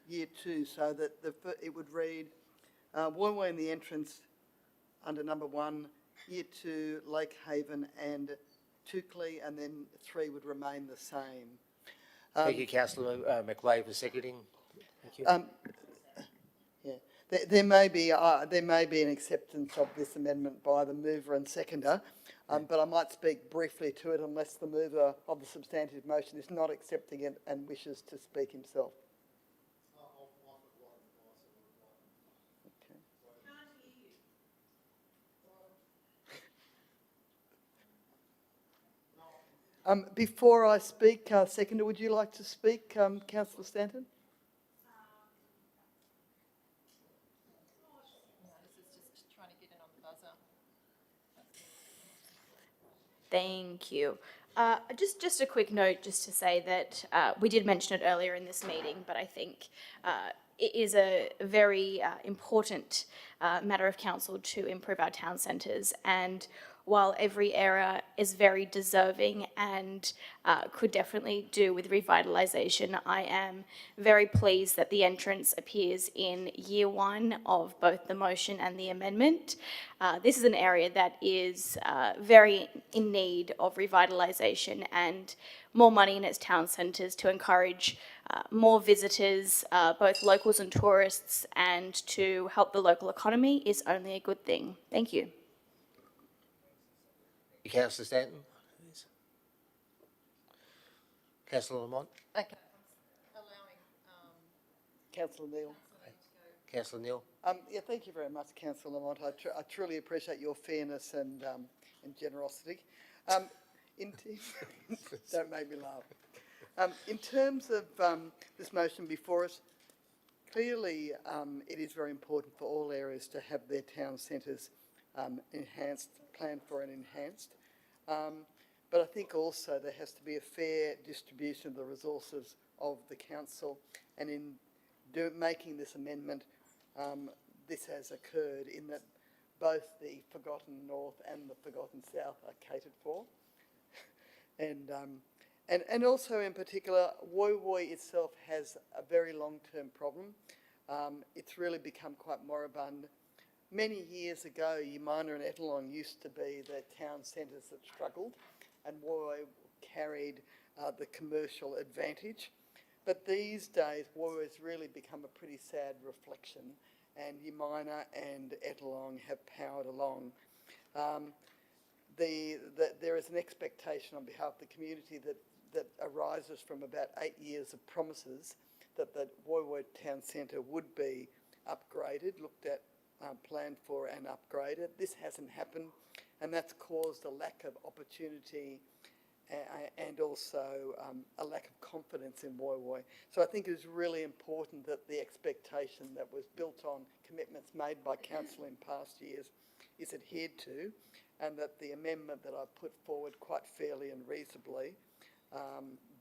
year 2, so that it would read Woy Woy in the entrance under number 1, year 2 Lake Haven and Tukley, and then 3 would remain the same. Thank you, Councillor McWade, for seconding. Thank you. Yeah, there may be an acceptance of this amendment by the mover and seconder, but I might speak briefly to it unless the mover of the substantive motion is not accepting it and wishes to speak himself. Before I speak, seconder, would you like to speak, Councillor Stanton? Thank you. Just a quick note just to say that we did mention it earlier in this meeting, but I think it is a very important matter of council to improve our town centres, and while every area is very deserving and could definitely do with revitalisation, I am very pleased that the entrance appears in year one of both the motion and the amendment. This is an area that is very in need of revitalisation and more money in its town centres to encourage more visitors, both locals and tourists, and to help the local economy is only a good thing. Thank you. Councillor Stanton, please. Councillor Lamont. Okay. Councillor Neal. Councillor Neal. Yeah, thank you very much, Councillor Lamont. I truly appreciate your fairness and generosity. Don't make me laugh. In terms of this motion before us, clearly it is very important for all areas to have their town centres planned for and enhanced. But I think also there has to be a fair distribution of the resources of the council, and in making this amendment, this has occurred in that both the Forgotten North and the Forgotten South are catered for. And also in particular, Woy Woy itself has a very long-term problem. It's really become quite moribund. Many years ago, Yamina and Ettalong used to be the town centres that struggled, and Woy carried the commercial advantage. But these days, Woy has really become a pretty sad reflection, and Yamina and Ettalong have powered along. There is an expectation on behalf of the community that arises from about 8 years of promises that the Woy Woy Town Centre would be upgraded, looked at, planned for and upgraded. This hasn't happened, and that's caused a lack of opportunity and also a lack of confidence in Woy Woy. So I think it is really important that the expectation that was built on commitments made by council in past years is adhered to, and that the amendment that I've put forward quite fairly and reasonably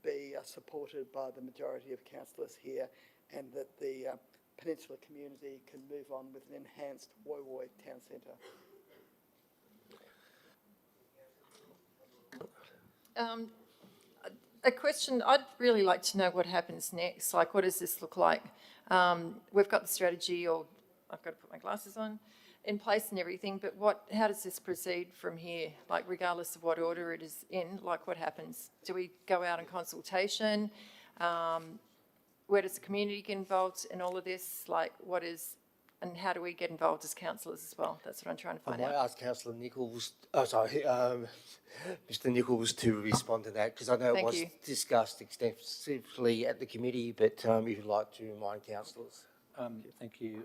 be supported by the majority of councillors here, and that the Peninsula community can move on with an enhanced Woy Woy Town Centre. A question, I'd really like to know what happens next. Like, what does this look like? We've got the strategy, or I've got to put my glasses on, in place and everything, but how does this proceed from here? Like, regardless of what order it is in, like, what happens? Do we go out in consultation? Where does the community get involved in all of this? Like, and how do we get involved as councillors as well? That's what I'm trying to find I might out. ask Councillor Nichols, Mr Nichols to respond to that, because I know it was discussed extensively at the committee, but if you'd like to remind councillors. Thank you,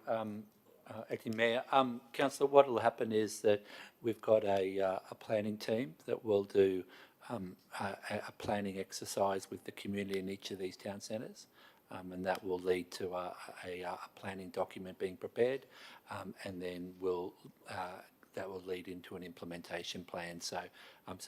Acting Mayor. Councillor, what will happen is that we've got a planning team that will do a planning exercise with the community in each of these town centres. And that will lead to a planning document being prepared, and then that will lead into an implementation plan. So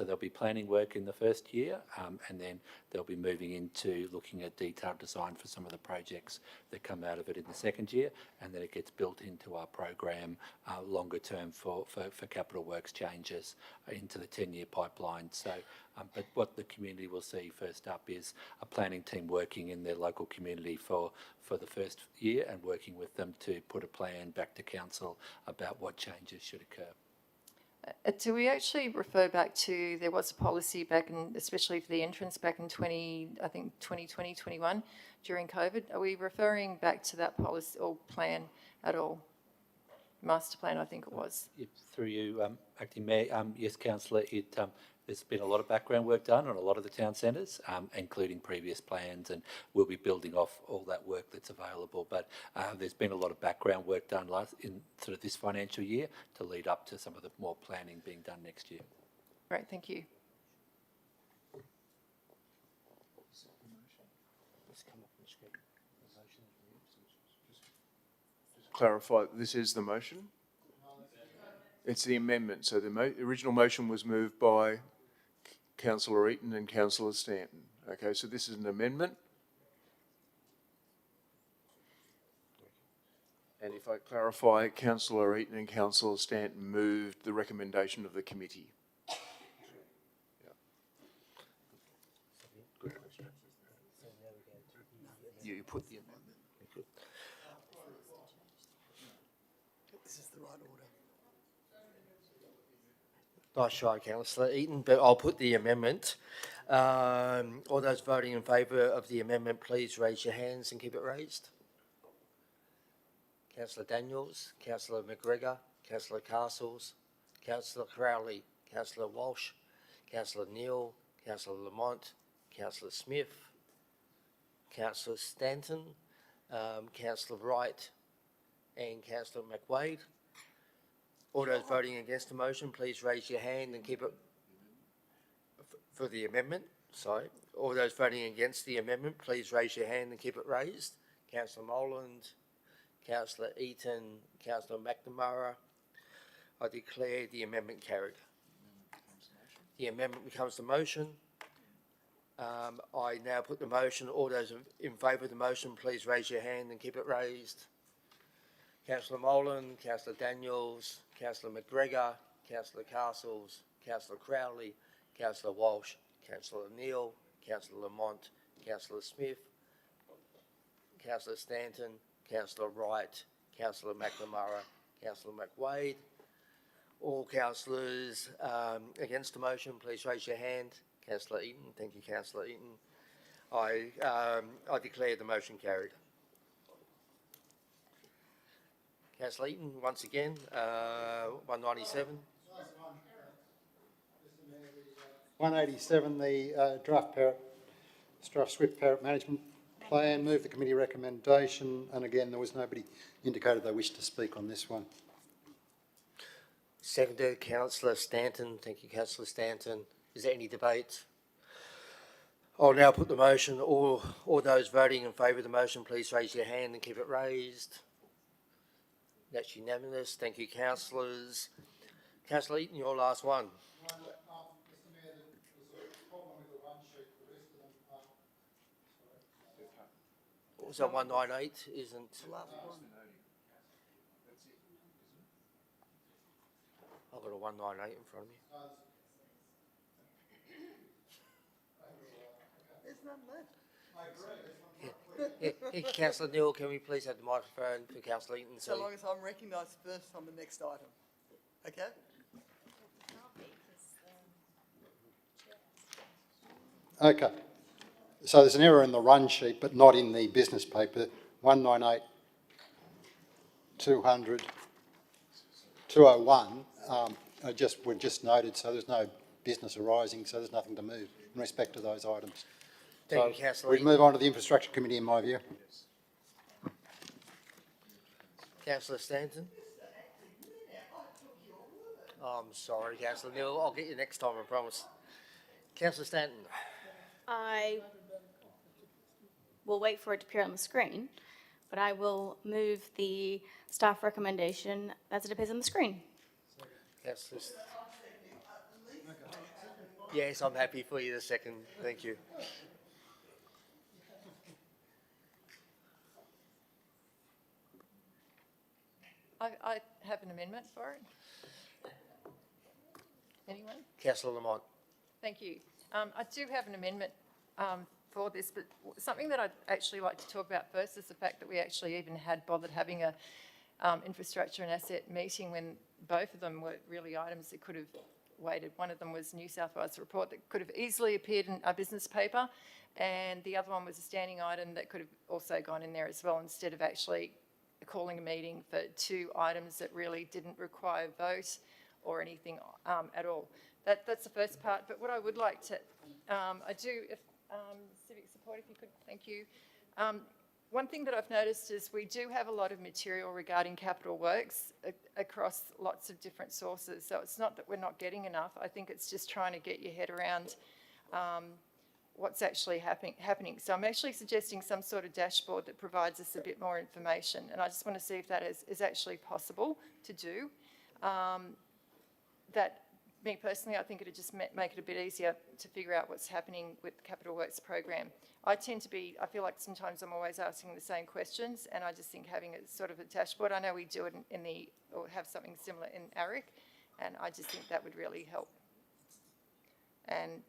there'll be planning work in the first year, and then they'll be moving into looking at detailed design for some of the projects that come out of it in the second year, and then it gets built into our program longer term for capital works changes into the 10-year pipeline. So, but what the community will see first up is a planning team working in their local community for the first year, and working with them to put a plan back to council about what changes should occur. Do we actually refer back to, there was a policy back in, especially for the entrance back in 2020, 21, during COVID. Are we referring back to that policy or plan at all? Master plan, I think it was. Yep, through you, Acting Mayor. Yes, Councillor, there's been a lot of background work done on a lot of the town centres, including previous plans, and we'll be building off all that work that's available. But there's been a lot of background work done in sort of this financial year to lead up to some of the more planning being done next year. Great, thank you. Clarify, this is the motion? It's the amendment. So the original motion was moved by Councillor Eaton and Councillor Stanton. Okay, so this is an amendment. And if I clarify, Councillor Eaton and Councillor Stanton moved the recommendation of the committee. You put the amendment. This is the right order. Nice try, Councillor Eaton, but I'll put the amendment. All those voting in favour of the amendment, please raise your hands and keep it raised. Councillor Daniels, Councillor McGregor, Councillor Castles, Councillor Crowley, Councillor Walsh, Councillor Neal, Councillor Lamont, Councillor Smith, Councillor Stanton, Councillor Wright and Councillor McWade. All those voting against the motion, please raise your hand and keep it for the amendment. Sorry. All those voting against the amendment, please raise your hand and keep it raised. Councillor Moland, Councillor Eaton, Councillor McNamara. I declare the amendment carried. The amendment becomes the motion. I now put the motion. All those in favour of the motion, please raise your hand and keep it raised. Councillor Molan, Councillor Daniels, Councillor McGregor, Councillor Castles, Councillor Crowley, Councillor Walsh, Councillor Neal, Councillor Lamont, Councillor Smith, Councillor Stanton, Councillor Wright, Councillor McNamara, Councillor McWade. All councillors against the motion, please raise your hand. Councillor Eaton, thank you, Councillor Eaton. I declare the motion carried. Councillor Eaton, once again, 197. 187, the draft Swift Parrot Management Plan. Move the committee recommendation, and again, there was nobody indicated they wished to speak on this one. Seconded, Councillor Stanton. Thank you, Councillor Stanton. Is there any debate? I'll now put the motion. All those voting in favour of the motion, please raise your hand and keep it raised. That's unanimous. Thank you, councillors. Councillor Eaton, your last one. Mr Mayor, there's a problem with the one sheet. The rest of them Was that 198? Isn't. I've got a 198 in front of me. There's none left. I Hey, Councillor Neal, can we please have the microphone for Councillor Eaton? So long as I'm recognised first on the next item. Okay? Okay. So there's an error in the run sheet, but not in the business paper. 198, 200, 201. Were just noted, so there's no business arising, so there's nothing to move in respect to those items. Thank you, Councillor We Eaton. move on to the Infrastructure Committee, in my view. Councillor Stanton? Oh, I'm sorry, Councillor Neal. I'll get you next time, I promise. Councillor Stanton? I will wait for it to appear on the screen, but I will move the staff recommendation as it appears on the screen. Councillor. Yes, I'm happy for you to second. Thank you. I have an amendment for it. Anyone? Councillor Lamont. Thank you. I do have an amendment for this, but something that I'd actually like to talk about first is the fact that we actually even had bothered having a infrastructure and asset meeting when both of them were really items that could have waited. One of them was New South Wales report that could have easily appeared in our business paper, and the other one was a standing item that could have also gone in there as well, instead of actually calling a meeting for two items that really didn't require vote or anything at all. That's the first part. But what I would like to, if civic support, if you could, thank you. One thing that I've noticed is we do have a lot of material regarding capital works across lots of different sources. So it's not that we're not getting enough. I think it's just trying to get your head around what's actually happening. So I'm actually suggesting some sort of dashboard that provides us a bit more information. And I just want to see if that is actually possible to do. That me personally, I think it'd just make it a bit easier to figure out what's happening with the Capital Works program. I feel like sometimes I'm always asking the same questions, and I just think having a sort of a dashboard, I know we do it or have something similar in ARIC, and I just think that would really help. And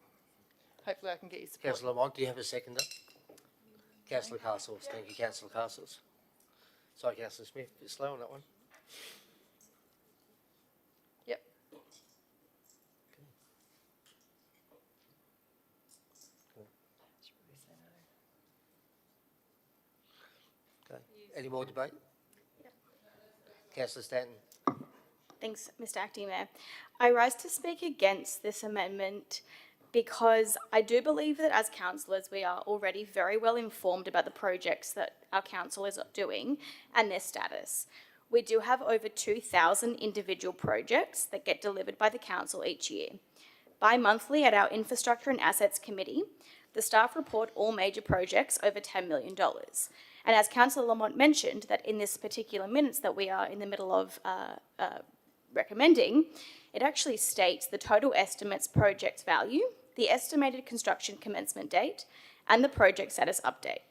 hopefully I can get your support. Councillor Lamont, do you have a seconder? Councillor Castles, thank you, Councillor Castles. Sorry, Councillor Smith, a bit slow on that one. Yep. Okay. Any more debate? Councillor Stanton. Thanks, Mr. Acting Mayor. I rise to speak against this amendment because I do believe that as councillors we are already very well informed about the projects that our council is doing and their status. We do have over 2,000 individual projects that get delivered by the council each year. Bi-monthly at our Infrastructure and Assets Committee, the staff report all major projects over $10 million. And as Councillor Lamont mentioned, that in this particular minutes that we are in the middle of recommending, it actually states the total estimates project value, the estimated construction commencement date, and the project status update.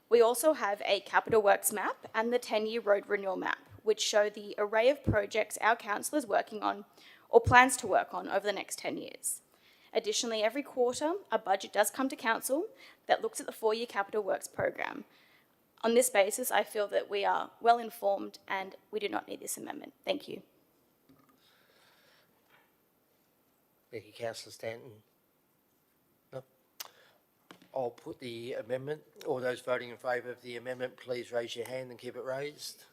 We also have a Capital Works map and the 10-year road renewal map, which show the array of projects our council is working on or plans to work on over the next 10 years. Additionally, every quarter, a budget does come to council that looks at the 4-year Capital Works program. On this basis, I feel that we are well informed and we do not need this amendment. Thank you. Thank you, Councillor Stanton. No. I'll put the amendment. All those voting in favour of the amendment, please raise your hand and keep it raised.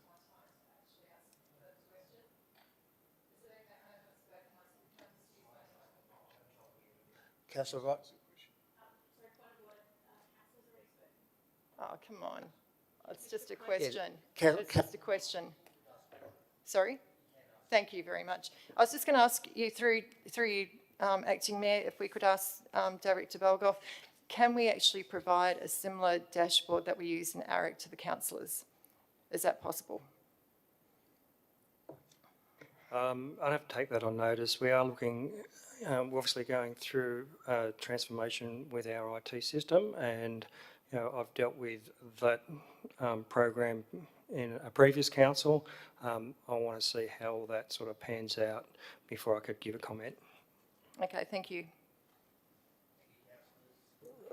Councillor Wright. Oh, come on. It's just a question. Yeah. It's just a question. Sorry? Thank you very much. I was just going to ask you through you, Acting Mayor, if we could ask Director Belgoff, can we actually provide a similar dashboard that we use in ARIC to the councillors? Is that possible? I'd have to take that on notice. We are looking, we're obviously going through a transformation with our IT system, and I've dealt with that program in a previous council. I want to see how that sort of pans out before I could give a comment. Okay, thank you.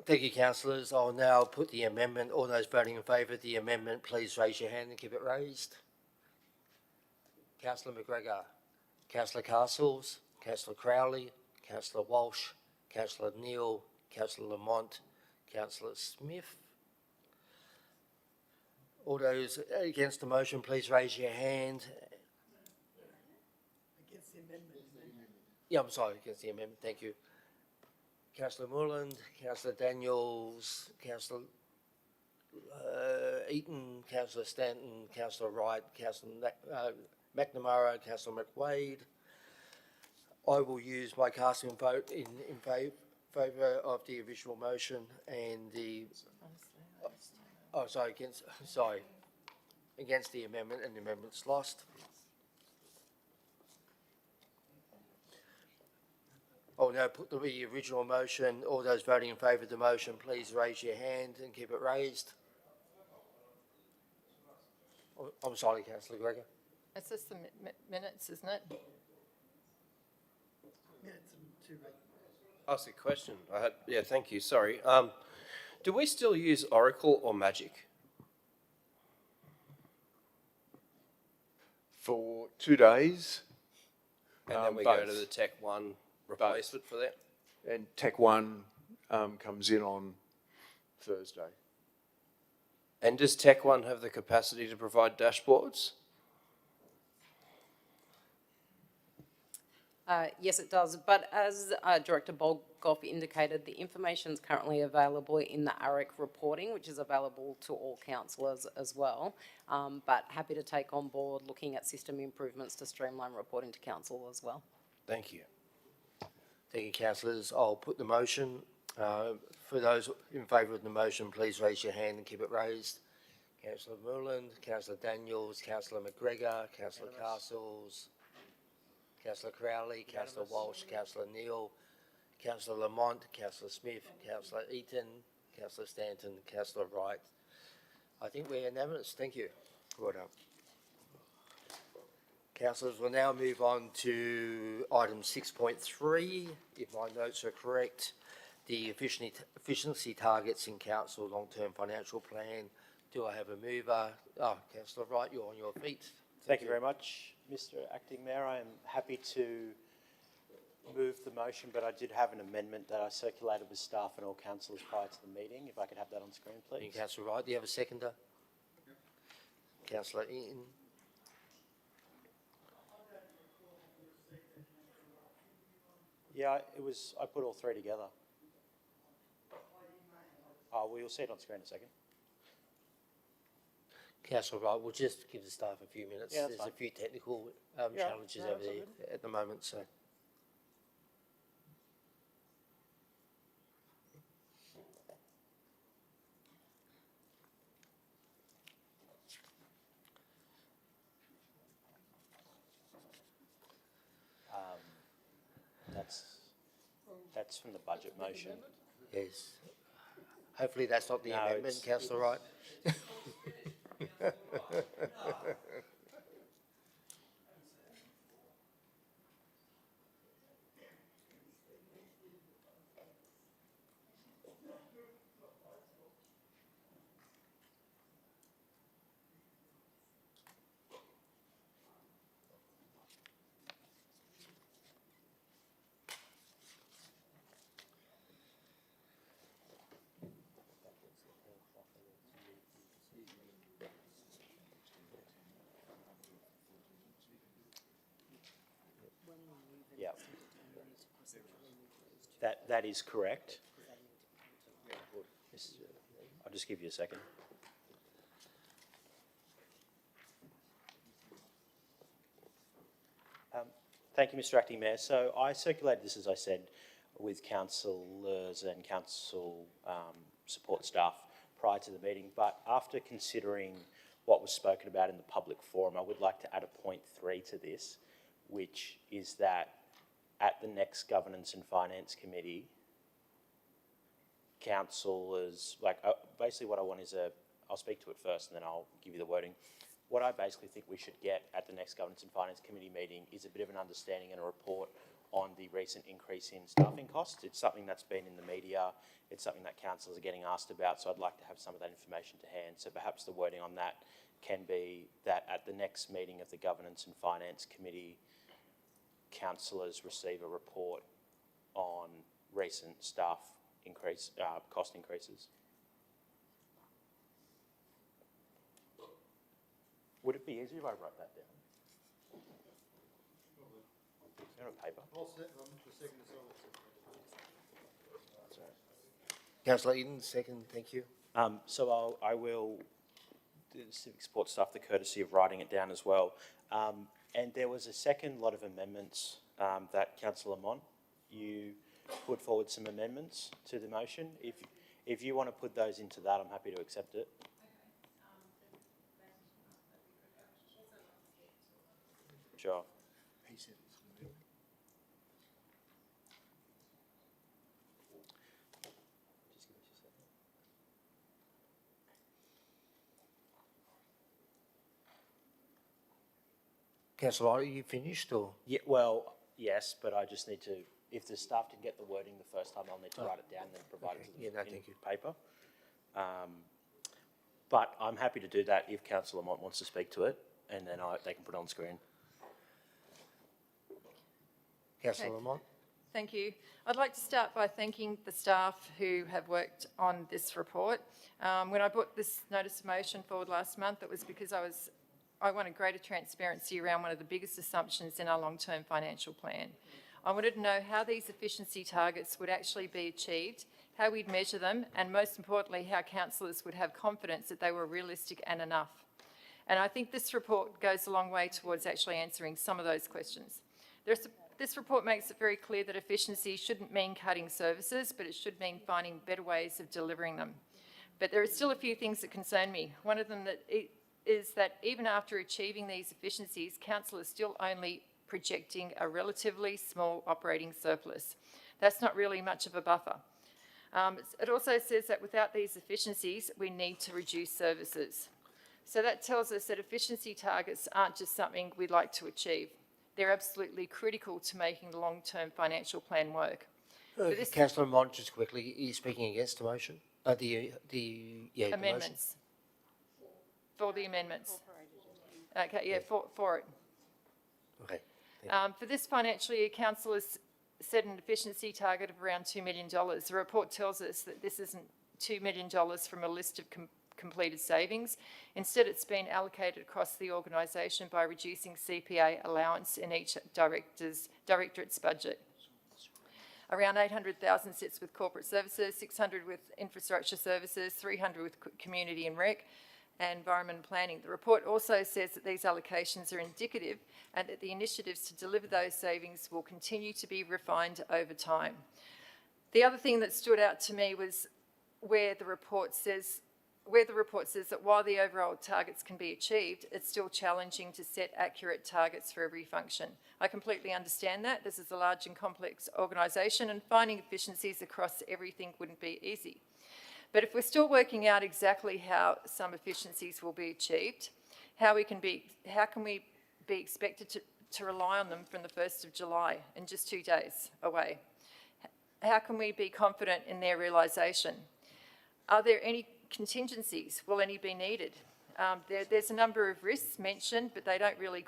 Thank you, councillors. I'll now put the amendment. All those voting in favour of the amendment, please raise your hand and keep it raised. Councillor McGregor, Councillor Castles, Councillor Crowley, Councillor Walsh, Councillor Neal, Councillor Lamont, Councillor Smith. All those against the motion, please raise your hand. Against the amendment. Yeah, I'm sorry, against the amendment, thank you. Councillor Moreland, Councillor Daniels, Councillor Eaton, Councillor Stanton, Councillor Wright, Councillor McNamara, Councillor McWade. I will use my casting vote in favour of the original motion and the against the amendment, and the amendment's lost. I'll now put the original motion. All those voting in favour of the motion, please raise your hand and keep it raised. I'm sorry, Councillor Gregor. It's just the minutes, isn't it? Ask a question. Yeah, thank you. Sorry. Do we still use Oracle or Magic? For 2 days. And then we go to the Tech One replacement for that? And Tech One comes in on Thursday. And does Tech One have the capacity to provide dashboards? Yes, it does. But as Director Bolgoff indicated, the information is currently available in the ARIC reporting, which is available to all councillors as well. But happy to take on board looking at system improvements to streamline reporting to council as well. Thank you. Thank you, councillors. I'll put the motion. For those in favour of the motion, please raise your hand and keep it raised. Councillor Moreland, Councillor Daniels, Councillor McGregor, Councillor Castles, Councillor Crowley, Councillor Walsh, Councillor Neal, Councillor Lamont, Councillor Smith, Councillor Eaton, Councillor Stanton, Councillor Wright. I think we're unanimous. Thank you. Well done. Councillors, we'll now move on to item 6.3, if my notes are correct, the efficiency targets in council long-term financial plan. Do I have a mover? Oh, Councillor Wright, you're on your feet. Thank you very much, Mr. Acting Mayor. I am happy to move the motion, but I did have an amendment that I circulated with staff and all councillors prior to the meeting. If I could have that on screen, please. Thank you, Councillor Wright. Do you have a seconder? Councillor Eaton. Yeah, I put all three together. Oh, well, you'll see it on screen in a second. Councillor Wright, we'll just give the staff a few minutes. Yeah, There's fine. a few technical Yeah, challenges no, over that's all there at the moment, so. That's from the budget motion. Yes. Hopefully that's not the No, amendment, Councillor Wright. Yeah. That is correct. I'll just give you a second. Thank you, Mr. Acting Mayor. So I circulated this, as I said, with councillors and council support staff prior to the meeting, but after considering what was spoken about in the public forum, I would like to add a point 3 to this, which is that at the next Governance and Finance Committee, councillors, basically what I want is I'll speak to it first and then I'll give you the wording. What I basically think we should get at the next Governance and Finance Committee meeting is a bit of an understanding and a report on the recent increase in staffing costs. It's something that's been in the media. It's something that councillors are getting asked about, so I'd like to have some of that information to hand. So perhaps the wording on that can be that at the next meeting of the Governance and Finance Committee, councillors receive a report on recent staff cost increases. Would it be easier if I wrote that down? Is there a paper? Councillor Eaton, second, thank you. So I will do the civic sports stuff, the courtesy of writing it down as well. And there was a second lot of amendments that Councillor Lamont, you put forward some amendments to the motion. If you want to put those into that, I'm happy to accept it. Sure. Councillor Wright, are you finished or? Yeah, well, yes, but I just need to, if the staff didn't get the wording the first time, I'll need to write it down and then provide it to them in paper. But I'm happy to do that if Councillor Lamont wants to speak to it, and then they can put it on screen. Councillor Lamont. Thank you. I'd like to start by thanking the staff who have worked on this report. When I put this notice of motion forward last month, it was because I wanted greater transparency around one of the biggest assumptions in our long-term financial plan. I wanted to know how these efficiency targets would actually be achieved, how we'd measure them, and most importantly, how councillors would have confidence that they were realistic and enough. And I think this report goes a long way towards actually answering some of those questions. This report makes it very clear that efficiency shouldn't mean cutting services, but it should mean finding better ways of delivering them. But there are still a few things that concern me. One of them is that even after achieving these efficiencies, councillors still only projecting a relatively small operating surplus. That's not really much of a buffer. It also says that without these efficiencies, we need to reduce services. So that tells us that efficiency targets aren't just something we'd like to achieve. They're absolutely critical to making the long-term financial plan work. Councillor Mont, just quickly, are you speaking against the motion? The Amendments. For the amendments. Okay, yeah, for it. Okay. For this financial year, council has set an efficiency target of around $2 million. The report tells us that this isn't $2 million from a list of completed savings. Instead, it's been allocated across the organisation by reducing CPA allowance in each directorate's budget. Around 800,000 sits with corporate services, 600 with infrastructure services, 300 with community and rec, and environment and planning. The report also says that these allocations are indicative and that the initiatives to deliver those savings will continue to be refined over time. The other thing that stood out to me was where the report says that while the overall targets can be achieved, it's still challenging to set accurate targets for every function. I completely understand that. This is a large and complex organisation, and finding efficiencies across everything wouldn't be easy. But if we're still working out exactly how some efficiencies will be achieved, how can we be expected to rely on them from the 1st of July in just 2 days away? How can we be confident in their realisation? Are there any contingencies? Will any be needed? There's a number of risks mentioned, but they're not really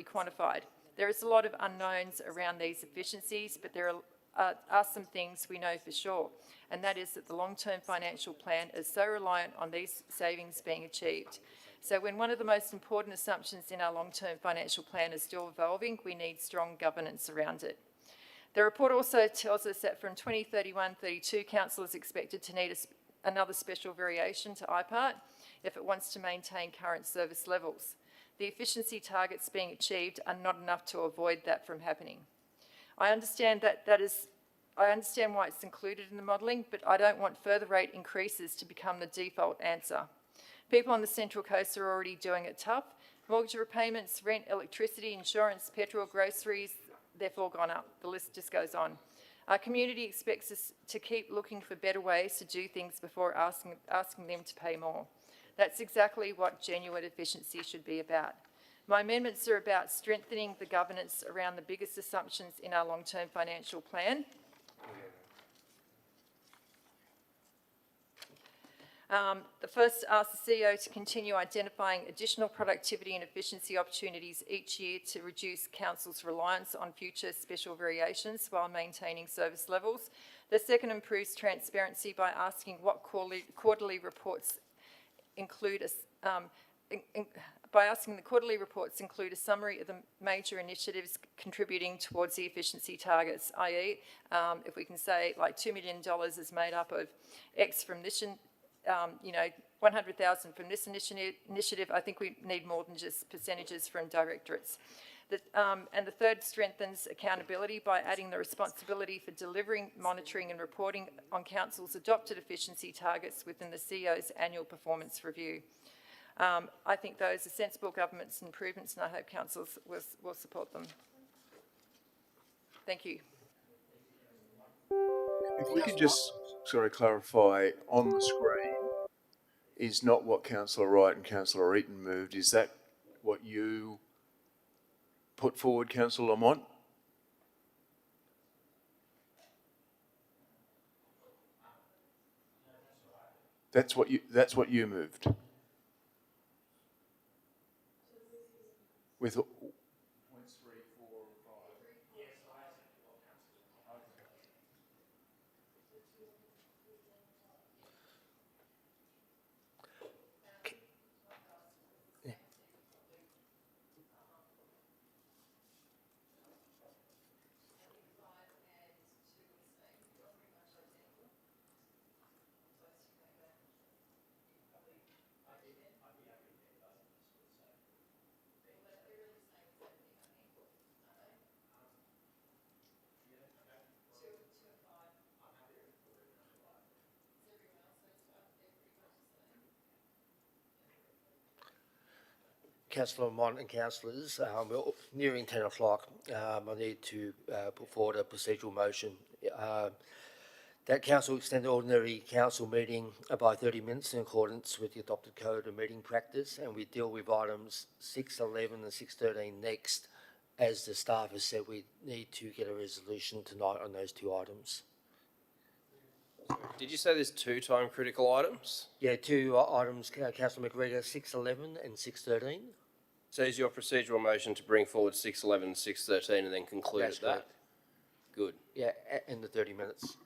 quantified. There is a lot of unknowns around these efficiencies, but there are some things we know for sure, and that is that the long-term financial plan is so reliant on these savings being achieved. So when one of the most important assumptions in our long-term financial plan is still evolving, we need strong governance around it. The report also tells us that from 2031-32, council is expected to need another special variation to IPART if it wants to maintain current service levels. The efficiency targets being achieved are not enough to avoid that from happening. I understand I understand why it's included in the modelling, but I don't want further rate increases to become the default answer. People on the Central Coast are already doing it tough. Mortgage repayments, rent, electricity, insurance, petrol, groceries, they've all gone up. The list just goes on. Our community expects us to keep looking for better ways to do things before asking them to pay more. That's exactly what genuine efficiency should be about. My amendments are about strengthening the governance around the biggest assumptions in our long-term financial plan. The first asks the CEO to continue identifying additional productivity and efficiency opportunities each year to reduce council's reliance on future special variations while maintaining service levels. The second improves transparency by asking what quarterly reports include a summary of the major initiatives contributing towards the efficiency targets, i.e. If we can say like $2 million is made up of X from this, 100,000 from this initiative, I think we need more than just percentages from directorates. And the third strengthens accountability by adding the responsibility for delivering, monitoring and reporting on council's adopted efficiency targets within the CEO's annual performance review. I think those are sensible governance improvements, and I hope council will support them. Thank you. If we could just clarify, on the screen is not what Councillor Wright and Councillor Eaton moved. Is that what you put forward, Councillor Lamont? That's what you moved. With points 3, 4, 5. Yes, I accept what Councillor. Councillor Lamont and councillors, we're nearing 10 o'clock. I need to put forward a procedural motion that council extend the ordinary council meeting by 30 minutes in accordance with the adopted code of meeting practice, and we deal with items 6.11 and 6.13 next. As the staff has said, we need to get a resolution tonight on those two items. Did you say there's two time critical items? Yeah, two items, Councillor McGregor, 6.11 and 6.13. So is your procedural motion to bring forward 6.11 and 6.13 and then conclude That's at that? correct. Good. Yeah, in the 30 minutes.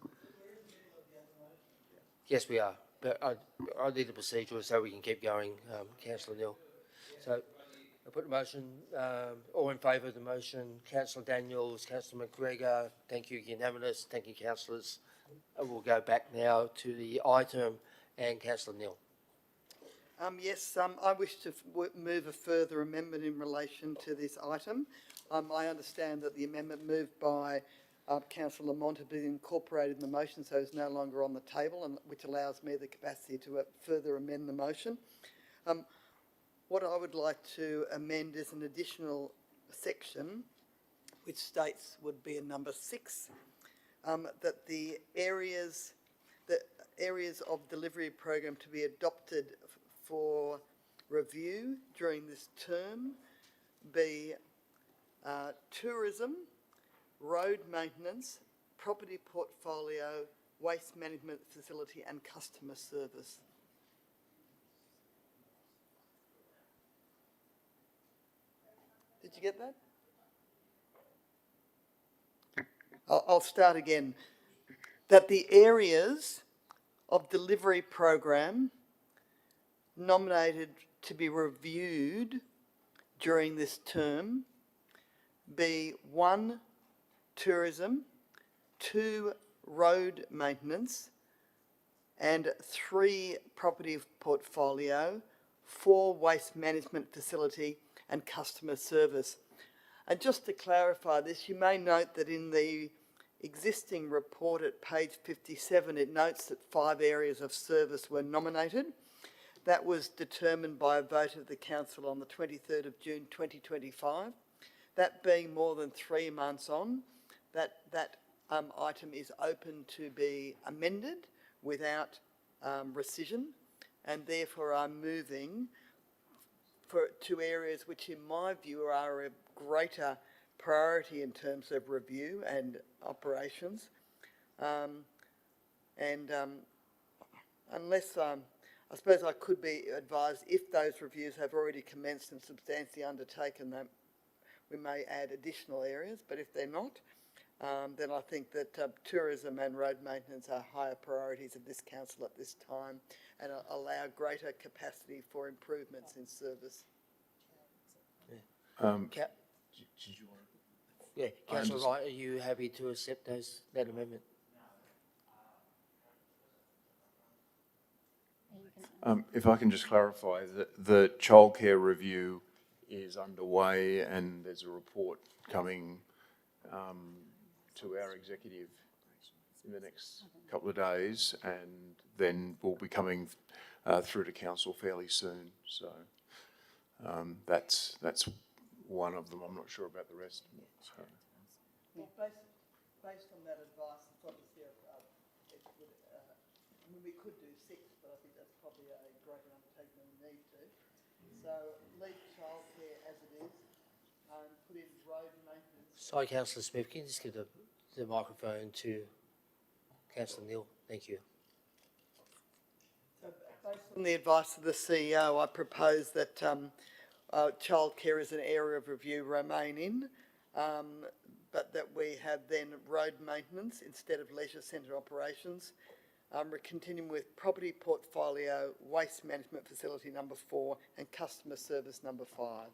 Yes, we are, but I need the procedure so we can keep going, Councillor Neal. So I put the motion, all in favour of the motion, Councillor Daniels, Councillor McGregor, thank you, unanimous, thank you, councillors. We'll go back now to the item and Councillor Neal. Yes, I wish to move a further amendment in relation to this item. I understand that the amendment moved by Councillor Lamont has been incorporated in the motion, so it's no longer on the table, and which allows me the capacity to further amend the motion. What I would like to amend is an additional section, which states would be in number 6, that the areas of delivery program to be adopted for review during this term be tourism, road maintenance, property portfolio, waste management facility and customer service. Did you get that? I'll start again. That the areas of delivery program nominated to be reviewed during this term be 1, tourism, 2, road maintenance, and 3, property portfolio, 4, waste management facility and customer service. And just to clarify this, you may note that in the existing report at page 57, it notes that 5 areas of service were nominated. That was determined by a vote of the council on the 23rd of June 2025. That being more than 3 months on, that item is open to be amended without rescission, and therefore I'm moving for 2 areas which in my view are a greater priority in terms of review and operations. Unless I suppose I could be advised if those reviews have already commenced and substantially undertaken, that we may add additional areas, but if they're not, then I think that tourism and road maintenance are higher priorities of this council at this time and allow greater capacity for improvements in service. Yeah, Councillor Wright, are you happy to accept that amendment? If I can just clarify, the childcare review is underway and there's a report coming to our executive in the next couple of days, and then will be coming through to council fairly soon. So that's one of them. I'm not sure about the rest. So. Well, based on that advice, it's obviously I mean, we could do 6, but I think that's probably a greater undertaking than we need to. So leave childcare as it is, put in road maintenance. Sorry, Councillor Smith, can you just give the microphone to Councillor Neal? Thank you. So based on the advice of the CEO, I propose that childcare as an area of review remain in, but that we have then road maintenance instead of leisure centre operations. We're continuing with property portfolio, waste management facility number 4 and customer service number 5.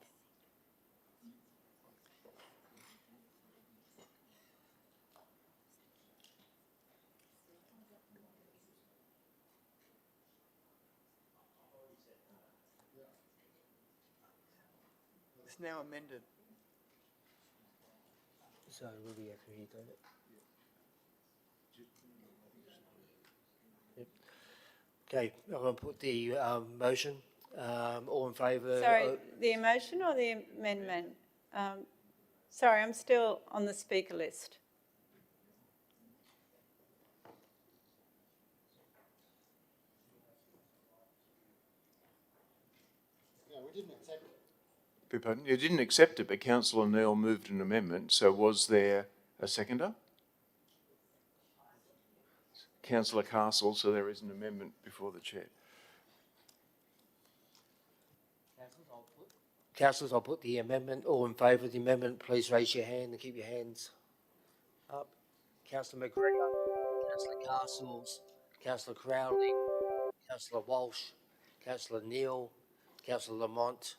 It's now amended. So will we have to read on it? Yep. Okay, I'm going to put the motion All in favour? Sorry, the motion or the amendment? Sorry, I'm still on the speaker list. Pardon? You didn't accept it, but Councillor Neal moved an amendment, so was there a seconder? Councillor Castle, so there is an amendment before the chair. Councillors, I'll put the amendment. All in favour of the amendment, please raise your hand and keep your hands up. Councillor McGregor, Councillor Castles, Councillor Crowley, Councillor Walsh, Councillor Neal, Councillor Lamont.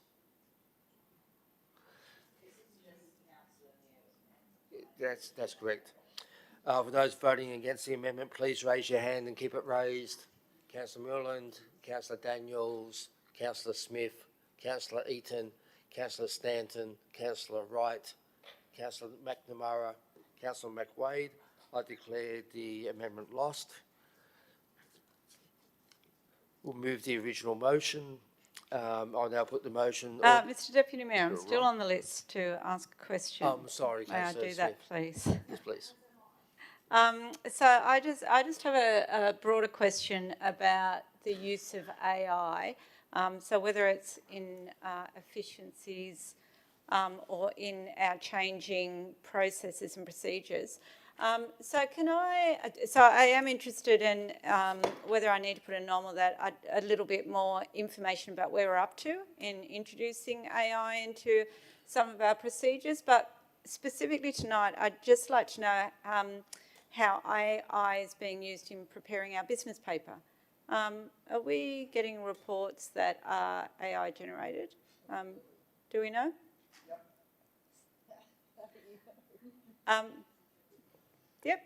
That's correct. For those voting against the amendment, please raise your hand and keep it raised. Councillor Moreland, Councillor Daniels, Councillor Smith, Councillor Eaton, Councillor Stanton, Councillor Wright, Councillor McNamara, Councillor McWade. I declare the amendment lost. We'll move the original motion. I'll now put the motion. Mr Deputy Mayor, I'm still on the list to ask a question. I'm sorry, May I Councillor do that, please? Yes, please. So I just have a broader question about the use of AI. So whether it's in efficiencies or in our changing processes and procedures. So I am interested in whether I need to put a norm or that, a little bit more information about where we're up to in introducing AI into some of our procedures. But specifically tonight, I'd just like to know how AI is being used in preparing our business paper. Are we getting reports that are AI generated? Do we know? Yep.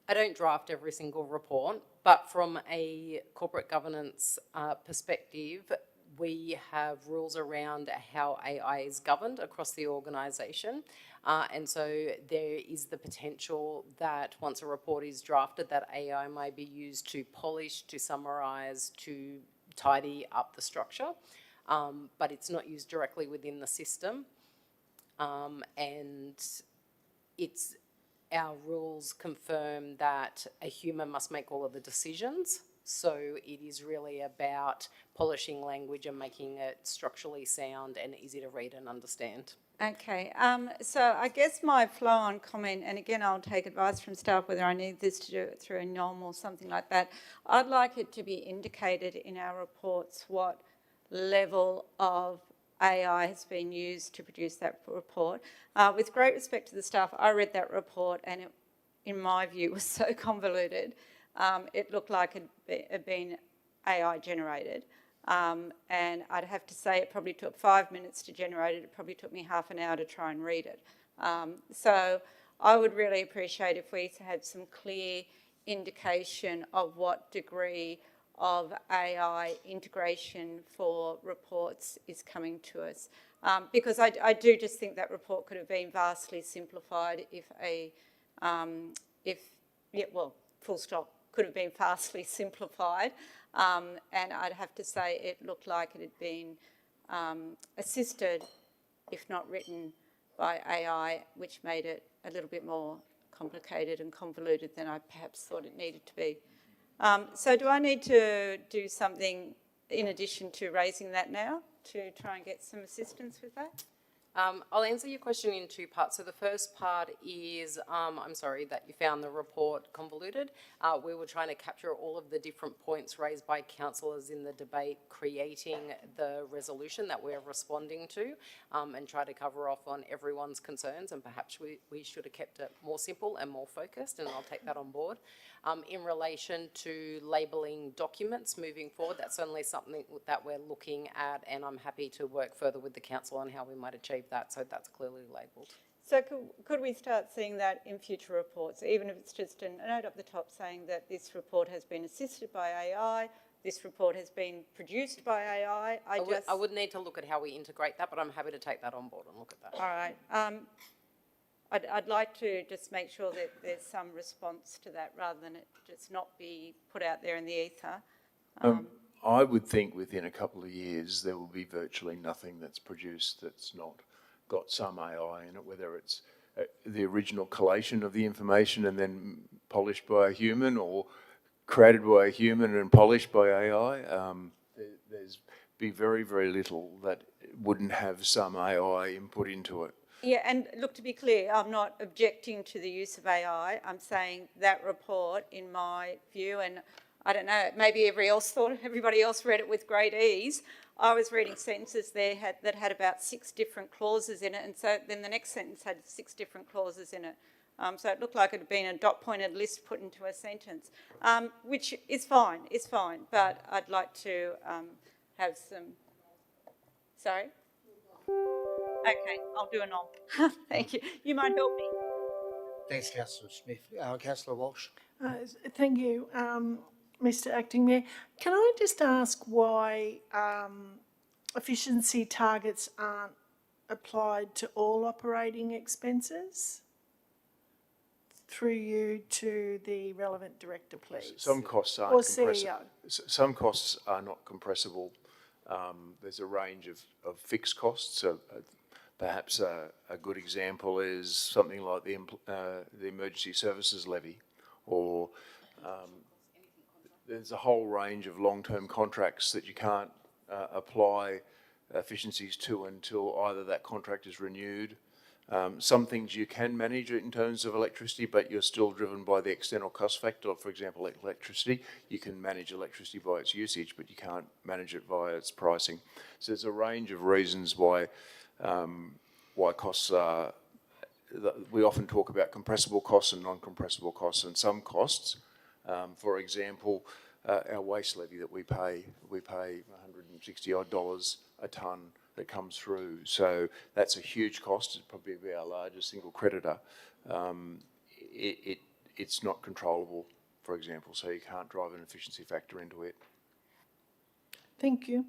I don't draft every single report, but from a corporate governance perspective, we have rules around how AI is governed across the organisation. And so there is the potential that once a report is drafted, that AI may be used to polish, to summarise, to tidy up the structure, but it's not used directly within the system. And it's our rules confirm that a human must make all of the decisions. So it is really about polishing language and making it structurally sound and easy to read and understand. Okay, so I guess my flow-on comment, and again I'll take advice from staff whether I need this to do it through a norm or something like that. I'd like it to be indicated in our reports what level of AI has been used to produce that report. With great respect to the staff, I read that report and it, in my view, was so convoluted. It looked like it had been AI generated. And I'd have to say it probably took 5 minutes to generate it. It probably took me half an hour to try and read it. So I would really appreciate if we had some clear indication of what degree of AI integration for reports is coming to us. Because I do just think that report could have been vastly simplified full stop, could have been vastly simplified. And I'd have to say it looked like it had been assisted, if not written, by AI, which made it a little bit more complicated and convoluted than I perhaps thought it needed to be. So do I need to do something in addition to raising that now to try and get some assistance with that? I'll answer your question in two parts. So the first part is, I'm sorry that you found the report convoluted. We were trying to capture all of the different points raised by councillors in the debate, creating the resolution that we're responding to, and try to cover off on everyone's concerns, and perhaps we should have kept it more simple and more focused, and I'll take that on board. In relation to labelling documents moving forward, that's certainly something that we're looking at, and I'm happy to work further with the council on how we might achieve that, so that's clearly labelled. So could we start seeing that in future reports, even if it's just a note up the top saying that this report has been assisted by AI, this report has been produced by AI? I would need to look at how we integrate that, but I'm happy to take that on board and look at that. All right. I'd like to just make sure that there's some response to that rather than it just not be put out there in the ether. I would think within a couple of years there will be virtually nothing that's produced that's not got some AI in it, whether it's the original collation of the information and then polished by a human, or created by a human and polished by AI. There's be very, very little that wouldn't have some AI input into it. Yeah, and look, to be clear, I'm not objecting to the use of AI. I'm saying that report, in my view, and I don't know, maybe everybody else read it with great ease. I was reading sentences there that had about 6 different clauses in it, and so then the next sentence had 6 different clauses in it. So it looked like it had been a dot-pointed list put into a sentence, which is fine, but I'd like to have some... Sorry? Okay, I'll do a nom. Thank you. You might help me. Thanks, Councillor Smith. Councillor Walsh. Thank you, Mr Acting Mayor. Can I just ask why efficiency targets aren't applied to all operating expenses? Through you to the relevant director, please. Some costs aren't compressible. Some costs are not compressible. There's a range of fixed costs. So perhaps a good example is something like the emergency services levy, or there's a whole range of long-term contracts that you can't apply efficiencies to until either that contract is renewed. Some things you can manage in terms of electricity, but you're still driven by the external cost factor. For example, electricity, you can manage electricity by its usage, but you can't manage it via its pricing. So there's a range of reasons why costs are... We often talk about compressible costs and non-compressible costs, and some costs, for example, our waste levy that we pay $160 odd a tonne that comes through. So that's a huge cost. It'd probably be our largest single creditor. It's not controllable, for example, so you can't drive an efficiency factor into it. Thank you.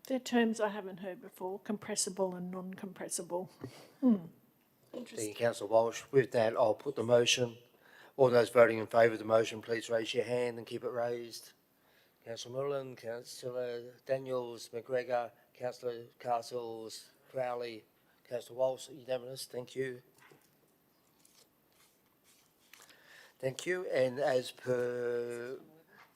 They're terms I haven't heard before, compressible and non-compressible. Interesting. Thank you, Councillor Walsh. With that, I'll put the motion. All those voting in favour of the motion, please raise your hand and keep it raised. Councillor Mullen, Councillor Daniels, McGregor, Councillor Castles, Crowley, Councillor Walsh, unanimous. Thank you. Thank you. And as per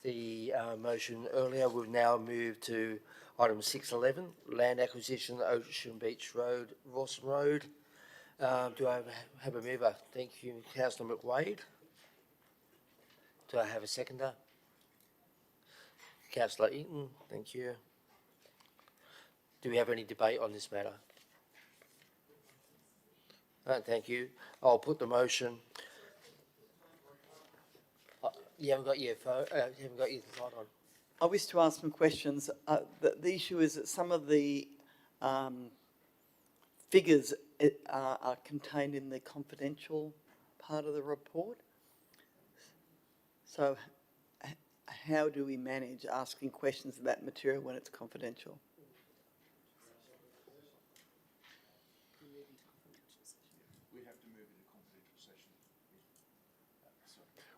the motion earlier, we'll now move to item 611, land acquisition, Ocean Beach Road, Rawson Road. Do I have a mover? Thank you, Councillor McWade. Do I have a seconder? Councillor Eaton, thank you. Do we have any debate on this matter? Thank you. I'll put the motion. You haven't got your phone, you haven't got your light on. I wish to ask some questions. The issue is that some of the figures are contained in the confidential part of the report. So how do we manage asking questions about material when it's confidential?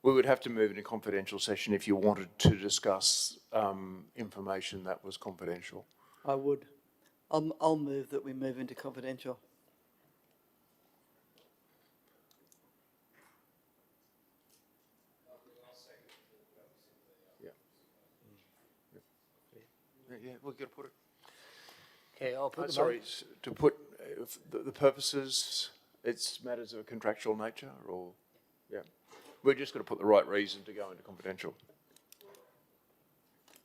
We would have to move into confidential session if you wanted to discuss information that was confidential. I would. I'll move that we move into confidential. Yeah, we're going to put it. Okay, I'll put to put the purposes, it's matters of a contractual nature, or, yeah. We're just going to put the right reason to go into confidential.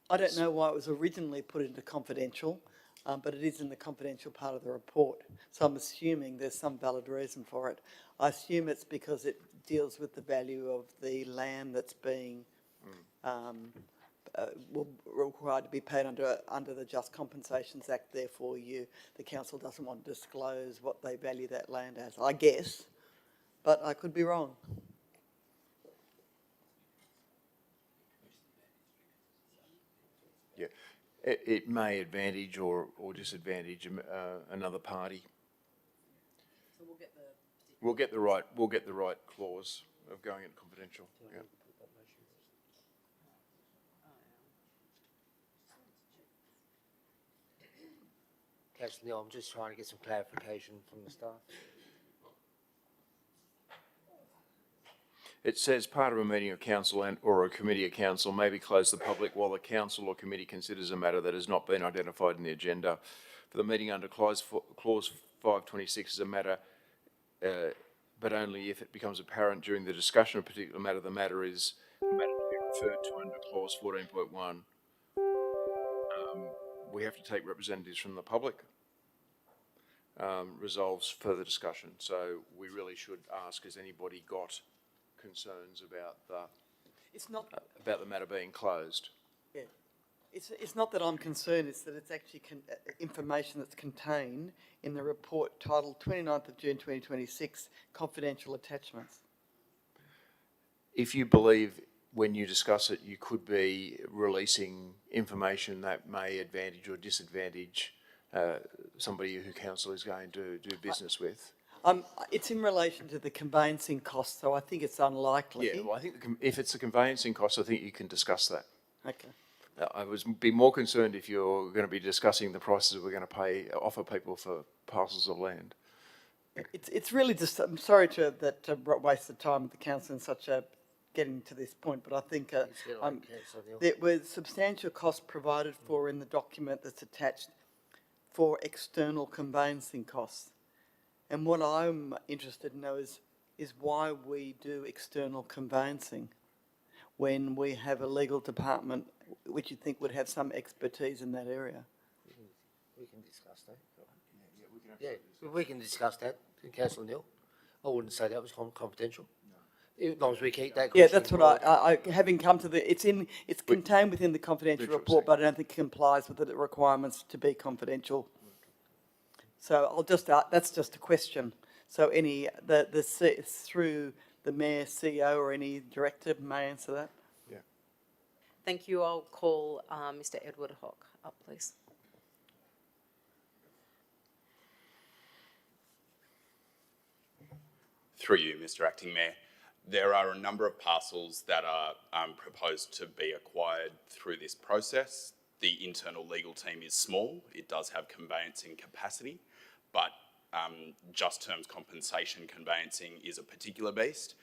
I don't know why it was originally put into confidential, but it is in the confidential part of the report. So I'm assuming there's some valid reason for it. I assume it's because it deals with the value of the land that's being required to be paid under the Just Compensations Act. Therefore, the council doesn't want to disclose what they value that land as, I guess, but I could be wrong. Yeah, it may advantage or disadvantage another party. So we'll get the right clause of going into confidential. Yeah. Councillor Neil, I'm just trying to get some clarification from the staff. It says part of a meeting of council and or a committee of council may be closed to the public while the council or committee considers a matter that has not been identified in the agenda. For the meeting under clause 526 is a matter, but only if it becomes apparent during the discussion of a particular matter, the matter is a matter to be referred to under clause 14.1. We have to take representatives from the public. Resolves further discussion. So we really should ask, has anybody got concerns about the matter being closed? Yeah. It's not that I'm concerned, it's that it's actually information that's contained in the report titled 29th of June 2026, Confidential Attachments. If you believe when you discuss it, you could be releasing information that may advantage or disadvantage somebody who council is going to do business with. It's in relation to the conveyancing costs, so I think it's unlikely. Yeah, well, I think if it's a conveyancing cost, I think you can discuss that. Okay. I would be more concerned if you're going to be discussing the prices we're going to offer people for parcels of land. It's really just, I'm sorry to waste the time of the council in such a getting to this point, but I think there were substantial costs provided for in the document that's attached for external conveyancing costs. And what I'm interested to know is why we do external conveyancing when we have a legal department which you think would have some expertise in that area. We can discuss that. Yeah, we can discuss that, Councillor Neil. I wouldn't say that was confidential. No. As long as we keep that. Yeah, that's what I having come to the, it's contained within the confidential report, but I don't think it complies with the requirements to be confidential. So I'll just, that's just a question. So through the Mayor, CEO or any director may answer that. Yeah. Thank you. I'll call Mr. Edward Hock up, please. Through you, Mr. Acting Mayor. There are a number of parcels that are proposed to be acquired through this process. The internal legal team is small. It does have conveyancing capacity, but just terms compensation conveyancing is a particular beast,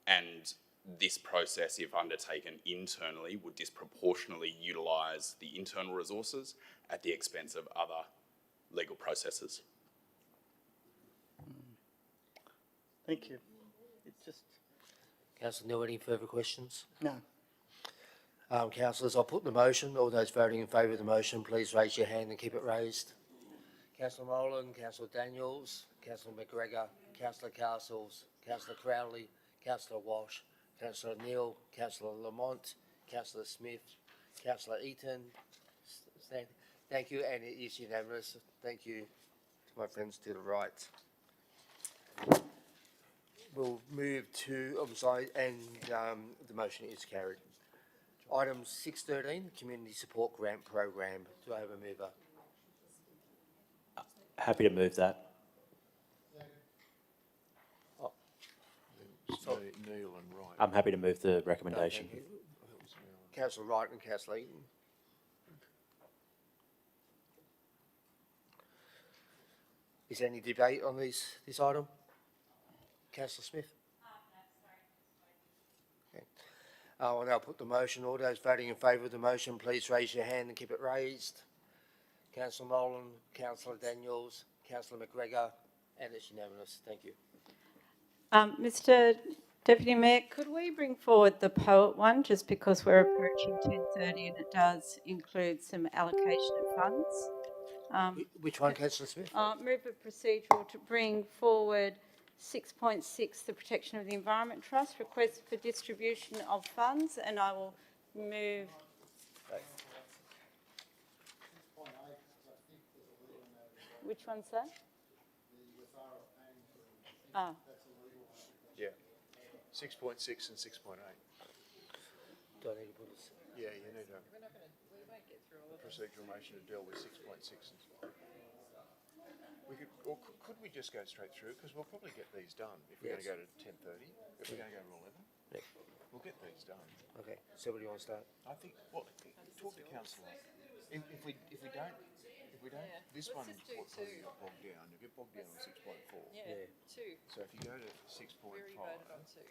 and this process, if undertaken internally, would disproportionately utilise the internal resources at the expense of other legal processes. Thank you. It's just... Councillor Neil, any further questions? No. Councillors, I'll put the motion. All those voting in favour of the motion, please raise your hand and keep it raised. Councillor Molan, Councillor Daniels, Councillor McGregor, Councillor Castles, Councillor Crowley, Councillor Walsh, Councillor Neil, Councillor Lamont, Councillor Smith, Councillor Eaton. Thank you, and it is unanimous. Thank you to my friends to the right. We'll move to, the motion is carried. Item 6.13, Community Support Grant Program. Do I have a mover? Happy to move that. Oh. Neil and Wright. I'm happy to move the recommendation. Councillor Wright and Councillor Eaton. Is there any debate on this item? Councillor Smith? Okay. I will now put the motion. All those voting in favour of the motion, please raise your hand and keep it raised. Councillor Molan, Councillor Daniels, Councillor McGregor, and it's unanimous. Thank you. Mr. Deputy Mayor, could we bring forward the poet one, just because we're approaching 10:30 and it does include some allocation of funds? Which one, Councillor Smith? Move a procedural to bring forward 6.6, the Protection of the Environment Trust, request for distribution of funds, and I will move. Which one's that? Oh. Yeah. 6.6 and 6.8. Do I need to put this? Yeah, you need a procedural motion to deal with 6.6 and 6.8. Could we just go straight through? Because we'll probably get these done if we're going to go to 10:30. If we're going to go to 11, we'll get these done. Okay. So, what do you want to start? I think. Well, talk to councillor. If we If we don't, this one will probably get bogged down. You'll get bogged down on 6.4. Yeah, two. So if you go to 6.5, We already voted on two.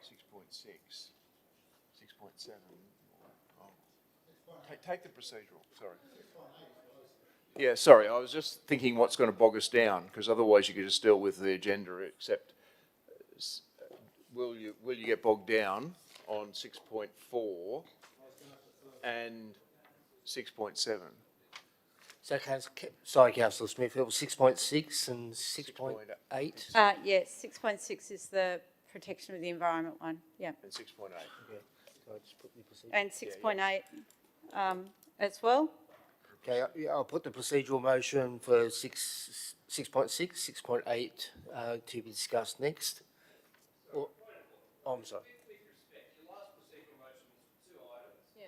6.6, 6.7. Oh. Take the procedural, sorry. Yeah, sorry, I was just thinking what's going to bog us down, because otherwise you could just deal with the agenda, except will you get bogged down on 6.4 and 6.7? So, sorry, Councillor Smith, it was 6.6 and 6.8? Yes, 6.6 is the protection of the environment one, yeah. And 6.8. Yeah. So I just put the procedure. And 6.8 as well. Okay, I'll put the procedural motion for 6.6, 6.8 to be discussed next. Or, oh, I'm sorry. Yeah.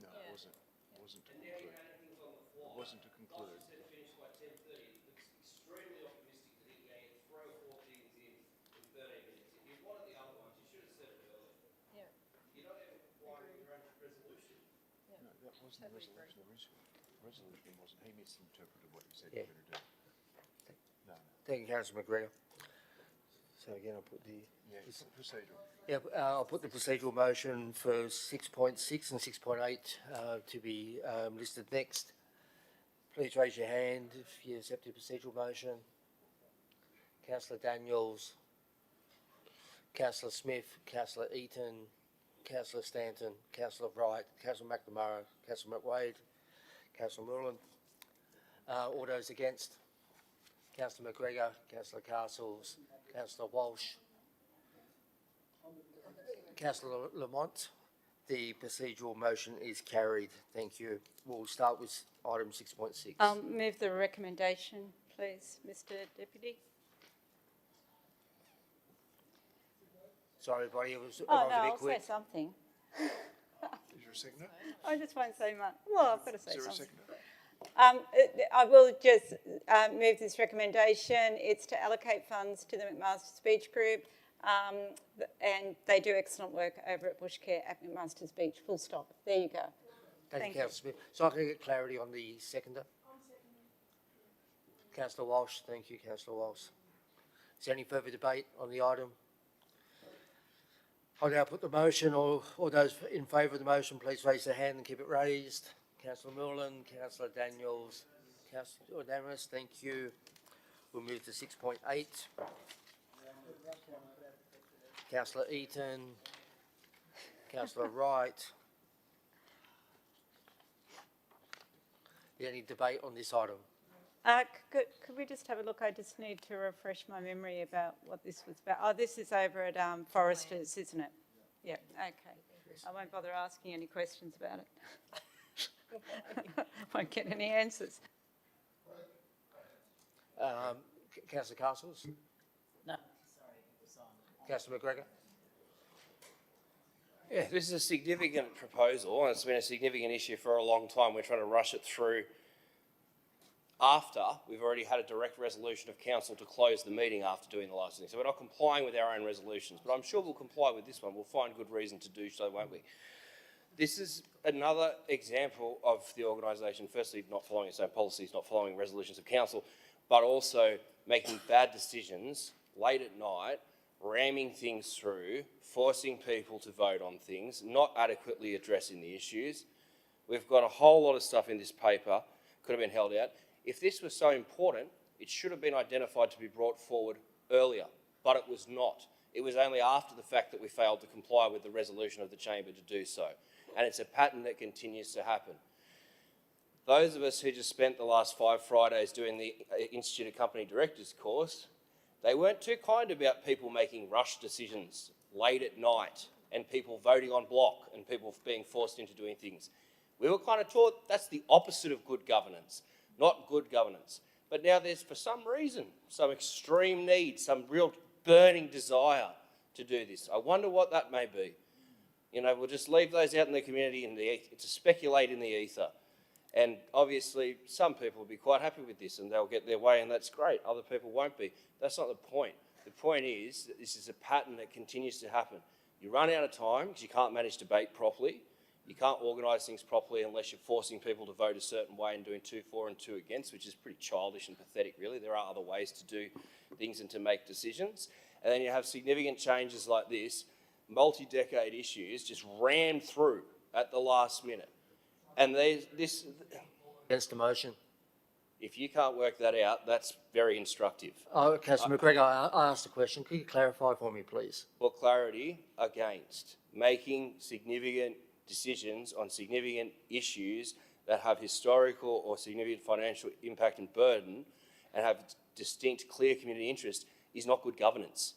No, it wasn't. It wasn't to conclude. It wasn't to conclude. No, that wasn't the resolution. The resolution wasn't. He misinterpreted what you said you were going to do. No. Thank you, Councillor McGregor. So again, I'll put the... Yeah, it's procedural. Yeah, I'll put the procedural motion for 6.6 and 6.8 to be listed next. Please raise your hand if you accept the procedural motion. Councillor Daniels, Councillor Smith, Councillor Eaton, Councillor Stanton, Councillor Wright, Councillor McNamara, Councillor McWade, Councillor Moreland. All those against? Councillor McGregor, Councillor Castles, Councillor Walsh, Councillor Lamont. The procedural motion is carried. Thank you. We'll start with item 6.6. Move the recommendation, please, Mr. Deputy. Sorry, everybody, it was Oh, no, a bit I'll quick. say something. Is there a seconder? I just won't say much. Well, I've got to say Is there a something. seconder? I will just move this recommendation. It's to allocate funds to the McMaster's Beach Group, and they do excellent work over at Bushcare at McMaster's Beach. Full stop. There you go. Thank you, Councillor Smith. So I can get clarity on the seconder? Councillor Walsh. Thank you, Councillor Walsh. Is there any further debate on the item? I'll now put the motion. All those in favour of the motion, please raise their hand and keep it raised. Councillor Moreland, Councillor Daniels, Councillor Damaris, thank you. We'll move to 6.8. Councillor Eaton, Councillor Wright. Any debate on this item? Could we just have a look? I just need to refresh my memory about what this was about. Oh, this is over at Foresters, isn't it? Yeah, okay. I won't bother asking any questions about it. Won't get any answers. Councillor Castles? No. Councillor McGregor? Yeah, this is a significant proposal, and it's been a significant issue for a long time. We're trying to rush it through after we've already had a direct resolution of council to close the meeting after doing the last thing. So we're not complying with our own resolutions, but I'm sure we'll comply with this one. We'll find good reason to do so, won't we? This is another example of the organisation, firstly, not following its own policies, not following resolutions of council, but also making bad decisions late at night, ramming things through, forcing people to vote on things, not adequately addressing the issues. We've got a whole lot of stuff in this paper, could have been held out. If this was so important, it should have been identified to be brought forward earlier, but it was not. It was only after the fact that we failed to comply with the resolution of the chamber to do so. And it's a pattern that continues to happen. Those of us who just spent the last 5 Fridays doing the Institute of Company Directors course, they weren't too kind about people making rush decisions late at night and people voting on block and people being forced into doing things. We were kind of taught that's the opposite of good governance, not good governance. But now there's, for some reason, some extreme need, some real burning desire to do this. I wonder what that may be. You know, we'll just leave those out in the community to speculate in the ether. And obviously, some people will be quite happy with this and they'll get their way and that's great. Other people won't be. That's not the point. The point is that this is a pattern that continues to happen. You run out of time because you can't manage debate properly. You can't organise things properly unless you're forcing people to vote a certain way and doing 2 for and 2 against, which is pretty childish and pathetic, really. There are other ways to do things and to make decisions. And then you have significant changes like this, multi-decade issues just rammed through at the last minute. And this... Against the motion. If you can't work that out, that's very instructive. Oh, Councillor McGregor, I asked a question. Could you clarify for me, please? For clarity, against making significant decisions on significant issues that have historical or significant financial impact and burden and have distinct, clear community interest is not good governance.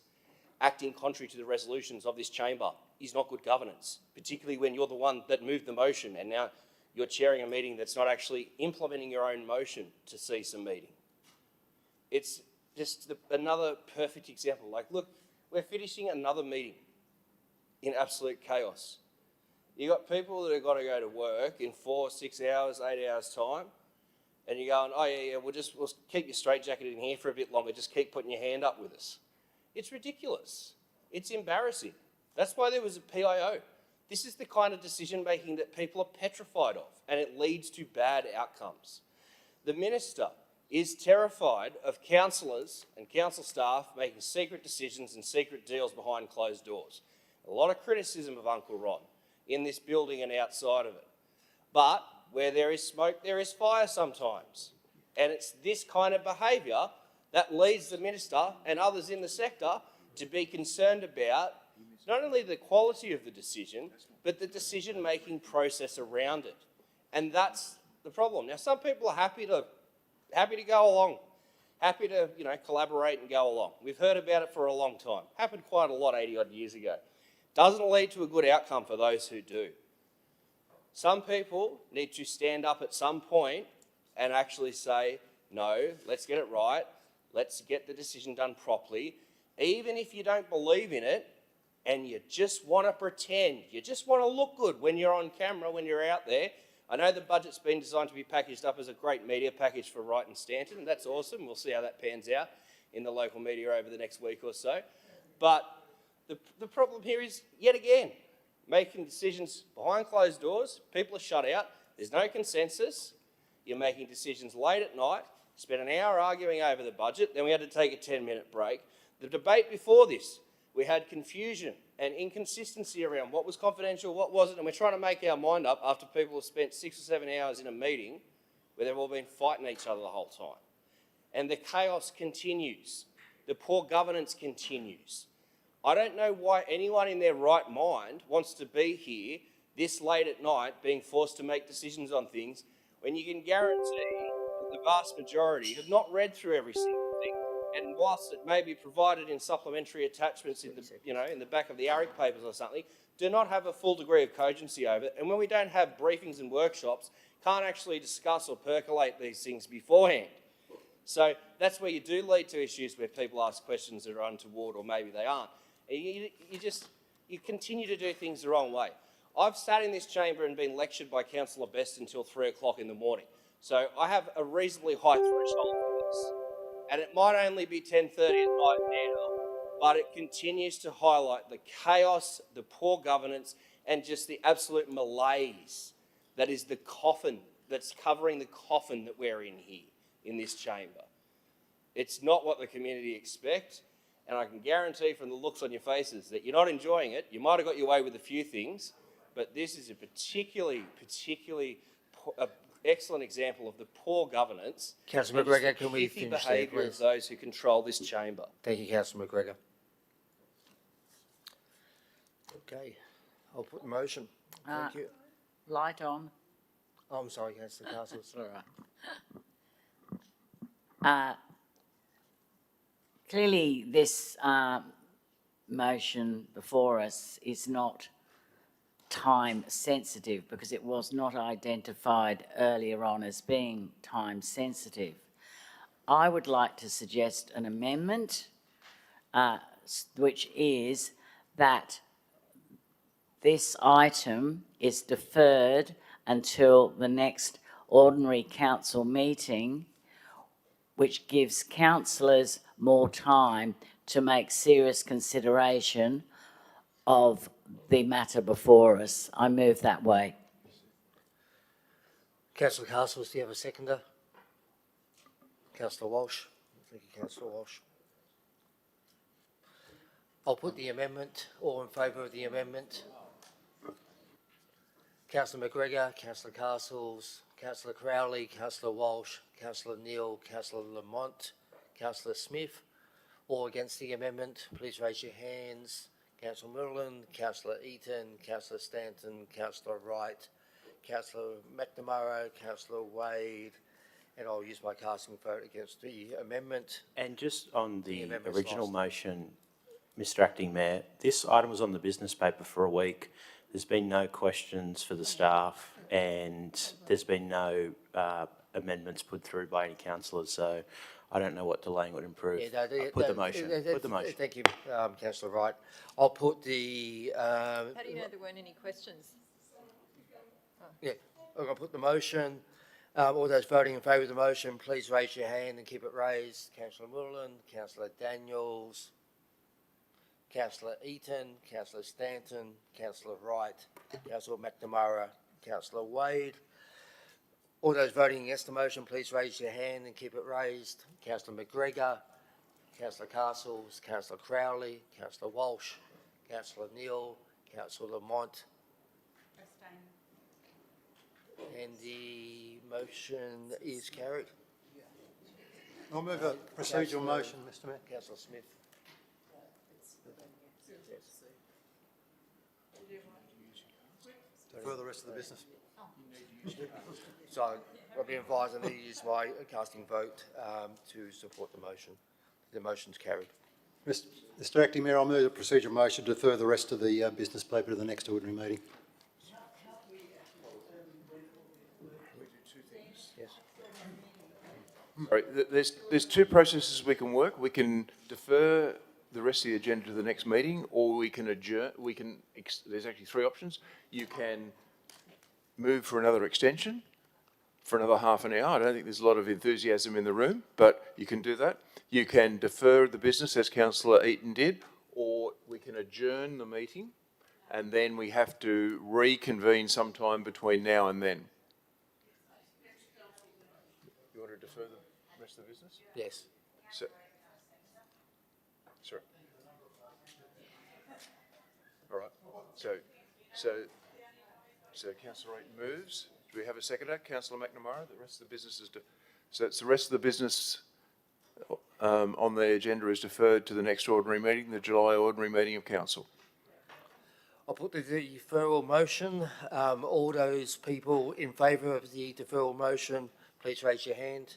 Acting contrary to the resolutions of this chamber is not good governance, particularly when you're the one that moved the motion and now you're chairing a meeting that's not actually implementing your own motion to cease a meeting. It's just another perfect example. Like, look, we're finishing another meeting in absolute chaos. You've got people that have got to go to work in 4, 6 hours, 8 hours time, and you're going, oh yeah, we'll keep you straitjacketed in here for a bit longer, just keep putting your hand up with us. It's ridiculous. It's embarrassing. That's why there was a PIO. This is the kind of decision-making that people are petrified of, and it leads to bad outcomes. The minister is terrified of councillors and council staff making secret decisions and secret deals behind closed doors. A lot of criticism of Uncle Ron in this building and outside of it. But where there is smoke, there is fire sometimes. And it's this kind of behaviour that leads the minister and others in the sector to be concerned about not only the quality of the decision, but the decision-making process around it. And that's the problem. Now, some people are happy to go along, happy to, collaborate and go along. We've heard about it for a long time. Happened quite a lot 80-odd years ago. Doesn't lead to a good outcome for those who do. Some people need to stand up at some point and actually say, no, let's get it right. Let's get the decision done properly. Even if you don't believe in it, and you just want to pretend, you just want to look good when you're on camera, when you're out there. I know the budget's been designed to be packaged up as a great media package for Wright and Stanton, and that's awesome. We'll see how that pans out in the local media over the next week or so. But the problem here is, yet again, making decisions behind closed doors. People are shut out. There's no consensus. You're making decisions late at night. Spent an hour arguing over the budget. Then we had to take a 10-minute break. The debate before this, we had confusion and inconsistency around what was confidential, what wasn't, and we're trying to make our mind up after people have spent 6 or 7 hours in a meeting where they've all been fighting each other the whole time. And the chaos continues. The poor governance continues. I don't know why anyone in their right mind wants to be here this late at night being forced to make decisions on things when you can guarantee that the vast majority have not read through every single thing. And whilst it may be provided in supplementary attachments in the, in the back of the ARIC papers or something, do not have a full degree of cogency over it. And when we don't have briefings and workshops, can't actually discuss or percolate these things beforehand. So that's where you do lead to issues where people ask questions that are untoward or maybe they aren't. You continue to do things the wrong way. I've sat in this chamber and been lectured by Councillor Best until 3 o'clock in the morning. So I have a reasonably high threshold for this. And it might only be 10:30 at night now, but it continues to highlight the chaos, the poor governance, and just the absolute malaise that is the coffin, that's covering the coffin that we're in here, in this chamber. It's not what the community expect, and I can guarantee from the looks on your faces that you're not enjoying it. You might have got your way with a few things, but this is a particularly excellent example of the poor governance. Councillor McGregor, can we finish there, behaviour of please? those who control this chamber. Thank you, Councillor McGregor. Okay, I'll put the motion. Thank you. Light on. Oh, I'm sorry, Councillor Castles. All right. Clearly, this motion before us is not time sensitive because it was not identified earlier on as being time sensitive. I would like to suggest an amendment, which is that this item is deferred until the next ordinary council meeting, which gives councillors more time to make serious consideration of the matter before us. I move that way. Councillor Castles, do you have a seconder? Councillor Walsh. Thank you, Councillor Walsh. I'll put the amendment. All in favour of the amendment? Councillor McGregor, Councillor Castles, Councillor Crowley, Councillor Walsh, Councillor Neal, Councillor Lamont, Councillor Smith. All against the amendment, please raise your hands. Councillor Merlin, Councillor Eaton, Councillor Stanton, Councillor Wright, Councillor McNamara, Councillor Wade, and I'll use my casting vote against the amendment. And just on the amendment's original lost. motion, Mr Acting Mayor, this item was on the business paper for a week. There's been no questions for the staff and there's been no amendments put through by any councillors, so I don't know what delaying would improve. Put the motion. Put the motion. Thank you, Councillor Wright. I'll put the... How do you know there weren't any questions? Yeah, I'm going to put the motion. All those voting in favour of the motion, please raise your hand and keep it raised. Councillor Moreland, Councillor Daniels, Councillor Eaton, Councillor Stanton, Councillor Wright, Councillor McNamara, Councillor Wade. All those voting against the motion, please raise your hand and keep it raised. Councillor McGregor, Councillor Castles, Councillor Crowley, Councillor Walsh, Councillor Neal, Councillor Lamont. And the motion is carried. I'll move a procedural motion, Mr Mayor. Councillor Smith. For the rest of the business. So I've been advised I need to use my casting vote to support the motion. The motion's carried. Mr Acting Mayor, I'll move a procedural motion to defer the rest of the business paper to the next ordinary meeting. Yes. Sorry, there's two processes we can work. We can defer the rest of the agenda to the next meeting, or we can adjourn. There's actually three options. You can move for another extension for another half an hour. I don't think there's a lot of enthusiasm in the room, but you can do that. You can defer the business as Councillor Eaton did, or we can adjourn the meeting and then we have to reconvene sometime between now and then. You want to defer the rest of the business? Yes. So, sorry. All right. So Councillor Eaton moves. Do we have a seconder? Councillor McNamara. The rest of the business is so it's the rest of the business on the agenda is deferred to the next ordinary meeting, the July ordinary meeting of council. I'll put the deferral motion. All those people in favour of the deferral motion, please raise your hand.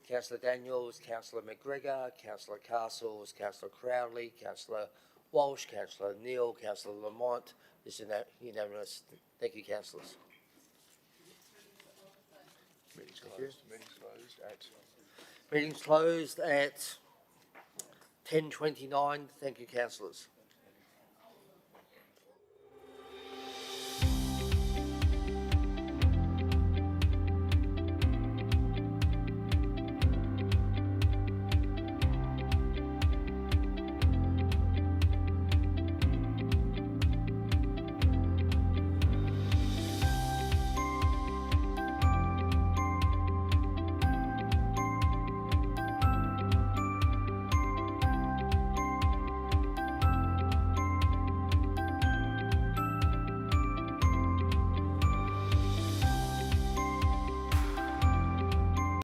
Councillor Daniels, Councillor McGregor, Councillor Castles, Councillor Crowley, Councillor Walsh, Councillor Neal, Councillor Lamont. This is unanimous. Thank you, councillors. Meeting's closed. Meeting's closed at 10:29. Thank you, councillors.